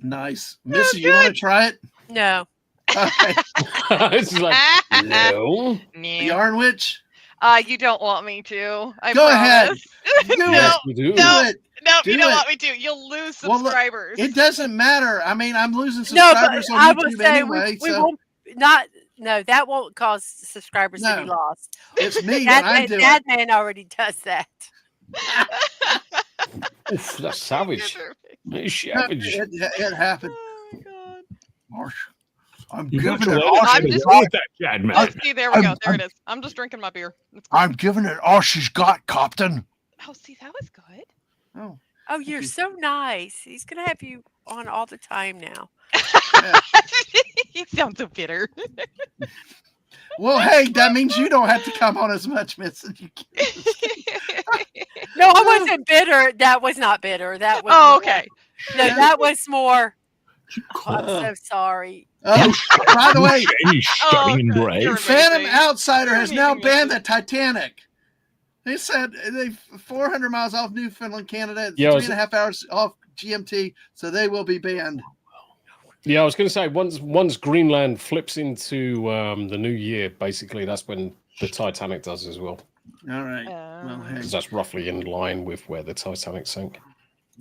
Nice. Missy, you want to try it? No. Okay. It's like, no. Yarn Witch? You don't want me to. Go ahead. Do No, You do. no. it. No, Do you don't it. want me to. You'll lose Well, look, subscribers. It doesn't matter. I mean, I'm losing No, but subscribers I on will YouTube say anyway. we So won't not. No, that won't cause subscribers to be No. lost. it's me when I do it. Dadman already does that. Oof, that's savage. It's savage. It happened. Oh, God. Marsh, I'm You giving got it to all. I'm let just- go with that, Chad, man. Oh, see, there we go. There it is. I'm just drinking my beer. It's cool. I'm giving it all she's got, Captain. Oh, see, that was good. Oh, Oh, you're so nice. He's gonna have you on all the time now. You sound so bitter. well, hey, that means you don't have to come on as much, Miss. as you can. No, I wasn't bitter. That was not bitter. That was. Oh, more- okay. No, that was more. Oh, I'm so sorry. Oh, by the way, Any stunning good. brave. You're Phantom amazing. Outsider You're has now amazing, banned the Missy. Titanic. They said they 400 miles off Newfoundland, Canada. It's Yeah, 3.5 hours off GMT, so they will be banned. Yeah, I was going to say, once Greenland flips into the new year, basically, that's when the Titanic does as well. All right. Well, hey. Because that's roughly in line with where the Titanic sank.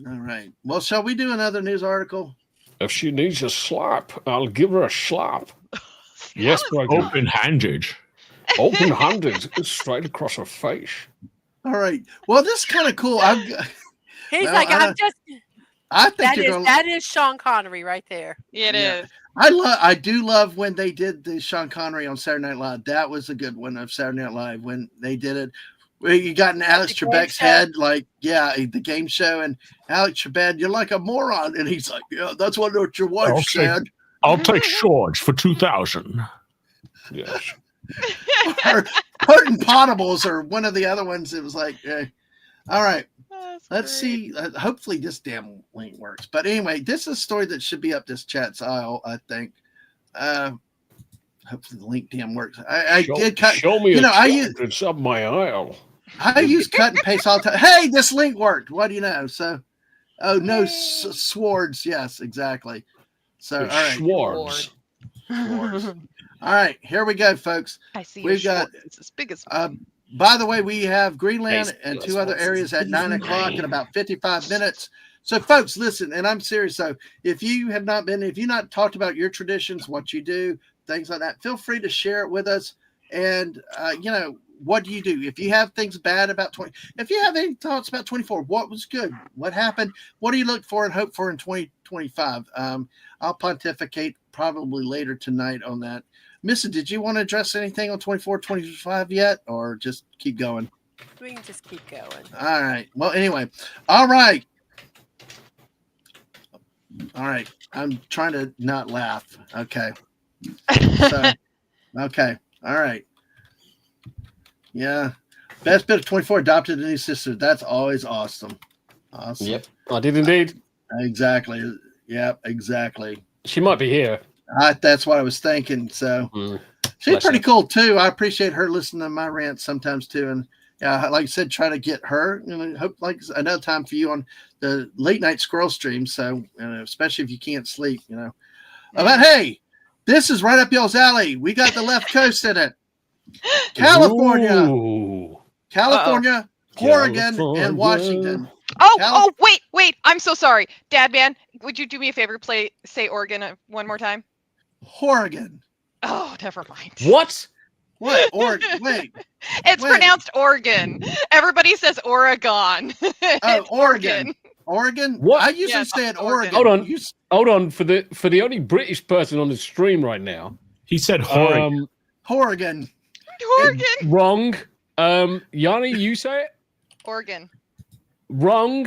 All right. Well, shall we do another news article? If she needs a slap, I'll give her a slap. Yes, Brogan. Open-handed. Open-handed, straight across her face. All right. Well, this is kind of cool. He's Well, like, I I'm don't- just. I think That you're is going. that is Sean Connery right there. It Yeah. is. I do love when they did the Sean Connery on Saturday Night Live. That was a good one of Saturday Night Live when they did it. Where you got in Alex The game Trebek's show? head, like, yeah, the game show, and Alex Trebek, you're like a moron. And he's like, yeah, that's what your wife Okay. said. I'll take swords for 2,000. Yes. or Putin Potables or one of the other ones. It was like, all right. That's Let's great. see. Hopefully this damn link works. But anyway, this is a story that should be up this chat's aisle, I think. Hopefully the link damn works. I did cut. Show me I it's up my aisle. I use cut and paste all the time. Hey, this link worked. What do you know? So, oh no, swords. Yes, exactly. So, all right. Schwartz. All right, here we go, folks. I see. We've got. It's as big as. By the way, we have Greenland Nice. and two other areas at 9 o'clock in about 55 minutes. So, folks, listen, and I'm serious. So, if you have not talked about your traditions, what you do, things like that, feel free to share it with us. And, what do you do? If you have things bad about if you have any thoughts about 24, what was good? What happened? What do you look for and hope for in 2025? I'll pontificate probably later tonight on that. Missa, did you want to address anything on 24, 25 yet, or just keep going? We can just keep going. All right. Well, anyway. All right. I'm trying to not laugh. Okay. So, okay. All right. Yeah. Best bit of 24, adopted a new sister. That's always awesome. Awesome. Yep, I did indeed. Exactly. Yep, exactly. She might be here. That's what I was thinking. So she's Bless pretty her. cool too. I appreciate her listening to my rants sometimes too. And yeah, like I said, try to get her. Hope like another time for you on the late night squirrel stream. So especially if you can't sleep, But hey, this is right up y'all's alley. We got the left coast in it. California, Ooh. Oregon, and Washington. Oh, wait. I'm so sorry. Dadman, would you do me a favor? Say Oregon one more time. Oregon. Oh, never mind. What? What? Oregon. Wait. It's pronounced Oregon. Everybody says Oregon. Oh, Oregon. Oregon? What? I usually say it Oregon. Hold on. For the only British person on the stream right now, he said Oregon. Oregon. Wrong. Yanni, you say it? Oregon. Wrong.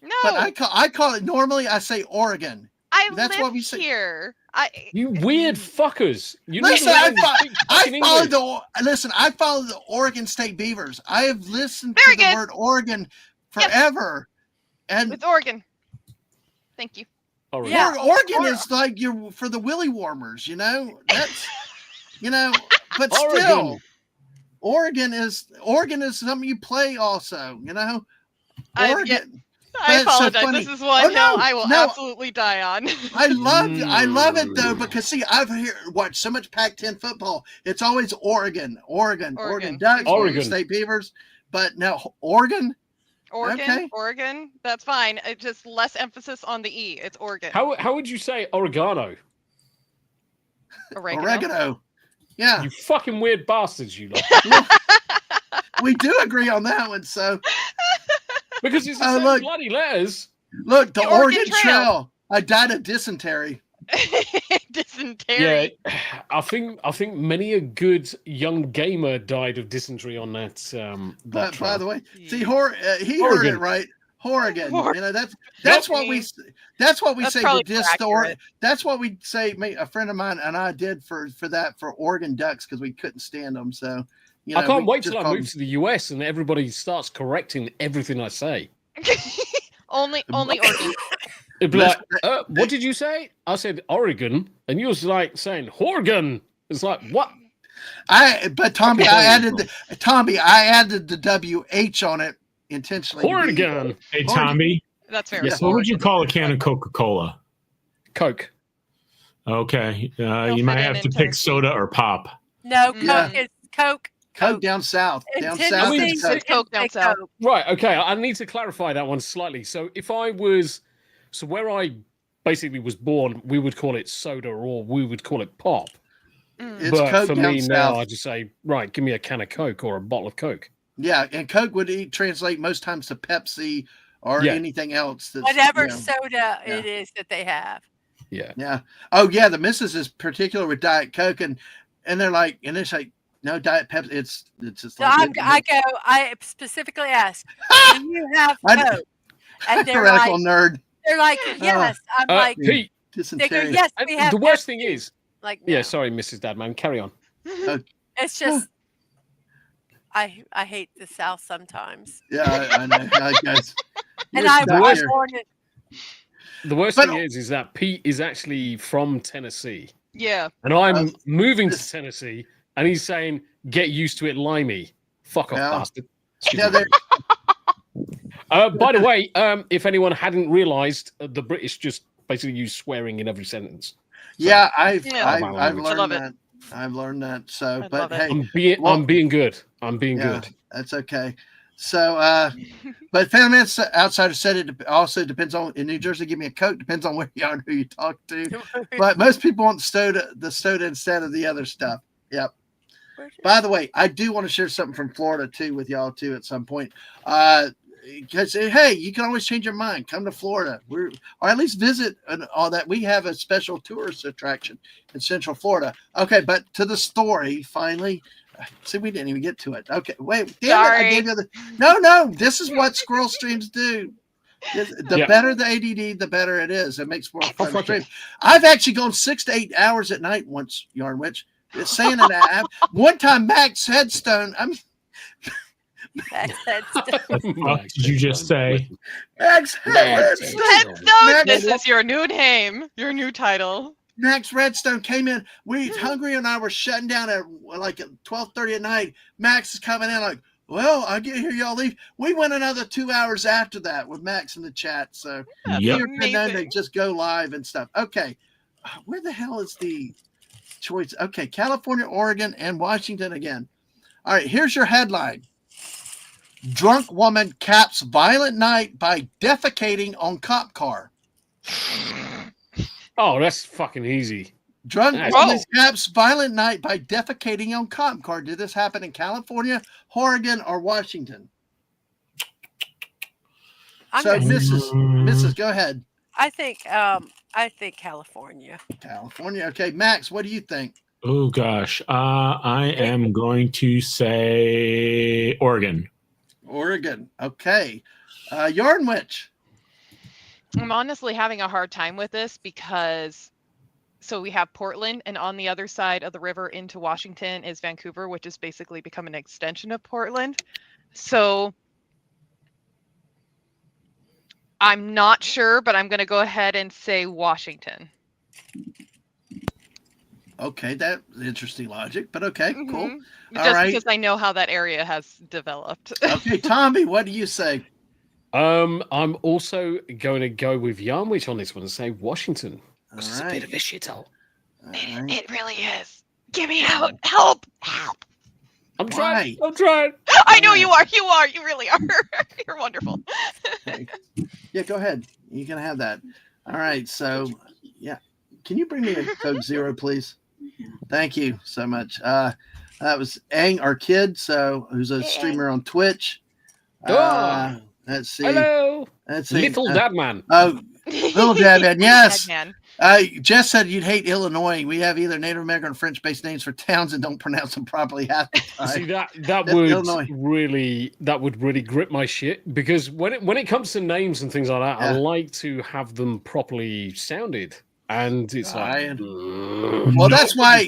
No. But I call it normally. I say Oregon. That's what we say here. You weird fuckers. You Listen, I follow the Oregon State Beavers. I have listened to the word Oregon forever. And with Oregon. Thank you. Oregon. Yeah, Oregon is like for the willy warmers, That's but still Oregon is something you play also, Oregon. I apologize. This is one hill I will absolutely die on. I love it though, because see, I've watched so much Pac-10 football. It's always Oregon Ducks, Oregon State Beavers, but now Oregon. Okay. Oregon. That's fine. It's just less emphasis on the E. It's Oregon. How would you say oregano? Oregano. Yeah. You fucking weird bastards, you lot. We do agree on that one, so. Because it's the same bloody letters. Look, the Oregon Trail. I died of dysentery. Dysentery. Yeah, I think many a good young gamer died of dysentery on that. By the way, see, he heard it right. Oregon. That's what we say with this story. That's what we say. A friend of mine and I did for Oregon Ducks because we couldn't stand them. So I can't wait till I move to the US and everybody starts correcting everything I say. only Oregon. It'd be like, what did you say? I said Oregon, and you was like saying Oregon. It's like what? But Tommy, I added the WH on it intentionally. Oregon. Hey Tommy. That's fair. Yes. What would you call a can of Coca-Cola? Coke. Okay. You might have to pick soda or pop. No, Coke is Coke. Coke down south. Down south. It's Coke down south. Right. Okay. I need to clarify that one slightly. So where I basically was born, we would call it soda or we would call it pop. But Coke for down me south. now, I just say, right, give me a can of Coke or a bottle of Coke. Yeah, and Coke would translate most times to Pepsi or anything else. Whatever soda it is that they have. Yeah. Yeah. Oh, yeah. The missus is particular with Diet Coke, and they're like, no Diet Pepsi. It's just like I specifically ask, do you have Coke? And they're heretical like, nerd. They're like, yes. I'm like, Pete. they go, yes, we have the worst Pepsi. thing is, like, yeah, sorry, Mrs. Dadman, carry on. It's just I hate the South sometimes. Yeah, I know. I guess. And You're I stuck was here. born in The worst But- thing is that Pete is actually from Tennessee, Yeah. and I'm moving this- to Tennessee, and he's saying, "Get used to it, limey." Fuck off, Yeah. bastard. Yeah, there- By the way, if anyone hadn't realised, the British just basically use swearing in every sentence. yeah, I've Yeah. I've, Wow, I've language. I learned love it. that. I've learned that. So, I but love it. hey, I'm being good. I'm being yeah, good. that's okay. So, but Phantom Outsider said it also depends on in New Jersey. Give me a Coke. Depends on where you are and who you talk to. But most people want the soda instead of the other stuff. Yep. By the way, I do want to share something from Florida too with y'all too at some point. Because hey, you can always change your mind. Come to Florida, or at least visit and all that. We have a special tourist attraction in Central Florida. Okay, but to the story finally. See, we didn't even get to it. Okay, wait. Damn it, I gave you the. No. This is what squirrel streams do. The better the ADD, the better it is. It makes more fun stream. I've actually gone 6 to 8 hours at night once, Yarn Witch. It's saying an one time Max Headstone. Max Headstone. What did you just say? Max Headstone. Headstone. This is your new name, your new title. Max Redstone came in. Hungry and I were shutting down at like 12:30 at night. Max is coming in like, well, I get here, y'all leave. We went another 2 hours after that with Max in the chat. So Yep. been known to just go live and stuff. Okay, where the hell is the choice? Okay, California, Oregon, and Washington again. All right, here's your headline. Drunk woman caps violent night by defecating on cop car. Oh, that's fucking easy. Drunk Nice. woman caps violent night by defecating on cop car. Did this happen in California, Oregon, or Washington? So, Mrs., go ahead. I think California. California. Okay, Max, what do you think? Oh gosh, I am going to say Oregon. Oregon. Okay, Yarn Witch. I'm honestly having a hard time with this because so we have Portland, and on the other side of the river into Washington is Vancouver, which has basically become an extension of Portland. So I'm not sure, but I'm going to go ahead and say Washington. Okay, that's interesting logic, but okay, cool. All Just right. because I know how that area has developed. Okay, Tommy, what do you say? I'm also going to go with Yarnwich on this one and say Washington. All It's a right. bit of a shithole. It really is. Get me out. Help. I'm trying. Why? I'm trying. I know you are. You are. You really are. You're wonderful. Okay. Yeah, go ahead. You can have that. All right. So, yeah. Can you bring me a Coke Zero, please? Thank you so much. That was Ang, our kid, who's a streamer on Twitch. Let's see. Hello. Let's see. Little Dadman. Oh, Little Dadman. Yes. Dadman. Jess said you'd hate Illinois. We have either Native American or French-based names for towns and don't pronounce them properly half the time. See that That's would Illinois. really grip my shit because when it comes to names and things like that, I Yeah. like to have them properly sounded. And it's like, Well, that's why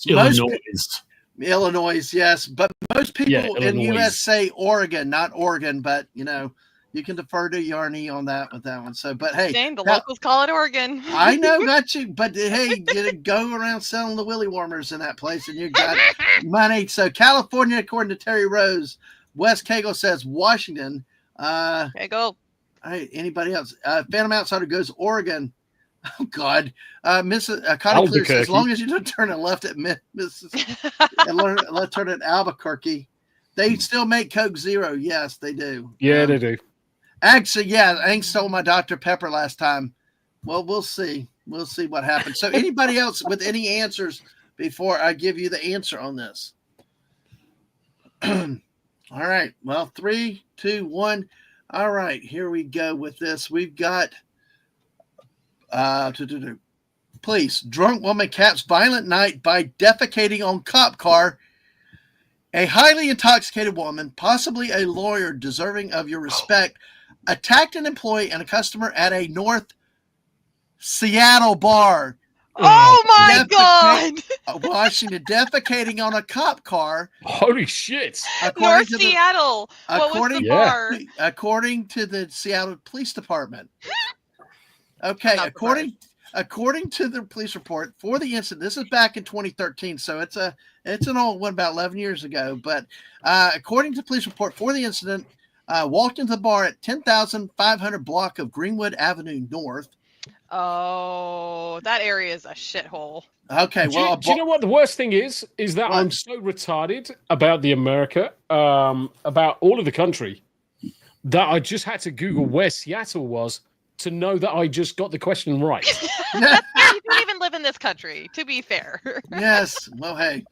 most Illinois, yes, but most people in Illinois. US say Oregon, not Oregon, but you can defer to Yarny on that with that one. So, but hey, Dang, the locals call it Oregon. I know, got you. But hey, go around selling the willy warmers in that place, and you got money. So, California, according to Terry Rose, Wes Cagle says Washington. Okay, go. All right, anybody else? Phantom Outsider goes Oregon. Oh God, Mrs. Connie Clear says, as long as you don't turn it left at Mrs. and turn it Albuquerque, they still make Coke Zero. Yes, they do. yeah, they do. Actually, yeah, Ang stole my Dr. Pepper last time. Well, we'll see. We'll see what happens. So, anybody else with any answers before I give you the answer on this? All right. Well, 3, 2, 1. All right. Here we go with this. We've got police. Drunk woman caps violent night by defecating on cop car. A highly intoxicated woman, possibly a lawyer deserving of your respect, attacked an employee and a customer at a North Seattle bar. Oh my God! Washing and defecating on a cop car. Holy shit! North Seattle. What was the bar? According to the Seattle Police Department. Okay, according to the police report for the incident, this is back in 2013, so it's an old one, about 11 years ago. But according to the police report for the incident, walked into the bar at 10,500 block of Greenwood Avenue North. Oh, that area is a shithole. Okay, do you know what the worst thing is? Is that I'm so retarded about the America, about all of the country, that I just had to Google where Seattle was to know that I just got the question right. You don't even live in this country, to be fair. Yes. Well, hey.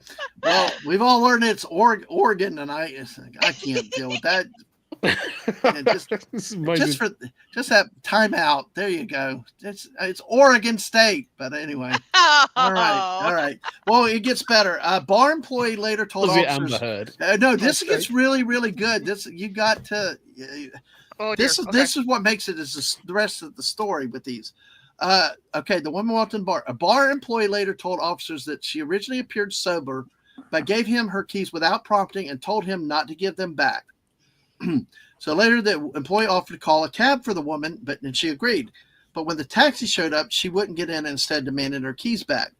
Well, we've all learned it's Oregon, and I can't deal with that. Just that timeout. There you go. It's Oregon State, but anyway. All right. Well, it gets better. Bar employee later told officers. No, this gets really, really good. This you got to. This is what makes it is the rest of the story with these. Okay, the woman walked in the bar. A bar employee later told officers that she originally appeared sober, but gave him her keys without prompting and told him not to give them back. So later, the employee offered to call a cab for the woman, and she agreed. But when the taxi showed up, she wouldn't get in and instead demanded her keys back.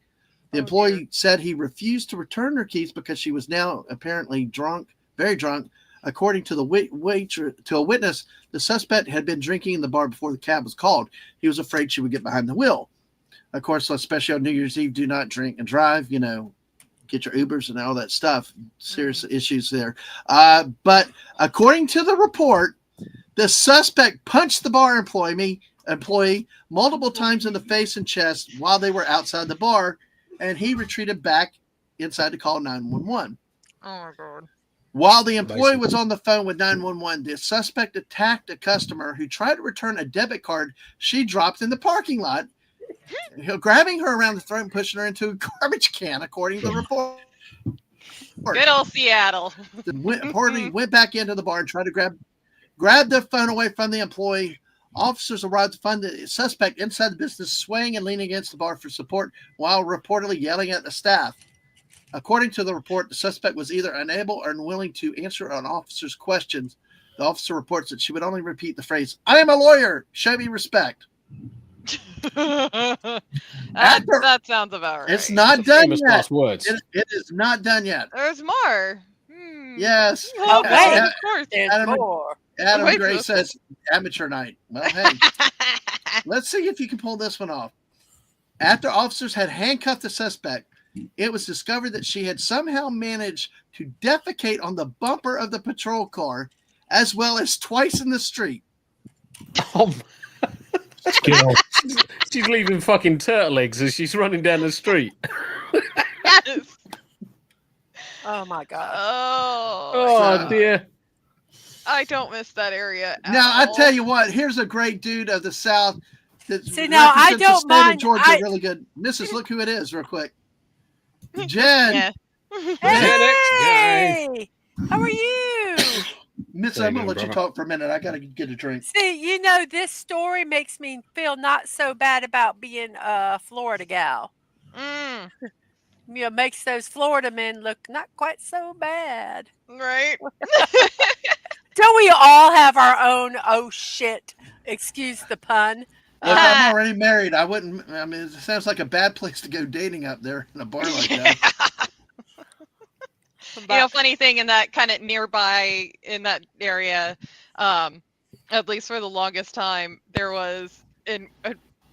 The employee said he refused to return her keys because she was now apparently drunk, very drunk. According to a witness, the suspect had been drinking in the bar before the cab was called. He was afraid she would get behind the wheel. Of course, especially on New Year's Eve, do not drink and drive. You know, get your Ubers and all that stuff. Serious issues there. But according to the report, the suspect punched the bar employee multiple times in the face and chest while they were outside the bar, and he retreated back inside to call 911. Oh my God. While the employee was on the phone with 911, the suspect attacked a customer who tried to return a debit card she dropped in the parking lot, grabbing her around the throat and pushing her into a garbage can, according to the report. Good old Seattle. The reportedly went back into the bar and tried to grab the phone away from the employee. Officers arrived to find the suspect inside the business, swaying and leaning against the bar for support while reportedly yelling at the staff. According to the report, the suspect was either unable or unwilling to answer an officer's questions. The officer reports that she would only repeat the phrase, "I am a lawyer. Show me respect." That sounds about right. It's not done yet. It is not done yet. There's more. Yes. Oh, wait, of course. There's more. Adam Gray says amateur night. Well, hey, let's see if you can pull this one off. After officers had handcuffed the suspect, it was discovered that she had somehow managed to defecate on the bumper of the patrol car, as well as twice in the street. Oh, she's leaving fucking turtle eggs as she's running down the street. Yes. Oh my God. Oh dear. I don't miss that area. Now I tell you what, here's a great dude of the South. See, now I don't mind. Georgia really good. Mrs. Look who it is, real quick. Jen. Hey, how are you? Miss, I'm gonna let you talk for a minute. I gotta get a drink. See, this story makes me feel not so bad about being a Florida gal. Makes those Florida men look not quite so bad. Right? Don't we all have our own oh shit? Excuse the pun. Look, I'm already married. I wouldn't. I mean, it sounds like a bad place to go dating up there in a bar like that. Funny thing in that kind of nearby in that area, at least for the longest time, there was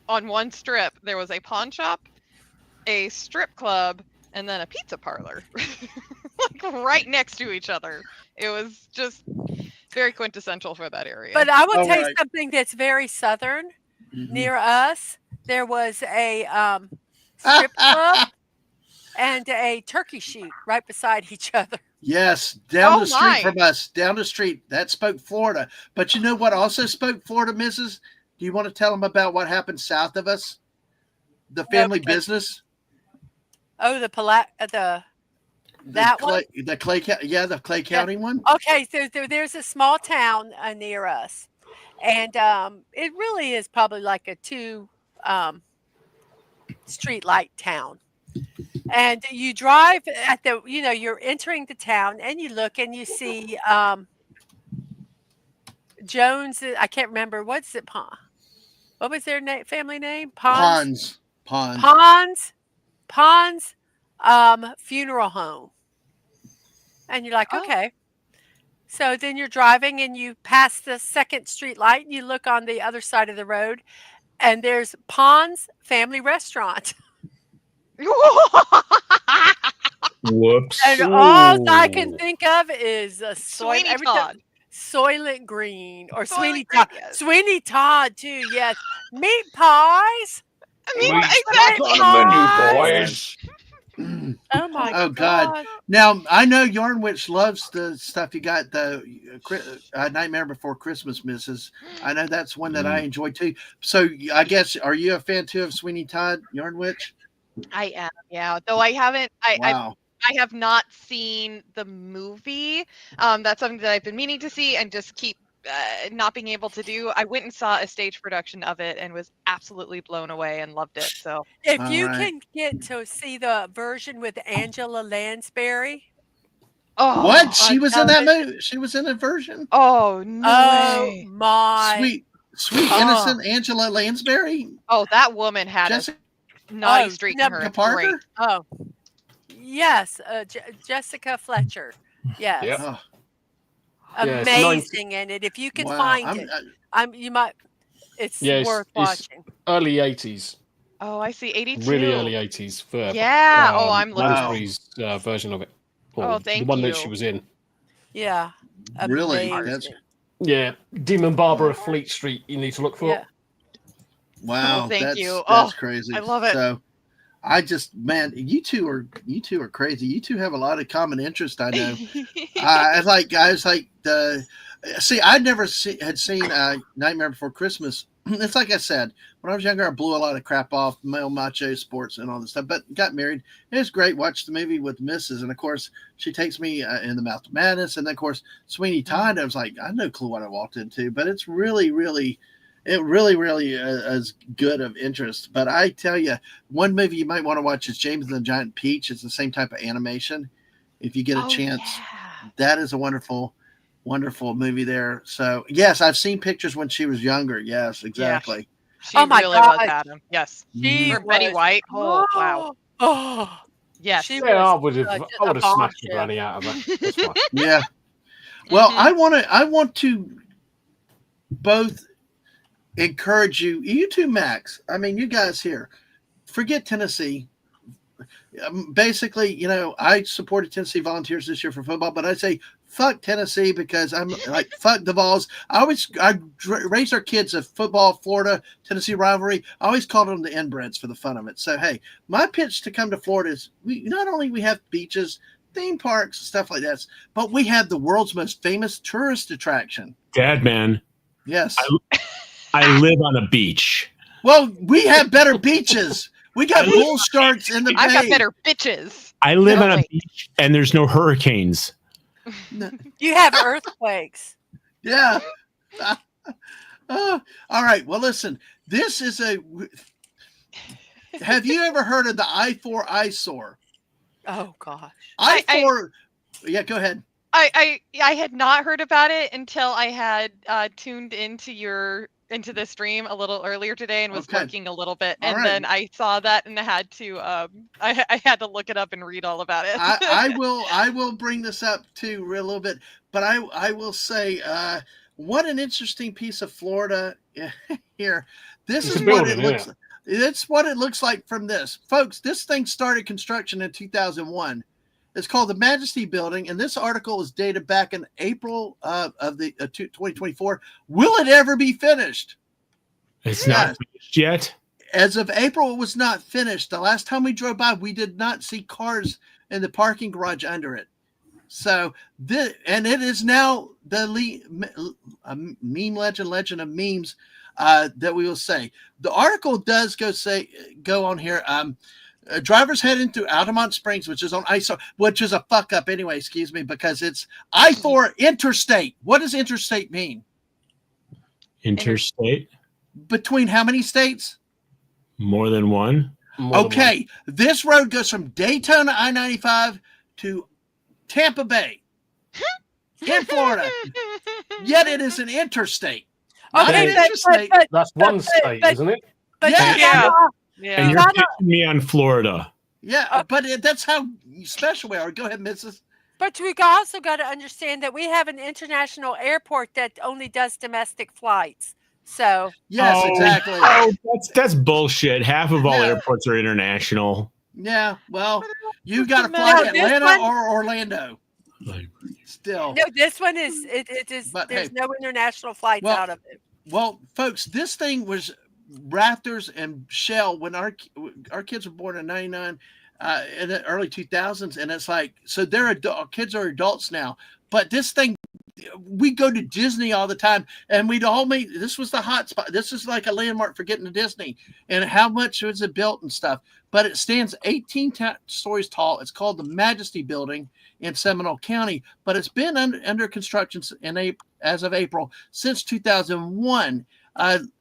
on one strip there was a pawn shop, a strip club, and then a pizza parlor, like right next to each other. It was just very quintessential for that area. But I will tell you something that's very southern. Near us, there was a strip club and a turkey shoot right beside each other. Yes, down the street from us, down the street. That spoke Florida. But you know what also spoke Florida, Mrs.? Do you want to tell them about what happened south of us? The family business? Oh, the Clay County one? Okay, so there's a small town near us. And it really is probably like a streetlight town. And you drive at the, you're entering the town and you look and you see Jones. I can't remember. What's it? What was their family name? Ponds. Ponds funeral home. And you're like, okay. So then you're driving and you pass the second street light and you look on the other side of the road and there's Ponds Family Restaurant. Whoops. And all I can think of is a Sweeney Todd. Soylent Green or Sweeney Soylent Todd. Green, yes. Sweeney Todd too, yes. Meat pies. boys. Oh my Oh God! Now I know Yarnwich loves the stuff you got. The Nightmare Before Christmas, Mrs. I know that's one that I enjoy too. So I guess, are you a fan too of Sweeney Todd, Yarnwich? I am, yeah. Though I haven't. Wow. I have not seen the movie. That's something that I've been meaning to see and just keep not being able to do. I went and saw a stage production of it and was absolutely blown away and loved it. So if you can get to see the version with Angela Lansbury. Oh, What? She was in that movie? She was in a version? Oh, no way. My. Sweet, innocent Angela Lansbury? Oh, that woman had Jessica a naughty streak in her. Parker? Great. Oh, yes. Jessica Fletcher. Yes. Yep. Oh, amazing in it. If you can find it, you might. It's worth watching. Early 80s. Oh, I see. 82. Really early 80s. For, yeah. I'm looking. Lansbury's version of it. Oh, thank you. The one that she was in. Yeah. Really? Amazing. Yeah. Demon Barber of Fleet Street. You need to look for. Yeah. Wow. Oh, thank you. That's crazy. I love it. So, I just, man, you two are crazy. You two have a lot of common interest. I know. I never had seen Nightmare Before Christmas. It's like I said, when I was younger, I blew a lot of crap off, male macho sports and all this stuff, but got married. It was great. Watched the movie with Mrs. And of course, she takes me in the Mouth of Madness. And then, of course, Sweeney Todd, I was like, I had no clue what I walked into, but it's really is good of interest. But I tell you, one movie you might want to watch is James and the Giant Peach. It's the same type of animation. If you get a chance, that is a wonderful movie there. So yes, I've seen pictures when she was younger. Yes, exactly. Yeah. She really was Adam. Yes. She Betty White. Oh, wow. Oh, yes. I would have smashed the granny out of her. That's fine. Yeah. Well, I want to both encourage you two, Max. I mean, you guys here, forget Tennessee. Basically, I supported Tennessee Volunteers this year for football, but I say fuck Tennessee because I'm like, fuck the Vols. I raised our kids a football, Florida, Tennessee rivalry. I always called them the inbreds for the fun of it. So, hey, my pitch to come to Florida is not only we have beaches, theme parks, stuff like that, but we have the world's most famous tourist attraction. Dadman. Yes. I live on a beach. Well, we have better beaches. We got bull sharks in the bay. I've got better bitches. I live on a beach and there's no hurricanes. You have earthquakes. Yeah. All right. Well, listen, this is have you ever heard of the I-4 eyesore? Oh, gosh. I-4. Yeah, go ahead. I had not heard about it until I had tuned into the stream a little earlier today and was looking a little bit, and then I saw that and I had to I had to look it up and read all about it. I will bring this up too a little bit, but I will say what an interesting piece of Florida here. This is what it looks like. It's what it looks like from this, folks. This thing started construction in 2001. It's called the Majesty Building, and this article is dated back in April of 2024. Will it ever be finished? It's not finished yet. As of April, it was not finished. The last time we drove by, we did not see cars in the parking garage under it. So, and it is now the meme legend of memes that we will say. The article does go on here. Drivers heading through Altamont Springs, which is on I-4, which is a fuck up anyway, excuse me, because it's I-4 interstate. What does interstate mean? Interstate? Between how many states? More than one. Okay, this road goes from Daytona I-95 to Tampa Bay in Florida. Yet it is an interstate. Not Okay, an interstate. That's one state, isn't it? But Yes. Yeah. And you're pitching me on Florida. Yeah, but that's how special we are. Go ahead, Mrs. But we also got to understand that we have an international airport that only does domestic flights. So Yes, exactly. Oh, that's bullshit. Half of all Yeah. airports are international. Yeah, well, you got to fly to Atlanta or Orlando. Still. no, this one is it is. But, there's hey, no international flights out of it. Well, folks, this thing was Raptors and Shell when our kids were born in '99, in the early 2000s, and it's like, so they're kids are adults now. But this thing, we go to Disney all the time, and we'd all meet. This was the hot spot. This is like a landmark for getting to Disney, and how much was it built and stuff. But it stands 18 stories tall. It's called the Majesty Building in Seminole County, but it's been under construction as of April since 2001.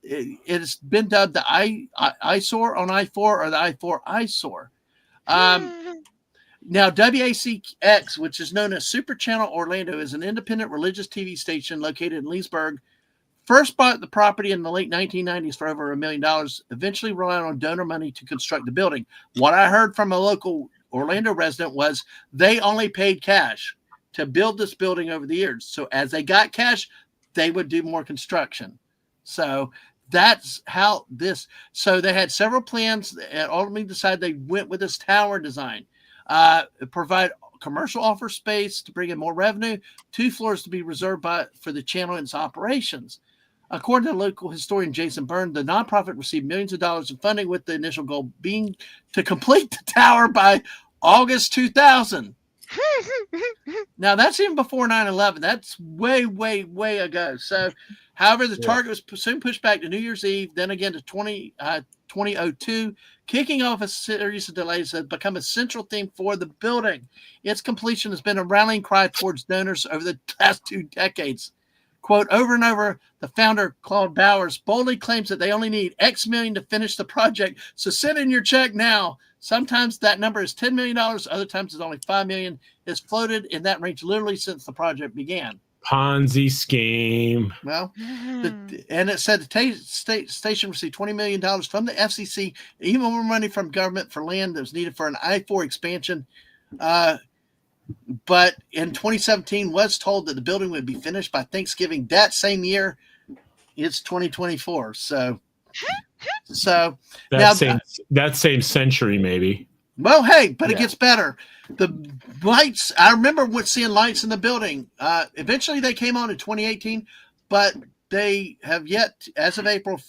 It's been dubbed the eyesore on I-4 or the I-4 eyesore. Now, WACX, which is known as Super Channel Orlando, is an independent religious TV station located in Leesburg. First bought the property in the late 1990s for over $1 million, eventually relied on donor money to construct the building. What I heard from a local Orlando resident was they only paid cash to build this building over the years. So as they got cash, they would do more construction. So that's how this. So they had several plans and ultimately decided they went with this tower design. Provide commercial office space to bring in more revenue, 2 floors to be reserved for the channel and its operations. According to local historian Jason Byrne, the nonprofit received millions of dollars in funding, with the initial goal being to complete the tower by August 2000. Now, that's even before 9/11. That's way, way, way ago. So, however, the target was soon pushed back to New Year's Eve, then again to 2002, kicking off a series of delays that have become a central theme for the building. Its completion has been a rallying cry towards donors over the last 2 decades. Quote, over and over, the founder, Claude Bowers, boldly claims that they only need X million to finish the project, so send in your check now. Sometimes that number is $10 million, other times it's only $5 million. It's floated in that range literally since the project began. Ponzi scheme. Well, and it said the station received $20 million from the FCC, even more money from government for land that was needed for an I-4 expansion. But in 2017 was told that the building would be finished by Thanksgiving that same year. It's 2024. So that same century, maybe. Well, hey, but it gets better. The lights, I remember seeing lights in the building. Eventually they came on in 2018, but they have yet, as of April,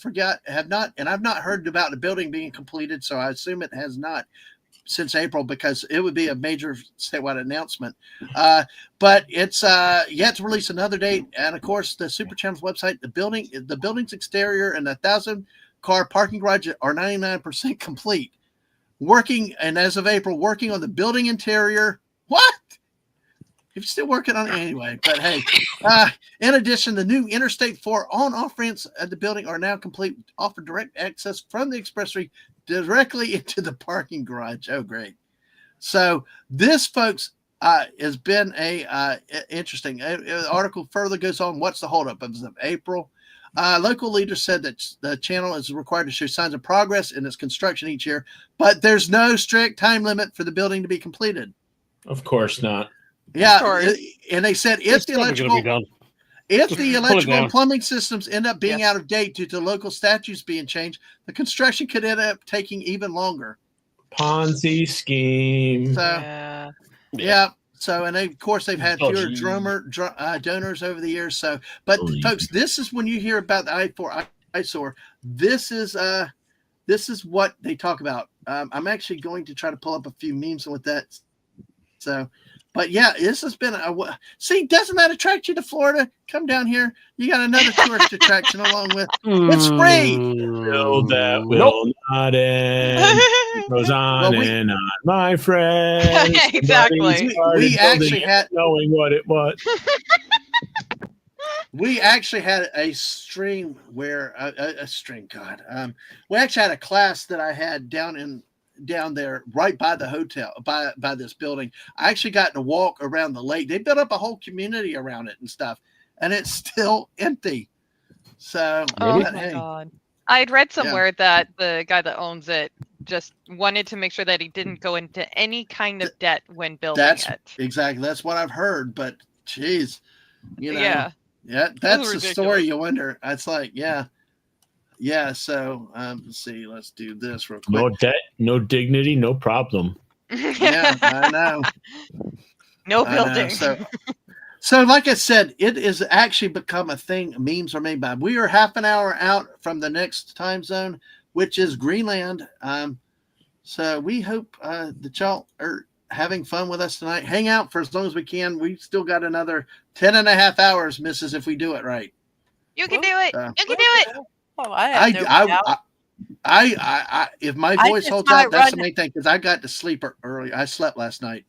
have not, and I've not heard about the building being completed, so I assume it has not since April, because it would be a major statewide announcement. But it's yet to release another date. And of course, the Super Channel's website, the building's exterior and 1,000-car parking garage are 99% complete. Working, and as of April, working on the building interior. What? If you're still working on it anyway, but hey, in addition, the new Interstate 4 on-off ramps at the building are now complete, offer direct access from the expressway directly into the parking garage. Oh, great. So this, folks, has been a interesting article. Further goes on. What's the holdup? As of April, local leaders said that the channel is required to show signs of progress in its construction each year, but there's no strict time limit for the building to be completed. Of course not. Yeah, and they said if the electrical and plumbing systems end up being out of date due to local statutes being changed, the construction could end up taking even longer. Ponzi scheme. So, yeah. So, and of course, they've had fewer donors over the years. So, but folks, this is when you hear about the I-4 eyesore. This is what they talk about. I'm actually going to try to pull up a few memes with that. So, but yeah, this has been see, doesn't that attract you to Florida? Come down here. You got another tourist attraction along with. It's free. No, that will not end. It goes on and on, my friend. Exactly. We actually had knowing what it was. We actually had a stream where we actually had a class that I had down in down there right by the hotel, by this building. I actually got to walk around the lake. They built up a whole community around it and stuff, and it's still empty. So, Oh Really? my hey, god. I'd read somewhere that the guy that owns it just wanted to make sure that he didn't go into any kind of debt when building that's it. exactly that's what I've heard. But geez, Yeah. that's the story. ridiculous. You wonder. It's like, yeah. So let's see. Let's do this real quick. No debt, no dignity, no problem. Yeah, I know. No I know. building. So, like I said, it is actually become a thing. Memes are made by. We are half an hour out from the next time zone, which is Greenland. So we hope that y'all are having fun with us tonight. Hang out for as long as we can. We still got another 10 and a half hours, missus, if we do it right. You can do it. You can do it. Oh, I have no doubt. I if my I voice just holds might out, that's the run- main thing, because I got to sleep early. I slept last night.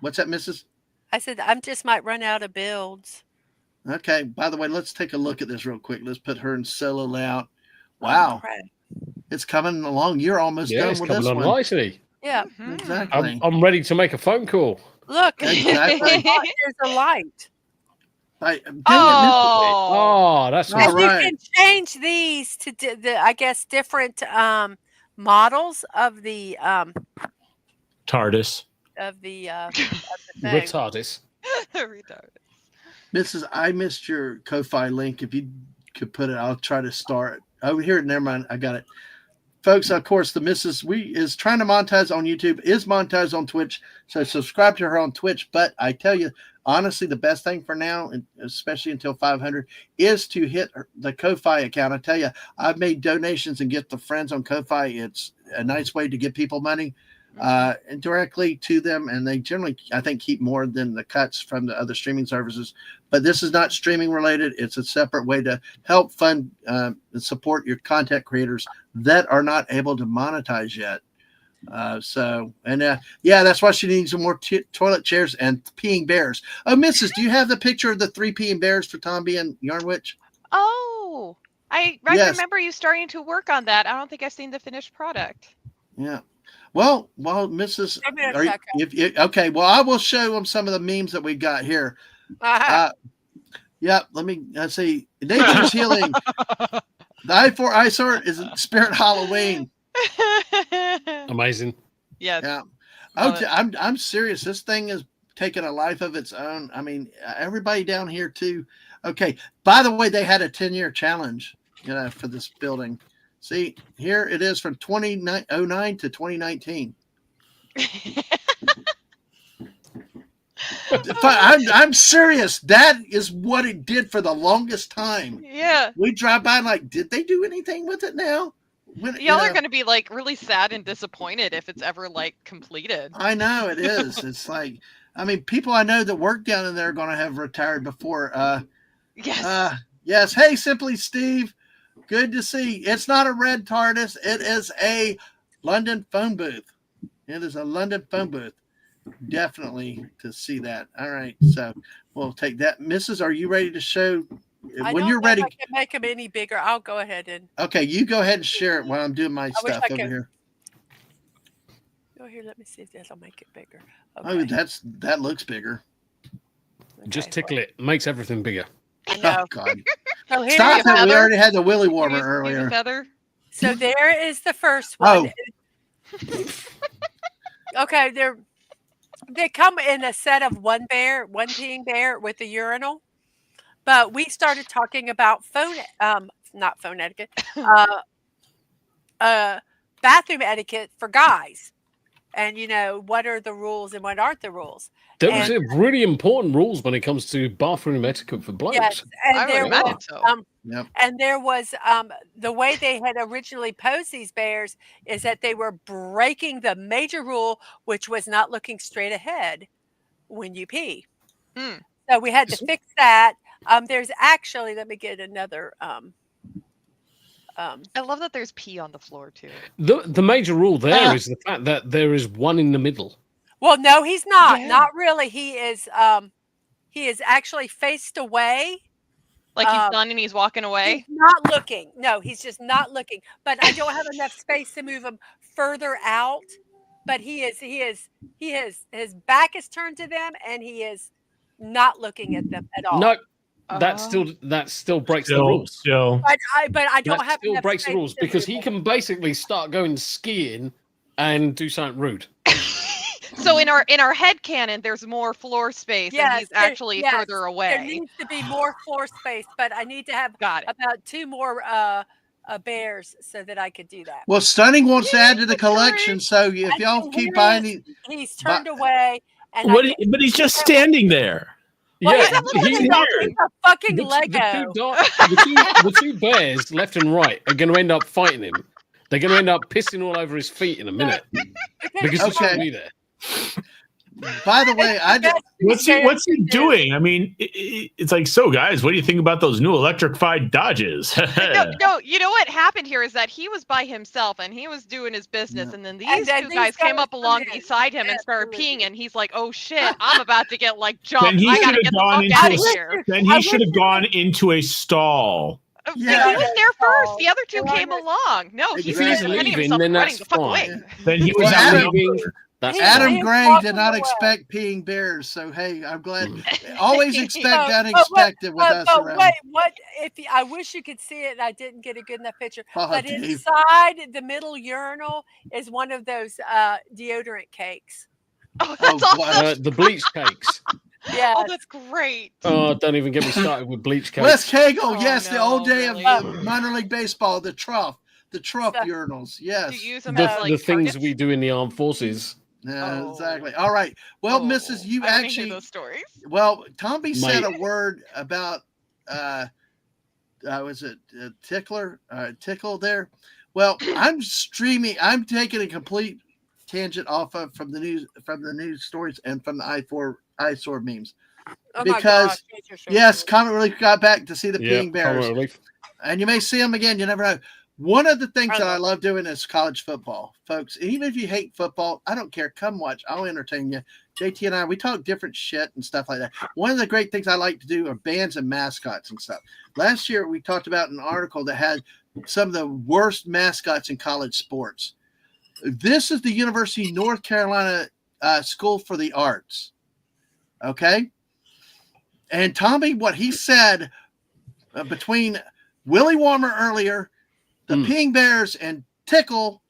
What's that, missus? I said I just might run out of builds. Okay. By the way, let's take a look at this real quick. Let's put her in solo layout. Wow. Crap. It's coming along. You're almost Yeah, done it's with coming this on one. nicely. Yeah. Exactly. I'm ready to make a phone call. Look, Exactly. there's a light. Dang it, Oh, that's All And right. you can change these to I guess different models of the TARDIS. thing. Retardis. Retarded. Mrs. I missed your Ko-Fi link. If you could put it, I'll try to start. Oh, here, never mind. I got it. Folks, of course, the Mrs. is trying to monetize on YouTube, is monetized on Twitch. So subscribe to her on Twitch. But I tell you, honestly, the best thing for now, and especially until 500, is to hit the Ko-Fi account. I tell you, I've made donations and gift to friends on Ko-Fi. It's a nice way to give people money directly to them, and they generally, I think, keep more than the cuts from the other streaming services. But this is not streaming related. It's a separate way to help fund and support your content creators that are not able to monetize yet. That's why she needs some more toilet chairs and peeing bears. Oh, Mrs., do you have the picture of the 3 peeing bears for Tomby and Yarn Witch? Oh, I Yes. remember you starting to work on that. I don't think I've seen the finished product. Yeah. Well, Mrs. Give me a are you- second. okay, well, I will show them some of the memes that we got here. Yep. Let's see. Nature's Healing. The I4 eyesore is Spirit Halloween. Amazing. Yes. Yeah. Love Oh, it. I'm serious. This thing is taking a life of its own. I mean, everybody down here too. Okay. By the way, they had a 10-year challenge, for this building. See, here it is from 2009 to 2019. I'm serious. That is what it did for the longest time. Yeah. We drive by and like, did they do anything with it now? Y'all are going to be like really sad and disappointed if it's ever like completed. I know it is. It's like, I mean, people I know that work down in there are going to have retired before. Yes. Yes. Hey, Simply Steve. Good to see. It's not a red TARDIS. It is a London phone booth. It is a London phone booth. Definitely to see that. All right. So we'll take that. Mrs., are you ready to show? When you're ready. I can make them any bigger. I'll go ahead and. Okay. You go ahead and share it while I'm doing my wish stuff I over could. here. Go here. Let me see if that'll make it bigger. Oh, Okay. that looks bigger. Just Okay, tickle it. Makes everything bigger. I know. Oh, God. So here Stop you it. We feather? already had the Willy Use- Warmer use a earlier. feather. So there is the first one. Oh. Okay, they come in a set of one peeing bear with a urinal. But we started talking about not phone etiquette, bathroom etiquette for guys. And what are the rules and what aren't the rules? There was a really important rules when it comes to bathroom etiquette for blokes. Yes, I and would there imagine was, so. Yep. and there was the way they had originally posed these bears is that they were breaking the major rule, which was not looking straight ahead when you pee. Hmm. So we had to fix that. There's actually, let me get another. I love that there's pee on the floor too. The major rule there is the fact that there is one in the middle. Well, no, he's not. Yeah. Not really. He is actually faced away Like he's done and he's walking away. He's not looking. No, he's just not looking. But I don't have enough space to move him further out. But his back is turned to them, and he is not looking at them at all. No, that still breaks the rules. But I don't that have still enough breaks the space rules to because move he him. can basically start going skiing and do something rude. So in our headcanon, there's more floor space, and he's actually further away. There needs to be more floor space, but I need to have about 2 more bears so that I could do that. Well, Stunning wants to add to the collection, so if y'all keep buying, he's turned away, and But he's just standing there. Well, Yeah, he's a fucking Lego. The two bears, left and right, are going to end up fighting him. They're going to end up pissing all over his feet in a minute because he shouldn't be there. By the way, what's he doing? I mean, it's like, so guys, what do you think about those new electrified Dodges? No, you know what happened here is that he was by himself and he was doing his business, and then these two guys came up along beside him and started peeing, and he's like, "Oh shit, I'm about to get like jumped. I gotta get the fuck out of here." Then he should have gone into a stall. Yeah. He was there first. The other two came along. No, If he's leaving, then that's fine. Then he was leaving. Adam Gray did not expect peeing bears, so hey, I'm glad. Always expect unexpected with us around. Wait, what? I wish you could see it, and I didn't get a good enough picture. But Dave. inside the middle urinal is one of those deodorant cakes. Oh, that's awesome. The bleach cakes. Yeah. Oh, that's great. Oh, don't even get me started with bleach cakes. Wes Cagle, yes, the old day of minor league baseball, the trough urinals, yes. Do you use them the things we do in the armed forces. Yeah, exactly. All right. Well, Mrs., you actually those stories. Well, Tommy said a word about was it tickle there? Well, I'm taking a complete tangent off of from the news stories and from the eyesore memes. Because Comet Relief got back to see the peeing bears. And you may see them again, you never know. One of the things that I love doing is college football, folks. Even if you hate football, I don't care. Come watch. I'll entertain you. JT and I, we talk different shit and stuff like that. One of the great things I like to do are bands and mascots and stuff. Last year, we talked about an article that had some of the worst mascots in college sports. This is the University of North Carolina School for the Arts. Okay? And Tommy, what he said between Willie Warmer earlier, the peeing bears, and Tickle,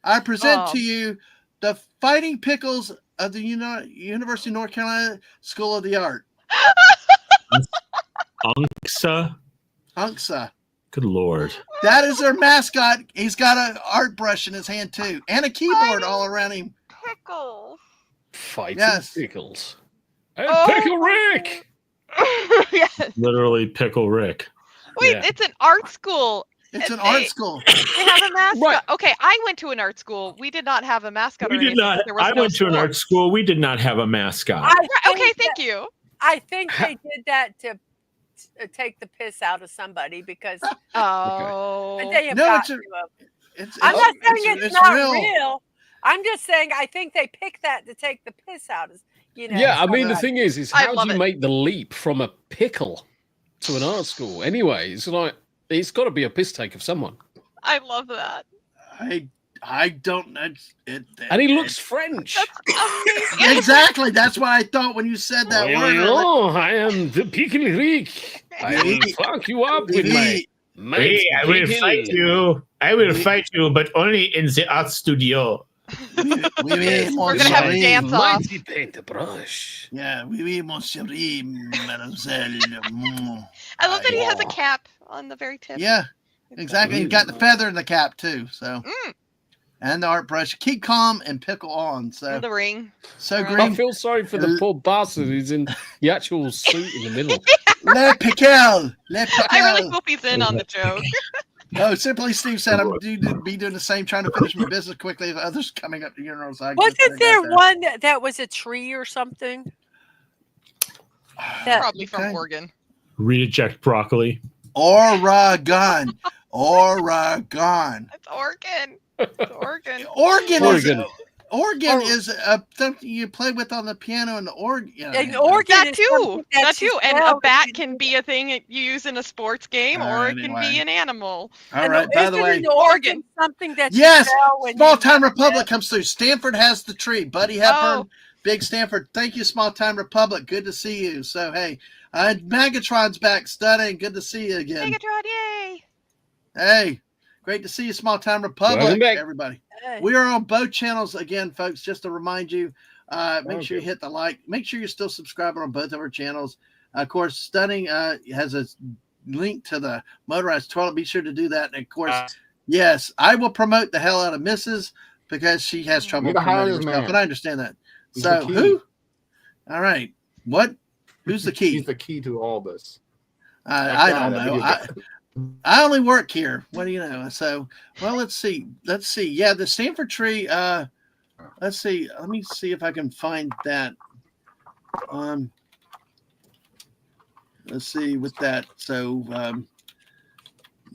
I present to you the Fighting Pickles of the University of North Carolina School of the Art. Unksa. Good Lord. That is their mascot. He's got an art brush in his hand, too, and a keyboard all around him. Pickles. Fighting Pickles. And Pickle Rick! Yes. Literally Pickle Rick. Wait, it's an art school. It's an art school. They have a mascot. Right. Okay, I went to an art school. We did not have a mascot. We did not. I went to an art school. We did not have a mascot. Okay, thank you. I think they did that to take the piss out of somebody because they have got to. I'm not saying it's not real. I'm just saying I think they picked that to take the piss out of. Yeah, I mean the thing is how do you make the leap from a pickle to an art school? Anyway, it's like. It's got to be a piss take of someone. I love that. I don't know. And he looks French. Exactly. That's what I thought when you said that word. Oh, I am the Pickle Rick. I will fuck you up with my I will fight you. I will fight you, but only in the art studio. We're going to have a dance off. Mighty paintbrush. Yeah, mon chéri, mademoiselle. I love that he has a cap on the very tip. Yeah, exactly. He's got the feather in the cap too. So, and the art brush. Keep calm and pickle on. So and the ring. So Right. green. I feel sorry for the poor bastard who's in the actual suit in the middle. Le pickle. Le pickle. I really hope he's in on the joke. No, Simply Steve said I'm be doing the same, trying to finish my business quickly if others coming up to urinals. Wasn't there one that was a tree or something? Probably from Oregon. Reject broccoli. Oregon. Oregon. It's Oregon. It's Oregon. organ is something you play with on the piano and the organ. An organ That is too. something That you too. And a spell bat that can be a thing that you use in a sports game, All or right, it can anyway. be an animal. All right. By the way, an organ something that yes, you spell when Small you Time Republic comes through. Stanford has the tree. Buddy Hepburn, Oh. Big Stanford. Thank you, Small Time Republic. Good to see you. So hey, Megatron's back. Stunning. Good to see you again. Megatron, yay! Hey, great to see you, Small Time Republic, Welcome back. everybody. Hey. We are on both channels again, folks. Just to remind you, make sure you Okay. hit the like. Make sure you're still subscribing on both of our channels. Of course, Stunning has a link to the motorized toilet. Be sure to do that. And of course, yes, I will promote the hell out of Mrs. because she has trouble You're the promoting highest herself, man. and I understand that. He's So the key. who? All right, what? Who's the key? He's the key to all this. I That don't guy, that know. video I only work here. What do you know? So, well, let's see. Let's see. Yeah, the Stanford tree. Let's see. Let me see if I can find that. Let's see with that. So,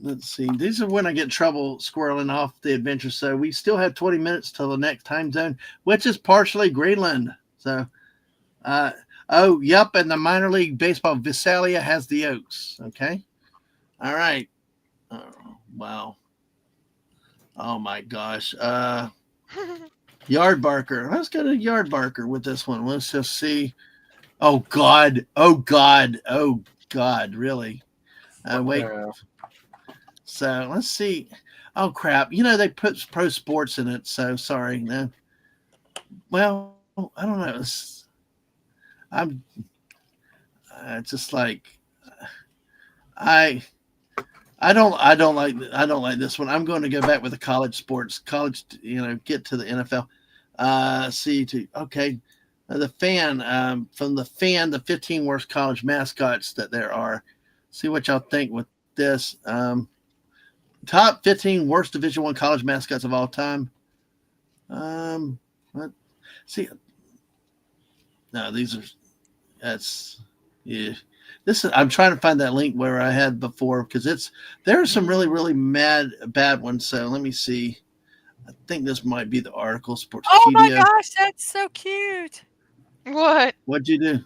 let's see. These are when I get in trouble squirreling off the adventure. So we still have 20 minutes till the next time zone, which is partially Greenland. So, oh, yep. And the minor league baseball Visalia has the Oaks. Okay. All right. Oh, wow. Oh my gosh. Yard barker. Let's go to yard barker with this one. Let's just see. Oh God. Oh God. Oh God. Really? Wait. So let's see. Oh crap. You know, they put pro sports in it. So sorry. No. Well, I don't know. I'm just like, I don't like this one. I'm going to go back with the college sports. College, get to the NFL. Okay. The fan, from the fan, the 15 worst college mascots that there are. See what y'all think with this. Top 15 worst Division I college mascots of all time. What? See, no, yeah. I'm trying to find that link where I had before because there are some really, really bad ones. So let me see. I think this might be the article. Sports. Oh my gosh, that's so cute. What? What'd you do?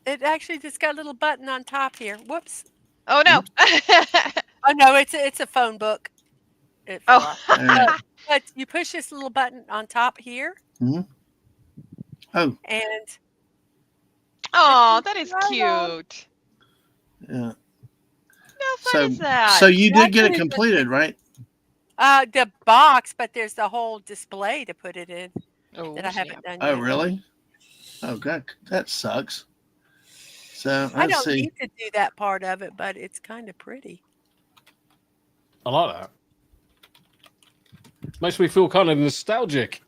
It actually just got a little button on top here. Whoops. Oh no. Oh no, it's a phone book. It fell off. Right. But you push this little button on top here. Mm-hmm. Oh. And oh, that is cute. Yeah. How fun is that? So you did get it completed, right? The box, but there's the whole display to put it in that I haven't done yet. Oh, really? Oh, God, that sucks. So I let's don't see. need to do that part of it, but it's kind of pretty. I like that. Makes me feel kind of nostalgic.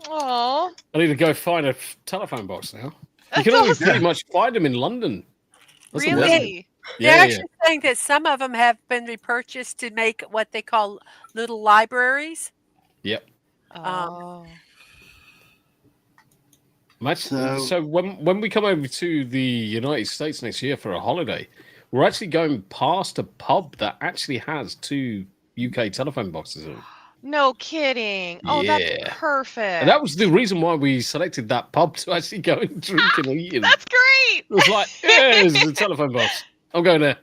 Oh. I need to go find a telephone box now. You That's can always awesome. pretty much find them in London. That's amazing. Really? They're Yeah, actually saying that some of them have been repurchased to make what they call little libraries. Yep. Oh. So when we come over to the United States next year for a holiday, we're actually going past a pub that actually has 2 UK telephone boxes in it. No kidding. Oh, Yeah. that's perfect. And that was the reason why we selected that pub to actually go and drink and eat in. That's great. It was like, yeah, there's a telephone box. I'm going there.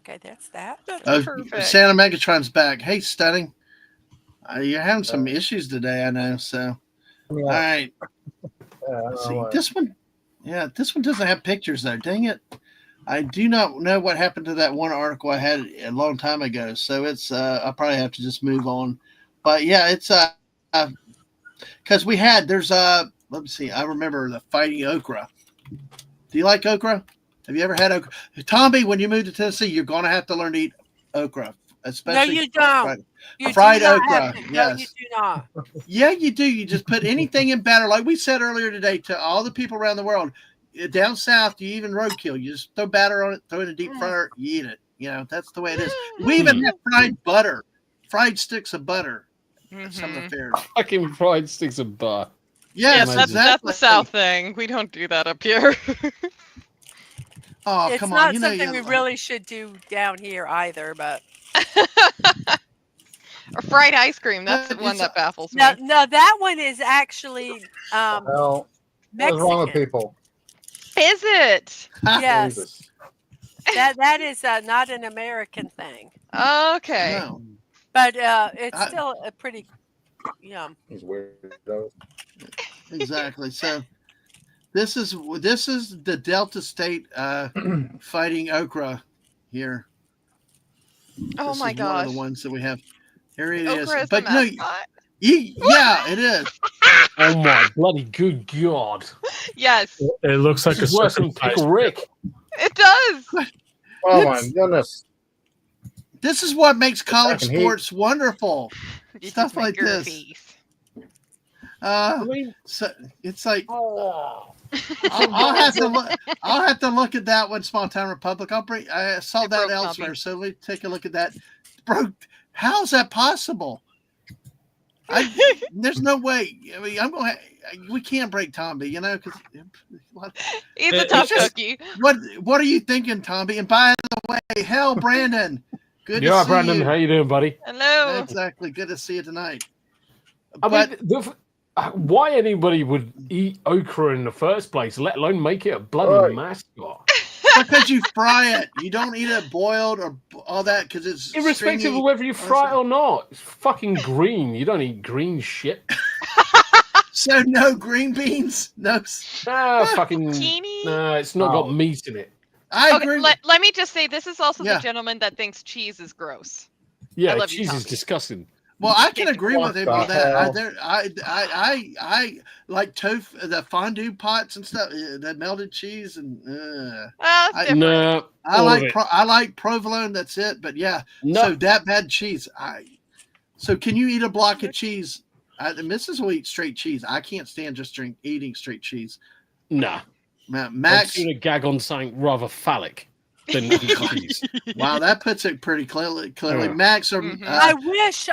Okay, that's that. Perfect. Santa Megatron's back. Hey, Stunning. You're having some issues today, I know. So, all right. Let's see. This one doesn't have pictures though. Dang it. I do not know what happened to that one article I had a long time ago. So it's I'll probably have to just move on. But yeah, it's because let me see. I remember the fighting okra. Do you like okra? Have you ever had okra? Tommy, when you move to Tennessee, you're gonna have to learn to eat okra. Especially No, you don't. Fried do not okra. have to. Yes. No, you do not. Yeah, you do. You just put anything in batter. Like we said earlier today to all the people around the world, down south, you even roadkill. You just throw batter on it, throw it in a deep fryer, you eat it. That's the way it is. We even have fried butter, fried sticks of butter. Some of the fairs. Fucking fried sticks of butter. Yes, that's exactly. the South thing. We don't do that up here. Oh, It's come not on. something we really should do down here either, but Or fried ice cream. That's the one that baffles me. No, that one is actually Well, what's wrong with Mexican. people? Is it? Yes. Jesus. That is not an American thing. Okay. No. But it's still a pretty yum. He's weird. Exactly. So this is the Delta State fighting okra here. Oh This my is gosh. one of the ones that we have. Here it is. Okra is But the no, mascot? yeah, it is. Oh my bloody good god! Yes, It looks like This a is worse than circumcised Pickle Rick. it does. Oh my goodness. This is what makes college Fucking heat. sports wonderful. You Stuff just make like your this. peace. I mean, So it's like oh, I'll have to look at that one. Small Town Republic. I saw It that broke elsewhere, Tommy. so let's take a look at that. Bro, how's that possible? There's no way. I mean, we can't break Tomby, you know, because He's a It's tough just- cookie. what are you thinking, Tomby? And by the way, hell, Brandon, good to yeah, see Brandon, you. how you doing, buddy? Hello. Exactly, good to see you tonight. I But mean, why anybody would eat okra in the first place, let alone make it a bloody Right. mascot? because you fry it, you don't eat it boiled or all that because it's Irrespective stringy. of whether you fry it or not, it's fucking green. You don't eat green shit. So no green beans, no. Fucking. Teeny? Nah, it's not got meat in it. I Okay, agree. let me just say this is also Yeah. the gentleman that thinks cheese is gross. Yeah, love you, cheese is Tommy. disgusting. Well, I can agree What with him the on that. hell? I like tofu, the fondue pots and stuff, that melted cheese, and It's different. No, all of it. I like provolone. That's it. But yeah, No. so that bad cheese. So can you eat a block of cheese? Mrs. will eat straight cheese. I can't stand just eating straight cheese. Nah. Max, I'd sooner gag on something rather phallic than eat cheese. wow, that puts it pretty clearly. Yeah. Max, or Mhm. I wish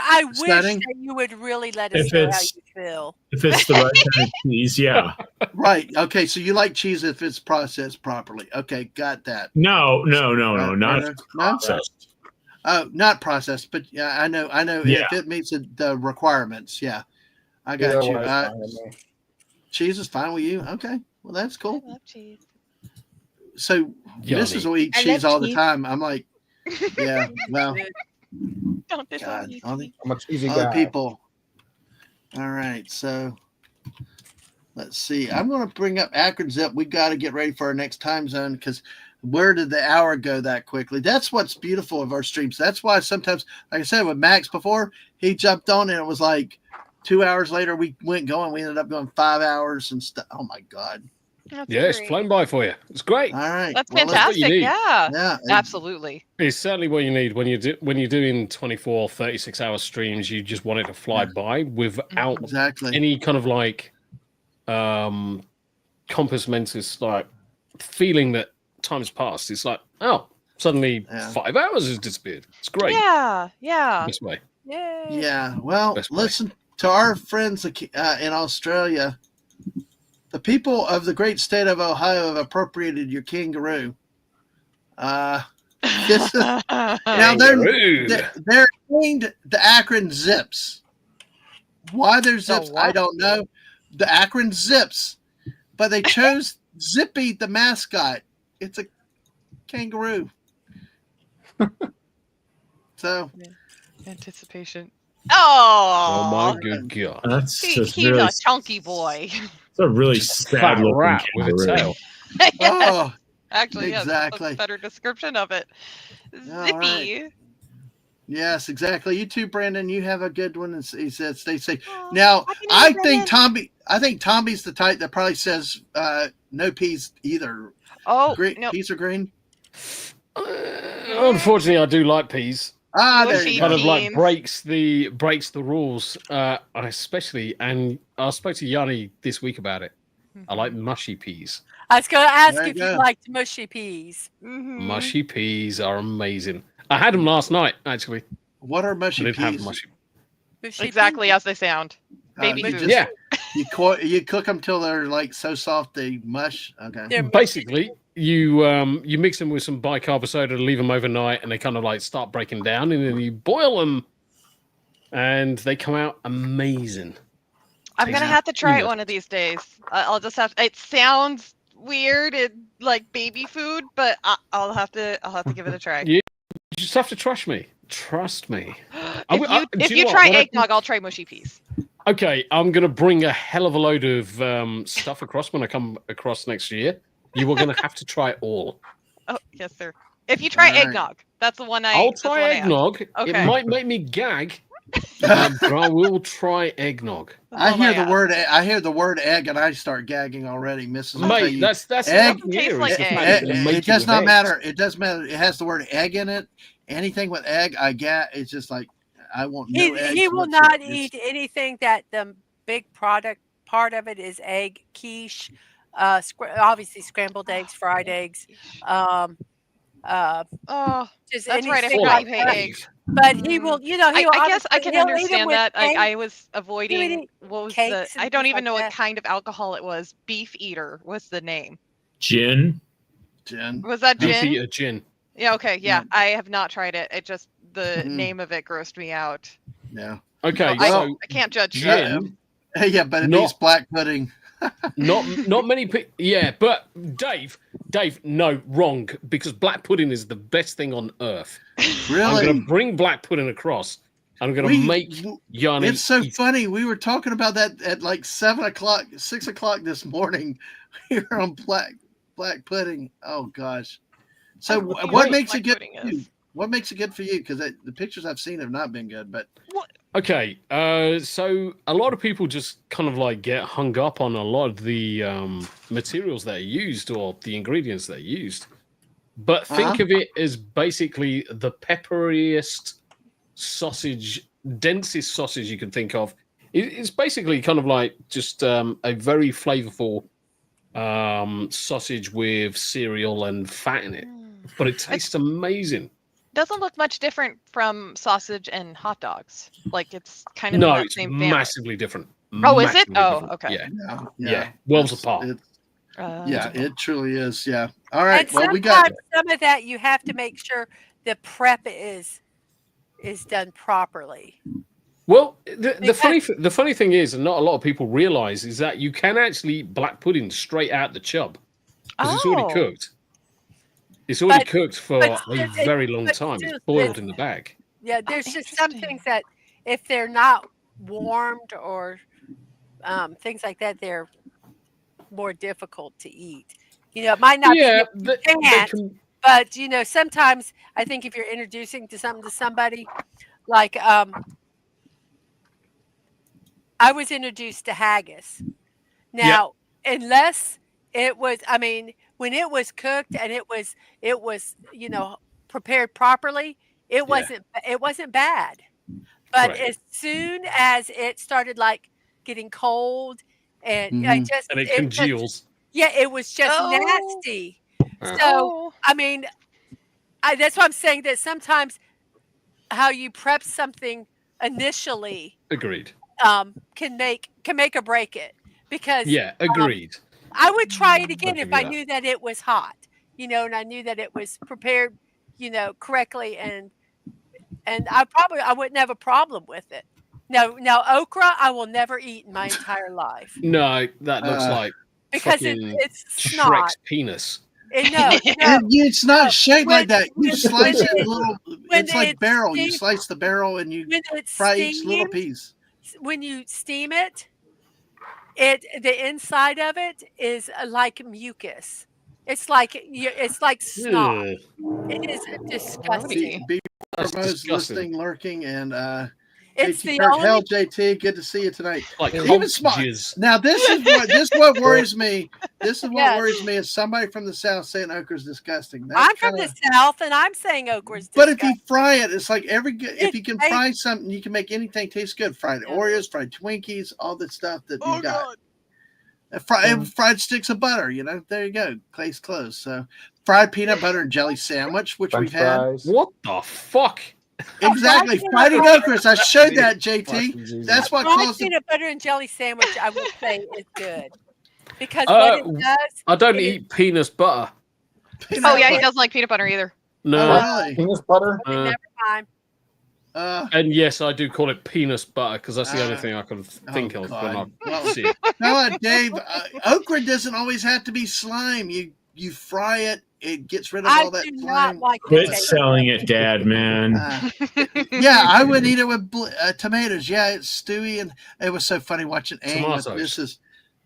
Setting? that you would really let us If know how it's- you feel. If it's the right kind of cheese, yeah. right? Okay, so you like cheese if it's processed properly. Okay, got that. No, not No? processed. Oh, not processed, but yeah, I know. Yeah. If it meets the requirements, yeah, I got Either you. way is fine with me. Cheese is fine with you. Okay, well that's I cool. love cheese. So Yummy. Mrs. will eat I cheese love all the cheese. time. I'm like, yeah, well, Don't disown God, me. all the I'm a cheesy other guy. people. All right, so let's see. I'm going to bring up Akron Zip. We got to get ready for our next time zone because where did the hour go that quickly? That's what's beautiful of our streams. That's why sometimes, like I said with Max before, he jumped on and it was like 2 hours later we went going. We ended up going 5 hours and stuff. Oh my God! That's Yeah, it's great. flown by for you. It's great. All right, That's well, that's what you fantastic. need. Yeah, yeah, absolutely. It's certainly what you need when you're doing 24, 36-hour streams. You just want it to fly by without exactly. any kind of like compass mentis like feeling that time's passed. It's like, oh, suddenly Yeah. 5 hours has disappeared. It's great. Yeah. This way. Yay. Yeah, well, Best way. listen to our friends in Australia. The people of the great state of Ohio have appropriated your kangaroo. This is, now Kangaroo. they're named the Akron Zips. Why they're Zips, I don't know. The Akron Zips, but they chose Zippy, the mascot. It's a kangaroo. So Anticipation. Oh Oh, my good god. That's just he's really, a chunky boy. it's a really sad Fat looking rat with a kangaroo. tail. oh, Actually, yes, that's Exactly. a better description of it. All Zippy. yes, exactly. You too, Brandon. You have a good one. And he said, "Stay safe." Aw, Now, Happy New I Year, think Brandon. Tommy's the type that probably says no peas either. Oh, Green, no. peas are green. Unfortunately, I do like peas. Ah, there Mushy you Kind go. of like Beans. breaks the rules. Especially, and I spoke to Yanni this week about it. I like mushy peas. I was going to ask There you if you go. liked mushy peas. Mhm. Mushy peas are amazing. I had them last night, actually. What are I mushy did have peas? mushy. Mushy Exactly peas. as they sound. Baby you food. just- Yeah, You cook them till they're like so soft they mush. Okay. They're mushy. basically, you mix them with some bicarb soda, leave them overnight, and they kind of like start breaking down, and then you boil them and they come out amazing. I'm gonna Tastes have to try it peanut. one of these days. I'll just have. It sounds weird and like baby food, but I'll have to give it a try. You just have to trust me. Trust me. If you try eggnog, I'll try mushy peas. Okay, I'm gonna bring a hell of a load of stuff across when I come across next year. You are gonna have to try it all. Oh yes, sir. If you try All right. eggnog, that's the one I'll that's the try one I asked. eggnog. Okay. It might make me gag, but I will try eggnog. I hear the word. I hear the word egg, and I start gagging already, Mrs. I'll tell Mate, you, that's egg. nothing here, like is the egg. fact that you make It does with not eggs. matter. It does matter. It has the word egg in it. Anything with egg, I get. It's just like I want no eggs. He will whatsoever. not eat anything that the big part of it is egg, quiche, obviously scrambled eggs, fried eggs. Oh, Just that's right. I anything forgot like you hate that. eggs. But he will, he will. I guess I can he'll eat 'em understand with that. egg. I was avoiding eat what was cakes the. and I don't things even like know what that. kind of alcohol it was. Beef eater was the name. Gin. Gin. Was that Beef gin? eater gin. Yeah. Okay. Yeah. I have not tried it. It just the Mhm. name of it grossed me out. Yeah. Okay, Well, so I can't judge gin. Yeah, but it Not- means black pudding. Not many people. Yeah, but Dave, no, wrong. Because black pudding is the best thing on earth. I'm Really? going to bring black pudding across. And I'm going to make Yanni. It's so eat. funny. We were talking about that at like 7 o'clock, 6 o'clock this morning. We were on black pudding. Oh gosh. So what makes it good for you? What makes it good for you? Because the pictures I've seen have not been good. But Okay, so a lot of people just kind of like get hung up on a lot of the materials that are used or the ingredients that are used. But think of it as basically the pepperiest sausage, densest sausage you can think of. It's basically kind of like just a very flavorful sausage with cereal and fat in it. But it tastes amazing. Doesn't look much different from sausage and hot dogs. Like it's kind of in No, that it's same family. massively different. Oh, is it? Massively Oh, different. okay. Yeah. Worlds apart. Yeah, it truly is. Yeah. All right. And Well, we got sometimes some of that you have to make sure the prep is done properly. Well, the funny thing is, and not a lot of people realize, is that you can actually eat black pudding straight out the chub because it's already cooked. It's already cooked for a very long time. It's boiled in the bag. Yeah, there's just some things that if they're not warmed or things like that, they're more difficult to eat. It might not be that you can't, but sometimes I think if you're introducing something to somebody, like I was introduced to haggis. Now, unless it was, when it was cooked and it was prepared properly, it wasn't bad. But as soon as it started like getting cold and it congeals. It was just nasty. So that's why I'm saying that sometimes how you prep something initially Agreed. Can make or break it, because agreed. I would try it again if I knew that it was hot, and I knew that it was prepared, correctly, and I wouldn't have a problem with it. Now okra I will never eat in my entire life. No, that looks like because it's snot. Shrek's penis. No, it's not shaped like that. You slice it little. It's like barrel. You steamed, slice the barrel and you fry each little piece. When you steam it, the inside of it is like mucus. It's like snot. It is disgusting. That's listening, lurking, and it's JT the only. Hell, JT, good to see you tonight. Like even smart. Now this is what worries me. This is what worries me is somebody from the South saying okra's disgusting. I'm from the South, and I'm saying okra's disgusting. But if you fry it, it's like if you can fry something, you can make anything taste good. Fried Oreos, fried Twinkies, all the stuff that you got. Fried sticks of butter, there you go. Case closed. So fried peanut butter and jelly sandwich, which French we've had. fries. What the fuck? Exactly. Fried okras. I showed that, JT. That's what caused peanut butter and jelly sandwich, I would say, is good. Because what it does. I don't eat peanut butter. Oh, yeah, he doesn't like peanut butter either. No. Oh, really? Peanut butter? Never mind. And yes, I do call it penis butter because that's the only thing I can think of when I see it. No, Dave, okra doesn't always have to be slime. You fry it, it gets rid of all that slime. Quit selling it, Dad, man. Yeah, I would eat it with tomatoes. Yeah, it's stewy, and it was so funny watching Aang with Tomatoes.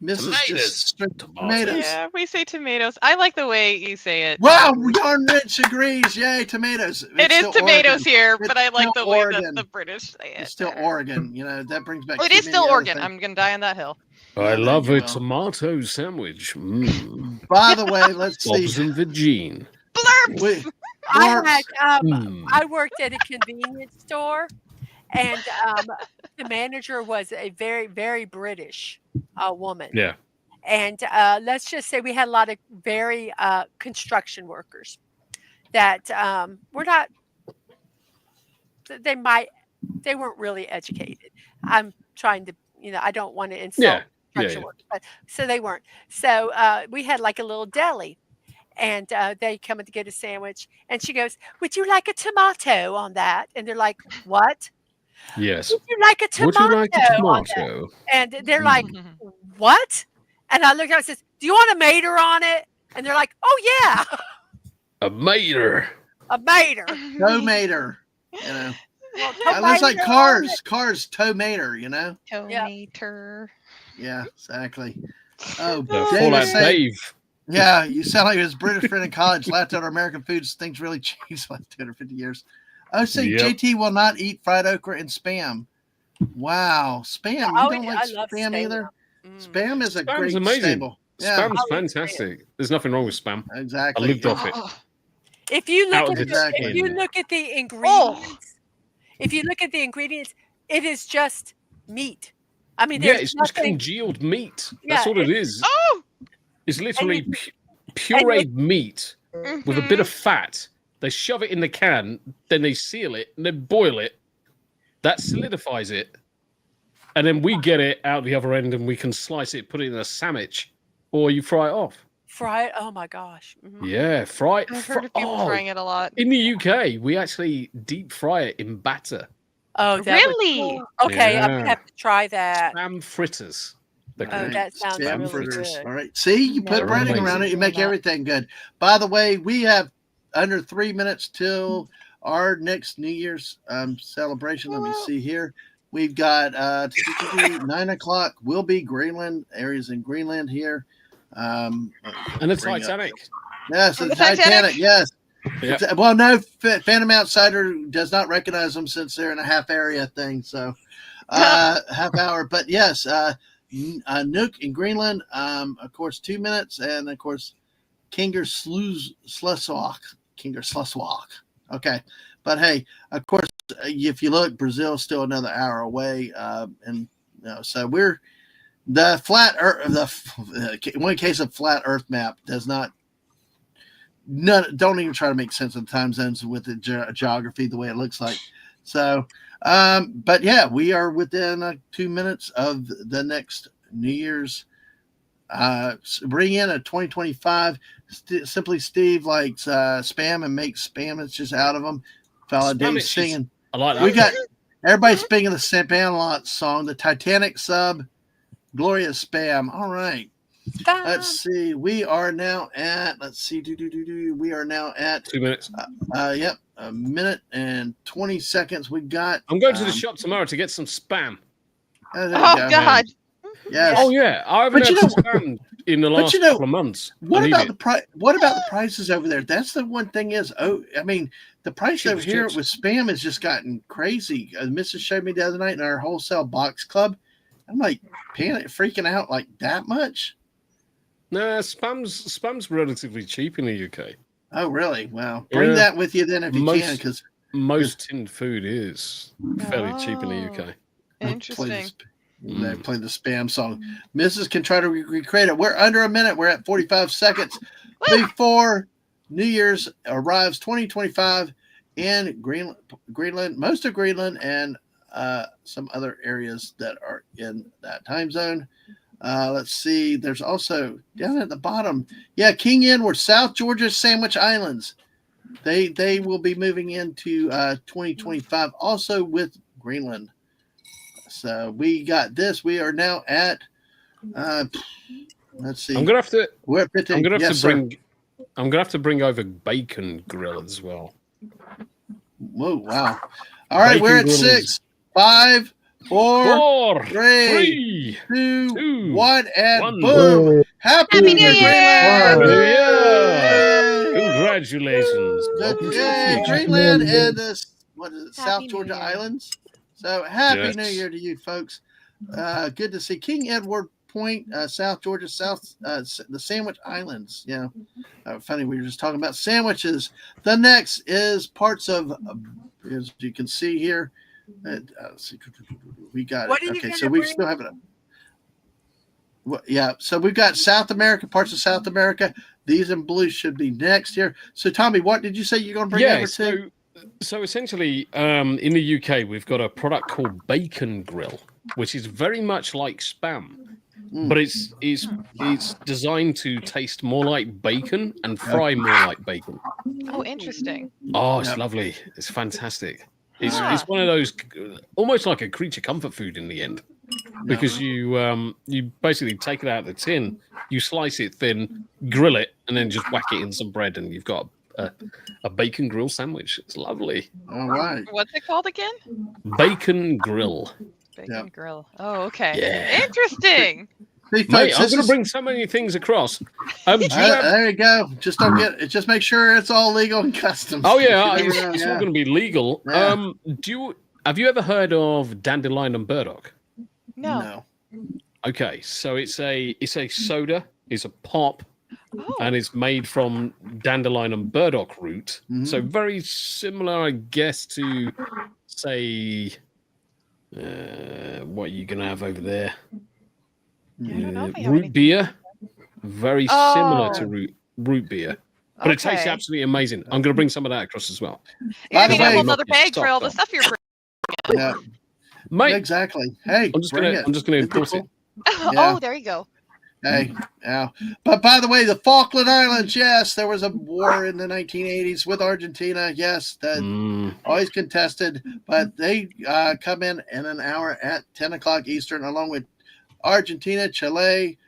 Mrs. just tomatoes. Yeah, we say tomatoes. I like the way you say it. Wow, Yarn Rich agrees. Yay, tomatoes. It is tomatoes here, but I like the way that Oregon. the British say it. It's still Oregon. You know, that brings back. Oh, it too is still many other Oregon. things. I'm gonna die on that hill. I love you a will. tomato sandwich. Mm. By the way, let's see. Bob's and Virgin. Blurps. I worked at a convenience store, and the manager was a very, very British woman. Yeah. And let's just say we had a lot of very construction workers that were not. They weren't really educated. I'm trying to, I don't want to insult construction workers, but so they weren't. So we had like a little deli. And they come in to get a sandwich, and she goes, "Would you like a tomato on that?" And they're like, "What?" Yes. Would you like a tomato? Would you like a on that?" tomato? And they're like, "What?" And I looked at it and says, "Do you want a mater on it?" And they're like, "Oh yeah, A mater. a mater." Tomater. You know. Well, It looks like tomato cars. Cars tomater. You know. Tomater. Yeah, exactly. Oh, Fallout Dave. Yeah, you sound like his British friend in college laughed at our American foods. Things really changed like 250 years. Oh, so JT will not eat fried okra and spam. Wow, spam. You don't like spam either? Spam is a great amazing. staple. Yeah. Spam's fantastic. There's nothing wrong with spam. Exactly. I lived off it. If you Out look of at its the ingredients, it is just meat. I mean, there's it's just nothing. congealed meat. Yeah, That's all it is. Oh, It's literally pureed meat with a bit of fat. They shove it in the can, then they seal it, and then boil it. That solidifies it. And then we get it out the other end, and we can slice it, put it in a sandwich, or you fry it off. Fry it. Oh my gosh. Mhm. Yeah, fry it. I've heard of people frying it a lot. In the UK, we actually deep fry it in batter. Oh, that was Really? cool. Okay, I'm Yeah. gonna have to try that. Spam fritters. Oh, that sounds Spam really fritters. good. All right. See, you put Never breading tasted around it, you make that. everything good. By the way, we have under 3 minutes till our next New Year's celebration. Let me see here. We've got 9 o'clock will be Greenland, areas in Greenland here. And the Titanic. Yes, the The Titanic. Titanic? Yes. Yeah. Well, no, Phantom Outsider does not recognize them since they're in a half area thing. So half hour. But yes, Nuke in Greenland, of course, 2 minutes. And of course, Kinger Sluswalk. Okay. But hey, of course, if you look, Brazil's still another hour away. And so we're the flat Earth, one case of flat Earth map does not. Don't even try to make sense of the time zones with the geography the way it looks like. So, but yeah, we are within 2 minutes of the next New Year's. Bring in a 2025. Simply Steve likes spam and makes spam. It's just out of them. Fella Dave singing. I like that. We got everybody speaking the Spam Lot song, the Titanic sub, Glorious Spam. All right. Let's see. We are now at. Let's see. We are now at 2 minutes. Yep, a minute and 20 seconds. We got. I'm going to the shop tomorrow to get some spam. There you Oh go. God. Yes. Oh yeah, I haven't But had you know- spam in the last couple of months. What I need about it. the price? What about the prices over there? That's the one thing is. Oh, I mean, the price Chips, over here chips. with spam has just gotten crazy. Mrs. showed me the other night in our wholesale box club. I'm like freaking out like that much. Nah, spam's relatively cheap in the UK. Oh, really? Well, bring Yeah. that with you then if you can, because most tinned food is fairly cheap in the UK. Interesting. They play the spam song. Mrs. can try to recreate it. We're under a minute. We're at 45 seconds before New Year's arrives 2025 in Greenland, most of Greenland, and some other areas that are in that time zone. Let's see. There's also down at the bottom. Yeah, King Edward, South Georgia Sandwich Islands. They will be moving into 2025 also with Greenland. So we got this. We are now at let's see. I'm gonna have to. We're at 15. I'm gonna have Yes, to sir. bring. I'm gonna have to bring over bacon grill as well. Whoa! Wow. All right, we're at Bacon grill 6, 5, 4, Four, 3, 2, 1, and one. boom! Happy New Year, Greenland! New Year! Yay! Congratulations! Welcome to the Yay, future. Greenland and the what is it, Happy South New Georgia Year. Islands. So happy Yes. New Year to you folks. Good to see King Edward Point, South Georgia, the Sandwich Islands. Yeah, funny. We were just talking about sandwiches. The next is parts of, as you can see here. We got What are it. you Okay, gonna so we bring? still have it. Yeah, so we've got South America, parts of South America. These in blue should be next here. So, Tommy, what did you say you're going to bring over to? So essentially, in the UK, we've got a product called Bacon Grill, which is very much like Spam, but it's designed to taste more like bacon and fry more like bacon. Oh, interesting. Oh, it's lovely. It's fantastic. It's one of those almost like a creature comfort food in the end, because you basically take it out of the tin, you slice it thin, grill it, and then just whack it in some bread, and you've got a bacon grill sandwich. It's lovely. All right. What's it called again? Bacon grill. Bacon grill. Oh, okay. Yeah. Interesting. See, Mate, folks, I'm this going to is- bring so many things across. Do you have- there you go. Just don't get it. Just make sure it's all legal and customs. Oh yeah, You never it's, know, it's yeah. all going to be legal. Yeah. Have you ever heard of dandelion and burdock? No. Okay, so it's a soda, it's a pop, and it's made from dandelion and burdock root. So very similar, I guess, to say what are you going to have over there? Root beer, very similar to root beer, but it tastes Okay. absolutely amazing. I'm going to bring some of that across as well. You're By the gonna need a way- whole nother Knock your bag for all the socks stuff you're bringing. Yeah, Mate, exactly. Hey, I'm just bring gonna it. I'm just gonna Isn't it endorse it. cool? Yeah. Oh, there you go. Hey, yeah. But by the way, the Falkland Islands, yes, there was a war in the 1980s with Argentina. Yes, that always contested, but they come in an hour at 10 o'clock Eastern, along with Argentina, Chile,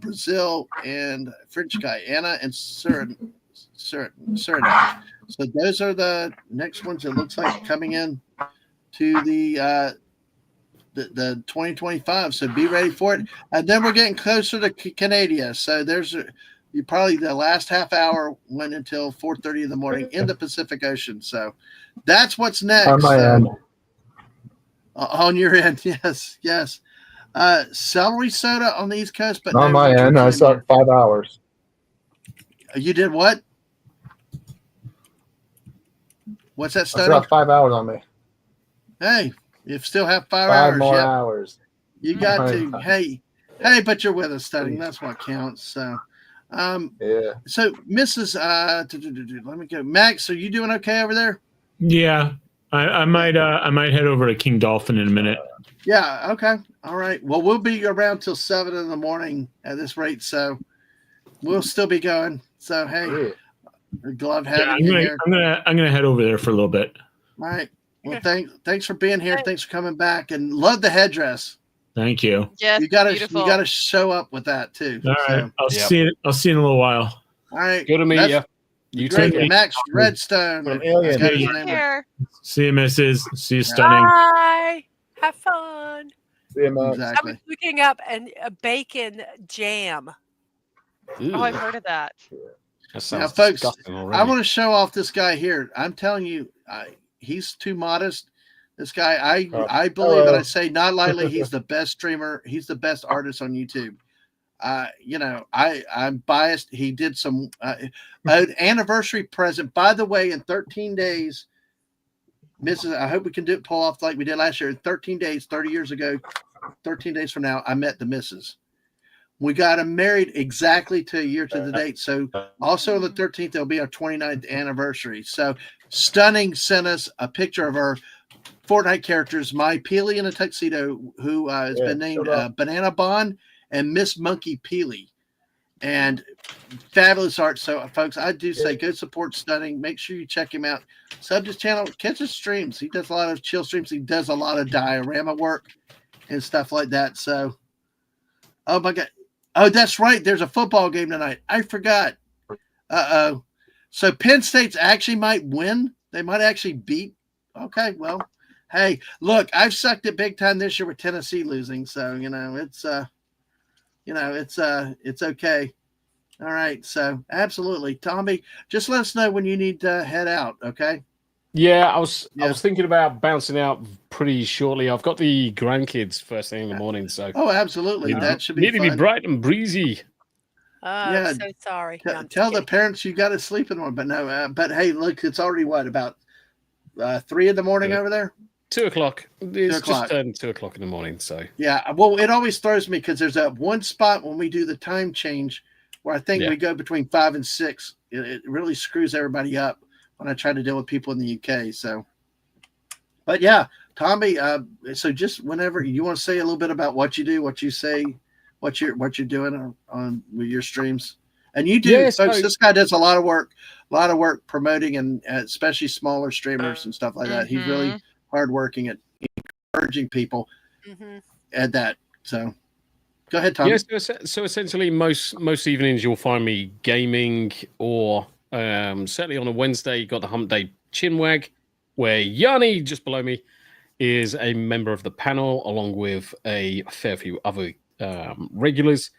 Brazil, and French Guyana and Suriname. So those are the next ones. It looks like coming in to the 2025. So be ready for it. And then we're getting closer to Canada. So there's you probably the last half hour went until 4:30 in the morning in the Pacific Ocean. So that's what's next. On my So, end. on your end, yes. Celery soda on the East Coast, but On no my end, I Richards slept 5 hours. You did what? What's that I study? slept 5 hours on me. Hey, you still have 5 5 hours. more Yep. hours. You got Right. to. Hey, but you're with us studying. That's what counts. So, Yeah. So Mrs. Let me go. Max, are you doing okay over there? Yeah, I might head over to King Dolphin in a minute. Yeah. Okay. All right. Well, we'll be around till 7 in the morning at this rate, so we'll still be going. So hey, glad having Yeah, you here. I'm gonna head over there for a little bit. All right. Well, thanks for being here. Thanks for coming back, and love the headdress. Thank you. Yes, You gotta beautiful. show up with that too. All right, So, I'll see you in a little while. all right. Good to meet That's you. You great. too. Max Redstone. From Alien. That's got his Take name. Here. See you, Mrs. See you, stunning. Bye. Have fun. See you, man. I Exactly. was looking up a bacon jam. Oh, I've heard of that. That sounds Now, folks, disgusting already. I want to show off this guy here. I'm telling you, he's too modest. This guy, I believe, and I say not lightly, he's the best streamer. He's the best artist on YouTube. I'm biased. He did some an anniversary present. By the way, in 13 days, Mrs. I hope we can pull off like we did last year. In 13 days, 30 years ago, 13 days from now, I met the missus. We got him married exactly to a year to the date. So also on the 13th, there'll be our 29th anniversary. So Stunning sent us a picture of our Fortnite characters, my Peely in a tuxedo, who has been named Banana Bond, and Miss Monkey Peely. and fabulous art. So, folks, I do say go support Stunning. Make sure you check him out. Sub his channel, catch his streams. He does a lot of chill streams. He does a lot of diorama work and stuff like that. So, oh my God. Oh, that's right. There's a football game tonight. I forgot. Uh-oh. So Penn State's actually might win. They might actually beat. Okay, well, hey, look, I've sucked it big time this year with Tennessee losing. So, it's okay. All right. So absolutely. Tommy, just let us know when you need to head out. Okay. Yeah, I was thinking about bouncing out pretty shortly. I've got the grandkids first thing in the morning, so Oh, absolutely. That should be need to be fun. bright and breezy. Oh, Yeah. I'm so sorry. No, I'm just Tell the kidding. parents you got to sleep in one, but no. But hey, look, it's already about 3 in the morning over there. 2 o'clock. It's 2 o'clock. just turned 2 o'clock in the morning. So Yeah. Well, it always throws me because there's that one spot when we do the time change where I think we go between 5 and 6. It really screws everybody up when I try to deal with people in the UK. So, but yeah, Tommy. So just whenever you want to say a little bit about what you do, what you say, what you're doing on with your streams, and you do, folks. This guy does a lot of work promoting and especially smaller streamers and stuff like that. He's really hardworking at encouraging people at that. So, go ahead, Tommy. Yes. So essentially, most evenings you'll find me gaming, or certainly on a Wednesday, you got the Hump Day Chinwag, where Yanni, just below me, is a member of the panel, along with a fair few other regulars,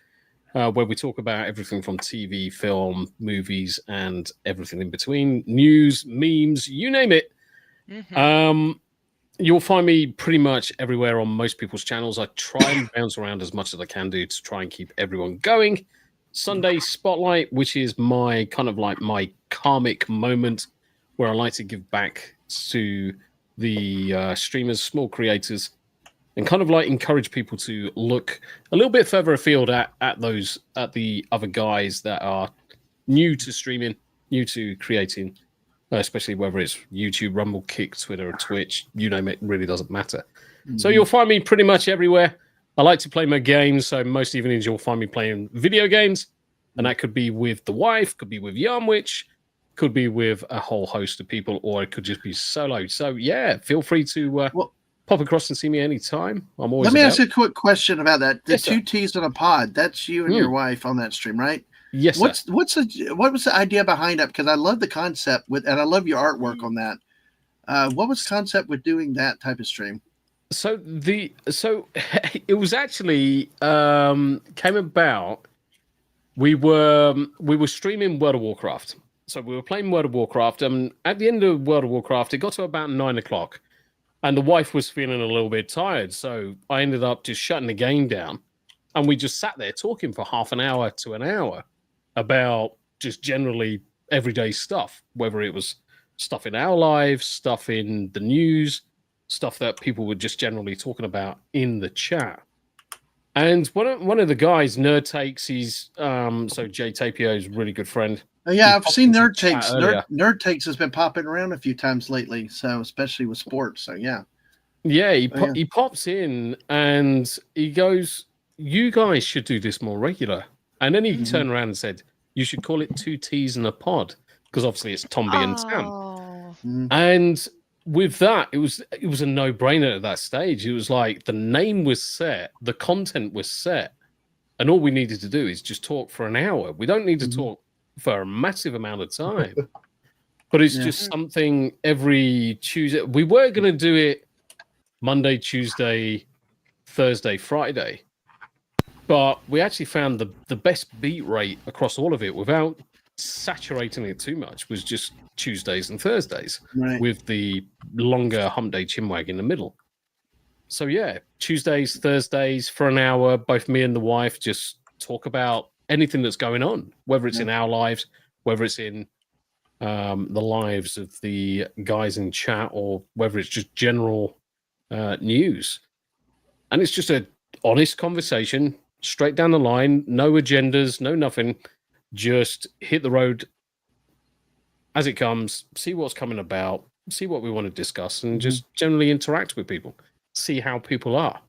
where we talk about everything from TV, film, movies, and everything in between, news, memes, you name it. You'll find me pretty much everywhere on most people's channels. I try and bounce around as much as I can do to try and keep everyone going. Sunday Spotlight, which is my kind of like my karmic moment where I like to give back to the streamers, small creators, and kind of like encourage people to look a little bit further afield at the other guys that are new to streaming, new to creating, especially whether it's YouTube, Rumble, Kick, Twitter, or Twitch, you name it, really doesn't matter. So you'll find me pretty much everywhere. I like to play my games, so most evenings you'll find me playing video games, and that could be with the wife, could be with Yarmwich, could be with a whole host of people, or it could just be solo. So yeah, feel free to pop across and see me anytime. I'm always. Let me ask you a quick question about that. The Yes, sir. 2 T's in a pod. That's you and your wife on that stream, right? Yes. What was the idea behind that? Because I love the concept and I love your artwork on that. What was the concept with doing that type of stream? So it was actually came about. We were streaming World of Warcraft. So we were playing World of Warcraft, and at the end of World of Warcraft, it got to about 9 o'clock, and the wife was feeling a little bit tired. So I ended up just shutting the game down, and we just sat there talking for half an hour to an hour about just generally everyday stuff, whether it was stuff in our lives, stuff in the news, stuff that people were just generally talking about in the chat. And one of the guys, Nerd Takes, he's so Jay Tapio's really good friend. Oh, yeah, I've seen Nerd chat Takes. earlier. Nerd Takes has been popping around a few times lately, so especially with sports. So yeah. Yeah, he pops in and he goes, "You guys should do this more regular." And then he turned around and said, "You should call it 2 T's in a pod," because obviously it's Tomby and Tam. And with that, it was a no-brainer at that stage. It was like the name was set, the content was set, and all we needed to do is just talk for an hour. We don't need to talk for a massive amount of time. But it's just something every Tuesday. We were going to do it Monday, Tuesday, Thursday, Friday. But we actually found the best beat rate across all of it without saturating it too much was just Tuesdays and Thursdays with the longer Hump Day Chinwag in the middle. So yeah, Tuesdays, Thursdays for an hour, both me and the wife just talk about anything that's going on, whether it's in our lives, whether it's in the lives of the guys in chat, or whether it's just general news. And it's just a honest conversation, straight down the line, no agendas, no nothing, just hit the road as it comes, see what's coming about, see what we want to discuss, and just generally interact with people, see how people are,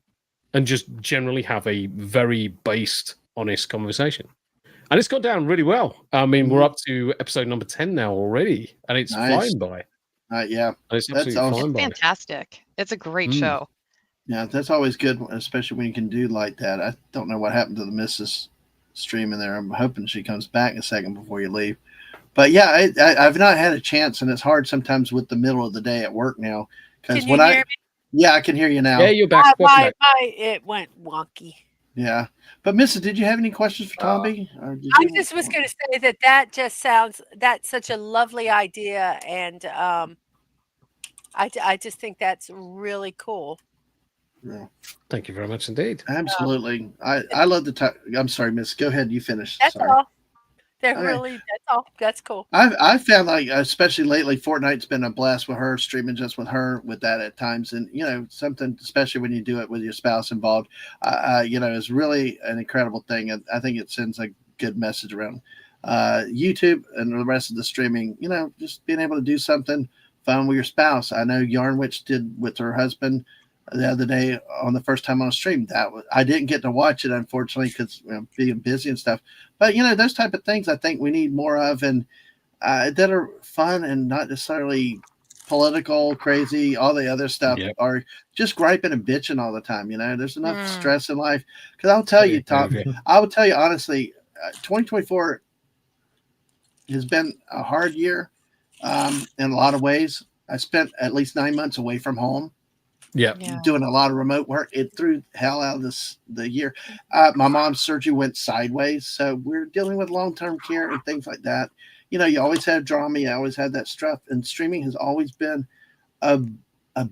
and just generally have a very based, honest conversation. And it's gone down really well. I mean, we're up to episode number 10 now already, and it's Nice. flying by. Yeah, And it's that's absolutely awesome. flying It's by. fantastic. It's a great show. Yeah, that's always good, especially when you can do like that. I don't know what happened to the Mrs. stream in there. I'm hoping she comes back a second before you leave. But yeah, I've not had a chance, and it's hard sometimes with the middle of the day at work now. Because when hear me? Yeah, I can hear you now. Yeah, you're back. It went wonky. Yeah, but Mrs., did you have any questions for Tommy? I just was going to say that just sounds, that's such a lovely idea, and I just think that's really cool. Yeah. Thank you very much indeed. Absolutely. I love the time. I'm sorry, Miss. Go ahead. You finish. That's Sorry. all. They're Okay. really, that's all. That's cool. I found like, especially lately, Fortnite's been a blast with her, streaming just with her with that at times. And, you know, something, especially when you do it with your spouse involved, you know, is really an incredible thing. And I think it sends a good message around YouTube and the rest of the streaming, you know, just being able to do something fun with your spouse. I know Yarn Witch did with her husband the other day on the first time on a stream. I didn't get to watch it, unfortunately, because being busy and stuff. But you know, those type of things I think we need more of, and that are fun and not necessarily political, crazy. All the other stuff are just griping and bitching all the time. You know, there's enough stress in life. Because I'll tell you, Tom, I will tell you honestly, 2024 has been a hard year in a lot of ways. I spent at least 9 months away from home. Yeah. Doing a lot of remote work. It threw hell out of the year. My mom's surgery went sideways, so we're dealing with long-term care and things like that. You know, you always have drama, you always had that stuff, and streaming has always been a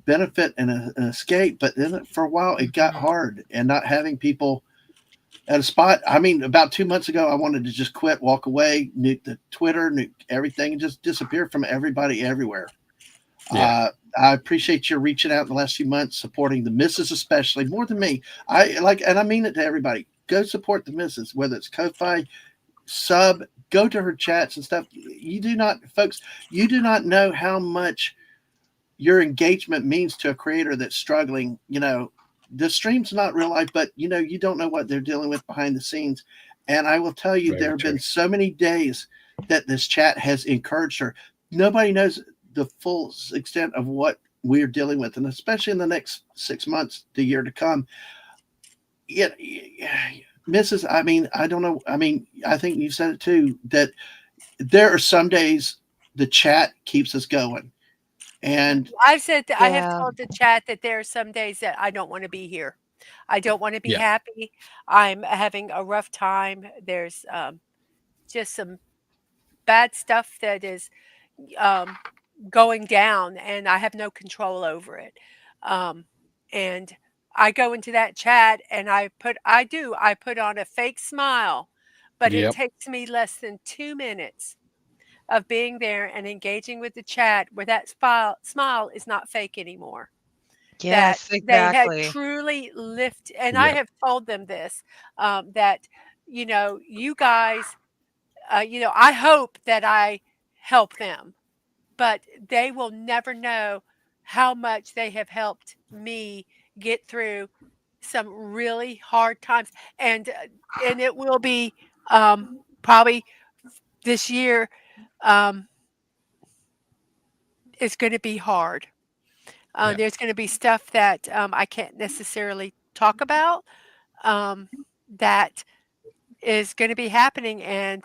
benefit and an escape. But then for a while, it got hard, and not having people at a spot. I mean, about 2 months ago, I wanted to just quit, walk away, nuke the Twitter, nuke everything, and just disappear from everybody everywhere. Yeah. I appreciate you reaching out in the last few months, supporting the missus, especially more than me. And I mean it to everybody. Go support the missus, whether it's Ko-Fi, sub, go to her chats and stuff. You do not know how much your engagement means to a creator that's struggling. You know, the stream's not real life, but you know, you don't know what they're dealing with behind the scenes. And I will tell you, there have been so many days that this chat has encouraged her. Nobody knows the full extent of what we're dealing with, and especially in the next 6 months, the year to come. Yeah, Mrs. I mean, I don't know. I mean, I think you said it too, that there are some days the chat keeps us going. And I've said that I have told the chat that there are some days that I don't want to be here. I don't want to be happy. I'm having a rough time. There's just some bad stuff that is going down, and I have no control over it. And I go into that chat and I put on a fake smile, but it takes me less than 2 minutes of being there and engaging with the chat where that smile is not fake anymore. Yes, that exactly. They had truly lifted, and I have told them this, that, you know, you guys, you know, I hope that I help them, but they will never know how much they have helped me get through some really hard times. And it will be probably this year, it's going to be hard. There's going to be stuff that I can't necessarily talk about that is going to be happening. And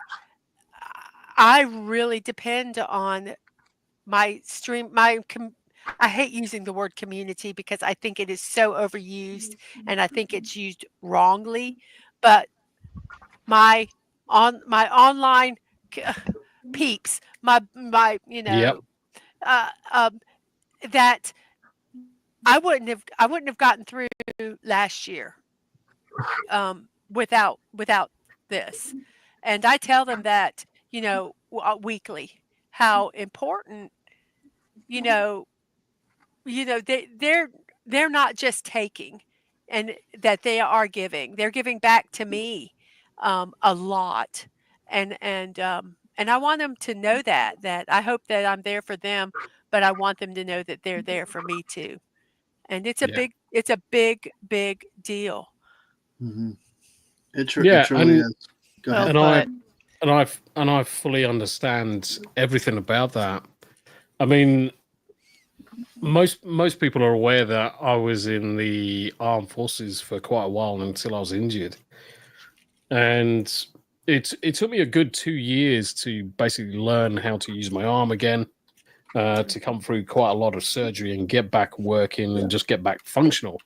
I really depend on my stream, I hate using the word community because I think it is so overused and I think it's used wrongly. But my online peeps, my you know, that I wouldn't have gotten through last year without this. And I tell them that, you know, weekly, how important, you know, they're not just taking, and that they are giving. They're giving back to me a lot, and I want them to know that I hope that I'm there for them, but I want them to know that they're there for me too. And it's a big deal. it truly is. Go ahead. And I fully understand everything about that. I mean, most people are aware that I was in the armed forces for quite a while until I was injured, and it took me a good 2 years to basically learn how to use my arm again, to come through quite a lot of surgery and get back working and just get back functional.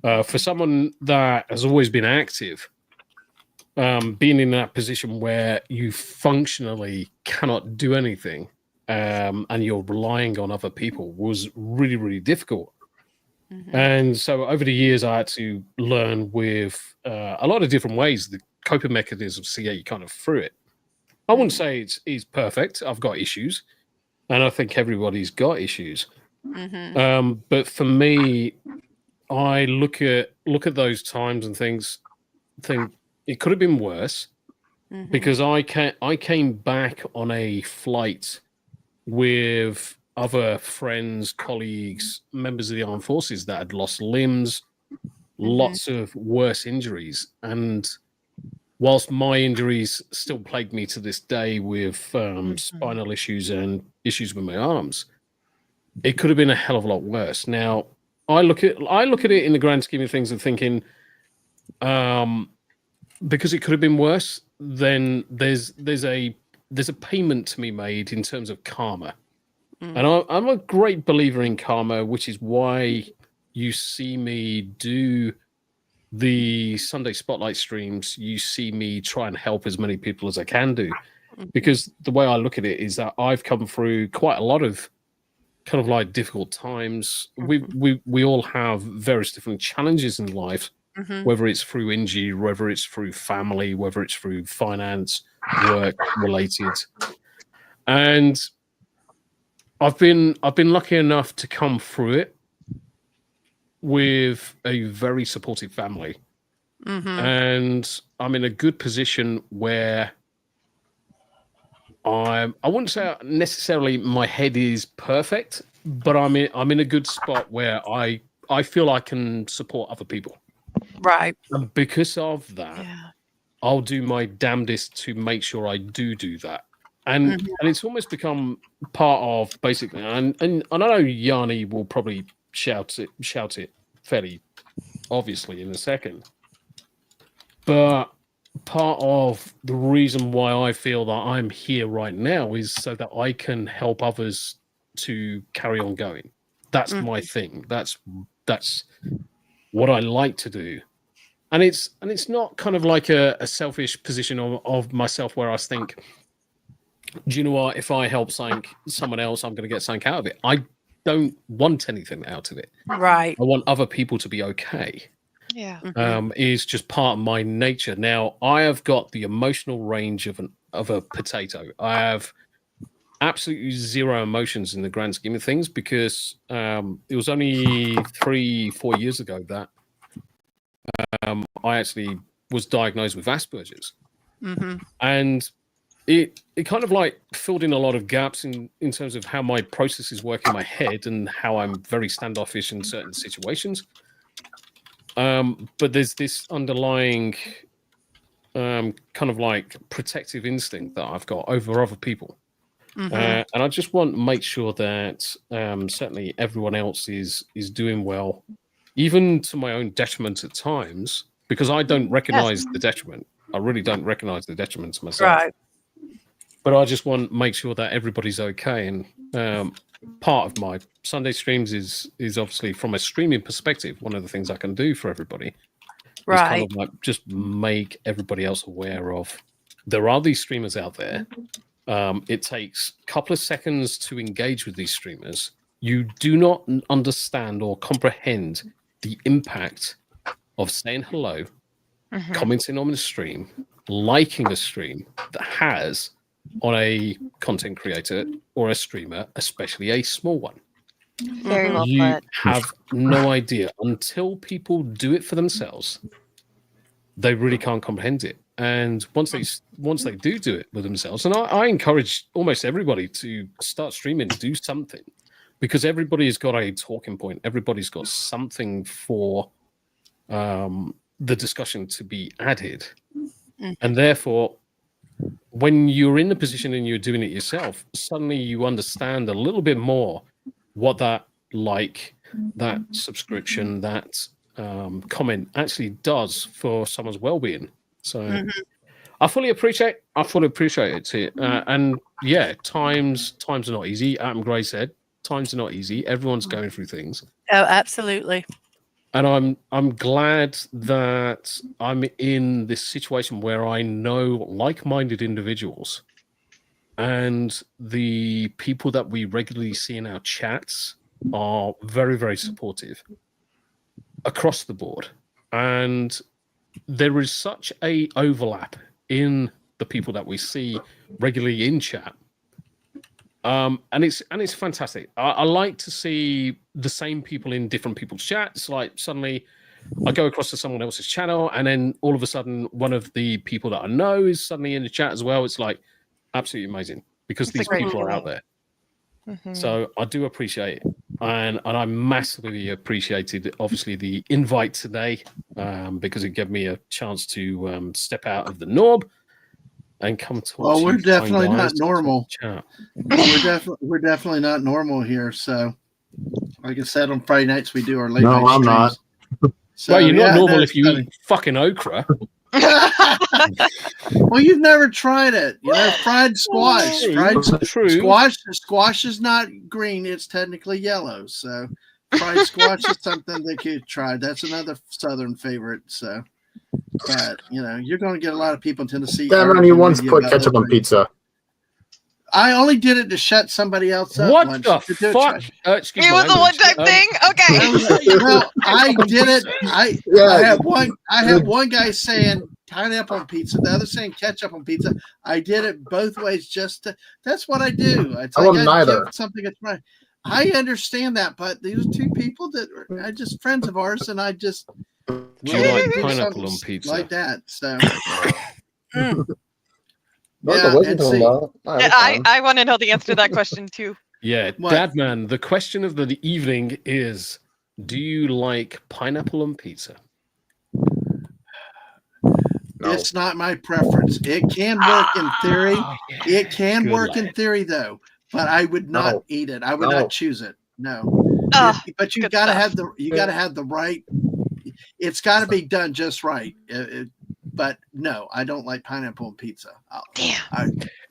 For someone that has always been active, being in that position where you functionally cannot do anything, and you're relying on other people was really, really difficult. And so over the years, I had to learn with a lot of different ways, the coping mechanisms to get you kind of through it. I wouldn't say it's perfect. I've got issues, and I think everybody's got issues. But for me, I look at those times and think it could have been worse, because I came back on a flight with other friends, colleagues, members of the armed forces that had lost limbs, lots of worse injuries. And whilst my injuries still plague me to this day with spinal issues and issues with my arms, it could have been a hell of a lot worse. Now, I look at it in the grand scheme of things and thinking, because it could have been worse, then there's a payment to be made in terms of karma. And I'm a great believer in karma, which is why you see me do the Sunday Spotlight streams. You see me try and help as many people as I can do, because the way I look at it is that I've come through quite a lot of kind of like difficult times. We all have various different challenges in life, whether it's through injury, whether it's through family, whether it's through finance, work related. And I've been lucky enough to come through it with a very supportive family. And I'm in a good position where I wouldn't say necessarily my head is perfect, but I'm in a good spot where I feel I can support other people. Right. And because of that, I'll do my damnedest to make sure I do that. And it's almost become part of basically, and I know Yanni will probably shout it fairly obviously in a second, but part of the reason why I feel that I'm here right now is so that I can help others to carry on going. That's my thing. That's what I like to do. And it's not kind of like a selfish position of myself where I think, do you know what? If I help someone else, I'm going to get something out of it. I don't want anything out of it. Right. I want other people to be okay. Yeah. Is just part of my nature. Now, I have got the emotional range of a potato. I have absolutely zero emotions in the grand scheme of things, because it was only 3-4 years ago that I actually was diagnosed with Asperger's. And it kind of like filled in a lot of gaps in terms of how my processes work in my head and how I'm very standoffish in certain situations. But there's this underlying kind of like protective instinct that I've got over other people. And I just want to make sure that certainly everyone else is doing well, even to my own detriment at times, because I don't recognize the detriment. I really don't recognize the detriment to myself. Right. But I just want to make sure that everybody's okay. And part of my Sunday streams is obviously, from a streaming perspective, one of the things I can do for everybody is kind of like just make everybody else aware of, there are these streamers out there. It takes a couple of seconds to engage with these streamers. You do not understand or comprehend the impact of saying hello, commenting on the stream, liking a stream that has on a content creator or a streamer, especially a small one. Very well You put. have no idea until people do it for themselves. They really can't comprehend it. And once they do it with themselves, and I encourage almost everybody to start streaming, do something, because everybody's got a talking point. Everybody's got something for the discussion to be added. And therefore, when you're in the position and you're doing it yourself, suddenly you understand a little bit more what that subscription, that comment actually does for someone's well-being. So I fully appreciate it. And yeah, times are not easy. Adam Gray said times are not easy. Everyone's going through things. Oh, absolutely. And I'm glad that I'm in this situation where I know like-minded individuals, and the people that we regularly see in our chats are very, very supportive across the board. And there is such a overlap in the people that we see regularly in chat. And it's fantastic. I like to see the same people in different people's chats. Like suddenly I go across to someone else's channel, and then all of a sudden one of the people that I know is suddenly in the chat as well. It's like absolutely amazing because these people are out there. So I do appreciate it. And I massively appreciated, obviously, the invite today because it gave me a chance to step out of the norm and come to. Well, we're definitely not normal. We're definitely not normal here. So, like I said, on Friday nights we do our late night streams. not. So, well, you're not normal if you eat fucking okra. Well, you've never tried it. You know, fried squash. Squash is not green; it's technically yellow. So, fried squash is something that you try. That's another Southern favorite. So, but you know, you're going to get a lot of people in Tennessee. Damn, you once put ketchup on pizza. I only did it to shut somebody else up. What once. the fuck? It was a one-time thing. Okay. Well, I did it. I had one guy saying pineapple on pizza, the other saying ketchup on pizza. I did it both ways. That's what I do. I neither. Something that's right. I understand that, but these are two people that are just friends of ours, and I just do you like pineapple on pizza like that. So. I want to know the answer to that question too. Yeah, Dadman, the question of the evening is, do you like pineapple on pizza? No. It's not my preference. It can work in theory. It can work in theory, though, but I would not eat it. I would not choose it. No. But you got to have the right. It's got to be done just right. But no, I don't like pineapple on pizza.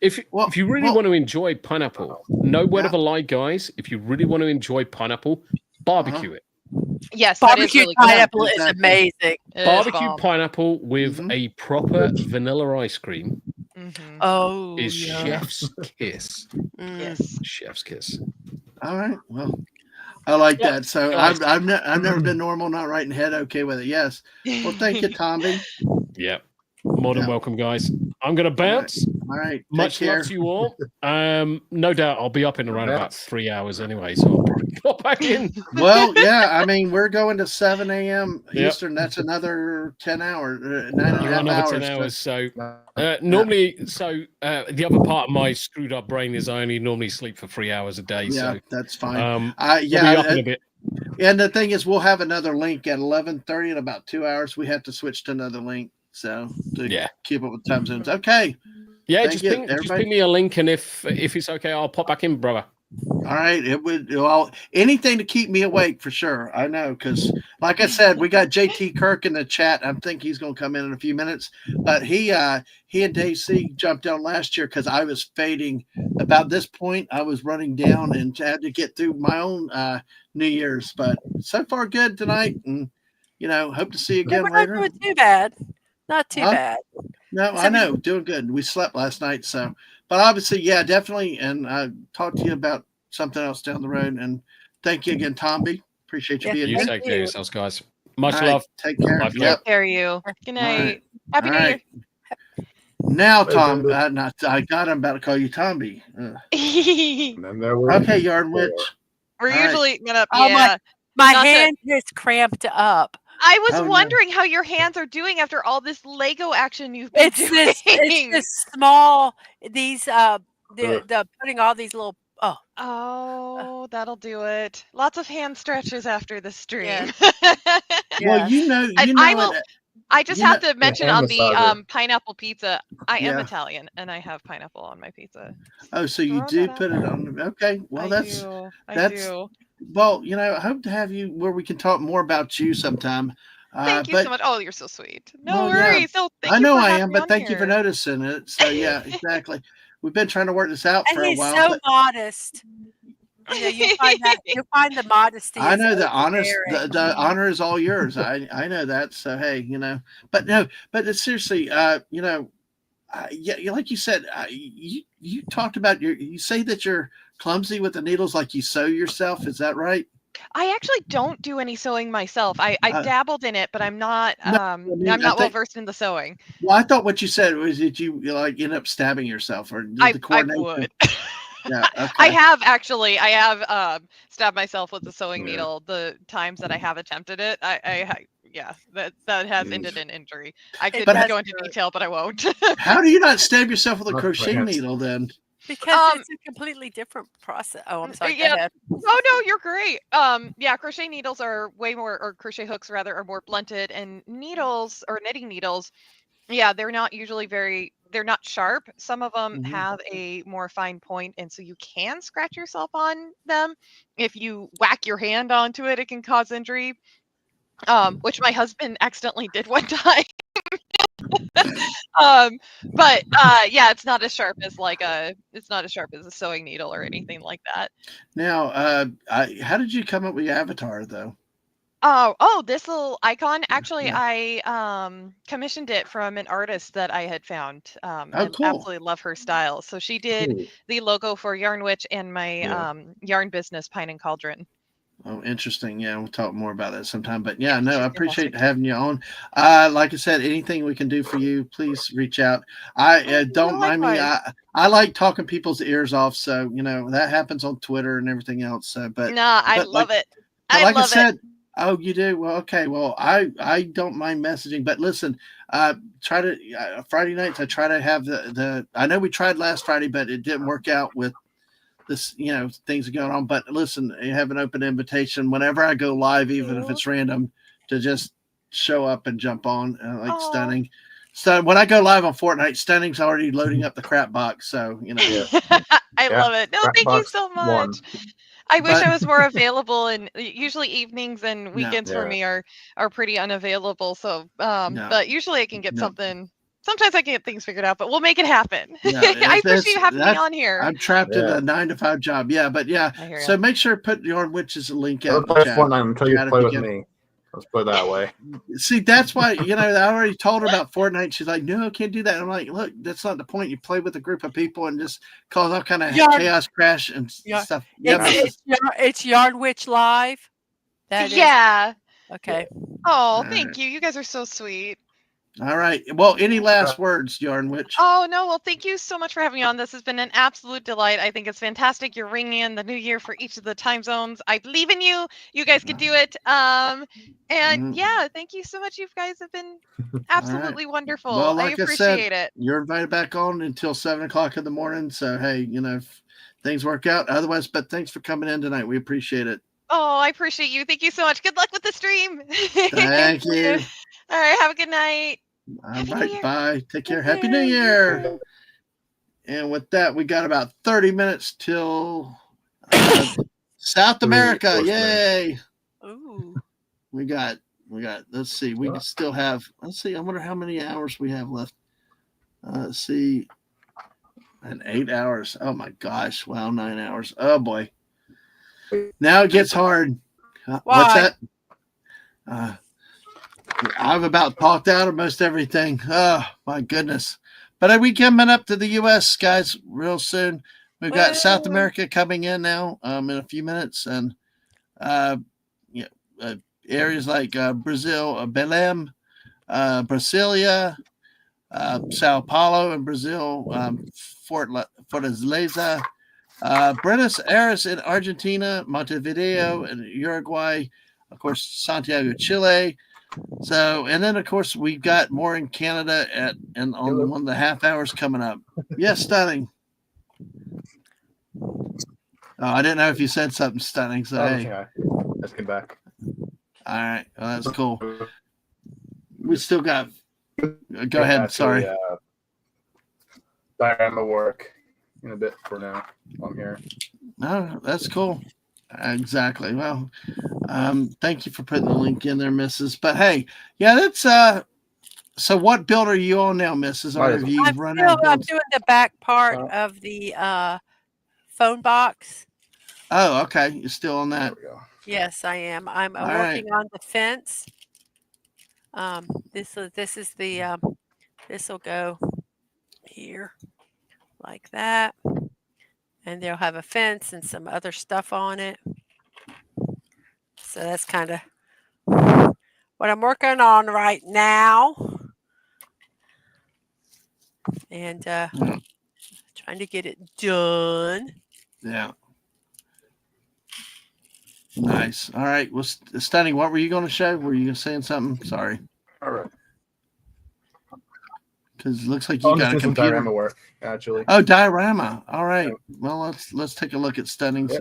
If you really want to enjoy pineapple, no word of a lie, guys. If you really want to enjoy pineapple, barbecue it. Yes, barbecue really pineapple is amazing. Barbecue pineapple with a proper vanilla ice cream. Oh, is chef's kiss. Yes, chef's kiss. All right, well. I like that. So I've never been normal, not right in the head. Okay with it. Yes. Well, thank you, Tommy. Yeah. More than welcome, guys. I'm going to bounce. All right. Much love to you all. No doubt I'll be up in around about 3 hours anyway, so I'll probably go back in. Well, yeah. I mean, we're going to 7 a.m. Eastern. That's another 10 hours, 9.5 hours. 10 hours. So normally, the other part of my screwed up brain is I only normally sleep for 3 hours a day. Yeah, so that's fine. We'll be up in a bit. And the thing is, we'll have another link at 11:30 in about 2 hours. We have to switch to another link. So to keep up with time zones. Okay. Yeah, just ping me a link, and if it's okay, I'll pop back in, brother. All right. It would anything to keep me awake for sure. I know, because like I said, we got JT Kirk in the chat. I think he's going to come in a few minutes. But he and Dave C jumped down last year because I was fading. About this point, I was running down and had to get through my own New Year's. But so far, good tonight, and hope to see you again later. We're not doing too bad. Not too bad. No, I know. Doing good. We slept last night, so. But obviously, yeah, definitely. And I'll talk to you about something else down the road. And thank you again, Tomby. Appreciate you being here. You take care of yourselves, guys. Much love. Take care. Take care of you. Good night. Happy New Year. Now, Tom, I got him about to call you Tomby. Okay, Yard Witch. We're usually gonna. My hand is cramped up. I was wondering how your hands are doing after all this Lego action you've been doing. It's this small. These the putting all these little. Oh, that'll do it. Lots of hand stretches after the stream. Yeah. Well, I just have to mention hand on the massager. pineapple pizza, I am Yeah. Italian and I have pineapple on my pizza. Oh, so you Throw do that out put it there. on. Okay. Well, I that's do. I that's do. well. I hope to have you where we can talk more about you sometime. Thank you But so much. Oh, you're so sweet. No well, yeah, worries. So I thank you know for I having am, me but on thank you for here. noticing it. So yeah, exactly. We've been trying to work this out And for a he's while, so but modest. You'll find the modesty I is know the honest, overbearing. the honor is all yours. I know that. So hey, but no, but it's seriously, yeah, like you said, you talked about you say that you're clumsy with the needles, like you sew yourself. Is that right? I actually don't do any sewing myself. I've Uh, dabbled in it, but I'm not no, I mean, I'm I not well think. versed in the sewing. Well, I thought what you said was that you like end up stabbing yourself, or did the I coordination? would. Yeah. I Okay. have stabbed myself with the sewing Yeah. needle the times that I have attempted it. Yeah, that has ended in injury. I It could But does go into hurt detail, but I won't. how do you not stab yourself with a Not crochet planned. needle then? because it's a completely different process. Oh, I'm sorry. Go Yeah. ahead. Oh no, you're great. Yeah, crochet needles are way more, or crochet hooks rather, are more blunted, and needles or knitting needles, yeah, they're not usually they're not sharp. Some of them Mhm. have a more fine point, and so you can scratch yourself on them. If you whack your hand onto it, it can cause injury. Which my husband accidentally did one time. um, but yeah, it's not as sharp as it's not as sharp as a sewing needle or anything like that. Now, how did you come up with your avatar though? Oh, this little icon. Actually, Yeah. I commissioned it from an artist that I had found, Oh, and cool. absolutely love her style. So she did Cool. the logo for Yarn Witch and my Yeah. yarn business, Pine and Cauldron. Oh, interesting. Yeah, we'll talk more about that sometime. But Yeah, yeah, no, I she's appreciate fantastic. having you on. Like I said, anything we can do for you, please reach out. I don't mind me. Likewise. I like talking people's ears off, so that happens on Twitter and everything else. So, Nah, I but like love it. but I like I love it. said, oh, you do? Well, okay. Well, I don't mind messaging, but listen, try to Friday nights. I try to have the. I know we tried last Friday, but it didn't work out with this. Things are going on. But listen, I have an open invitation whenever I go live, even if it's random, to just show up and jump on, like Aw. Stunning. So when I go live on Fortnite, Stunning's already loading up the crap box. So Yeah. I Yeah. love it. No, Crap thank you box so one. much. I wish But I was more available, and usually evenings and no, weekends for Yeah. me are pretty unavailable. So, no, but usually I can get no. something. Sometimes I can get things figured out, but we'll make it happen. Yeah, I appreciate you having me on here. I'm trapped in Yeah. a 9 to 5 job. Yeah, but yeah. I hear So ya. make sure to put Yarn Witch's link I'll out in the play chat. Fortnite until you Chat if play you with can. me. Let's put it that way. See, that's why I already told her about Fortnite. She's like, "No, I can't do that." I'm like, "Look, that's not the point. You play with a group of people and just cause all kind of Yarn- chaos, crash, and Yarn- stuff." Yeah, It's Yarn Witch Live. That is Yeah. okay. Oh, thank you. You guys are so sweet. All right. Well, any last words, Yarn Witch? Oh, no. Well, thank you so much for having me on. This has been an absolute delight. I think it's fantastic. You're ringing in the new year for each of the time zones. I believe in you. You guys can do it. And yeah, thank you so much. You guys have been absolutely wonderful. Well, I like I appreciate said, it. you're invited back on until 7 o'clock in the morning. So hey, if things work out, otherwise, but thanks for coming in tonight. We appreciate it. Oh, I appreciate you. Thank you so much. Good luck with the stream. Thank you. All right. Have a good night. All right. Bye. Take care. Happy New Year. And with that, we got about 30 minutes till South America. Yay. Ooh. We got, let's see, we still have, I wonder how many hours we have left. Let's see. And 8 hours. Oh my gosh. Wow. 9 hours. Oh boy. Now it gets hard. What's that? I've about talked out of most everything. Oh my goodness. But we coming up to the U.S., guys, real soon. We've got South America coming in now in a few minutes. And areas like Brazil, Belém, Brasilia, Sao Paulo in Brazil, Fortaleza, Buenos Aires in Argentina, Montevideo in Uruguay, of course, Santiago, Chile. So, and then of course we've got more in Canada on 1.5 hours coming up. Yes, Stunning. Oh, I didn't know if you said something, Stunning. So hey. Let's get back. All right, well, that's cool. We still got. Go ahead. Sorry. Diorama work in a bit for now. I'm here. No, that's cool. Exactly. Well, thank you for putting the link in there, Mrs. But hey, yeah, that's so what build are you on now, Mrs.? Or have you run out of I'm builds? doing the back part of the phone box. Oh, okay. You're still on that. There we go. Yes, I am. I'm All working on the fence. This is the this will go here like that, and they'll have a fence and some other stuff on it. So that's kind of what I'm working on right now, and trying to get it done. Yeah. Nice. All right. Well, Stunning, what were you going to show? Were you saying something? Sorry. All right. Because it looks like you got a computer. Diorama work, actually. Oh, diorama. All right. Well, let's take a look at Stunning's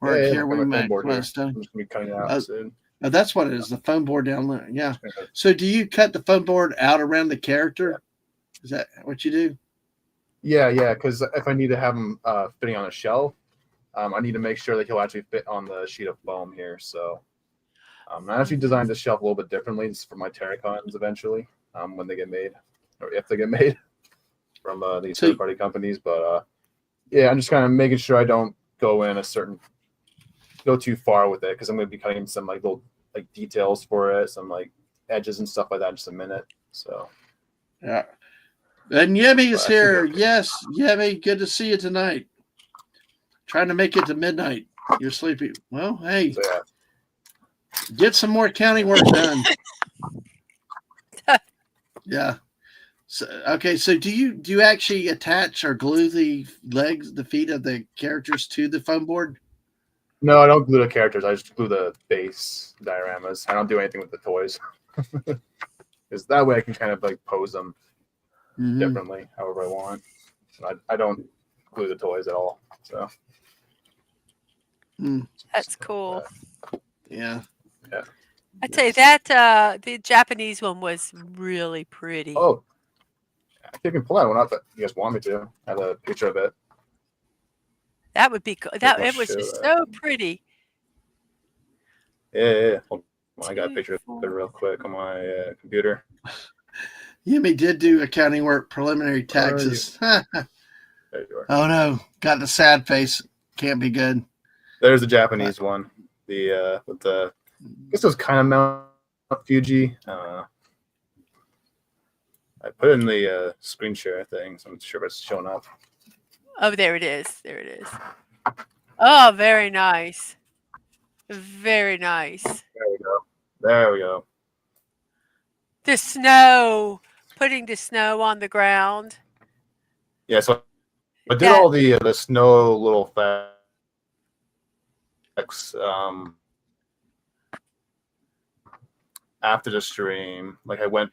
work here. We might Stunning. I'm just gonna be cutting it out soon. Oh, that's what it is. The foam board down there. Yeah. So, do you cut the foam board out around the character? Is that what you do? Yeah. Because if I need to have him fitting on a shelf, I need to make sure that he'll actually fit on the sheet of foam here. So, I actually designed the shelf a little bit differently. It's for my Terracons eventually, when they get made, or if they get made from these third-party companies. But yeah, I'm just kind of making sure I don't go too far with it, because I'm going to be cutting some like little like details for it, some like edges and stuff like that in just a minute. So yeah. And Yemi is here. Yes, Yemi, good to see you tonight. Trying to make it to midnight. You're sleepy. Well, hey, get some more accounting work done. Yeah. So, okay. So do you actually attach or glue the feet of the characters to the foam board? No, I don't glue the characters. I just glue the base dioramas. I don't do anything with the toys. Because that way I can kind of like pose them differently, however I want. I don't glue the toys at all. So that's cool. Yeah. I tell you that the Japanese one was really pretty. Oh, I can pull that one up if you guys want me to. I have a picture of it. That would be cool. That it was just so pretty. Yeah. Well, I got a picture of it real quick on my computer. Yemi did do accounting work, preliminary taxes. There you are. Oh no, got the sad face. Can't be good. There's the Japanese one. The with the, I guess it was kind of Mount Fuji. I put it in the screen share thing, so I'm not sure if it's showing up. Oh, there it is. There it is. Oh, very nice. Very nice. There we go. The snow, putting the snow on the ground. Yeah, so I did all the snow little effects after the stream. Like I went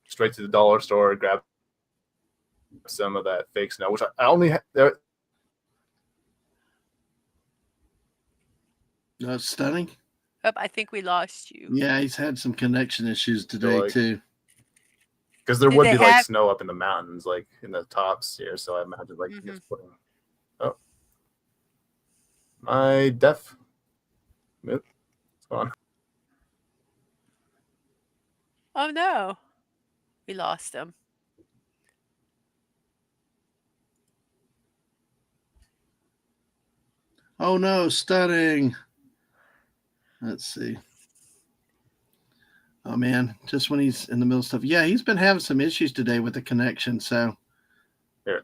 straight to the dollar store, grabbed some of that fake snow, which I only there. That's Stunning. Oh, I think we lost you. Yeah, he's had some connection issues today too. Because there would be like snow up in the mountains, like in the tops here. So I imagine like he's putting. Oh, my def. It's gone. Oh no, we lost him. Oh no, Stunning. Let's see. Oh man, just when he's in the middle of stuff. Yeah, he's been having some issues today with the connection. So here.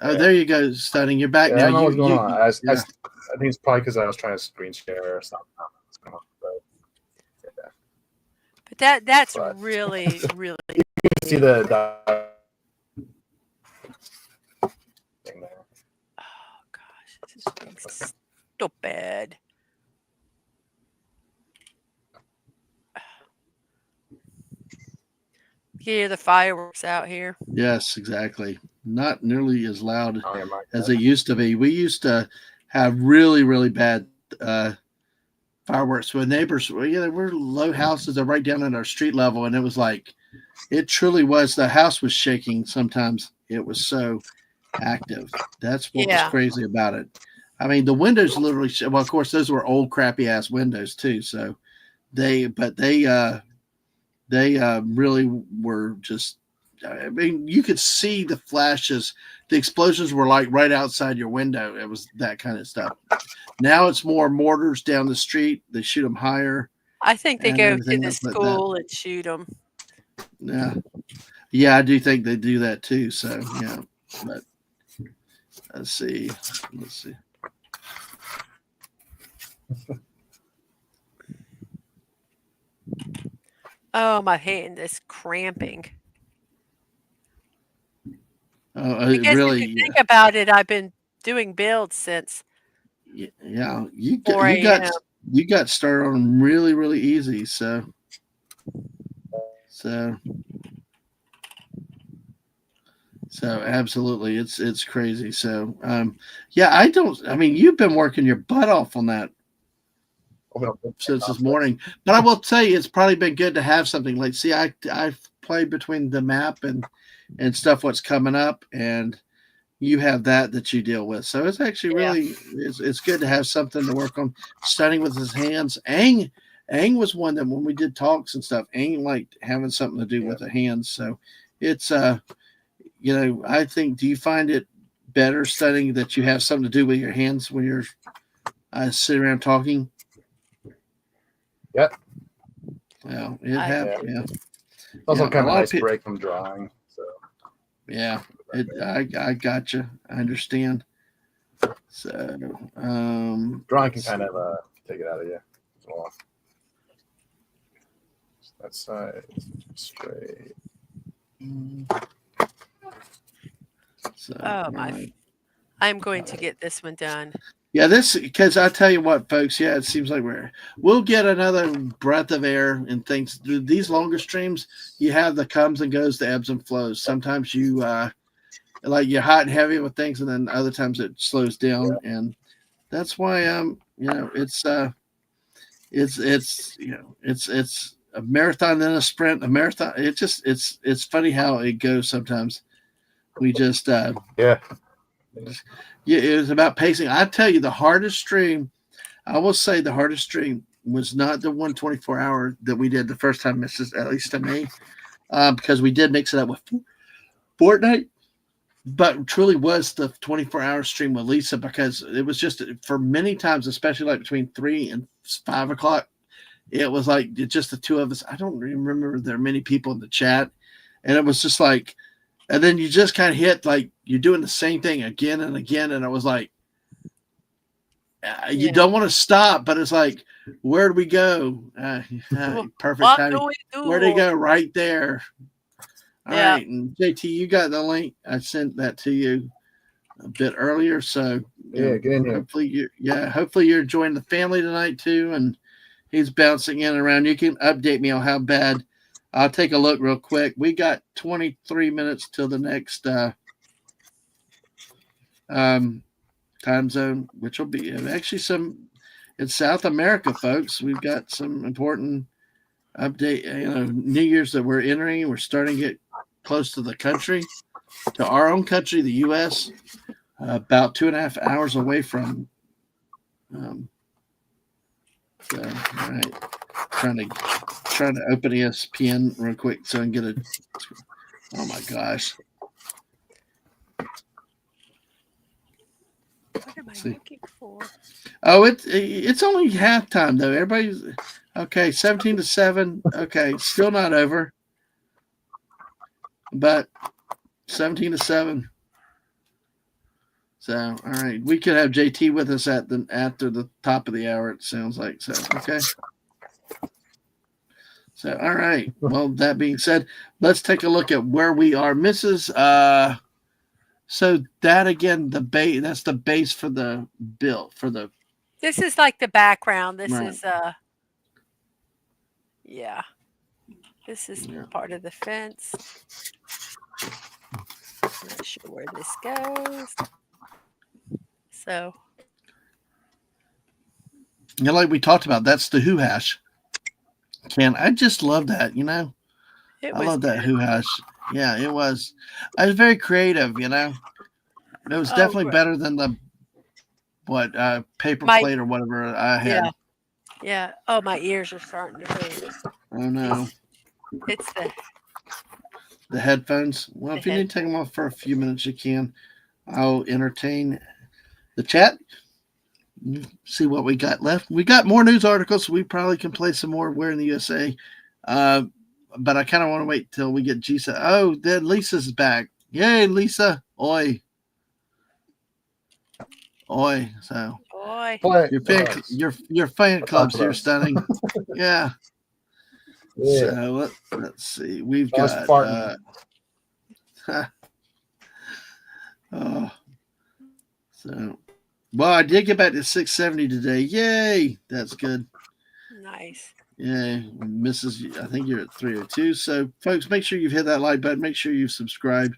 There you go, Stunning. You're back now. I don't know what's going on. I think it's probably because I was trying to screen share or something. But that's really really. You can see the thing there. Oh gosh, this is being stupid. You hear the fireworks out here? Yes, exactly. Not nearly as loud as it used to be. We used to have really, really bad fireworks. So neighbors, there were low houses that right down at our street level, and it was like, it truly was. The house was shaking. Sometimes it was so active. That's what was crazy about it. I mean, the windows literally. Well, of course, those were old, crappy ass windows too. So they really were just. I mean, you could see the flashes. The explosions were like right outside your window. It was that kind of stuff. Now it's more mortars down the street. They shoot them higher. I think they go to the school and shoot them. Yeah, I do think they do that too. So yeah, but let's see. Oh, my hand is cramping. Because really, if you think about it, I've been doing builds since. Yeah, you got started on them really, really easy. So absolutely, it's crazy. So I mean, you've been working your butt off on that since this morning. But I will tell you, it's probably been good to have something like. See, I've played between the map and stuff. What's coming up, and you have that you deal with. So it's actually really it's good to have something to work on. Studying with his hands. Ang was one that when we did talks and stuff, Ang liked having something to do with the hands. So it's I think, do you find it better studying that you have something to do with your hands when you're sitting around talking? Yep. Well, it happens. Yeah. Also kind of a nice break from drawing. So yeah. I gotcha. I understand. So drawing can kind of take it out of you as well. That side straight. So, I'm going to get this one done. Yeah, because I tell you what, folks. Yeah, it seems like we'll get another breath of air and things. These longer streams, you have the comes and goes, the ebbs and flows. Sometimes you like you're hot and heavy with things, and then other times it slows down, and that's why it's a marathon then a sprint. A marathon. It's funny how it goes sometimes. We just it was about pacing. I tell you, the hardest stream, I will say, the hardest stream was not the 124-hour that we did the first time, at least to me, because we did mix it up with Fortnite. But truly was the 24-hour stream with Lisa, because it was just for many times, especially like between 3 and 5 o'clock, it was like just the two of us. I don't remember there are many people in the chat, and it was just like, and then you just kind of hit like you're doing the same thing again and again, and it was like you don't want to stop, but it's like, where do we go? Perfect timing. Where do we go? Right there. All right, and JT, you got the link. I sent that to you a bit earlier. So get in here. Hopefully you're enjoying the family tonight too. And he's bouncing in and around. You can update me on how bad. I'll take a look real quick. We got 23 minutes till the next time zone, which will be actually it's South America, folks. We've got some important update, New Year's that we're entering. We're starting to get close to the country, to our own country, the U.S., about 2.5 hours away from. All right, trying to open ESPN real quick so I can get a. Oh my gosh! What am I looking for? Oh, it's only halftime though. Everybody's okay. 17-7. Okay, still not over, but 17-7. So, all right, we could have JT with us after the top of the hour. It sounds like so. Okay. So, all right. Well, that being said, let's take a look at where we are, Mrs. So that again, that's the base for the bill for the. This is like the background. This right. is This is part of the fence. I'm not sure where this goes. So like we talked about, that's the Who Hash. I just love that, I love that Who Hash. Yeah, it was. I was very creative, It was definitely better than the paper plate or whatever I had. Yeah. Oh, my ears are starting to hurt. Oh no. It's the headphones. Well, if you need to take them off for a few minutes, you can. I'll entertain the chat. See what we got left. We got more news articles. So we probably can play some more Where in the USA. But I kind of want to wait till we get Gisa. Oh, then Lisa's back. Yay, Lisa. Oi. So your fan club's here, Stunning. Yeah. So let's see. We've got so well, I did get back to 670 today. Yay! That's good. Nice. Yeah, Mrs. I think you're at 302. So, folks, make sure you've hit that like button. Make sure you've subscribed.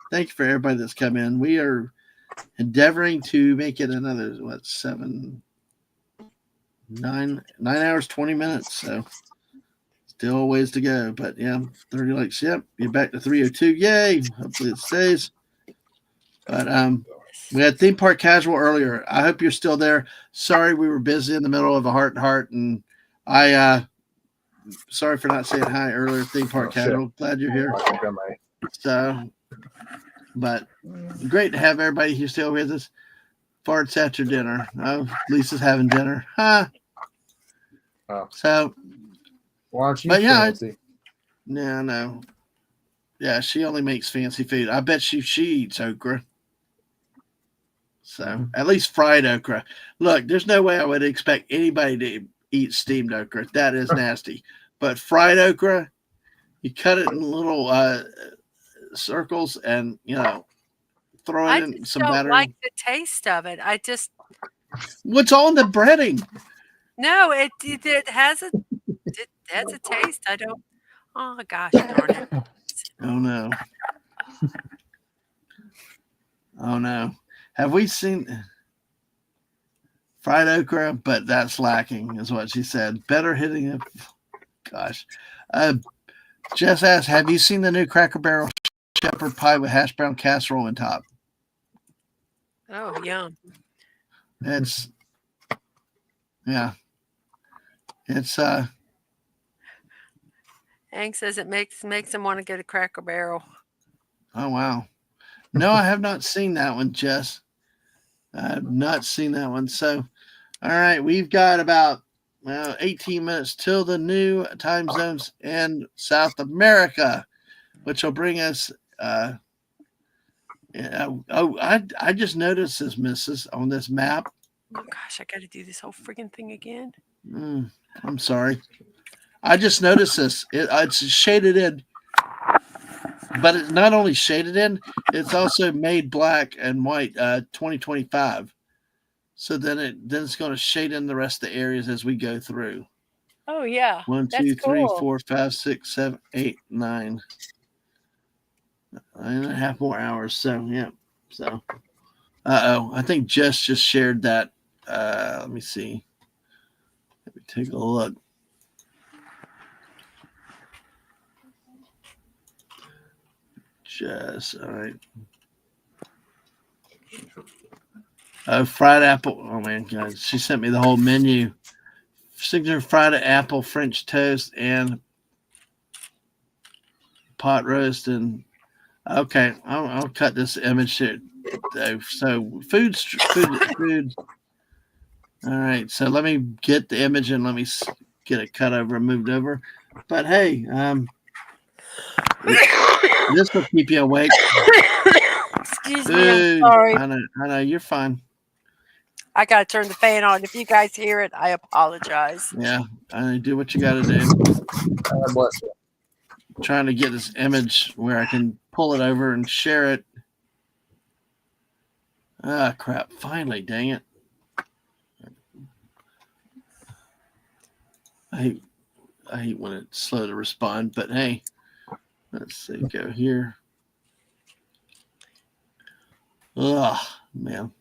Thank you for everybody that's come in. We are endeavoring to make it another 9 hours 20 minutes. So, still a ways to go. But yeah, 30 likes. Yep, you're back to 302. Yay! Hopefully it stays. But we had Theme Park Casual earlier. I hope you're still there. Sorry, we were busy in the middle of a heart to heart, and I sorry for not saying hi earlier. Theme Park Casual. Glad you're here. So, but great to have everybody here still with us. Farts after dinner. Oh, Lisa's having dinner. Huh. So, why aren't you? But yeah, fancy? No. Yeah, she only makes fancy food. I bet she eats okra. So at least fried okra. Look, there's no way I would expect anybody to eat steamed okra. That is nasty. But fried okra, you cut it in little circles and throw it in some batter. I just don't like the taste of it. What's on the breading? No, it has a taste. I don't. Oh gosh, darn it. Oh no. Oh no. Have we seen fried okra? But that's lacking, is what she said. Better hitting it. Gosh. Jess asked, have you seen the new Cracker Barrel shepherd pie with hash brown casserole on top? Oh, yum. It's Hank says it makes him want to go to Cracker Barrel. Oh wow. No, I have not seen that one, Jess. I have not seen that one. So, all right, we've got about 18 minutes till the new time zones in South America, which will bring us. I just noticed this, Mrs. on this map. Oh gosh, I got to do this whole friggin' thing again. I'm sorry. I just noticed this. It's shaded in. But it's not only shaded in, it's also made black and white 2025. So then it's going to shade in the rest of the areas as we go through. Oh yeah. 1, 2, 3, 4, 5, 6, 7, 8, 9. 9.5 more hours. So yeah. So I think Jess just shared that. Let me see. Let me take a look. Jess, all right. Fried apple. Oh man, guys, she sent me the whole menu. Signature fried apple, French toast, and pot roast. And okay, I'll cut this image here. So food. All right, so let me get the image and let me get it cut over and moved over. But hey, this will keep you awake. Excuse me, I'm sorry. I know, you're fine. I gotta turn the fan on. If you guys hear it, I apologize. Yeah, I do what you gotta do. God bless you. Trying to get this image where I can pull it over and share it. Ah, crap! Finally, dang it! I hate when it's slow to respond, but hey, let's see. Go here. Ugh, man.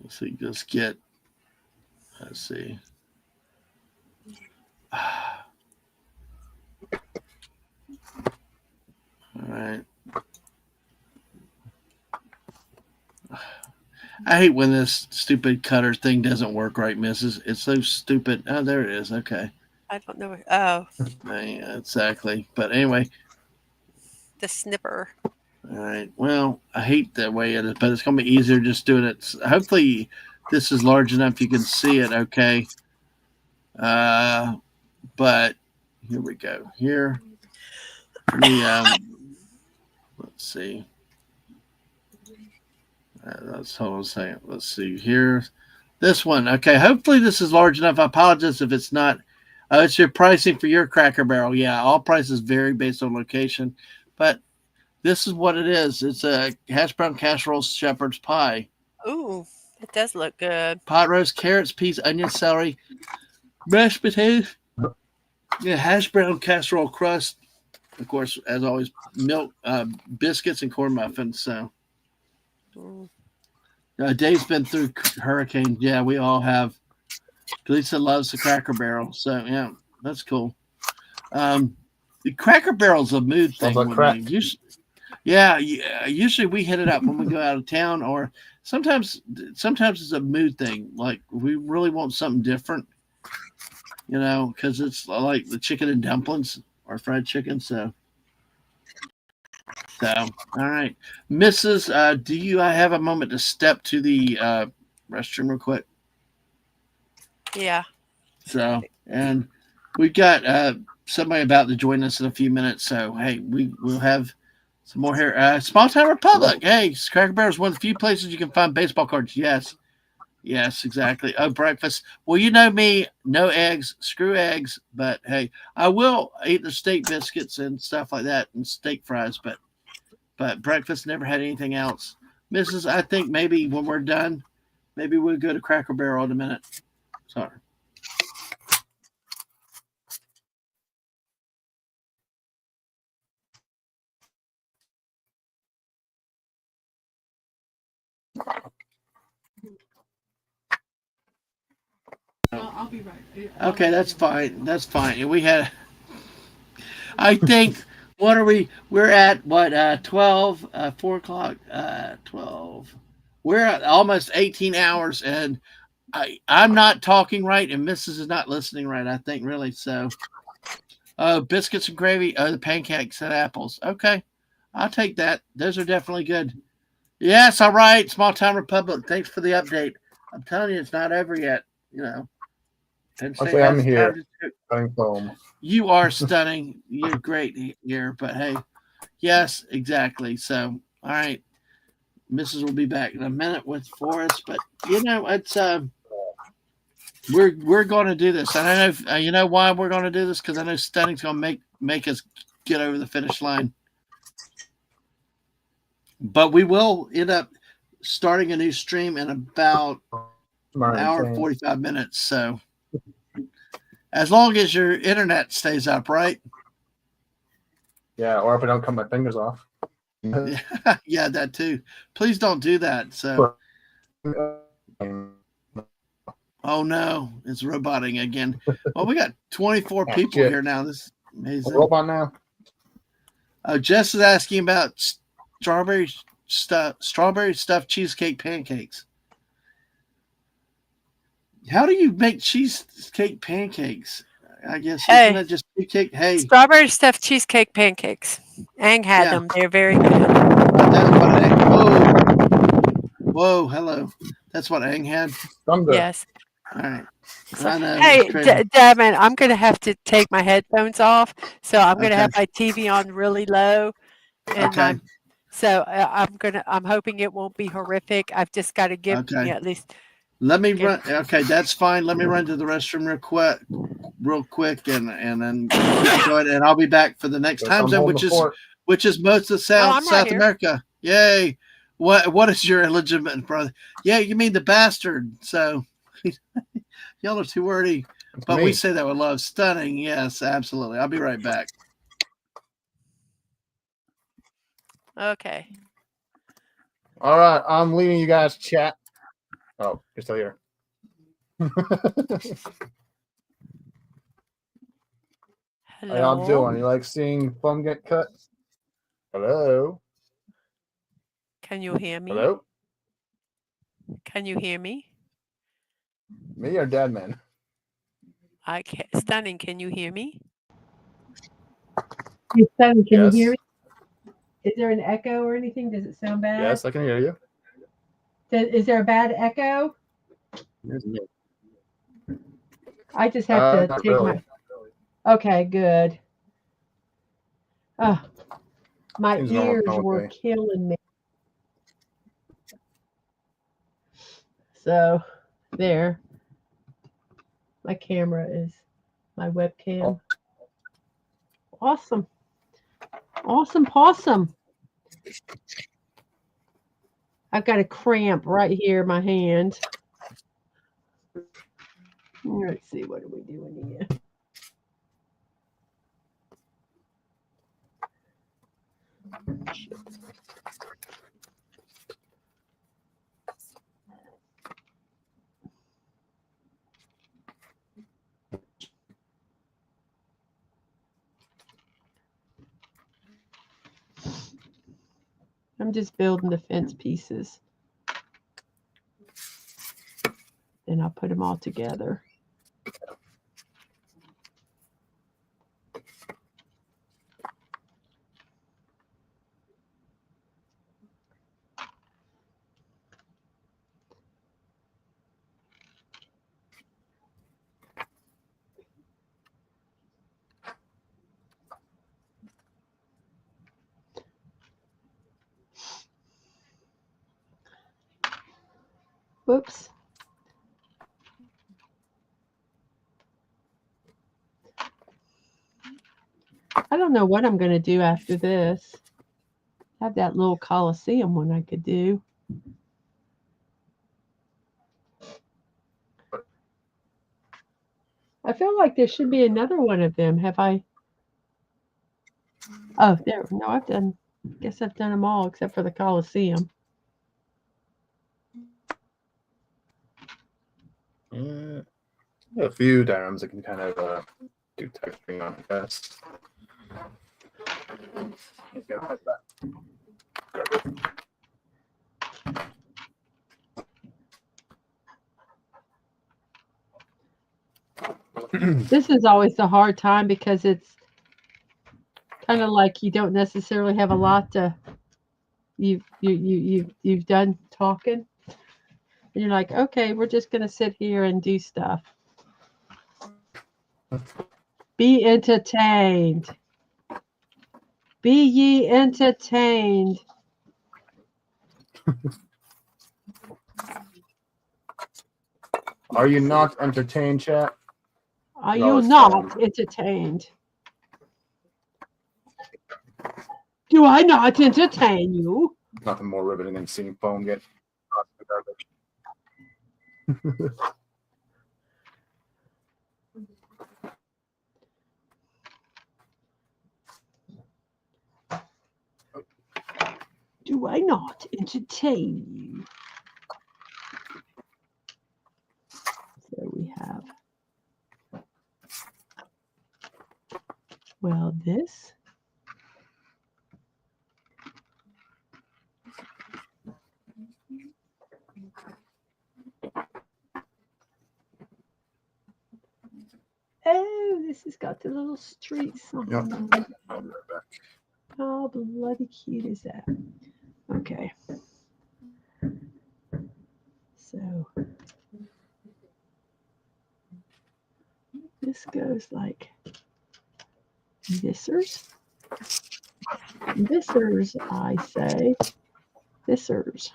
Let's see. Just get Let's see. All right. I hate when this stupid cutter thing doesn't work right, Mrs. It's so stupid. Oh, there it is. Okay. I don't know. Oh, Yeah, exactly. But anyway. the snipper. All right. Well, I hate that way it is, but it's going to be easier just doing it. Hopefully, this is large enough you can see it. Okay. But here we go. Here. Let me, let's see. Let's hold on a second. Let's see here. This one. Okay. Hopefully, this is large enough. I apologize if it's not. It's your pricing for your Cracker Barrel. Yeah. All prices vary based on location. But this is what it is. It's a hash brown casserole shepherd's pie. Ooh, it does look good. Pot roast, carrots, peas, onions, celery, mashed potatoes. Yeah, hash brown casserole crust. Of course, as always, milk, biscuits, and corn muffins. So, Dave's been through hurricanes. Yeah, we all have. Lisa loves the Cracker Barrel. So, yeah, that's cool. The Cracker Barrel's a mood thing. Yeah, usually we hit it up when we go out of town, or sometimes it's a mood thing. Like we really want something different, because it's like the chicken and dumplings or fried chicken. So all right, Mrs. Do you have a moment to step to the restroom real quick? Yeah. So, and we've got somebody about to join us in a few minutes. So hey, we'll have some more here. Small Town Republic. Hey, Cracker Barrel is one of the few places you can find baseball cards. Yes, exactly. Oh, breakfast. Well, you know me, no eggs, screw eggs. But hey, I will eat the steak biscuits and stuff like that and steak fries. But breakfast, never had anything else. Mrs., I think maybe when we're done, maybe we'll go to Cracker Barrel in a minute. Sorry. I'll be right. Okay, that's fine. That's fine. We had, I think, what are we? We're at what? 12, 4 o'clock, 12. We're at almost 18 hours, and I'm not talking right, and Mrs. is not listening right. I think really so. Biscuits and gravy. The pancakes and apples. Okay, I'll take that. Those are definitely good. Yes, all right. Small Town Republic. Thanks for the update. I'm telling you, it's not over yet. Okay, I'm here. Home. You are stunning. You're great here, but hey, yes, exactly. So, all right, Mrs. will be back in a minute for us, but it's we're going to do this, and I know you know why we're going to do this, because I know stunning's going to make us get over the finish line. But we will end up starting a new stream in about an hour and 45 minutes. So as long as your internet stays up, right? Yeah, or if I don't cut my fingers off. Yeah, that too. Please don't do that. So oh no, it's roboting again. Well, we got 24 people here now. This is amazing. Robot now. Jess is asking about strawberry stuffed cheesecake pancakes. How do you make cheesecake pancakes? I guess isn't it just cheesecake? Hey, strawberry stuffed cheesecake pancakes. Ang had them. They're very good. That's what whoa, hello. That's what Ang had. Yes. All right. So, I know. hey, Dadman, I'm gonna have to take my headphones off, so I'm gonna have my TV on really low, and I'm hoping it won't be horrific. I've just got to give me at least. Let me run. Okay, that's fine. Let me run to the restroom real quick, and then go ahead, and I'll be back for the next time zone, which is most of South America. Yay! What is your illegitimate brother? Yeah, you mean the bastard? So y'all are too wordy, but we say that with love. Stunning, yes, absolutely. I'll be right back. Okay. All right, I'm leaving you guys chat. Oh, you're still here. How y'all Hello. doing? You like seeing foam get cut? Hello? Can you hear me? Hello? Can you hear me? Me or Dadman? I can't. Stunning. Can you hear me? Hey, Stunning, can you hear Yes. me? Is there an echo or anything? Does it sound bad? Yes, I can hear you. Is there a bad echo? I just have to Not take really. my. Okay, good. Oh, my Seems normal ears phone were with me. killing me. So, there. My camera is my webcam. Awesome. Awesome possum. I've got a cramp right here in my hand. Let's see, what are we doing here? I'm just building the fence pieces. And I'll put them all together. Whoops. I don't know what I'm going to do after this. I have that little Coliseum one I could do. I feel like there should be another one of them. Have I? Oh, there. No, I've done. I guess I've done them all except for the Coliseum. A few diagrams that can kind of do texturing on, I guess. This is always the hard time because it's kind of like you don't necessarily have a lot to. You've done talking, and you're like, okay, we're just gonna sit here and do stuff. Be entertained. Be ye entertained. Are you not entertained, chat? Are No, you it's not entertained? Do I not entertain you? Nothing more riveting than seeing foam get tossed in the garbage. Do I not entertain you? So we have, well, this. Oh, this has got the little streaks on Yep. them. I'll be right back. How bloody cute is that? Okay. So this goes like thisers. Thisers, I say. Thisers.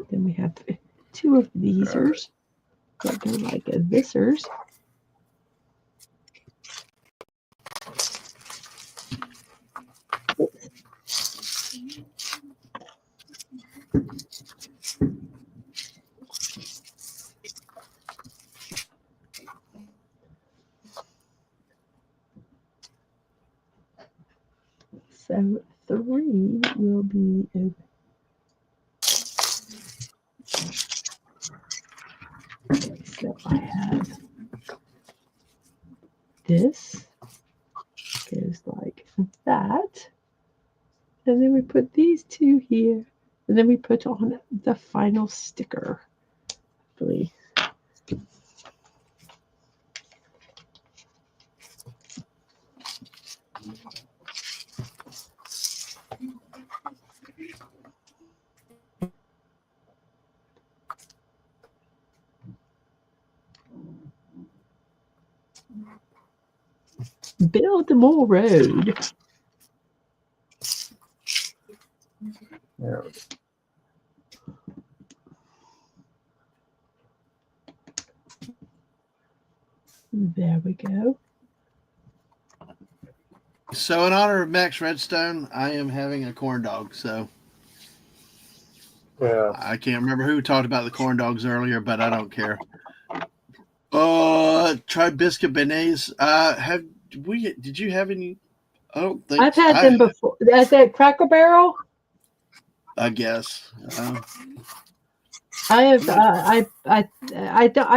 Then we have two of thesers that go like a thisers. Oops. So 3 will be a So I have this goes like that. And then we put these two here. And then we put on the final sticker. Hopefully. Baltimore Road. There we go. So in honor of Max Redstone, I am having a corn dog. So Yeah. I can't remember who talked about the corn dogs earlier, but I don't care. Try biscuit beignets. Did you have any? I don't think I've had them before. At that Cracker Barrel. I guess. I have. I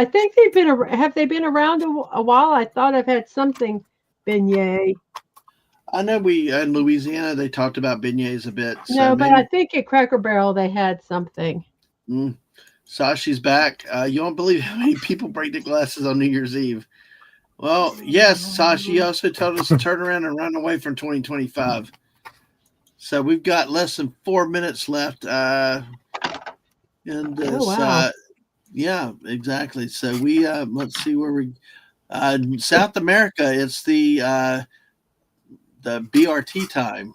think they've been. Have they been around a while? I thought I've had something beignet. I know we in Louisiana they talked about beignets a bit. No, but I think at Cracker Barrel they had something. Sashi's back. You won't believe how many people break their glasses on New Year's Eve. Well, yes, Sashi also told us to turn around and run away from 2025. So we've got less than 4 minutes left. And this, wow. Yeah, exactly. So we let's see where we South America. It's the BRT time.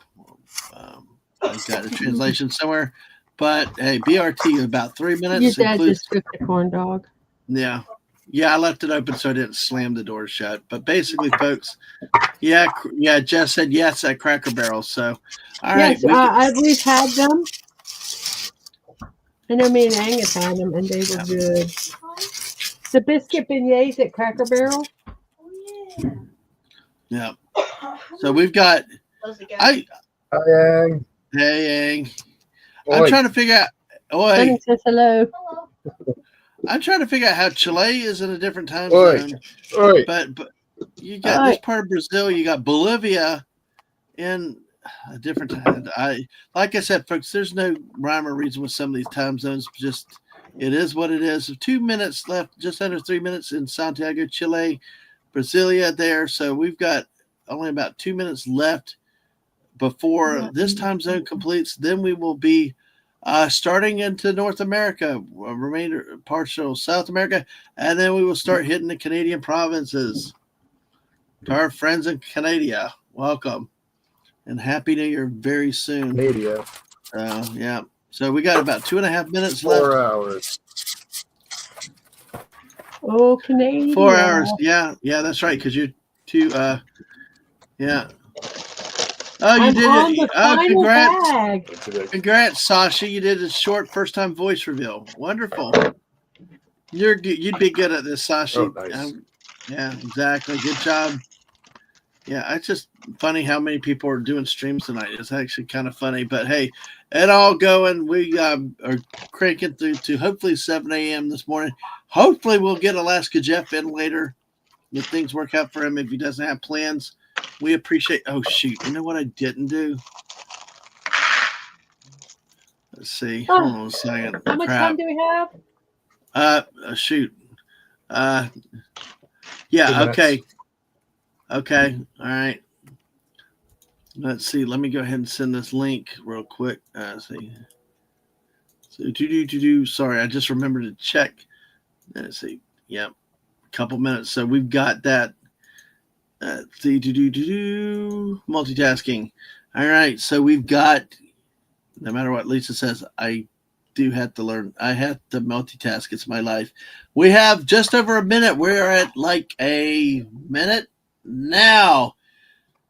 I've got a translation somewhere, but hey, BRT about 3 minutes. Your dad just cooked a corn dog. Yeah. I left it open so I didn't slam the door shut. But basically, folks, yeah, Jess said yes at Cracker Barrel. So, all right, we've had them. I know me and Angus had them, and they were good. The biscuit beignets at Cracker Barrel. Yeah. So we've got. Hey, Yang. I'm trying to figure out. Sunny says hello. I'm trying to figure out how Chile is in a different time zone. But you got this part of Brazil, you got Bolivia in a different time. Like I said, folks, there's no rhyme or reason with some of these time zones. Just it is what it is. 2 minutes left, just under 3 minutes in Santiago, Chile, Brasilia there. So we've got only about 2 minutes left before this time zone completes. Then we will be starting into North America, remainder partial South America, and then we will start hitting the Canadian provinces. To our friends in Canada, welcome and Happy New Year very soon. Canada. Yeah. So we got about 2.5 minutes left. 4 hours. Oh, Canadian. 4 hours. Yeah, that's right. Because you're too. Yeah. Oh, you did it. Oh, congrats. Congrats, Sasha. You did a short first-time voice reveal. Wonderful. You'd be good at this, Sasha. Oh, nice. Yeah, exactly. Good job. Yeah, it's just funny how many people are doing streams tonight. It's actually kind of funny. But, hey, it all going. We are cranking through to hopefully 7 a.m. this morning. Hopefully we'll get Alaska Jeff in later if things work out for him if he doesn't have plans. We appreciate. Oh shoot! You know what I didn't do? Let's see. Hold on a second. How much time do we have? Shoot. Yeah. Okay. Okay. All right. Let's see. Let me go ahead and send this link real quick. Let's see. So Sorry, I just remembered to check. Let's see. Yep. A couple minutes. So we've got that. Multitasking. All right, so we've got. No matter what Lisa says, I do have to learn. I have to multitask. It's my life. We have just over a minute. We're at like a minute now.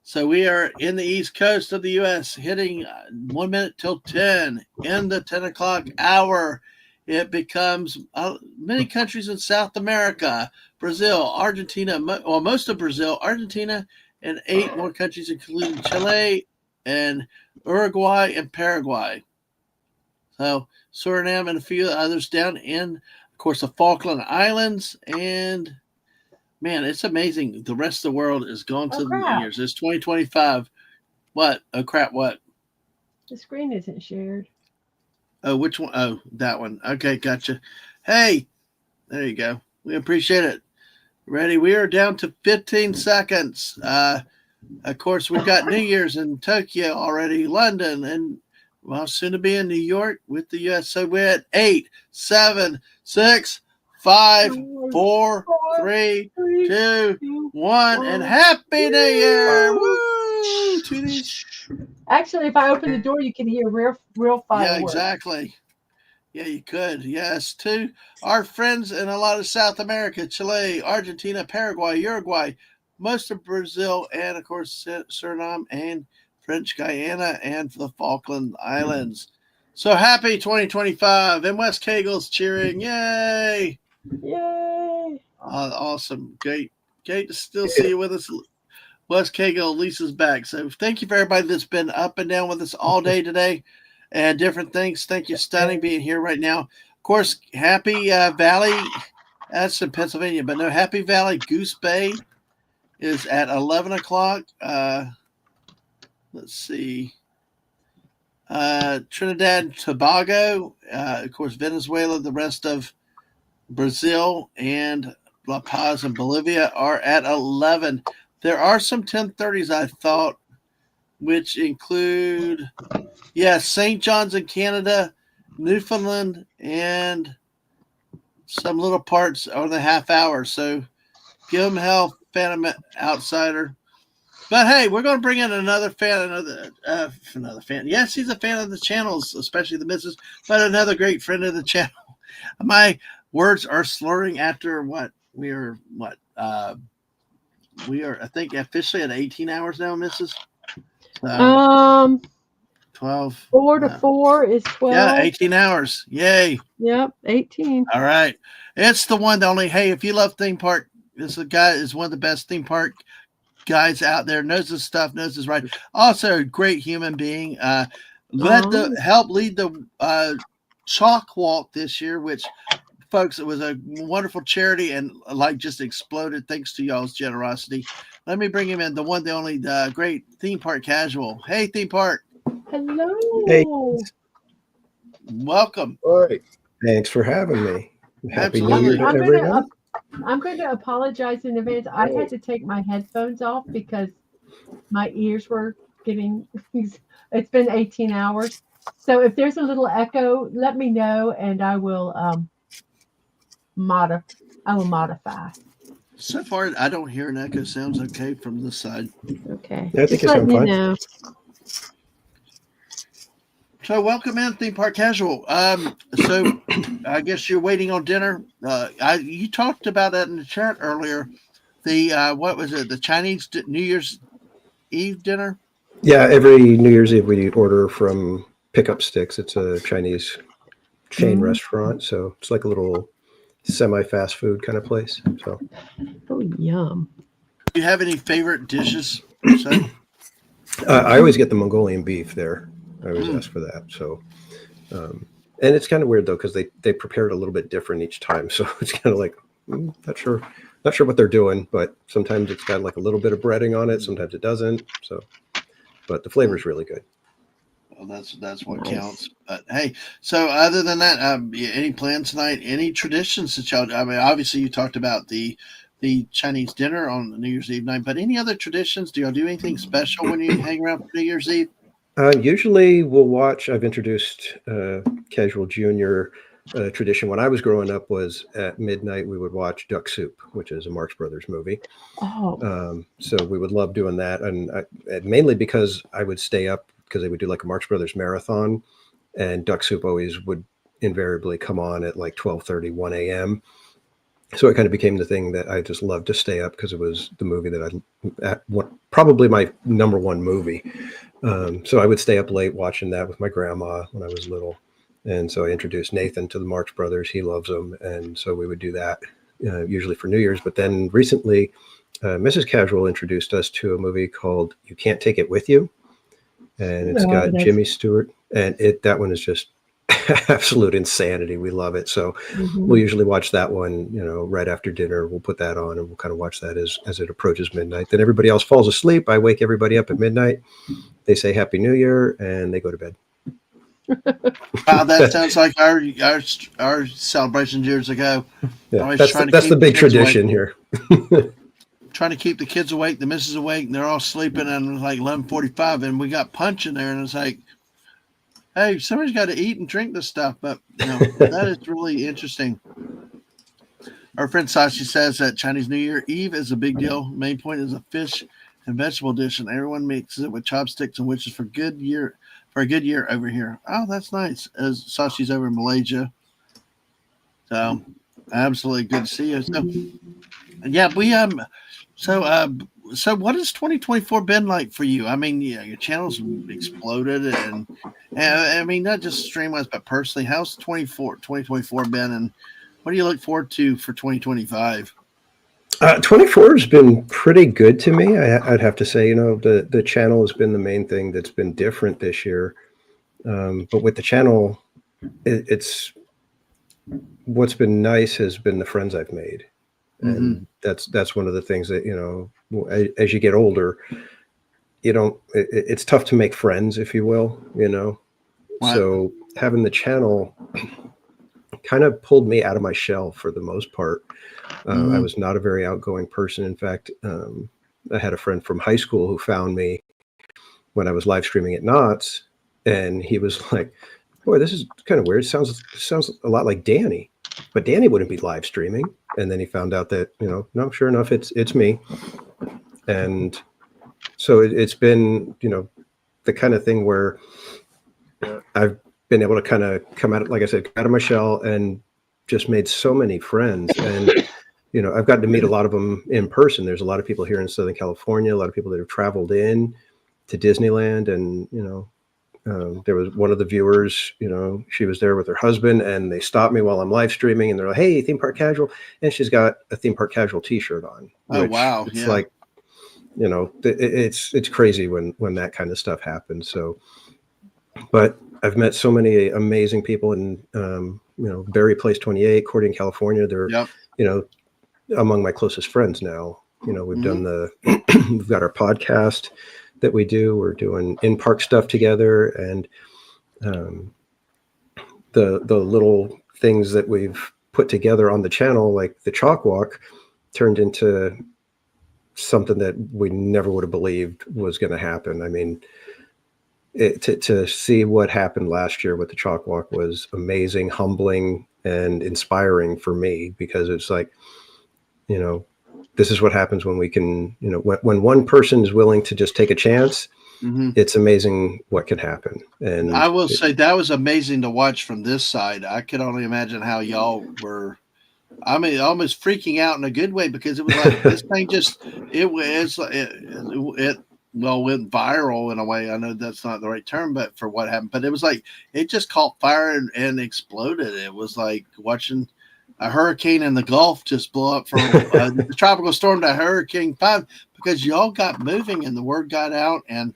So we are in the East Coast of the U.S. hitting 1 minute till 10 in the 10 o'clock hour. It becomes many countries in South America, Brazil, Argentina, most of Brazil, Argentina, and 8 more countries, including Chile and Uruguay and Paraguay. So Suriname and a few others down in of course, the Falkland Islands, and man, it's amazing. The rest of the world is going to the New Year's. It's 2025. What? Oh crap! What? The screen isn't shared. Oh, which one? Oh, that one. Okay, gotcha. Hey, there you go. We appreciate it. Ready? We are down to 15 seconds. Of course, we've got New Year's in Tokyo already, London, and well, soon to be in New York with the U.S. So we're at 8, 7, 6, 5, 4, 3, 2, 1, and Happy New Year! Woo! Actually, if I open the door, you can hear real fireworks. Yeah, exactly. Yeah, you could. Yes, to our friends in a lot of South America, Chile, Argentina, Paraguay, Uruguay, most of Brazil, and of course Suriname and French Guiana and the Falkland Islands. So happy 2025. And West Kegel's cheering. Yay! Yay! Awesome. Great to still see you with us. Wes Cagle, Lisa's back. So thank you for everybody that's been up and down with us all day today and different things. Thank you, Stunning, being here right now. Of course, Happy Valley. That's in Pennsylvania, but no, Happy Valley Goose Bay is at 11 o'clock. Let's see. Trinidad and Tobago, of course, Venezuela, the rest of Brazil, and La Paz and Bolivia are at 11. There are some 1030s, I thought, which include, St. John's in Canada, Newfoundland, and some little parts on the half hour. So give them hell, Phantom Outsider. But hey, we're going to bring in another fan, another fan. Yes, he's a fan of the channels, especially the missus, but another great friend of the channel. My words are slurring after we are, I think, officially at 18 hours now, Mrs. 12. 4 to 4 is 12. Yeah, 18 hours. Yay. Yep, 18. All right. It's the one, the only. Hey, if you love theme park, this guy is one of the best theme park guys out there. Knows his stuff, knows his right. Also, a great human being. Help lead the chalk walk this year, which, folks, it was a wonderful charity and just exploded thanks to y'all's generosity. Let me bring him in, the one, the only, the great theme park casual. Hey, theme park. Hello. Hey. Welcome. All right. Thanks for having me. Happy New Year to everyone. I'm going to apologize in advance. I had to take my headphones off because my ears were getting, it's been 18 hours. So if there's a little echo, let me know and I will modify. So far, I don't hear an echo. Sounds okay from this side. Okay. I think it's fine. Know. So welcome in, Theme Park Casual. So I guess you're waiting on dinner. You talked about that in the chat earlier. The what was it? The Chinese New Year's Eve dinner? Yeah, every New Year's Eve we order from Pickup Sticks. It's a Chinese chain restaurant, so it's like a little semi-fast food kind of place. So, oh, yum. Do you have any favorite dishes? I always get the Mongolian beef there. I always ask for that. So, and it's kind of weird though because they prepare it a little bit different each time. So it's kind of like not sure what they're doing, but sometimes it's got like a little bit of breading on it. Sometimes it doesn't. So, but the flavor is really good. Well, that's what counts. But hey, so other than that, any plans tonight? Any traditions that y'all? I mean, obviously you talked about the Chinese dinner on New Year's Eve night, but any other traditions? Do y'all do anything special when you hang around for New Year's Eve? Usually we'll watch. I've introduced Casual Junior tradition. When I was growing up, was at midnight we would watch Duck Soup, which is a Marx Brothers movie. Oh. So we would love doing that, and mainly because I would stay up because they would do like a Marx Brothers marathon, and Duck Soup always would invariably come on at like 12:30, 1 a.m. So it kind of became the thing that I just loved to stay up because it was the movie that probably my number one movie. So I would stay up late watching that with my grandma when I was little. And so I introduced Nathan to the Marx Brothers. He loves them. And so we would do that usually for New Year's. But then recently, Mrs. Casual introduced us to a movie called You Can't Take It With You. And it's got Jimmy Stewart. And that one is just absolute insanity. We love it. So we'll usually watch that one, right after dinner. We'll put that on and we'll kind of watch that as it approaches midnight. Then everybody else falls asleep. I wake everybody up at midnight. They say Happy New Year and they go to bed. Wow, that sounds like our celebrations years ago. Yeah, that's the big tradition here. Trying to keep the kids awake, the missus awake, and they're all sleeping, and it was like 11:45, and we got punch in there, and it's like, hey, somebody's got to eat and drink this stuff. But that is really interesting. Our friend Sashi says that Chinese New Year Eve is a big deal. Main point is a fish and vegetable dish, and everyone mixes it with chopsticks and wishes for a good year over here. Oh, that's nice. As Sashi's over in Malaysia. So absolutely good to see you. So yeah, we so what has 2024 been like for you? I mean, yeah, your channel's exploded and I mean, not just stream-wise, but personally, how's 2024 been, and what do you look forward to for 2025? 24 has been pretty good to me. I'd have to say, the channel has been the main thing that's been different this year. But with the channel, it's what's been nice has been the friends I've made. And that's one of the things that, as you get older, it's tough to make friends, if you will, Wow. So having the channel kind of pulled me out of my shell for the most part. I was not a very outgoing person. In fact, I had a friend from high school who found me when I was live streaming at Knott's, and he was like, boy, this is kind of weird. Sounds a lot like Danny, but Danny wouldn't be live streaming. And then he found out that, no, sure enough, it's me. And so it's been, the kind of thing where I've been able to kind of come out, like I said, out of my shell and just made so many friends. And, I've gotten to meet a lot of them in person. There's a lot of people here in Southern California, a lot of people that have traveled in to Disneyland. And, there was one of the viewers, she was there with her husband and they stopped me while I'm live streaming and they're like, hey, Theme Park Casual. And she's got a Theme Park Casual t-shirt on. Oh, wow. It's like, it's crazy when that kind of stuff happens. So, but I've met so many amazing people in, Barry Place 28, Cordian, California. They're, among my closest friends now. We've done we've got our podcast that we do. We're doing in-park stuff together, and the little things that we've put together on the channel, like the chalk walk, turned into something that we never would have believed was going to happen. I mean, to see what happened last year with the chalk walk was amazing, humbling, and inspiring for me, because it's like, this is what happens when we can, when one person is willing to just take a chance, it's amazing what can happen. And I will say that was amazing to watch from this side. I could only imagine how y'all were, almost freaking out in a good way, because it was like this thing it went viral in a way. I know that's not the right term, but for what happened, but it was like, it just caught fire and exploded. It was like watching a hurricane in the Gulf just blow up from the tropical storm to Hurricane 5, because y'all got moving and the word got out. And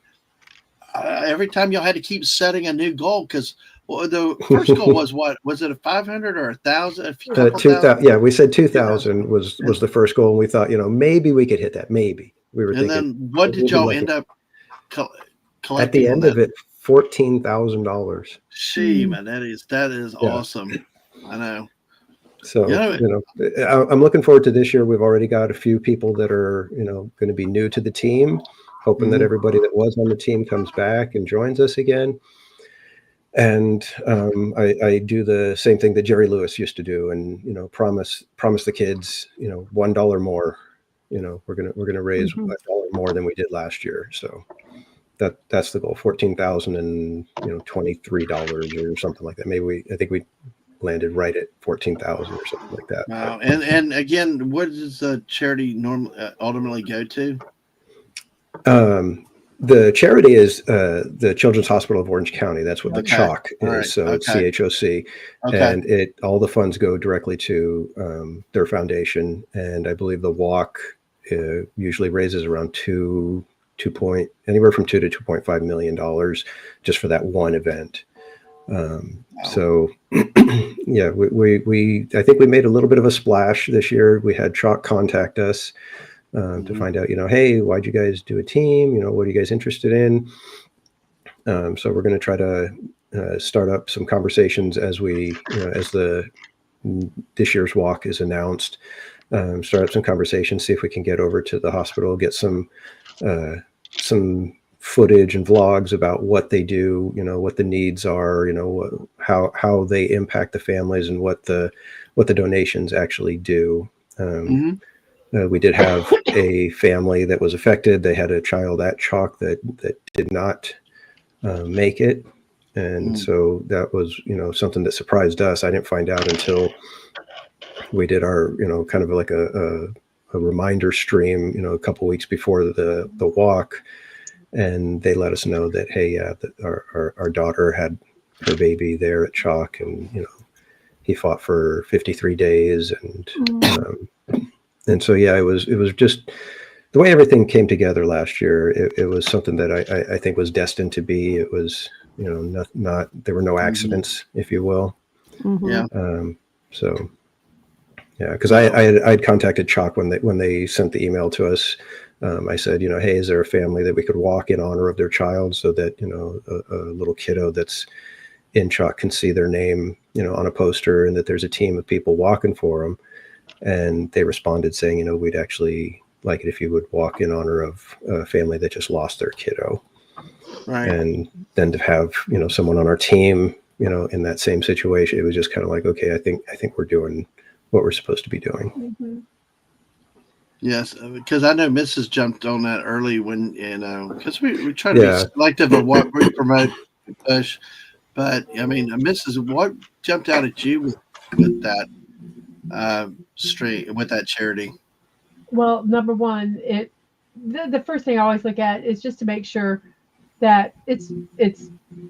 every time y'all had to keep setting a new goal, because the first goal was what? Was it a 500 or 1,000? 2,000. Yeah, we said 2,000 was the first goal. And we thought, maybe we could hit that. Maybe we were thinking. And then what did y'all end up collecting? At the end of it, $14,000. Gee, man, that is awesome. I know. So, I'm looking forward to this year. We've already got a few people that are, going to be new to the team, hoping that everybody that was on the team comes back and joins us again. And I do the same thing that Jerry Lewis used to do, and promise the kids, $1 more. We're gonna raise $1 more than we did last year. So that's the goal. $14,023 or something like that. I think we landed right at 14,000 or something like that. Wow. And again, what does the charity ultimately go to? The charity is the Children's Hospital of Orange County. That's what the chalk is. Right. So it's CHOC, and all the funds go directly to their foundation. And I believe the walk usually raises around anywhere from $2 to $2.5 million just for that one event. So yeah, we I think we made a little bit of a splash this year. We had Chalk contact us to find out, hey, why'd you guys do a team? What are you guys interested in? So we're going to try to start up some conversations as this year's walk is announced. Start up some conversations, see if we can get over to the hospital, get some footage and vlogs about what they do, what the needs are, how they impact the families and what the donations actually do. We did have a family that was affected. They had a child at Chalk that did not make it. And so that was, something that surprised us. I didn't find out until we did our, kind of like a reminder stream, a couple weeks before the walk. And they let us know that, hey, that our daughter had her baby there at Chalk, and, he fought for 53 days. And so, yeah, it was just the way everything came together last year. It was something that I think was destined to be. It was, not there were no accidents, if you will. Yeah. So, yeah, because I'd contacted Chalk when they sent the email to us. I said, hey, is there a family that we could walk in honor of their child, so that, a little kiddo that's in Chalk can see their name, on a poster, and that there's a team of people walking for them. And they responded saying, we'd actually like it if you would walk in honor of a family that just lost their kiddo. Right. And then to have, someone on our team, in that same situation, it was just kind of like, okay, I think we're doing what we're supposed to be doing. Yes, because I know Mrs. jumped on that early when, because we try to be selective of what we promote and push. But I mean, Mrs., what jumped out at you with that with that charity? Well, number one, the first thing I always look at is just to make sure that it's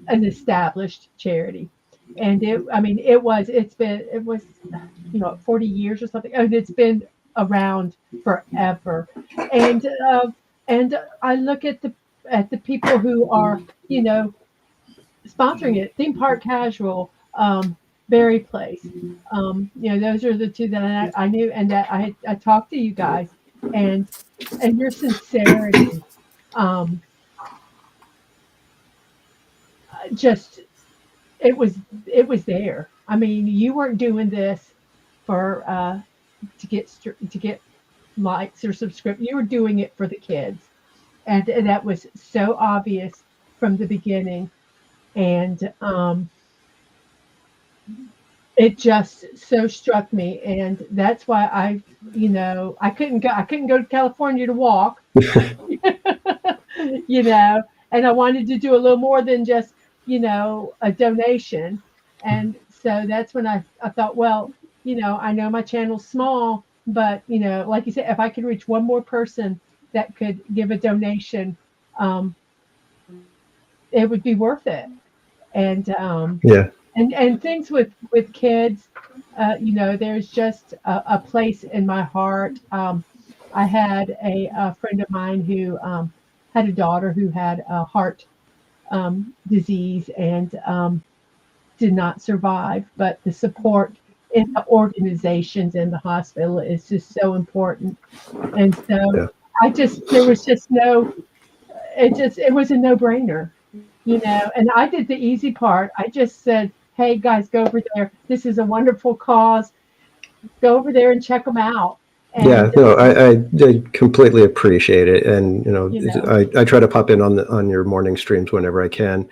an established charity. And it was 40 years or something. I mean, it's been around forever. And I look at the people who are, sponsoring it. Theme Park Casual, Berry Place. Those are the two that I knew, and that I talked to you guys, and your sincerity, just it was there. I mean, you weren't doing this for to get likes or subscription. You were doing it for the kids, and that was so obvious from the beginning. And it just so struck me, and that's why I couldn't go to California to walk, and I wanted to do a little more than just a donation. And so that's when I thought, well, I know my channel's small, but like you said, if I could reach one more person that could give a donation, it would be worth it. And and things with kids, there's just a place in my heart. I had a friend of mine who had a daughter who had a heart disease and did not survive, but the support in the organizations in the hospital is just so important. And so there was just it was a no-brainer. And I did the easy part. I just said, hey, guys, go over there. This is a wonderful cause. Go over there and check them out. And, I completely appreciate it. And, I try to pop in on your morning streams whenever I can.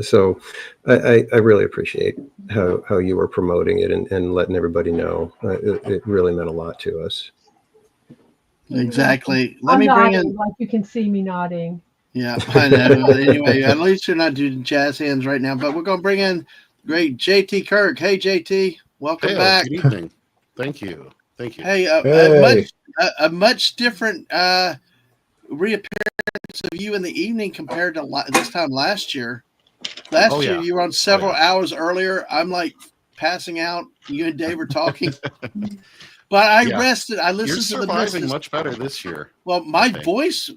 So I really appreciate how you were promoting it and letting everybody know. It really meant a lot to us. Exactly. I'm nodding, like you can see me nodding. Yeah, I know. Anyway, at least you're not doing jazz hands right now, but we're going to bring in great JT Kirk. Hey, JT, welcome back. Good evening. Thank you. Hey, a much different reappearance of you in the evening compared to this time last year. Last year, you were on several hours earlier. I'm like passing out. You and Dave were talking. But I rested. I listened to the surviving much better this year. Well, my voice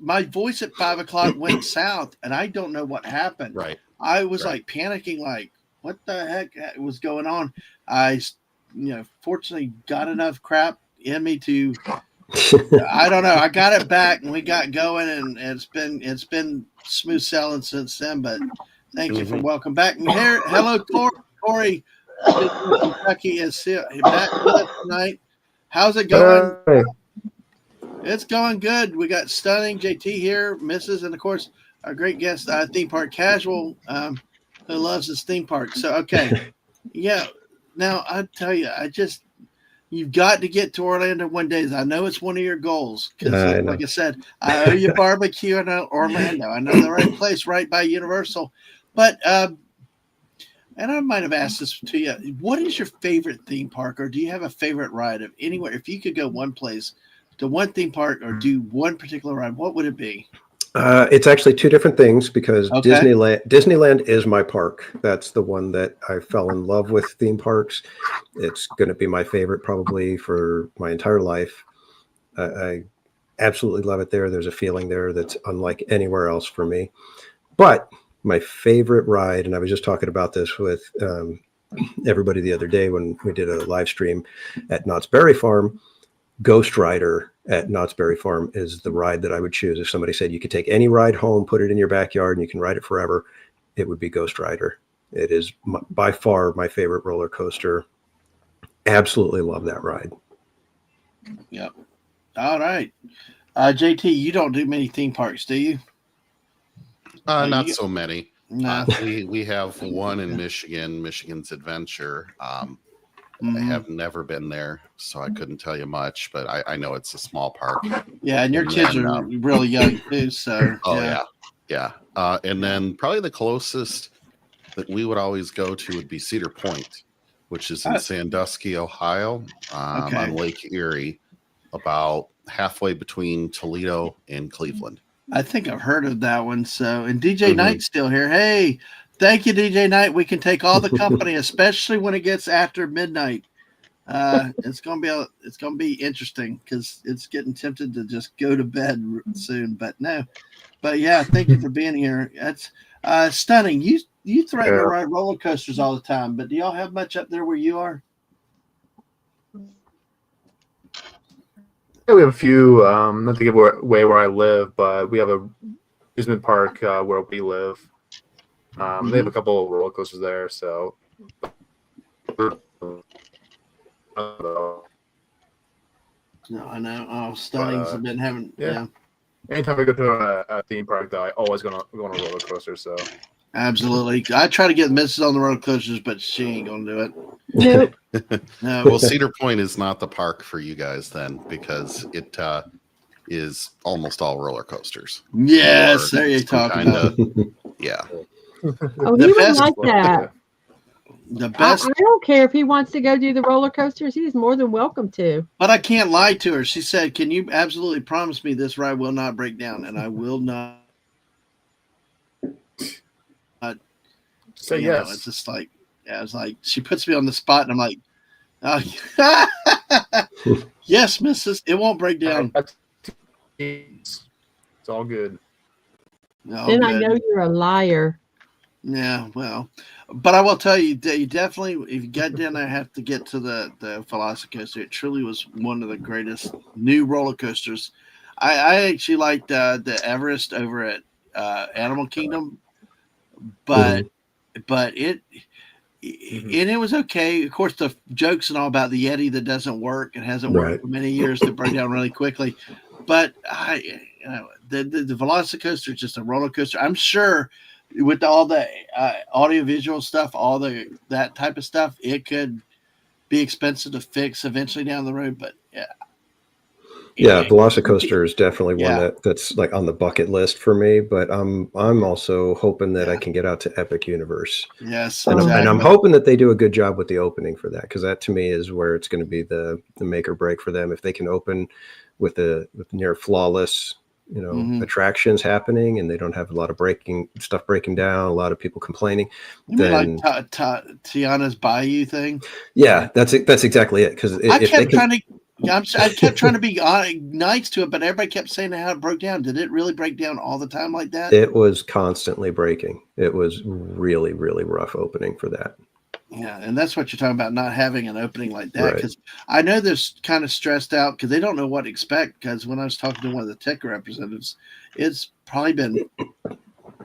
at 5 o'clock went south, and I don't know what happened. Right. I was like panicking, like, what the heck was going on? I, fortunately got enough crap in me to, I don't know. I got it back, and we got going, and it's been smooth sailing since then. But thank you for welcome back. And here, hello, Corey. Kentucky is back with us tonight. How's it going? Hey. It's going good. We got Stunning JT here, Mrs. and of course our great guest, Theme Park Casual, who loves his theme park. So okay, yeah. Now I tell you, you've got to get to Orlando one day. I know it's one of your goals because, like I said, I owe you barbecue in Orlando. I know the right place, right by Universal, but. And I might have asked this to you. What is your favorite theme park, or do you have a favorite ride of anywhere? If you could go one place to one theme park or do one particular ride, what would it be? It's actually two different things because Disneyland is my park. That's the one that I fell in love with theme parks. It's going to be my favorite probably for my entire life. I absolutely love it there. There's a feeling there that's unlike anywhere else for me. But my favorite ride, and I was just talking about this with everybody the other day when we did a live stream at Knott's Berry Farm, Ghost Rider at Knott's Berry Farm is the ride that I would choose. If somebody said you could take any ride home, put it in your backyard, and you can ride it forever, it would be Ghost Rider. It is by far my favorite roller coaster. Absolutely love that ride. Yep. All right. JT, you don't do many theme parks, do you? Not so many. No. We have one in Michigan, Michigan's Adventure. I have never been there, so I couldn't tell you much, but I know it's a small park. Yeah, and your kids are really young too, so. Yeah. And then probably the closest that we would always go to would be Cedar Point, which is in Sandusky, Ohio, on Lake Erie, about halfway between Toledo and Cleveland. I think I've heard of that one. So, and DJ Knight's still here. Hey, thank you, DJ Knight. We can take all the company, especially when it gets after midnight. It's gonna be interesting because it's getting tempted to just go to bed soon. But no, but yeah, thank you for being here. That's stunning. You threaten to ride roller coasters all the time, but do y'all have much up there where you are? Yeah, we have a few, not to give away where I live, but we have a amusement park where we live. They have a couple of roller coasters there, so. No, I know. Oh, Stunning's been having. Yeah. Anytime I go to a theme park, though, I always go on a roller coaster. So. Absolutely. I try to get Mrs. on the roller coasters, but she ain't gonna do it. Nope. No. Well, Cedar Point is not the park for you guys then, because it is almost all roller coasters. Yes, there you talk about. Yeah. Oh, he would like that. The best. I don't care if he wants to go do the roller coasters. He's more than welcome to. But I can't lie to her. She said, "Can you absolutely promise me this ride will not break down?" And I will not. Say yes. It's just like, it's like she puts me on the spot, and I'm like, yes, Mrs. It won't break down. It's all good. Then I know you're a liar. Yeah, well, but I will tell you, you definitely, if you get down there, have to get to the Velocicoaster. It truly was one of the greatest new roller coasters. I actually liked the Everest over at Animal Kingdom, but it was okay. Of course, the jokes and all about the Yeti that doesn't work and hasn't worked for many years to break down really quickly. But the Velocicoaster is just a roller coaster. I'm sure with all the audiovisual stuff, all that type of stuff, it could be expensive to fix eventually down the road. But yeah, Velocicoaster is definitely one that's like on the bucket list for me. But I'm also hoping that I can get out to Epic Universe. Yes, and I'm hoping that they do a good job with the opening for that, because that to me is where it's going to be the make or break for them. If they can open with near flawless attractions happening, and they don't have a lot of breaking down, a lot of people complaining. You mean like Tiana's Bayou thing? Yeah, that's exactly it. Because I kept trying to be nice to it, but everybody kept saying how it broke down. Did it really break down all the time like that? It was constantly breaking. It was really, really rough opening for that. Yeah, and that's what you're talking about, not having an opening like that. Because I know they're kind of stressed out because they don't know what to expect. Because when I was talking to one of the tech representatives, it's probably been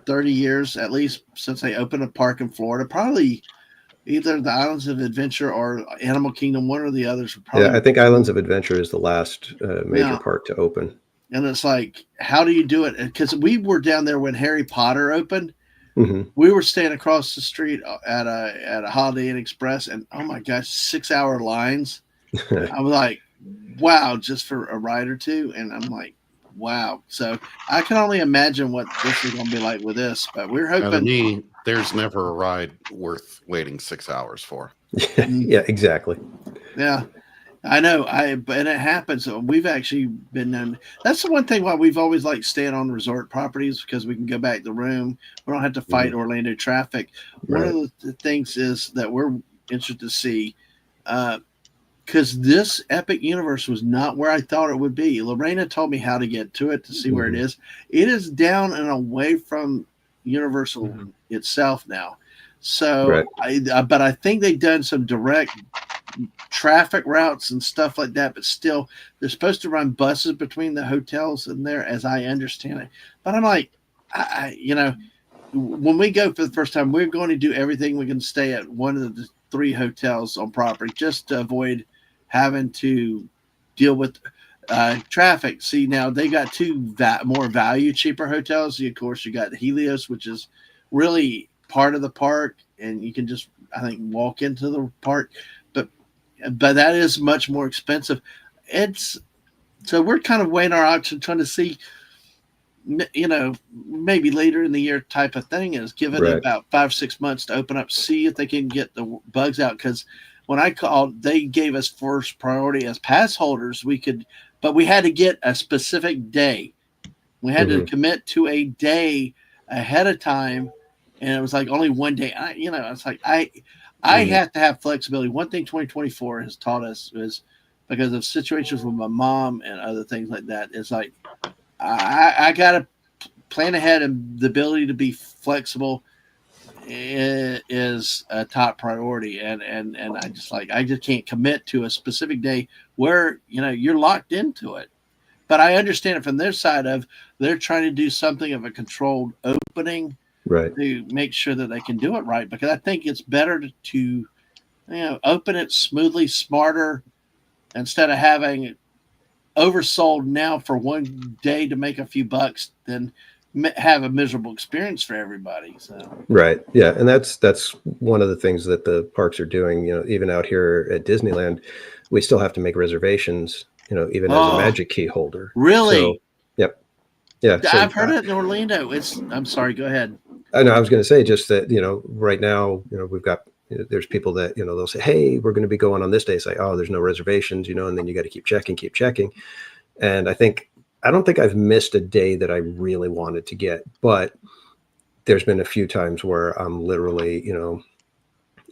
30 years at least since they opened a park in Florida. Probably either the Islands of Adventure or Animal Kingdom, one or the others. Yeah, I think Islands of Adventure is the last major park to open. And it's like, how do you do it? Because we were down there when Harry Potter opened. Mm-hmm. We were staying across the street at a Holiday Inn Express, and oh my gosh, 6-hour lines. I was like, wow, just for a ride or two. And I'm like, wow. So I can only imagine what this is going to be like with this, but we're hoping. To me, there's never a ride worth waiting 6 hours for. Yeah, exactly. Yeah, I know. And it happens. We've actually been known. That's the one thing why we've always liked staying on resort properties, because we can go back to the room. We don't have to fight Orlando traffic. One of the things is that we're interested to see, because this Epic Universe was not where I thought it would be. Lorena told me how to get to it to see where it is. It is down and away from Universal itself now. So, but I think they've done some direct traffic routes and stuff like that, but still they're supposed to run buses between the hotels in there, as I understand it. But I'm like, when we go for the first time, we're going to do everything we can stay at one of the 3 hotels on property just to avoid having to deal with traffic. See, now they got 2 more value, cheaper hotels. Of course, you got Helios, which is really part of the park, and you can just, I think, walk into the park. But that is much more expensive. So we're kind of weighing our options, trying to see, maybe later in the year type of thing, is give it about 5-6 months to open up, see if they can get the bugs out. Because when I called, they gave us first priority as pass holders. But we had to get a specific day. We had to commit to a day ahead of time, and it was like only one day. It's like I have to have flexibility. One thing 2024 has taught us is, because of situations with my mom and other things like that, is like I got to plan ahead, and the ability to be flexible is a top priority. And I just can't commit to a specific day where you're locked into it. But I understand it from their side of they're trying to do something of a controlled opening. To make sure that they can do it right, because I think it's better to open it smoothly, smarter, instead of having it oversold now for one day to make a few bucks than have a miserable experience for everybody. So yeah, and that's one of the things that the parks are doing. Even out here at Disneyland, we still have to make reservations. Even as a Magic Key holder. Really? So, yep. Yeah, I've heard it in Orlando. I'm sorry. Go ahead. I know. I was going to say just that, right now, we've got, there's people that, they'll say, hey, we're going to be going on this day. It's like, oh, there's no reservations, and then you got to keep checking. And I don't think I've missed a day that I really wanted to get, but there's been a few times where I'm literally,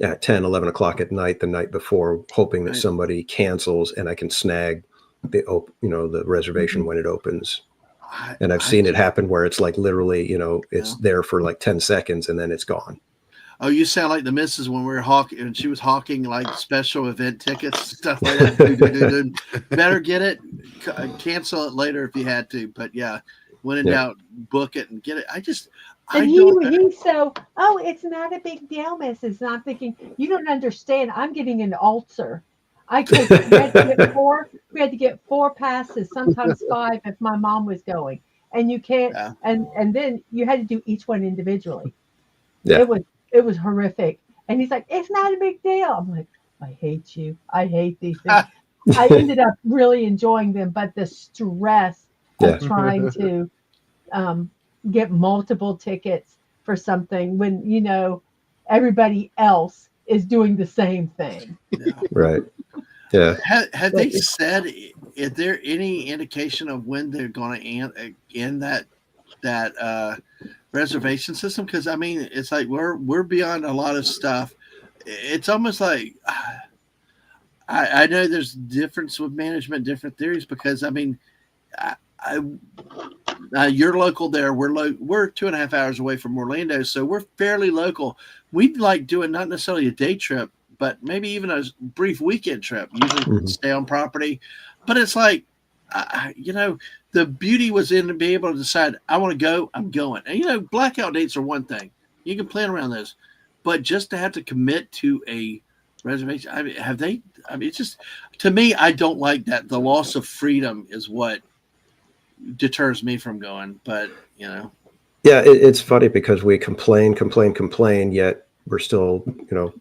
at 10, 11 o'clock at night, the night before, hoping that somebody cancels and I can snag the reservation when it opens. And I've seen it happen where it's like literally, it's there for like 10 seconds and then it's gone. Oh, you sound like the missus when we were hawking, and she was hawking like special event tickets, stuff like that. Better get it, cancel it later if you had to. But yeah, when in doubt, book it and get it. He's so, oh, it's not a big deal, missus. And I'm thinking, you don't understand. I'm getting an ulcer. We had to get 4 passes, sometimes 5 if my mom was and you can't, and then you had to do each one individually. Yeah. It was horrific. And he's like, it's not a big deal. I'm like, I hate you. I hate these things. I ended up really enjoying them, but the stress of trying to get multiple tickets for something when, everybody else is doing the same thing. Right. Yeah. Have they said, is there any indication of when they're going to end that reservation system? Because I mean, it's like we're beyond a lot of stuff. It's almost like I know there's difference with management, different theories. Because I mean, you're local there. We're 2.5 hours away from Orlando, so we're fairly local. We'd like doing not necessarily a day trip, but maybe even a brief weekend trip. Usually stay on property, but it's like, the beauty was in to be able to decide, I want to go, I'm going. And blackout dates are one thing. You can plan around those, but just to have to commit to a reservation, it's just, to me, I don't like that. The loss of freedom is what deters me from going, but yeah, it's funny because we complain, yet we're still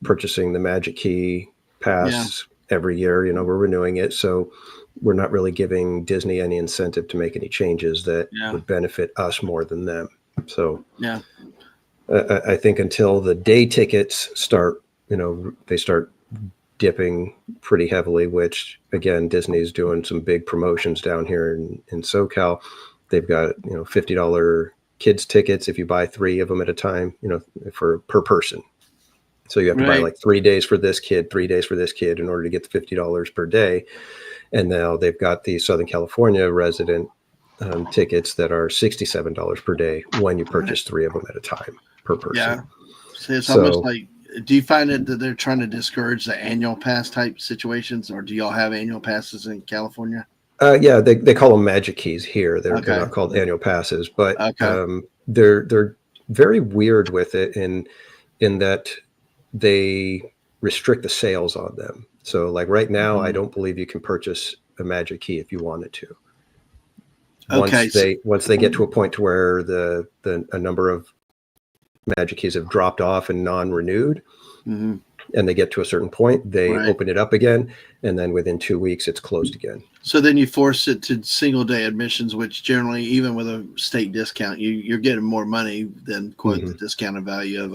purchasing the Magic Key pass every year. We're renewing it, so we're not really giving Disney any incentive to make any changes that would benefit us more than them. So I think until the day tickets start, they start dipping pretty heavily, which again, Disney's doing some big promotions down here in SoCal. They've got, $50 kids tickets if you buy 3 of them at a time, per person. So you have to buy like 3 days for this kid, 3 days for this kid in order to get the $50 per day. And now they've got the Southern California resident tickets that are $67 per day when you purchase 3 of them at a time per person. Yeah. So it's almost like, do you find it that they're trying to discourage the annual pass type situations, or do y'all have annual passes in California? Yeah, they call them Magic Keys here. They're not called annual passes, but they're very weird with it in that they restrict the sales on them. So like right now, I don't believe you can purchase a Magic Key if you wanted to. Once they get to a point to where a number of Magic Keys have dropped off and non-renewed, and they get to a certain point, they open it up again, and then within 2 weeks, it's closed again. So then you force it to single day admissions, which generally, even with a state discount, you're getting more money than the discounted value of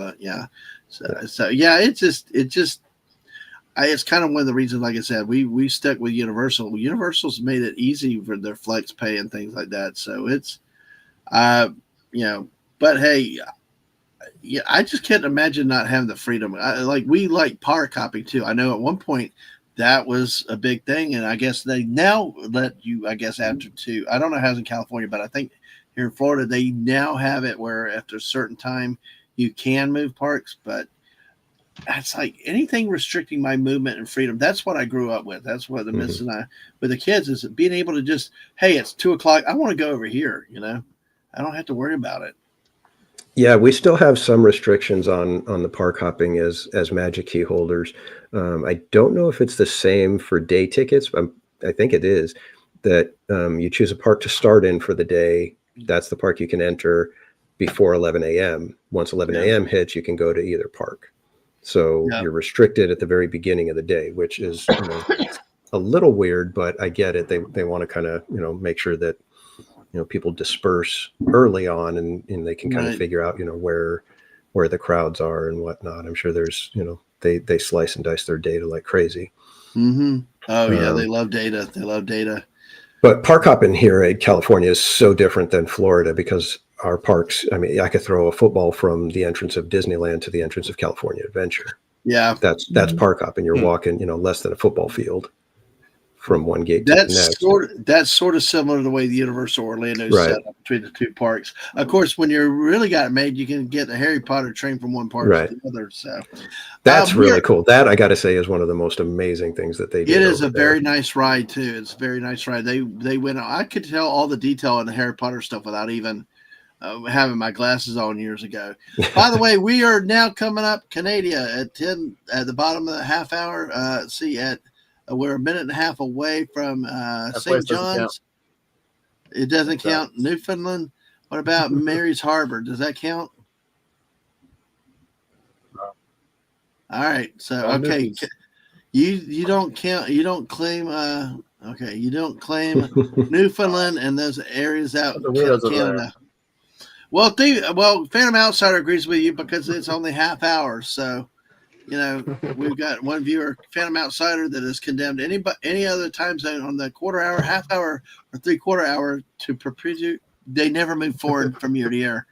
it's kind of one of the reasons, like I said, we stuck with Universal. Universal's made it easy for their flex pay and things like that. So it's, but hey, I just can't imagine not having the freedom. We like park hopping too. I know at one point that was a big thing, and I guess they now let you, after 2. I don't know how it's in California, but I think here in Florida, they now have it where after a certain time you can move parks, but it's like anything restricting my movement and freedom. That's what I grew up with. That's what the missus and I, with the kids, is being able to just, hey, it's 2:00. I want to go over here. I don't have to worry about it. Yeah, we still have some restrictions on the park hopping as Magic Key holders. I don't know if it's the same for day tickets. I think it is, that you choose a park to start in for the day. That's the park you can enter before 11 a.m. Once 11 a.m. hits, you can go to either park. So you're restricted at the very beginning of the day, which is a little weird, but I get it. They want to kind of make sure that people disperse early on, and they can kind of figure out where the crowds are and whatnot. I'm sure there's they slice and dice their data like crazy. Oh yeah, they love data. They love data. But park hopping here in California is so different than Florida because our parks, I mean, I could throw a football from the entrance of Disneyland to the entrance of California Adventure. Yeah. That's park hopping. You're walking, less than a football field from one gate to the next. That's sort of similar to the way the Universal Orlando is set up between the 2 parks. Of course, when you really got it made, you can get the Harry Potter train from one park to the other. So that's really cool. That, I got to say, is one of the most amazing things that they do. It is a very nice ride too. It's a very nice ride. They went. I could tell all the detail in the Harry Potter stuff without even having my glasses on years ago. By the way, we are now coming up Canada at 10 at the bottom of the half hour. We're a minute and a half away from St. John's. It doesn't count. Newfoundland. What about Mary's Harbor? Does that count? No. All right. So okay, you don't count. You don't claim. Okay, you don't claim Newfoundland and those areas out in Canada. Well, Phantom Outsider agrees with you because it's only half hour. So we've got one viewer, Phantom Outsider, that has condemned any other time zone on the quarter hour, half hour, or 3/4 hour to perpetuate. They never move forward from year to year.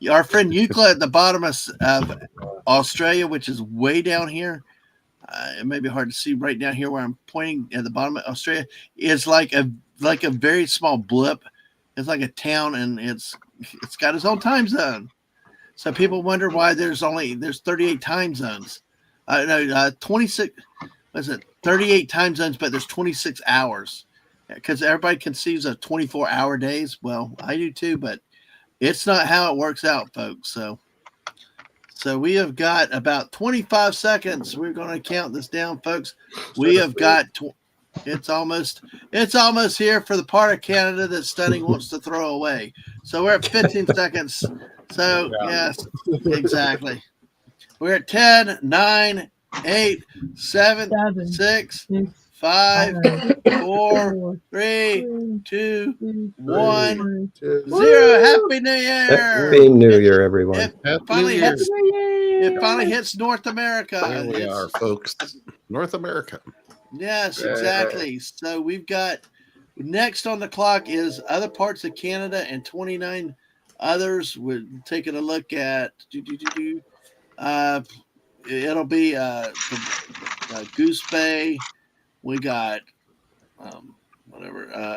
Our friend Euclid at the bottom of Australia, which is way down here, it may be hard to see right down here where I'm pointing at the bottom of Australia, is like a very small blip. It's like a town, and it's got its own time zone. So people wonder why there's 38 time zones. 26. Was it 38 time zones? But there's 26 hours because everybody conceives of 24-hour days. Well, I do too, but it's not how it works out, folks. So we have got about 25 seconds. We're going to count this down, folks. We have got. It's almost here for the part of Canada that Stunning wants to throw away. So we're at 15 seconds. So yes, exactly. We're at 10, 9, 8, 7, 6, 5, 4, 3, 2, 1, 0. Happy New Year! Happy New Year, everyone. It finally hits North America. There we are, folks. North America. Yes, exactly. So we've got next on the clock is other parts of Canada and 29 others. We're taking a look at it'll be Goose Bay. We got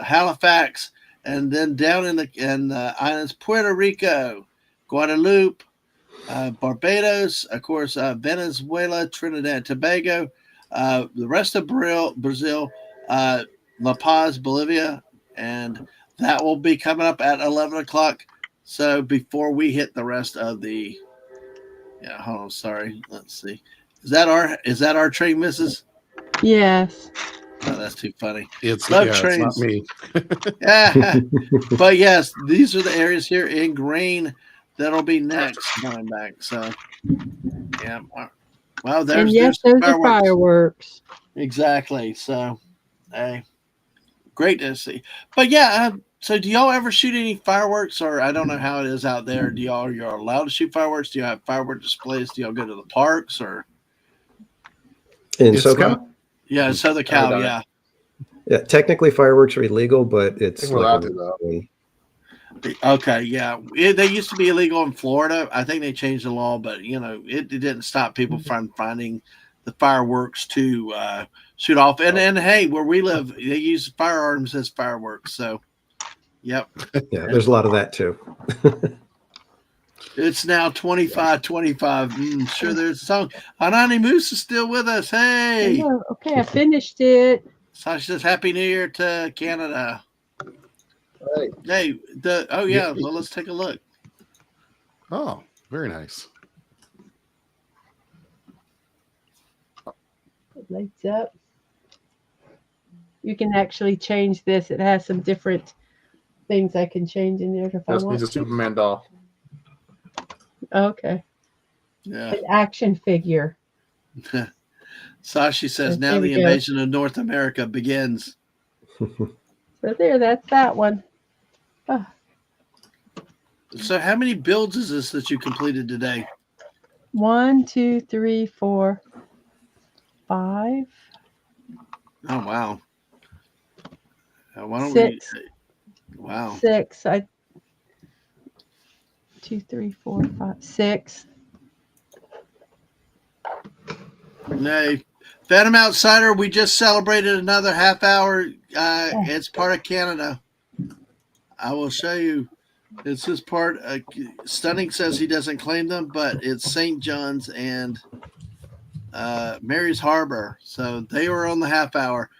Halifax, and then down in the islands, Puerto Rico, Guadeloupe, Barbados, of course, Venezuela, Trinidad, Tobago, the rest of Brazil, La Paz, Bolivia, and that will be coming up at 11 o'clock. So before we hit the rest of the, hold on, sorry, let's see. Is that our train, Mrs.? Yes. Oh, that's too funny. It's Love it's trains. not me. Yeah. But yes, these are the areas here in green that'll be next coming back. So yeah. Well, there's those are fireworks. Exactly. So hey, great to see. But yeah, so do y'all ever shoot any fireworks, or I don't know how it is out there? You're allowed to shoot fireworks? Do you have firework displays? Do y'all go to the parks or in SoCal? Yeah, Southern Cal, yeah. Yeah, technically fireworks are illegal, but it's like okay, yeah. They used to be illegal in Florida. I think they changed the law, but it didn't stop people from finding the fireworks to shoot off. And hey, where we live, they use firearms as fireworks. So, yep. Yeah, there's a lot of that too. It's now 25-25. Sure, there's a song. Anani Moose is still with us. Hey. Oh, okay, I finished it. Sasha says Happy New Year to Canada. Hey, well, let's take a look. Oh, very nice. It lights up. You can actually change this. It has some different things I can change in there if I want. Needs a Superman doll. Okay. Yeah. An action figure. Sashi says now the invasion of North America begins. So that's that one. Oh. So how many builds is this that you completed today? 1, 2, 3, 4, 5. Oh wow. Why don't 6. Wow. 6. 2, 3, 4, 5, 6. No. Phantom Outsider, we just celebrated another half hour. It's part of Canada. I will show you. It's this part. Stunning says he doesn't claim them, but it's St. John's and Mary's Harbor. So they were on the half hour.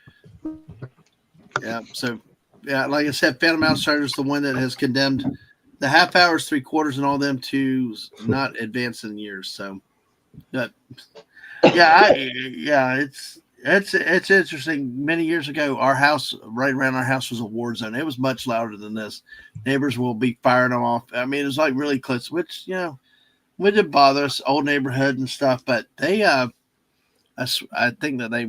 Yeah. So, yeah, like I said, Phantom Outsider is the one that has condemned the half hours, 3/4, and all them to not advance in years. So, but it's interesting. Many years ago, our house, right around our house, was a war zone. It was much louder than this. Neighbors will be firing them off. I mean, it was like really close, which wouldn't bother us. Old neighborhood and stuff, but they, I think that they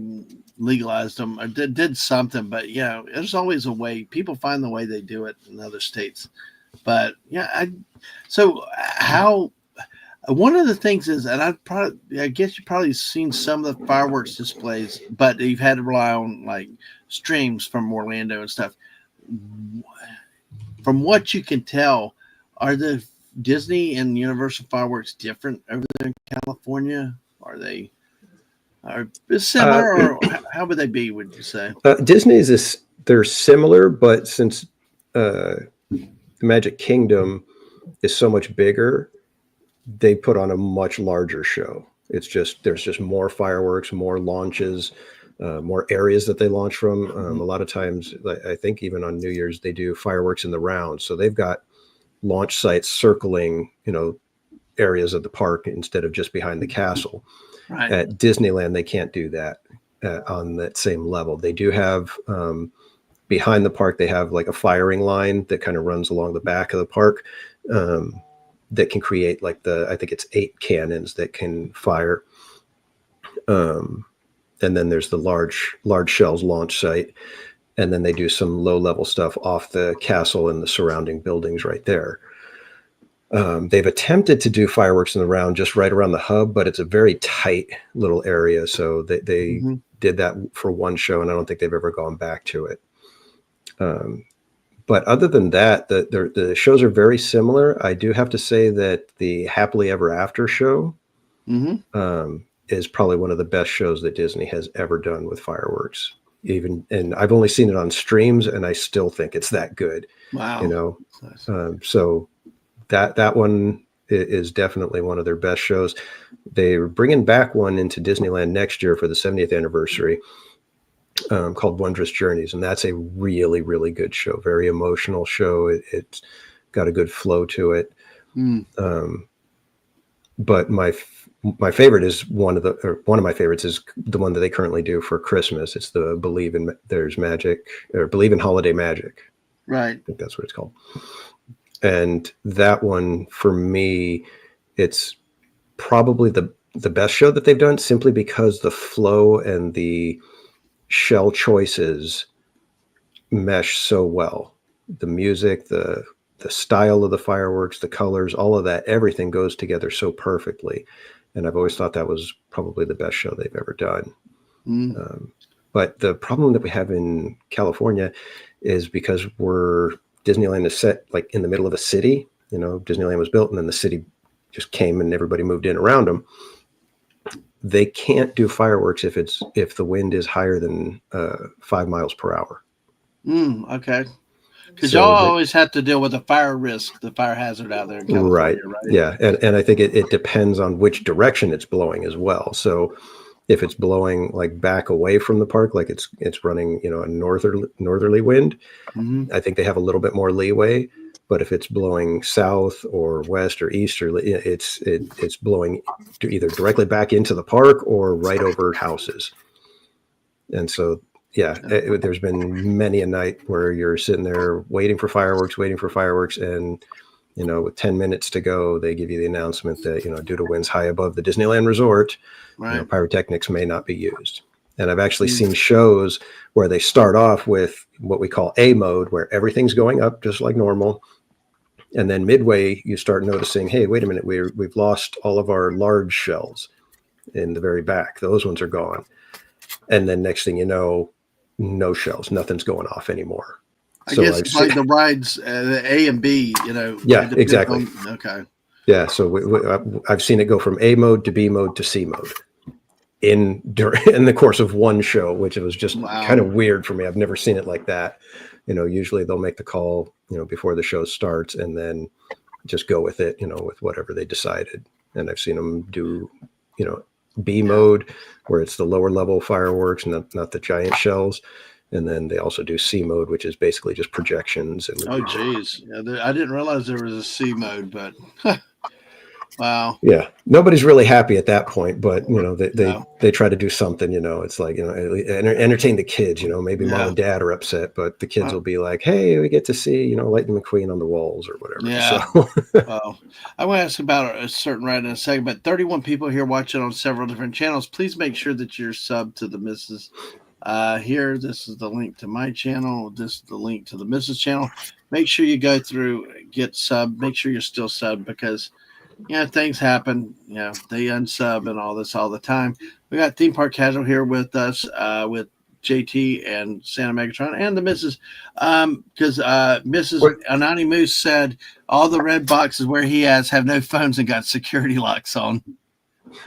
legalized them or did something. But there's always a way. People find the way they do it in other states. But so how One of the things is, and I guess you've probably seen some of the fireworks displays, but you've had to rely on like streams from Orlando and stuff. From what you can tell, are the Disney and Universal fireworks different over there in California? Are they similar, or how would they be? Would you say Disney's they're similar, but since the Magic Kingdom is so much bigger, they put on a much larger show. It's just there's just more fireworks, more launches, more areas that they launch from. A lot of times, I think even on New Year's, they do fireworks in the round. So they've got launch sites circling, areas of the park instead of just behind the castle. Right. At Disneyland, they can't do that on that same level. They do have behind the park, they have like a firing line that kind of runs along the back of the park. That can create like I think it's 8 cannons that can fire. And then there's the large shells launch site. And then they do some low level stuff off the castle and the surrounding buildings right there. They've attempted to do fireworks in the round just right around the hub, but it's a very tight little area. So they did that for one show, and I don't think they've ever gone back to it. But other than that, the shows are very similar. I do have to say that the Happily Ever After show is probably one of the best shows that Disney has ever done with fireworks. And I've only seen it on streams, and I still think it's that good. Wow. So that one is definitely one of their best shows. They're bringing back one into Disneyland next year for the 70th anniversary. Called Wondrous Journeys, and that's a really, really good show. Very emotional show. It's got a good flow to it. But my favorite is one of my favorites is the one that they currently do for Christmas. It's the Believe in Holiday Magic. Right. I think that's what it's called. And that one for me, it's probably the best show that they've done, simply because the flow and the shell choices mesh so well. The music, the style of the fireworks, the colors, all of that, everything goes together so perfectly. And I've always thought that was probably the best show they've ever done. But the problem that we have in California is because Disneyland is set like in the middle of a city. Disneyland was built and then the city just came and everybody moved in around them. They can't do fireworks if the wind is higher than 5 miles per hour. Okay. Because y'all always have to deal with the fire risk, the fire hazard out there in California, right? Yeah, and I think it depends on which direction it's blowing as well. So if it's blowing like back away from the park, like it's running, a northerly wind, I think they have a little bit more leeway. But if it's blowing south or west or easterly, it's blowing either directly back into the park or right over houses. And so, there's been many a night where you're sitting there waiting for fireworks, and with 10 minutes to go, they give you the announcement that due to winds high above the Disneyland Resort, pyrotechnics may not be used. And I've actually seen shows where they start off with what we call A mode, where everything's going up just like normal. And then midway, you start noticing, hey, wait a minute, we've lost all of our large shells in the very back. Those ones are gone. And then next thing you know, no shells, nothing's going off anymore. I guess it's like the rides, the A and B, Yeah, exactly. Okay. Yeah, so I've seen it go from A mode to B mode to C mode in the course of one show, which was just kind of weird for me. I've never seen it like that. Usually they'll make the call, before the show starts and then just go with it, with whatever they decided. And I've seen them do, B mode, where it's the lower level fireworks, not the giant shells. And then they also do C mode, which is basically just projections. Oh, geez. Yeah, I didn't realize there was a C mode, but wow. Yeah. Nobody's really happy at that point, but, they try to do something, it's like, entertain the kids, maybe mom and dad are upset, but the kids will be like, hey, we get to see, Lightning McQueen on the walls or whatever. Yeah. So. Well, I want to ask about a certain ride in a second, but 31 people here watching on several different channels. Please make sure that you're subbed to the Mrs. Here, this is the link to my channel. This is the link to the Mrs. channel. Make sure you go through, get sub. Make sure you're still subbed, because Yeah, things happen. Yeah, they unsub and all this all the time. We got Theme Park Casual here with us, with JT and Santa Megatron and the Mrs. Because Mrs. Anani Moose said all the red boxes where he has have no phones and got security locks on.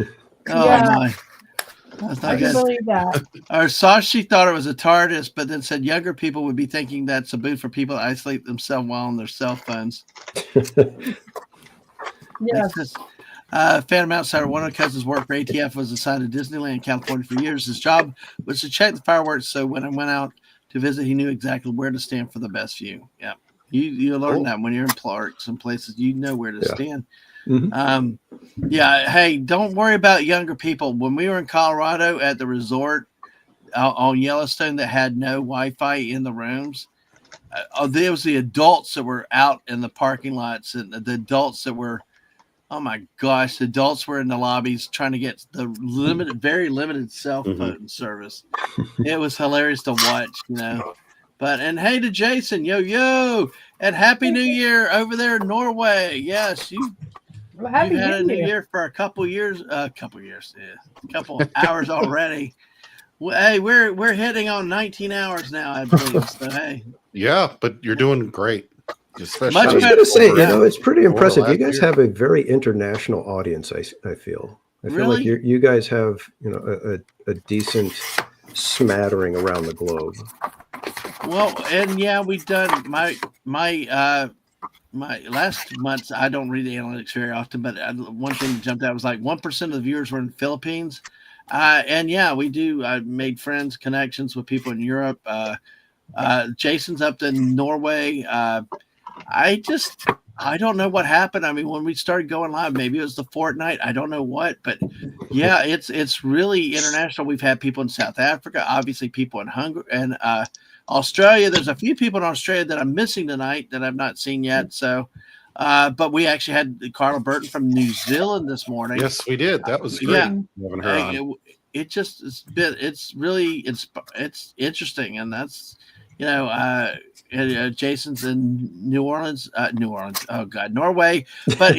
Oh Yeah. my. That's not I can good. believe that. Or Sashi thought it was a TARDIS, but then said younger people would be thinking that's a booth for people to isolate themselves while on their cell phones. Yes. Phantom Outsider, one of the cousins worked for ATF, was assigned to Disneyland, California for years. His job was to check the fireworks, so when I went out to visit, he knew exactly where to stand for the best view. Yeah, you learn that when you're in parks and places, you know where to stand. Mm-hmm. Yeah, hey, don't worry about younger people. When we were in Colorado at the resort on Yellowstone that had no Wi-Fi in the rooms, there was the adults that were out in the parking lots and the adults that were, oh my gosh, the adults were in the lobbies trying to get the very limited cell phone service. It was hilarious to watch, you know. But, and hey to Jason, yo, and Happy New Year over there in Norway. Yes, you've had a new year for a couple hours already. Hey, we're hitting on 19 hours now, I believe. So hey, yeah, but you're doing great. Especially I was going to say, it's pretty impressive. You guys have a very international audience. I feel like you guys have, a decent smattering around the globe. Well, and yeah, we've done my last months. I don't read the analytics very often, but one thing that jumped out was like 1% of the viewers were in the Philippines. And yeah, we do. I made friends, connections with people in Europe. Jason's up in Norway. I don't know what happened. I mean, when we started going live, maybe it was the fortnight. I don't know what, but yeah, it's really international. We've had people in South Africa, obviously people in Hungary and Australia. There's a few people in Australia that I'm missing tonight that I've not seen yet. So, but we actually had Carla Burton from New Zealand this morning. Yes, we did. That was great. Yeah, having her on. It's interesting, and that's Jason's in New Orleans. Oh God, Norway. But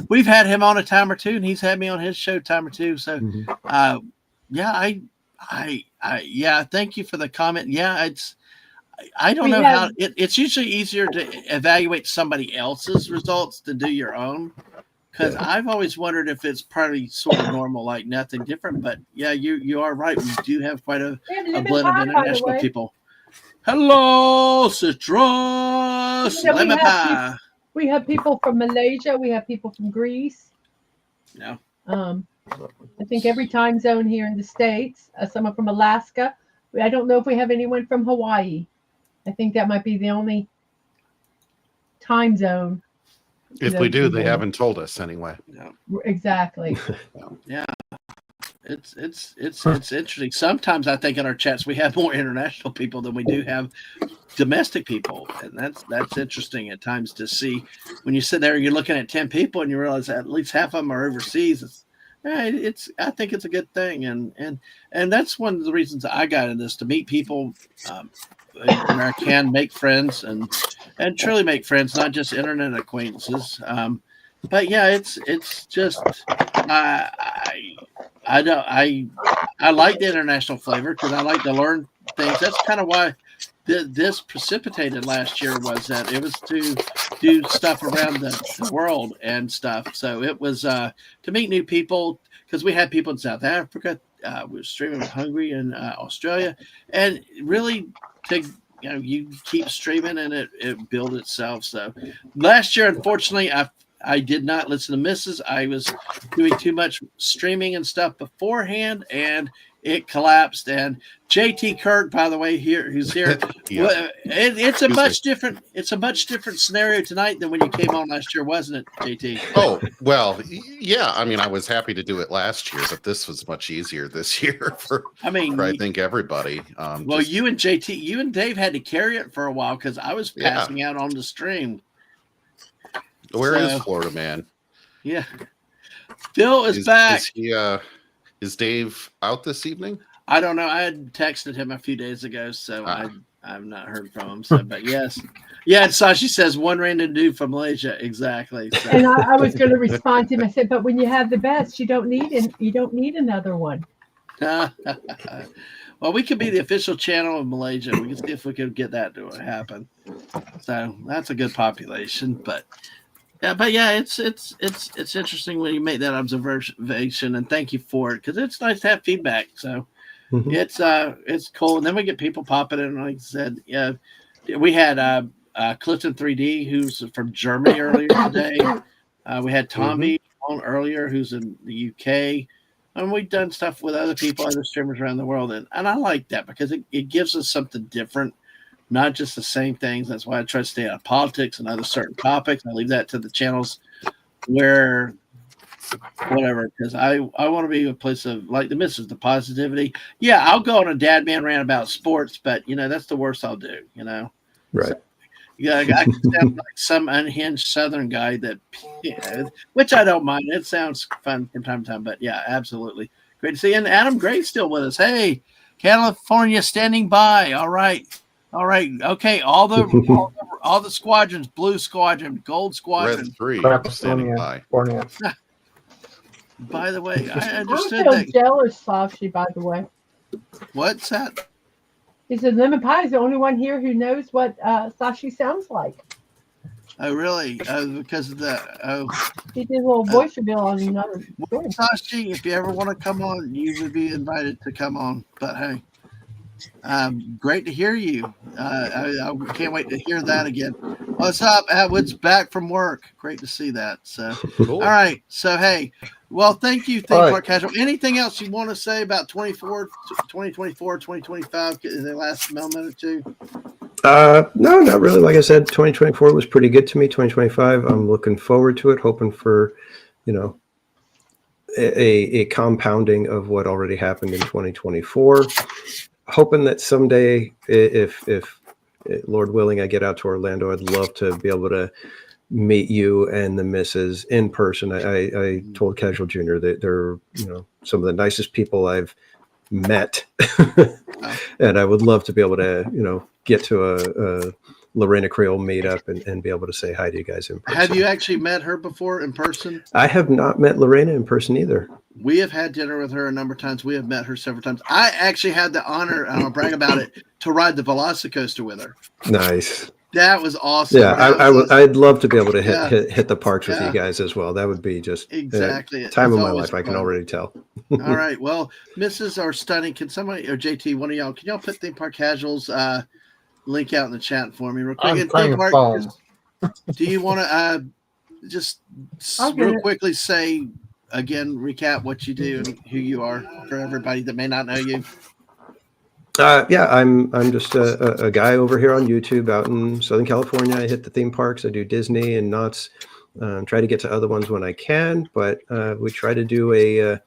we've had him on a time or two, and he's had me on his show time or two. So, yeah, yeah. Thank you for the comment. Yeah, I don't know how it's usually easier to evaluate somebody else's results than do your own. Because I've always wondered if it's probably sort of normal, like nothing different. But yeah, you are right. We do have quite a blend of international people. Hello, Citrus. Lemon pie. We have people from Malaysia. We have people from Greece. Yeah. I think every time zone here in the States. Someone from Alaska. I don't know if we have anyone from Hawaii. I think that might be the only time zone. If we do, they haven't told us anyway. Yeah. Exactly. Yeah. It's interesting. Sometimes I think in our chats we have more international people than we do have domestic people, and that's interesting at times to see when you sit there and you're looking at 10 people and you realize that at least half of them are overseas. I think it's a good thing, and that's one of the reasons I got in this, to meet people where I can make friends and truly make friends, not just internet acquaintances. But yeah, it's just I like the international flavor because I like to learn things. That's kind of why this precipitated last year, was that it was to do stuff around the world and stuff. So it was to meet new people, because we had people in South Africa. We were streaming with Hungary and Australia, and really to you keep streaming and it built itself. So last year, unfortunately, I did not listen to Mrs. I was doing too much streaming and stuff beforehand, and it collapsed. And JT Kirk, by the way, who's here, it's a much different scenario tonight than when you came on last year, wasn't it, JT? Oh, well, yeah. I mean, I was happy to do it last year, but this was much easier this year for I think everybody. Well, you and Dave had to carry it for a while because I was passing out on the stream. Where is Florida Man? Yeah, Phil is back. Is Dave out this evening? I don't know. I had texted him a few days ago, so I've not heard from him. So, but yes, yeah. And Sashi says one random dude from Malaysia. Exactly. So. And I was going to respond to him. I said, but when you have the best, you don't need another one. Well, we could be the official channel of Malaysia. We can see if we could get that to happen. So that's a good population. But yeah, it's interesting when you make that observation, and thank you for it, because it's nice to have feedback. So it's cool. And then we get people popping in. Like I said, yeah, we had Clifton 3D, who's from Germany earlier today. We had Tommy on earlier, who's in the UK. And we've done stuff with other people, other streamers around the world. And I like that because it gives us something different, not just the same things. That's why I try to stay out of politics and other certain topics. I leave that to the channels where whatever, because I want to be a place of, like the missus, the positivity. Yeah, I'll go on a dad man rant about sports, but, that's the worst I'll do, Right. So, yeah, I can sound like some unhinged Southern guy which I don't mind. It sounds fun from time to time, but yeah, absolutely. Great to see you. And Adam Gray's still with us. Hey, California standing by. All right. Okay. All the squadrons, blue squadron, gold squadron. Red 3 standing by. By the way, I understood I'm that. jealous, Sashi, by the way. What's that? He said Lemon Pie is the only one here who knows what Sashi sounds like. Oh, really? Because of the he did a little voice reveal on another. Sashi, if you ever want to come on, you would be invited to come on. But hey, great to hear you. I can't wait to hear that again. What's up? Atwood's back from work. Great to see that. So, cool. All right. So, hey, well, thank you, Theme Park Casual. Anything else you want to say about 2024, 2025 in the last moment or two? No, not really. Like I said, 2024 was pretty good to me. 2025, I'm looking forward to it, hoping for, a compounding of what already happened in 2024. Hoping that someday, if Lord willing, I get out to Orlando, I'd love to be able to meet you and the missus in person. I told Casual Junior that they're, some of the nicest people I've met. And I would love to be able to, get to a Lorena Creole meetup and be able to say hi to you guys in person. Have you actually met her before in person? I have not met Lorena in person either. We have had dinner with her a number of times. We have met her several times. I actually had the honor, and I'll brag about it, to ride the Velocicoaster with her. Nice. That was awesome. Yeah, I'd love to be able to hit the parks with you guys as well. That would be just exactly time of my life. I can already tell. All right. Well, Mrs. or Stunning, can somebody, or JT, one of y'all, can y'all put Theme Park Casuals link out in the chat for me real quick? I'm playing Park, phone. Do you want to just real quickly say again, recap what you do and who you are for everybody that may not know you? Yeah, I'm just a guy over here on YouTube out in Southern California. I hit the theme parks. I do Disney and Knott's. Try to get to other ones when I can, but we try to do a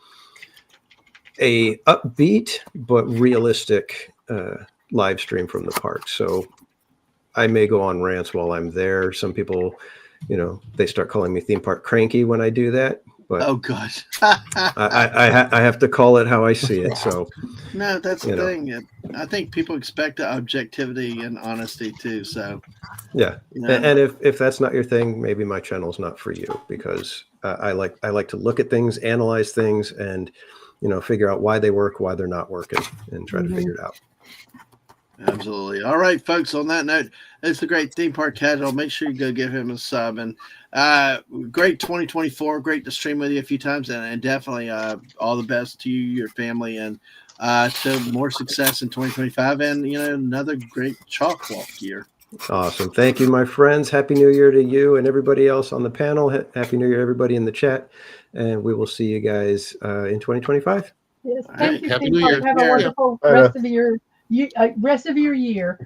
upbeat but realistic live stream from the park. So I may go on rants while I'm there. Some people, they start calling me theme park cranky when I do that. But oh gosh, I have to call it how I see it. So no, that's the thing. I think people expect objectivity and honesty too. So yeah, and if that's not your thing, maybe my channel's not for you, because I like to look at things, analyze things, and figure out why they work, why they're not working, and try to figure it out. Absolutely. All right, folks. On that note, it's the great Theme Park Casual. Make sure you go give him a sub. And great 2024. Great to stream with you a few times. And definitely all the best to you, your family, and to more success in 2025. And, another great chalk walk year. Awesome. Thank you, my friends. Happy New Year to you and everybody else on the panel. Happy New Year, everybody in the chat. And we will see you guys in 2025. Yes. Thank you, Happy Theme New Park. Year. Have a wonderful rest of your year.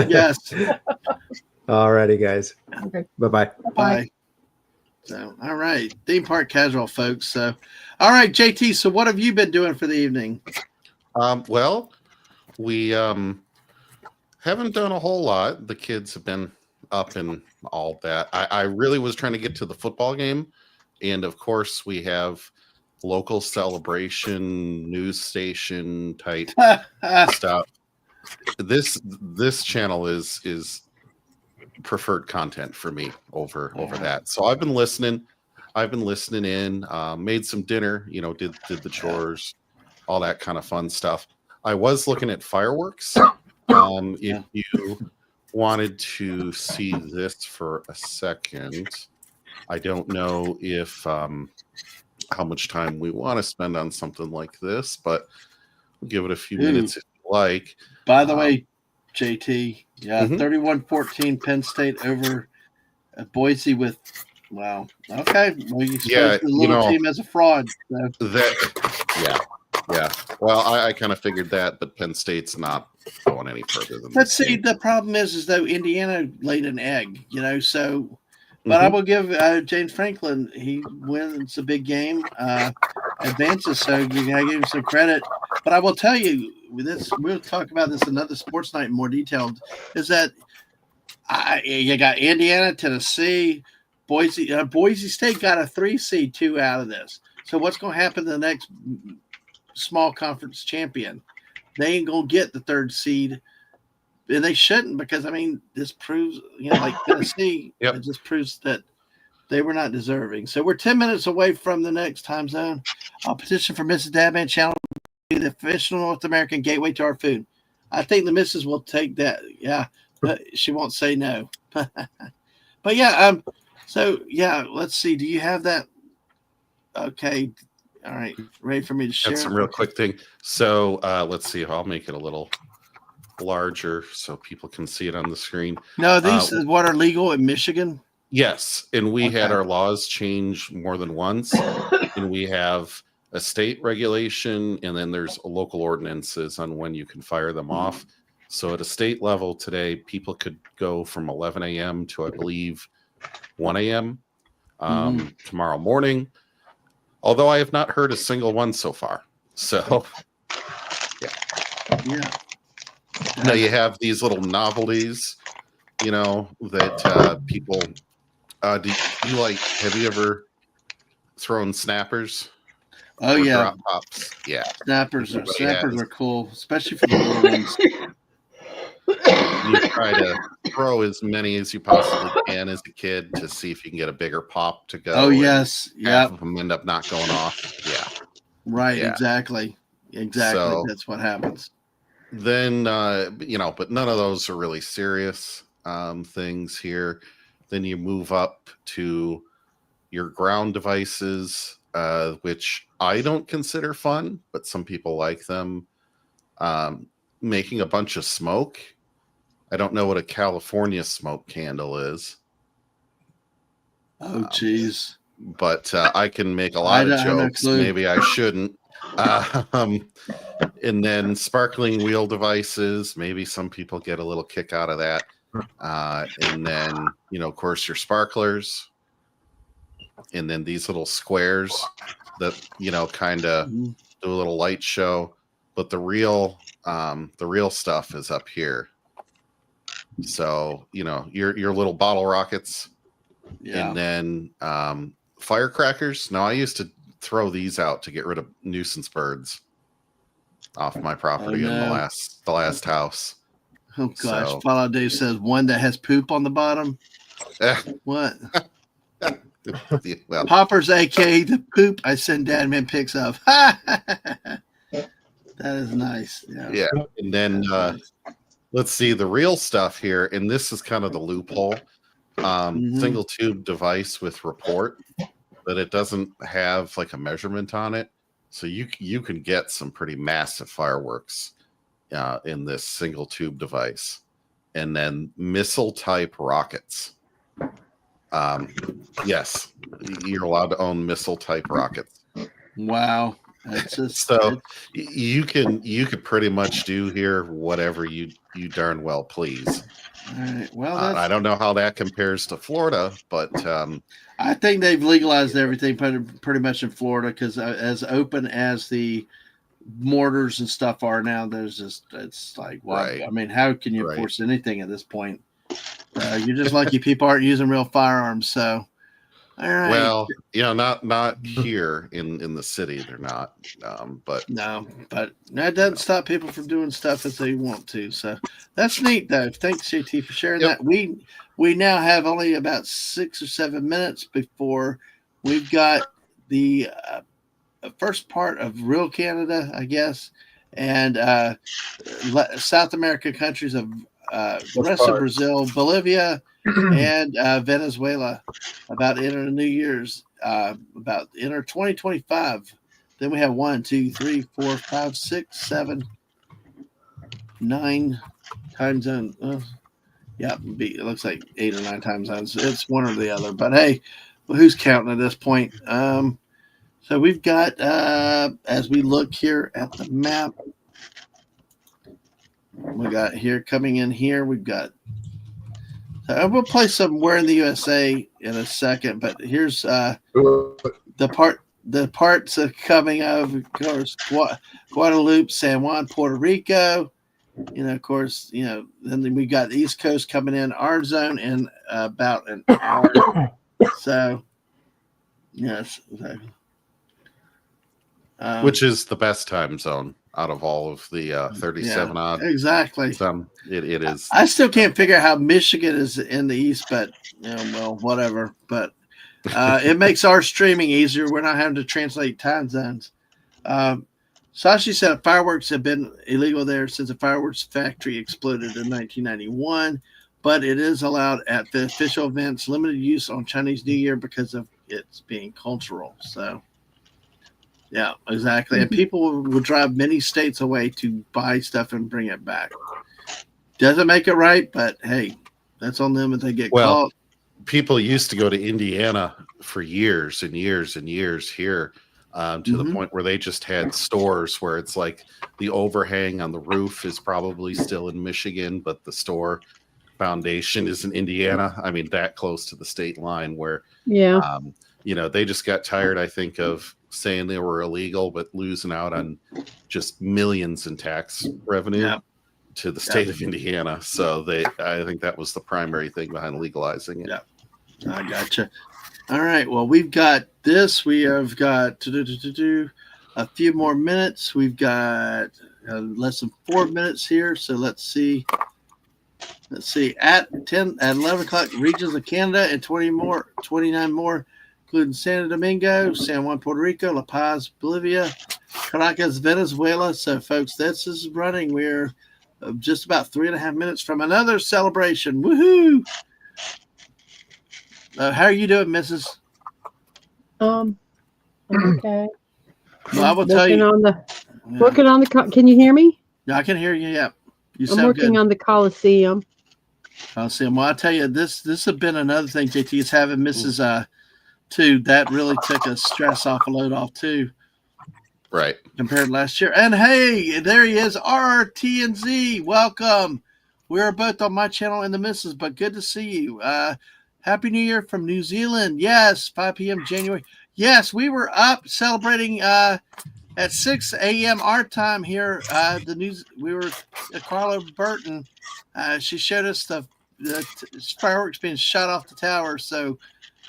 Yes. All righty, guys. Okay. Bye-bye. Bye. So, all right. Theme Park Casual, folks. So, all right, JT. So what have you been doing for the evening? Well, we haven't done a whole lot. The kids have been up and all that. I really was trying to get to the football game. And of course, we have local celebration, news station type stuff. this channel is preferred content for me over that. So I've been listening in, made some dinner, did the chores, all that kind of fun stuff. I was looking at fireworks. If you wanted to see this for a second, I don't know if how much time we want to spend on something like this, but we'll give it a few minutes if you like. By the way, JT, 31-14 Penn State over Boise with wow. Okay, well, you exposed the little team as a fraud. So. Yeah. Well, I kind of figured that, but Penn State's not going any further than. But see, the problem is though Indiana laid an egg, so. But I will give James Franklin. He wins a big game, advances, so you gotta give him some credit. But I will tell you, we'll talk about this another sports night in more detail. Is that you got Indiana, Tennessee, Boise. Boise State got a 3 seed 2 out of this. So what's going to happen to the next small conference champion? They ain't going to get the 3rd seed. And they shouldn't, because this proves, like Tennessee, it just proves that they were not deserving. So we're 10 minutes away from the next time zone. I'll petition for Mrs. Dadman channel to be the official North American gateway to our food. I think the missus will take that. Yeah, but she won't say no. But yeah, let's see. Do you have that? Okay. All right. Ready for me to share? That's some real quick thing. So let's see. I'll make it a little larger so people can see it on the screen. No, these is what are legal in Michigan. Yes, and we had our laws change more than once, and we have a state regulation, and then there's local ordinances on when you can fire them off. So at a state level today, people could go from 11 a.m. to, I believe, 1 a.m. Tomorrow morning, although I have not heard a single one so far. So yeah. Now you have these little novelties, that people do you like? Have you ever thrown snappers? Oh yeah, drop pops. Yeah, snappers are cool, especially for the little ones. You try to throw as many as you possibly can as a kid to see if you can get a bigger pop to go. Oh yes, half of them end up not going off. Yeah, right. Yeah. Exactly. So, that's what happens. Then but none of those are really serious things here. Then you move up to your ground devices, which I don't consider fun, but some people like them. Making a bunch of smoke. I don't know what a California smoke candle is. Oh, geez. But I can make a lot of jokes. Maybe I shouldn't. And then sparkling wheel devices. Maybe some people get a little kick out of that. And then, of course, your sparklers. And then these little squares that, kind of do a little light show. But the real stuff is up here. So, your little bottle rockets. Yeah. And then firecrackers. Now, I used to throw these out to get rid of nuisance birds off my property in the last house. Oh gosh, so, Fallout Dave says one that has poop on the bottom. What? Well, Poppers, aka the poop I send Dadman pics of. That is nice. Yeah. And then let's see the real stuff here, and this is kind of the loophole. Single tube device with report, but it doesn't have like a measurement on it. So you can get some pretty massive fireworks in this single tube device. And then missile type rockets. Yes, you're allowed to own missile type rockets. Wow. That's just, so you could pretty much do here whatever you darn well please. All right. Well, I don't know how that compares to Florida, but I think they've legalized everything pretty much in Florida because as open as the mortars and stuff are now, it's like, wow. Right. I mean, how can you enforce anything at this point? You're just lucky people aren't using real firearms. So, All right. Well, not here in the city. They're not. But that doesn't stop people from doing stuff as they want to. So that's neat, though. Thanks, JT, for sharing that. We now have only about 6 or 7 minutes before we've got the first part of real Canada, I guess, and South American countries of the rest of Brazil, Bolivia, and Venezuela about enter New Year's, about enter 2025. Then we have 1, 2, 3, 4, 5, 6, 7, 9 time zones. It looks like 8 or 9 time zones. It's one or the other. But hey, who's counting at this point? So we've got, as we look here at the map, we got here coming in here. We've got. We'll play somewhere in the USA in a second, but here's the parts of coming of course, Guadalupe, San Juan, Puerto Rico. Of course, then we got the East Coast coming in our zone in about an hour. So, yes, exactly. Which is the best time zone out of all of the 37 odd. Exactly. It is. I still can't figure out how Michigan is in the East, but well, whatever. But it makes our streaming easier. We're not having to translate time zones. Sashi said fireworks have been illegal there since the fireworks factory exploded in 1991, but it is allowed at the official events, limited use on Chinese New Year because of its being cultural. So. Yeah, exactly. And people will drive many states away to buy stuff and bring it back. Doesn't make it right, but hey, that's on them if they get caught. People used to go to Indiana for years and years and years here to the point where they just had stores where it's like the overhang on the roof is probably still in Michigan, but the store foundation is in Indiana. I mean, that close to the state line where, they just got tired, I think, of saying they were illegal, but losing out on just millions in tax revenue to the state of Indiana. So I think that was the primary thing behind legalizing it. Yeah, I gotcha. All right. Well, we've got this. We have got a few more minutes. We've got less than 4 minutes here. So let's see. At 11 o'clock, regions of Canada, and 29 more. Including Santo Domingo, San Juan, Puerto Rico, La Paz, Bolivia, Caracas, Venezuela. So, folks, this is running. We're just about 3.5 minutes from another celebration. Woohoo! How are you doing, Mrs.? Okay. Well, I will tell you. Working on the. Can you hear me? Yeah, I can hear you. Yeah, I'm working on the Coliseum. Well, I tell you, this has been another thing. JT is having Mrs. Too. That really took a stress off, a load off too. Right. Compared to last year. And hey, there he is, RTNZ. Welcome. We're both on my channel and the missus, but good to see you. Happy New Year from New Zealand. Yes, 5 p.m. January. Yes, we were up celebrating at 6 a.m. our time here. We were Carla Burton. She showed us the fireworks being shot off the tower. So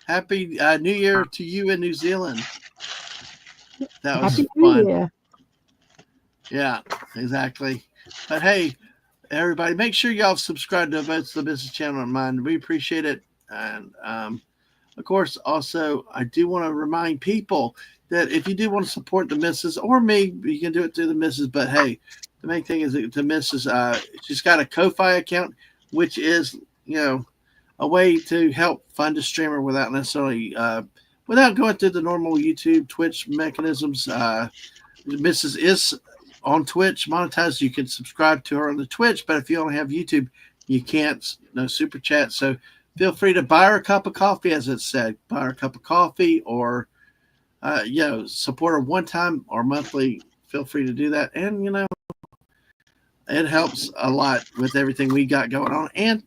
happy New Year to you in New Zealand. That was happy fun. New Year. Yeah, exactly. But hey, everybody, make sure y'all subscribe to both the business channel and mine. We appreciate it. And of course, also, I do want to remind people that if you do want to support the missus or me, you can do it through the missus. But hey, the main thing is that the missus, she's got a Ko-Fi account, which is, a way to help fund a streamer without necessarily, without going through the normal YouTube, Twitch mechanisms. Mrs. is on Twitch monetized. You can subscribe to her on the Twitch, but if you only have YouTube, you can't. No super chat. So feel free to buy her a cup of coffee, as it said. Buy her a cup of coffee, or support her one time or monthly. Feel free to do that, and it helps a lot with everything we got going on, and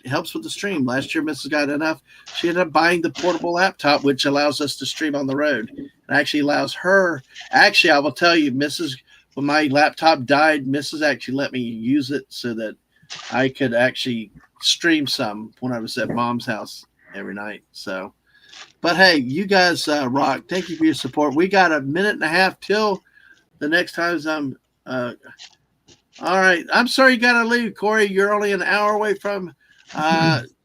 helps with the stream. Last year, Mrs. got enough. She ended up buying the portable laptop, which allows us to stream on the road. It actually allows her. Actually, I will tell you, Mrs. When my laptop died, Mrs. actually let me use it so that I could actually stream some when I was at Mom's house. every night. So, but hey, you guys rock. Thank you for your support. We got a minute and a half till the next time I'm. All right. I'm sorry you got to leave, Corey. You're only an hour away from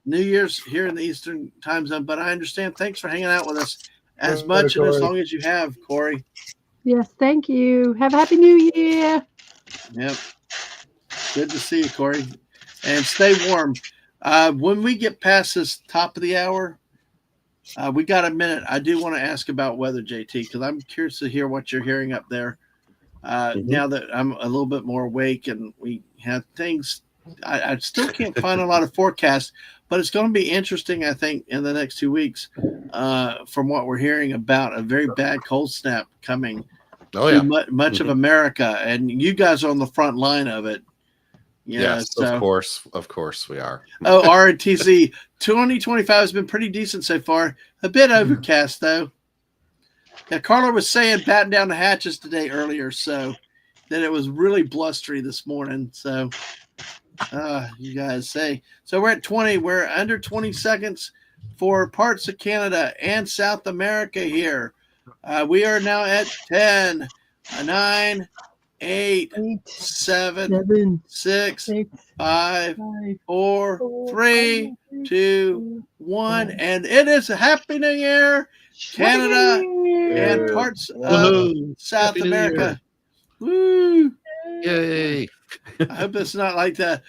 New Year's here in the Eastern time zone, but I understand. Thanks for hanging out with us as much and as long as you have, Corey. Yes, thank you. Have a happy new year. Yep. Good to see you, Corey. And stay warm. When we get past this top of the hour, we got a minute. I do want to ask about weather, JT, because I'm curious to hear what you're hearing up there. Now that I'm a little bit more awake and we have things, I still can't find a lot of forecasts, but it's going to be interesting, I think, in the next 2 weeks from what we're hearing about a very bad cold snap coming to much of America. And you guys are on the front line of it. Yes, so, of course we are. Oh, RTZ 2025 has been pretty decent so far. A bit overcast, though. Yeah, Carla was saying batten down the hatches today earlier, so that it was really blustery this morning. So, you guys say. So we're at 20. We're under 20 seconds for parts of Canada and South America here. We are now at 10, 9, 8, 7, 6, 5, 4, 3, 2, 1. And it is a Happy New Year, Canada and parts of South America. Woo! Yay! I hope it's not like the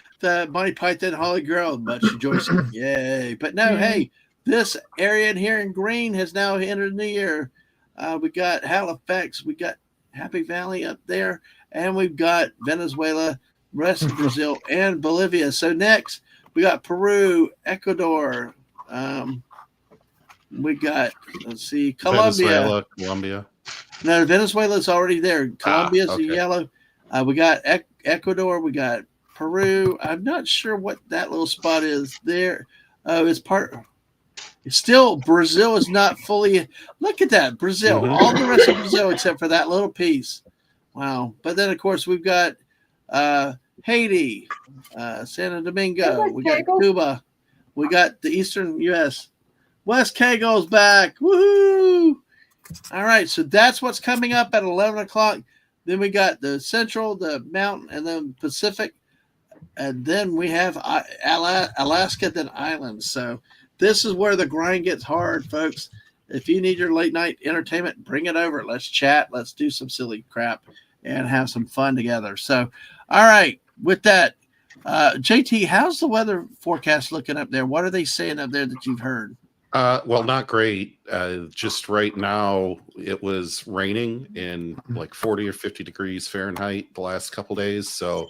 Monty Python Holy Grail, much rejoicing. Yay! But no, hey, this area in here in green has now entered the new year. We got Halifax, we got Happy Valley up there, and we've got Venezuela, rest of Brazil, and Bolivia. So next, we got Peru, Ecuador. We got, let's see, Colombia. Venezuela, Colombia. No, Venezuela's already there. Colombia's the yellow. We got Ecuador. We got Peru. I'm not sure what that little spot is there. It's still, Brazil is not fully. Look at that. Brazil. All the rest of Brazil except for that little piece. Wow. But then, of course, we've got Haiti, Santo Domingo. We got Cuba. We got the Eastern U.S. West Kegel's back. Woohoo! All right, so that's what's coming up at 11 o'clock. Then we got the Central, the Mountain, and then Pacific. And then we have Alaska, then Islands. So this is where the grind gets hard, folks. If you need your late night entertainment, bring it over. Let's chat. Let's do some silly crap and have some fun together. So, all right, with that, JT, how's the weather forecast looking up there? What are they saying up there that you've heard? Well, not great. Just right now, it was raining in like 40 or 50 degrees Fahrenheit the last couple days. So,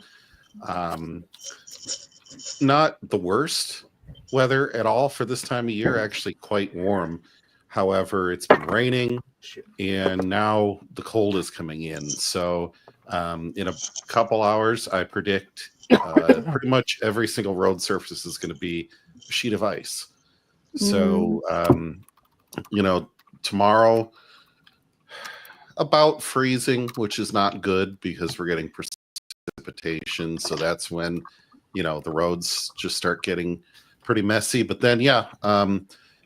not the worst weather at all for this time of year. Actually, quite warm. However, it's been raining, and now the cold is coming in. So, in a couple hours, I predict pretty much every single road surface is going to be a sheet of ice. So, tomorrow about freezing, which is not good because we're getting precipitation. So that's when, the roads just start getting pretty messy. But then,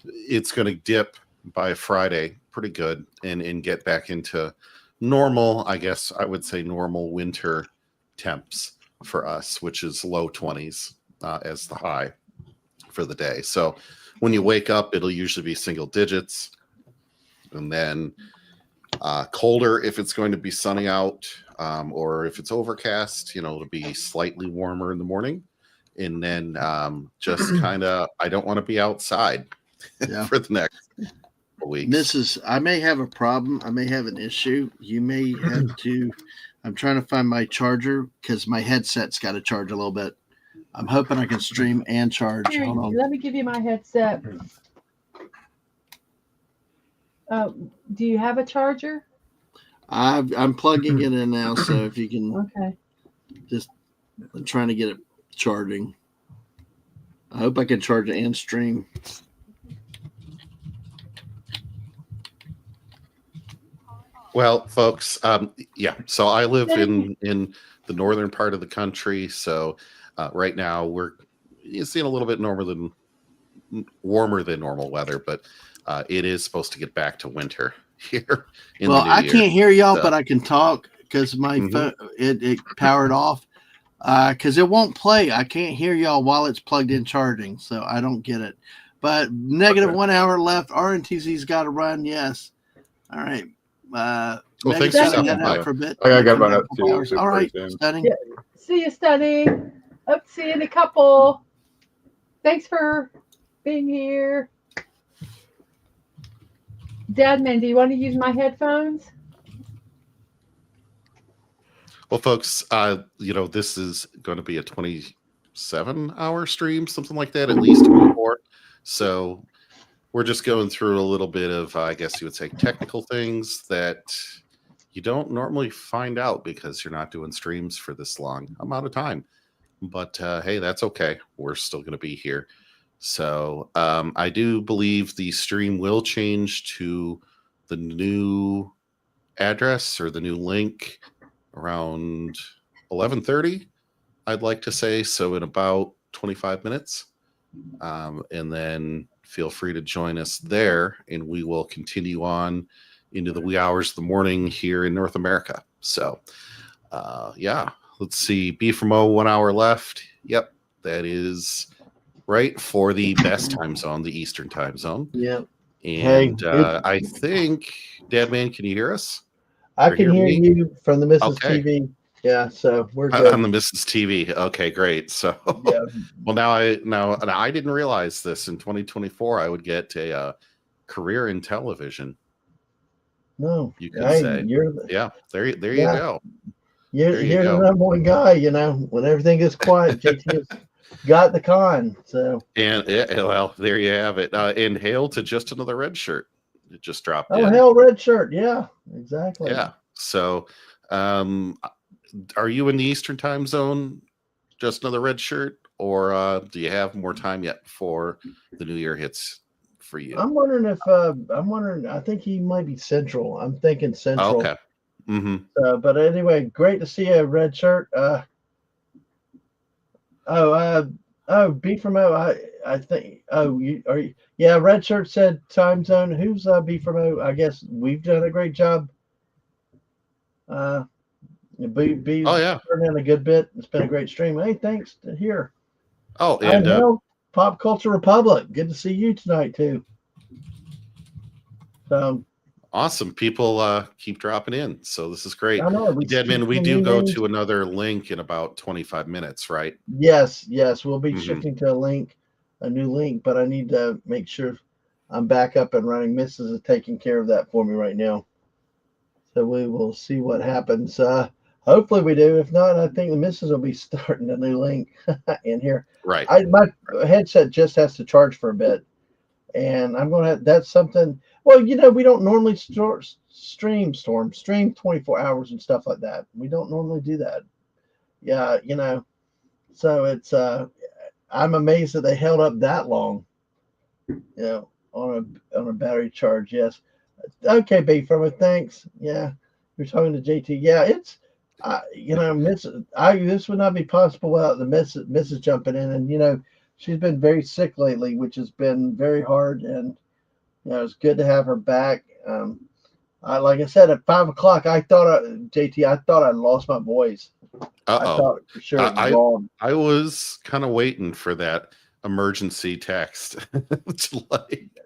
it's going to dip by Friday pretty good and get back into normal, I guess I would say normal winter temps for us, which is low 20s as the high for the day. So when you wake up, it'll usually be single digits, and then colder if it's going to be sunny out, or if it's overcast, it'll be slightly warmer in the morning, and then just kind of, I don't want to be outside for the next weeks. I may have a problem. I may have an issue. You may have to. I'm trying to find my charger because my headset's got to charge a little bit. I'm hoping I can stream and charge. Here, Hold on. let me give you my headset. Do you have a charger? I'm plugging it in now, so if you can, okay. I'm trying to get it charging. I hope I can charge it and stream. Well, folks, so I live in the northern part of the country, so right now we're seeing a little bit warmer than normal weather, but it is supposed to get back to winter here in Well, the new I year. can't hear y'all, So- but I can talk because my phone it powered off. Because it won't play. I can't hear y'all while it's plugged in charging, so I don't get it. But negative 1 hour left. RNTZ's got to run. Yes. All right. Well, Megan's thanks for gotta stopping head out by. for a bit. I got Come run back up a couple too. hours. All right, Stunning. Yeah. See you, Stunning. Hope to see you in a couple. Thanks for being here. Dadman, do you want to use my headphones? Well, folks, this is going to be a 27-hour stream, something like that, at least 24. So we're just going through a little bit of, I guess you would say, technical things that you don't normally find out because you're not doing streams for this long amount of time. But hey, that's okay. We're still going to be here. So I do believe the stream will change to the new address or the new link around 11:30, I'd like to say. So in about 25 minutes. And then feel free to join us there, and we will continue on into the wee hours of the morning here in North America. So, let's see. B from O, 1 hour left. Yep, that is right for the best time zone, the Eastern time zone. Yep. And I think, Dadman, can you hear us? I Or can hear me? you from the Mrs. Okay. TV. Yeah, so we're good. On the Mrs. TV. Okay, great. So, well, now I didn't realize this. In 2024, I would get a career in television. No, You could hey, say, there you go. You're There you the go. number one guy. When everything is quiet, JT has got the con. So, And well, there you have it. And hail to just another red shirt. It just dropped in. hell, red shirt. Yeah, exactly. Yeah. So, are you in the Eastern time zone? Just another red shirt, or do you have more time yet before the new year hits for you? I'm wondering I think he might be Central. I'm thinking Central. Okay. Mm-hmm. But anyway, great to see you, red shirt. B from O. I think. Oh, you are. Yeah, red shirt said time zone. Who's B from O? I guess we've done a great job. B. Oh yeah. Turned in a good bit. It's been a great stream. Hey, thanks to here. Oh, and Pop Culture Republic. Good to see you tonight too. So awesome. People keep dropping in. So this is great. I know, Deadman, we do go to another link in about 25 minutes, right? Yes. We'll be shifting to a new link, but I need to make sure I'm back up and running. Mrs. is taking care of that for me right now. So we will see what happens. Hopefully we do. If not, I think the missus will be starting a new link in here. Right. My headset just has to charge for a bit. And I'm going to, that's something, well, we don't normally stream 24 hours and stuff like that. We don't normally do that. Yeah. So it's, I'm amazed that they held up that long, on a battery charge. Yes. Okay. B from it. Thanks. Yeah. You're talking to JT. Yeah. It's, this would not be possible without the Mrs. jumping in, and she's been very sick lately, which has been very hard, and it's good to have her back. Like I said, at 5 o'clock, I thought I'd lost my voice. I thought for sure it was gone. I was kind of waiting for that emergency text.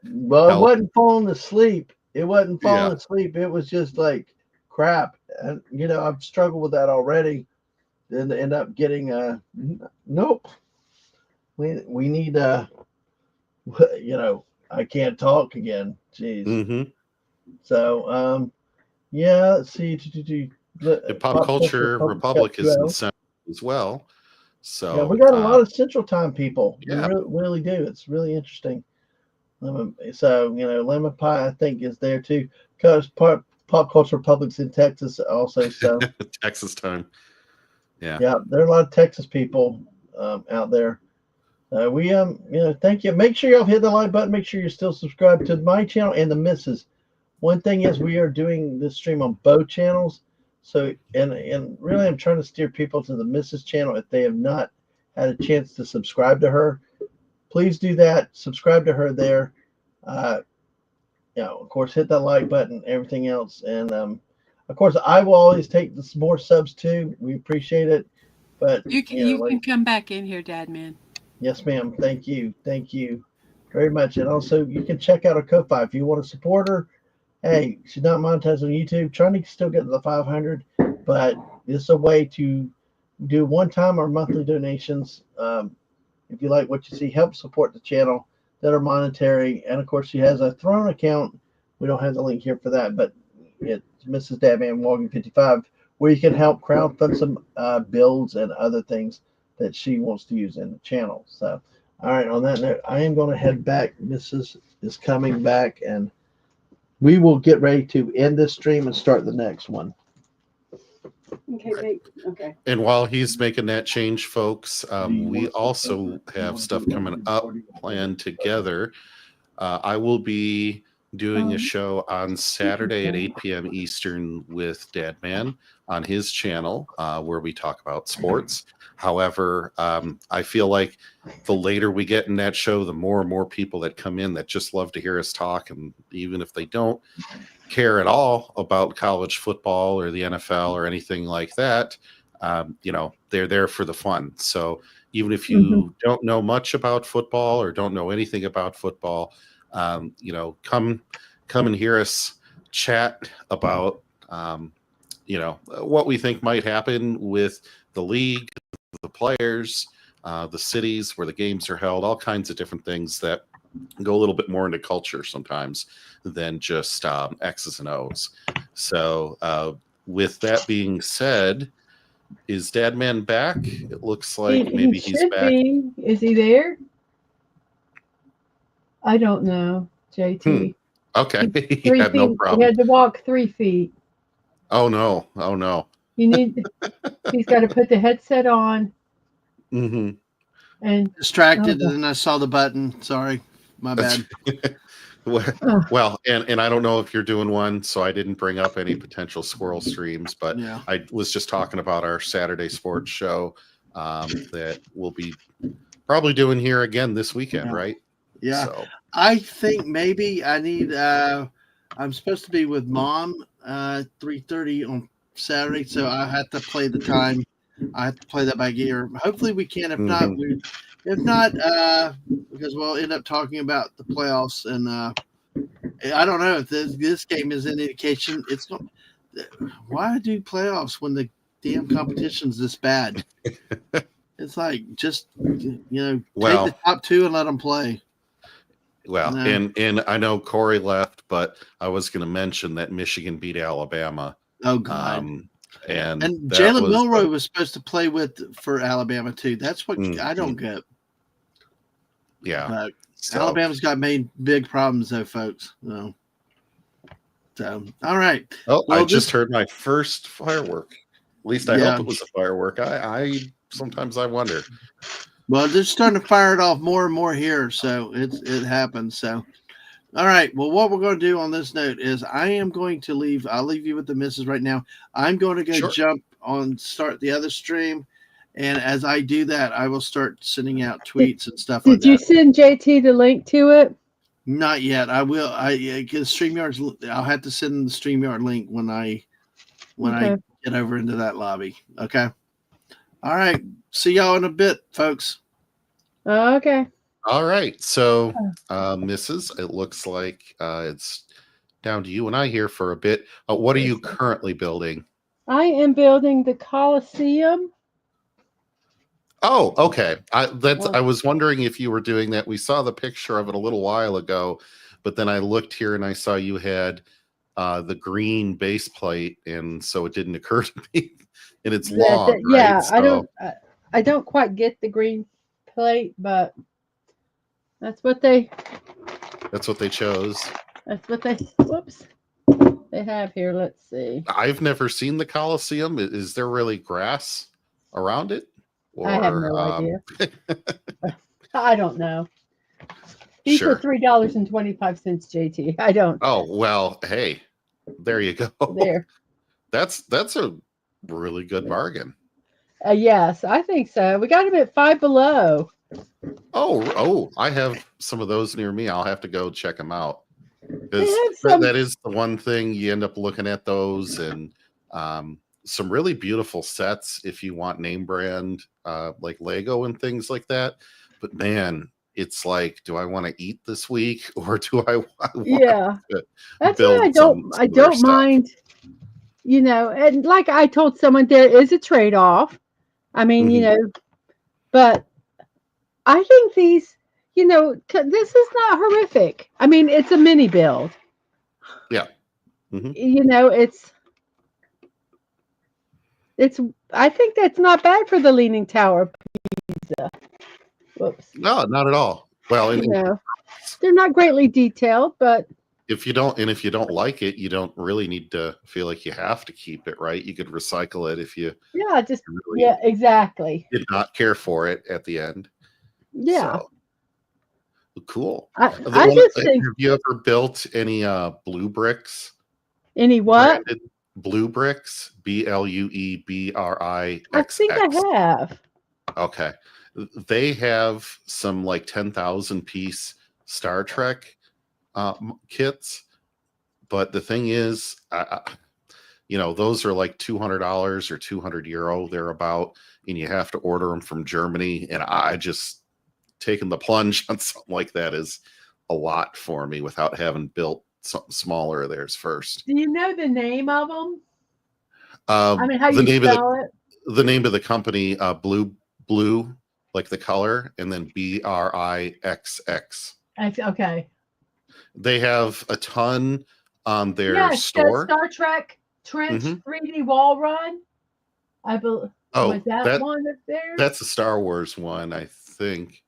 Well, it wasn't falling asleep. It wasn't falling asleep. It was just like crap. And I've struggled with that already. Then end up getting nope. We need I can't talk again. Jeez. Mm-hmm. So let's see. The Pop Culture Republic is in Central as well. So yeah, we got a lot of Central Time people. Yeah. We really do. It's really interesting. So Lemon Pie I think is there too. Because Pop Culture Republic's in Texas also. So Texas time. Yeah. Yeah, there are a lot of Texas people out there. We thank you. Make sure y'all hit the like button. Make sure you're still subscribed to my channel and the Mrs. One thing is we are doing this stream on both channels. So and really I'm trying to steer people to the Mrs. channel if they have not had a chance to subscribe to her. please do that. Subscribe to her there. Of course, hit that like button, everything else. And of course, I will always take some more subs too. We appreciate it. But You can come back in here, Dad Man. Yes, ma'am. Thank you. Thank you very much. And also, you can check out her Ko-Fi if you want to support her. Hey, she's not monetized on YouTube. Trying to still get to the 500, but it's a way to do one-time or monthly donations. If you like what you see, help support the channel that are monetary. And of course, she has a Throne account. We don't have the link here for that, but it's Mrs. Dadman Walking 55, where you can help crowdfund some builds and other things that she wants to use in the channel. So, all right, on that note, I am going to head back. Mrs. is coming back, and we will get ready to end this stream and start the next one. Okay. And while he's making that change, folks, we also have stuff coming up planned together. I will be doing a show on Saturday at 8 p.m. Eastern with Dadman on his channel, where we talk about sports. However, I feel like the later we get in that show, the more and more people that come in that just love to hear us talk. And even if they don't care at all about college football or the NFL or anything like that, they're there for the fun. So even if you don't know much about football or don't know anything about football, come and hear us chat about, what we think might happen with the league, the players, the cities where the games are held, all kinds of different things that go a little bit more into culture sometimes than just X's and O's. So with that being said, is Dadman back? It looks like maybe he's back. Is he there? I don't know, JT. Okay. He had no problem. He had to walk 3 feet. Oh no. He's got to put the headset on. Mm-hmm. And distracted, and then I saw the button. Sorry, my bad. Well, and I don't know if you're doing one, so I didn't bring up any potential squirrel streams, but Yeah. I was just talking about our Saturday sports show that we'll be probably doing here again this weekend, right? Yeah. So I think maybe I need. I'm supposed to be with Mom 3:30 on Saturday, so I have to play the time. I have to play that by ear. Hopefully we can. If not, because we'll end up talking about the playoffs, and I don't know if this game is an indication. It's not. Why do playoffs when the damn competition's this bad? It's like just take the top two and let them play. Well, and I know Corey left, but I was going to mention that Michigan beat Alabama. Oh God! And Jalen Milroy was supposed to play for Alabama too. That's what I don't get. Yeah, Alabama's got made big problems though, folks. No. So all right. Oh, well, I just heard my first firework. At least I hope it was a firework. I sometimes I wonder. Well, they're starting to fire it off more and more here, so it happens. So, all right. Well, what we're going to do on this note is I am going to leave. I'll leave you with the missus right now. I'm going to go start the other stream, and as I do that, I will start sending out tweets and stuff like that. Did you send JT the link to it? Not yet. I will. Because StreamYard's. I'll have to send the StreamYard link when I get over into that lobby. Okay. All right. See y'all in a bit, folks. Okay. All right. So, Mrs., it looks like it's down to you and I here for a bit. What are you currently building? I am building the Coliseum. Oh, okay. I was wondering if you were doing that. We saw the picture of it a little while ago, but then I looked here and I saw you had the green base plate, and so it didn't occur to me. And it's long, yeah, right? So, I don't quite get the green plate, but that's what they chose. That's what they have here. Let's see. I've never seen the Coliseum. Is there really grass around it? Or, I have no idea. I don't know. These are $3.25, JT. I don't. Oh well, hey, there you go. There. That's a really good bargain. Yes, I think so. We got them at $5 Below. Oh, I have some of those near me. I'll have to go check them out. They Because have some. that is the one thing you end up looking at those, and some really beautiful sets if you want name brand like Lego and things like that. But man, it's like, do I want to eat this week, or do I want Yeah, to that's build why some I other don't stuff? mind. You know, and like I told someone, there is a trade off. I mean, you know, but I think these, you know, this is not horrific. I mean, it's a mini build. Yeah. You know, it's. I think that's not bad for the Leaning Tower of Pisa. Whoops. No, not at all. Well, You know, they're not greatly detailed, but if you don't like it, you don't really need to feel like you have to keep it, right? You could recycle it if you yeah, just really yeah, exactly. did not care for it at the end. Yeah. So cool. I just think. Have you ever built any blue bricks? Any what? Branded blue bricks? BLUEBRIXX. I think I have. Okay. They have some like 10,000 piece Star Trek kits, but the thing is, you know, those are like $200 or €200 thereabout, and you have to order them from Germany. And I just taking the plunge on something like that is a lot for me without having built something smaller of theirs first. Do you know the name of them? I mean, how the you name spell of it? the name of the company, blue, like the color, and then BRIXX. Okay. They have a ton on their Yes, store. the Star Trek Trench 3D wall run. I believe. Oh, was that one up there? That's a Star Wars one, I think.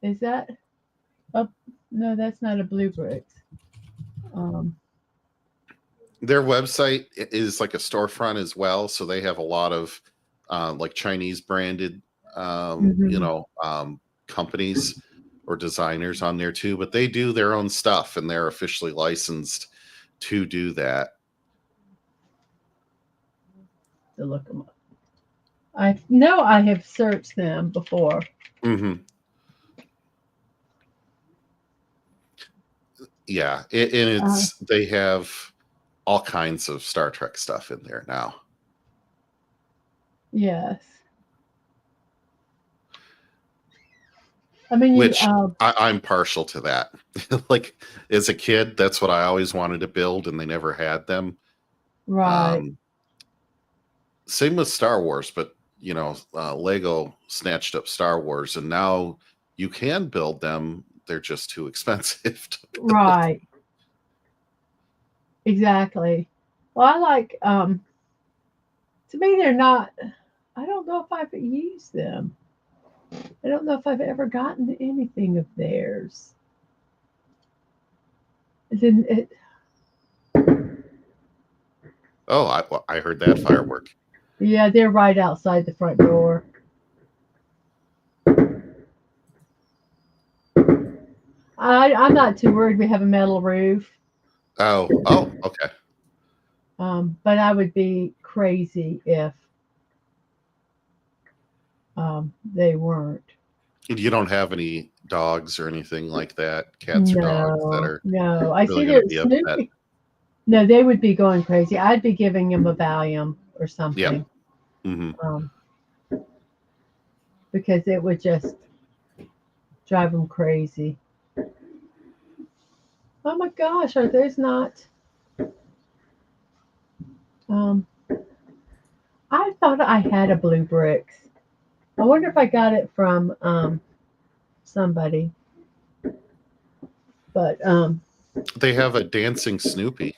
Is that? Oh, no, that's not a Blue Bricks. Their website is like a storefront as well, so they have a lot of like Chinese branded, you know, companies or designers on there too. But they do their own stuff, and they're officially licensed to do that. To look them up. I know I have searched them before. Yeah, and it's they have all kinds of Star Trek stuff in there now. Yes. I mean, which I'm partial to that. Like as a kid, that's what I always wanted to build, and they never had them. Right. Same with Star Wars, but you know, Lego snatched up Star Wars, and now you can build them. They're just too expensive to build. Right. Exactly. Well, I like. To me, they're not. I don't know if I've used them. I don't know if I've ever gotten anything of theirs. Oh, I heard that firework. Yeah, they're right outside the front door. I'm not too worried. We have a metal roof. Oh, okay. But I would be crazy if they weren't. You don't have any dogs or anything like that, cats or dogs that are I really see going to they're be upset. No, they would be going crazy. I'd be giving them a Valium or something. Because it would just drive them crazy. Oh my gosh, are those not? I thought I had a Blue Bricks. I wonder if I got it from somebody. But they have a dancing Snoopy.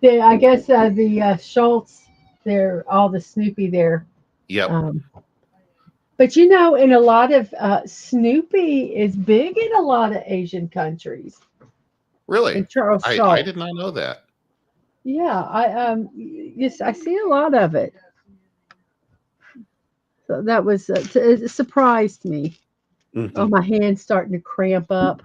I guess the Schultz, they're all the Snoopy there. Yep. But you know, in a lot of Snoopy is big in a lot of Asian countries. Really? And Charles Schultz. I did not know that. Yeah, yes, I see a lot of it. So that was it surprised me. Oh, my hand's starting to cramp up.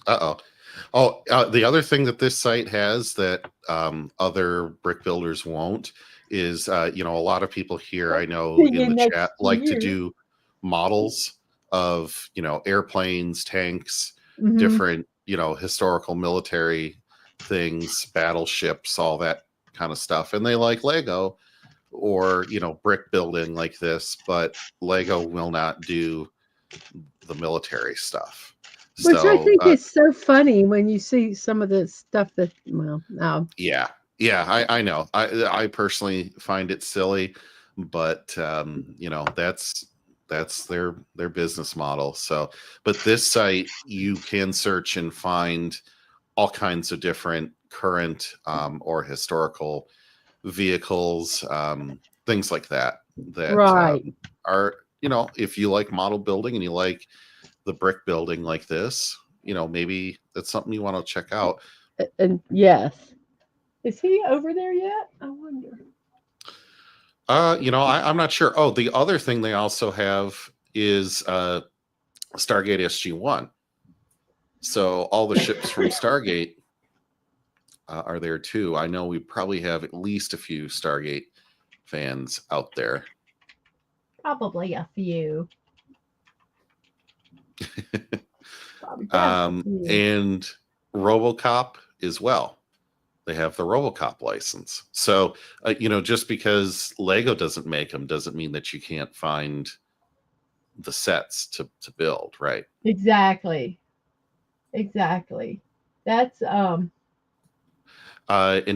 The other thing that this site has that other brick builders won't is, you know, a lot of people here I know in the chat like to do models of, airplanes, tanks, Mhm. different, historical military things, battleships, all that kind of stuff. And they like Lego or, brick building like this, but Lego will not do the military stuff. Which I So, think is so funny when you see some of the stuff that, well, yeah, I know. I personally find it silly, but that's their business model. So, but this site, you can search and find all kinds of different current or historical vehicles, things like that right. are, if you like model building and you like the brick building like this, maybe that's something you want to check out. And yes. Is he over there yet? I wonder. I'm not sure. Oh, the other thing they also have is Stargate SG-1. So all the ships from Stargate are there too. I know we probably have at least a few Stargate fans out there. Probably a few. And RoboCop as well. They have the RoboCop license. So, just because Lego doesn't make them doesn't mean that you can't find the sets to build, right? Exactly. That's and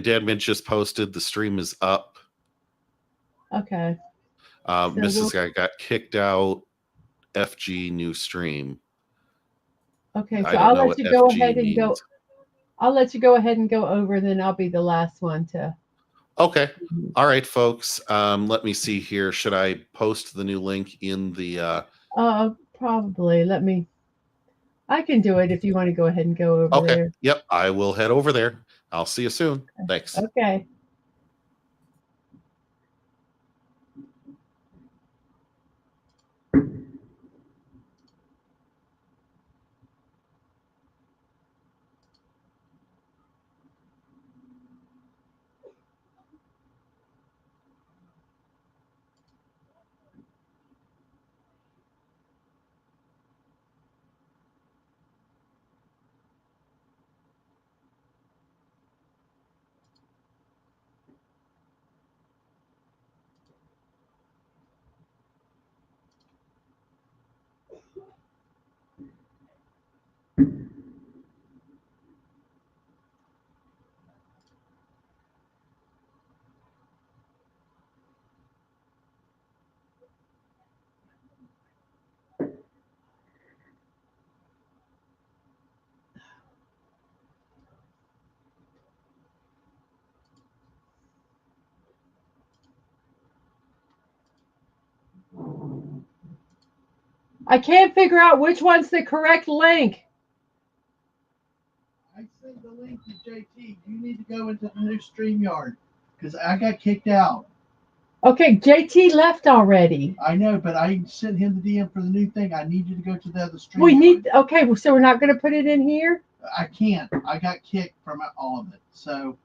Dadmans just posted the stream is up. Okay. Mrs. Guy got kicked out. FG new stream. Okay, so I'll let you go ahead and go. I'll let you go ahead and go over, and then I'll be the last one to. Okay. All right, folks. Let me see here. Should I post the new link in the probably. I can do it if you want to go ahead and go over there. Yep, I will head over there. I'll see you soon. Thanks. Okay. I can't figure out which one's the correct link. I sent the link to JT. You need to go into the new StreamYard because I got kicked out. Okay, JT left already. I know, but I sent him the DM for the new thing. I need you to go to the other StreamYard. We need. Okay, well, so we're not going to put it in here. I can't. I got kicked from all of it. So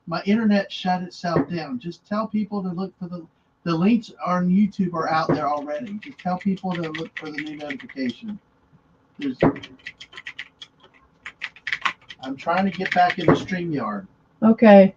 my internet shut itself down. Just tell people to look for the links on YouTube are out there already. Just tell people to look for the new notification. I'm trying to get back into StreamYard. Okay.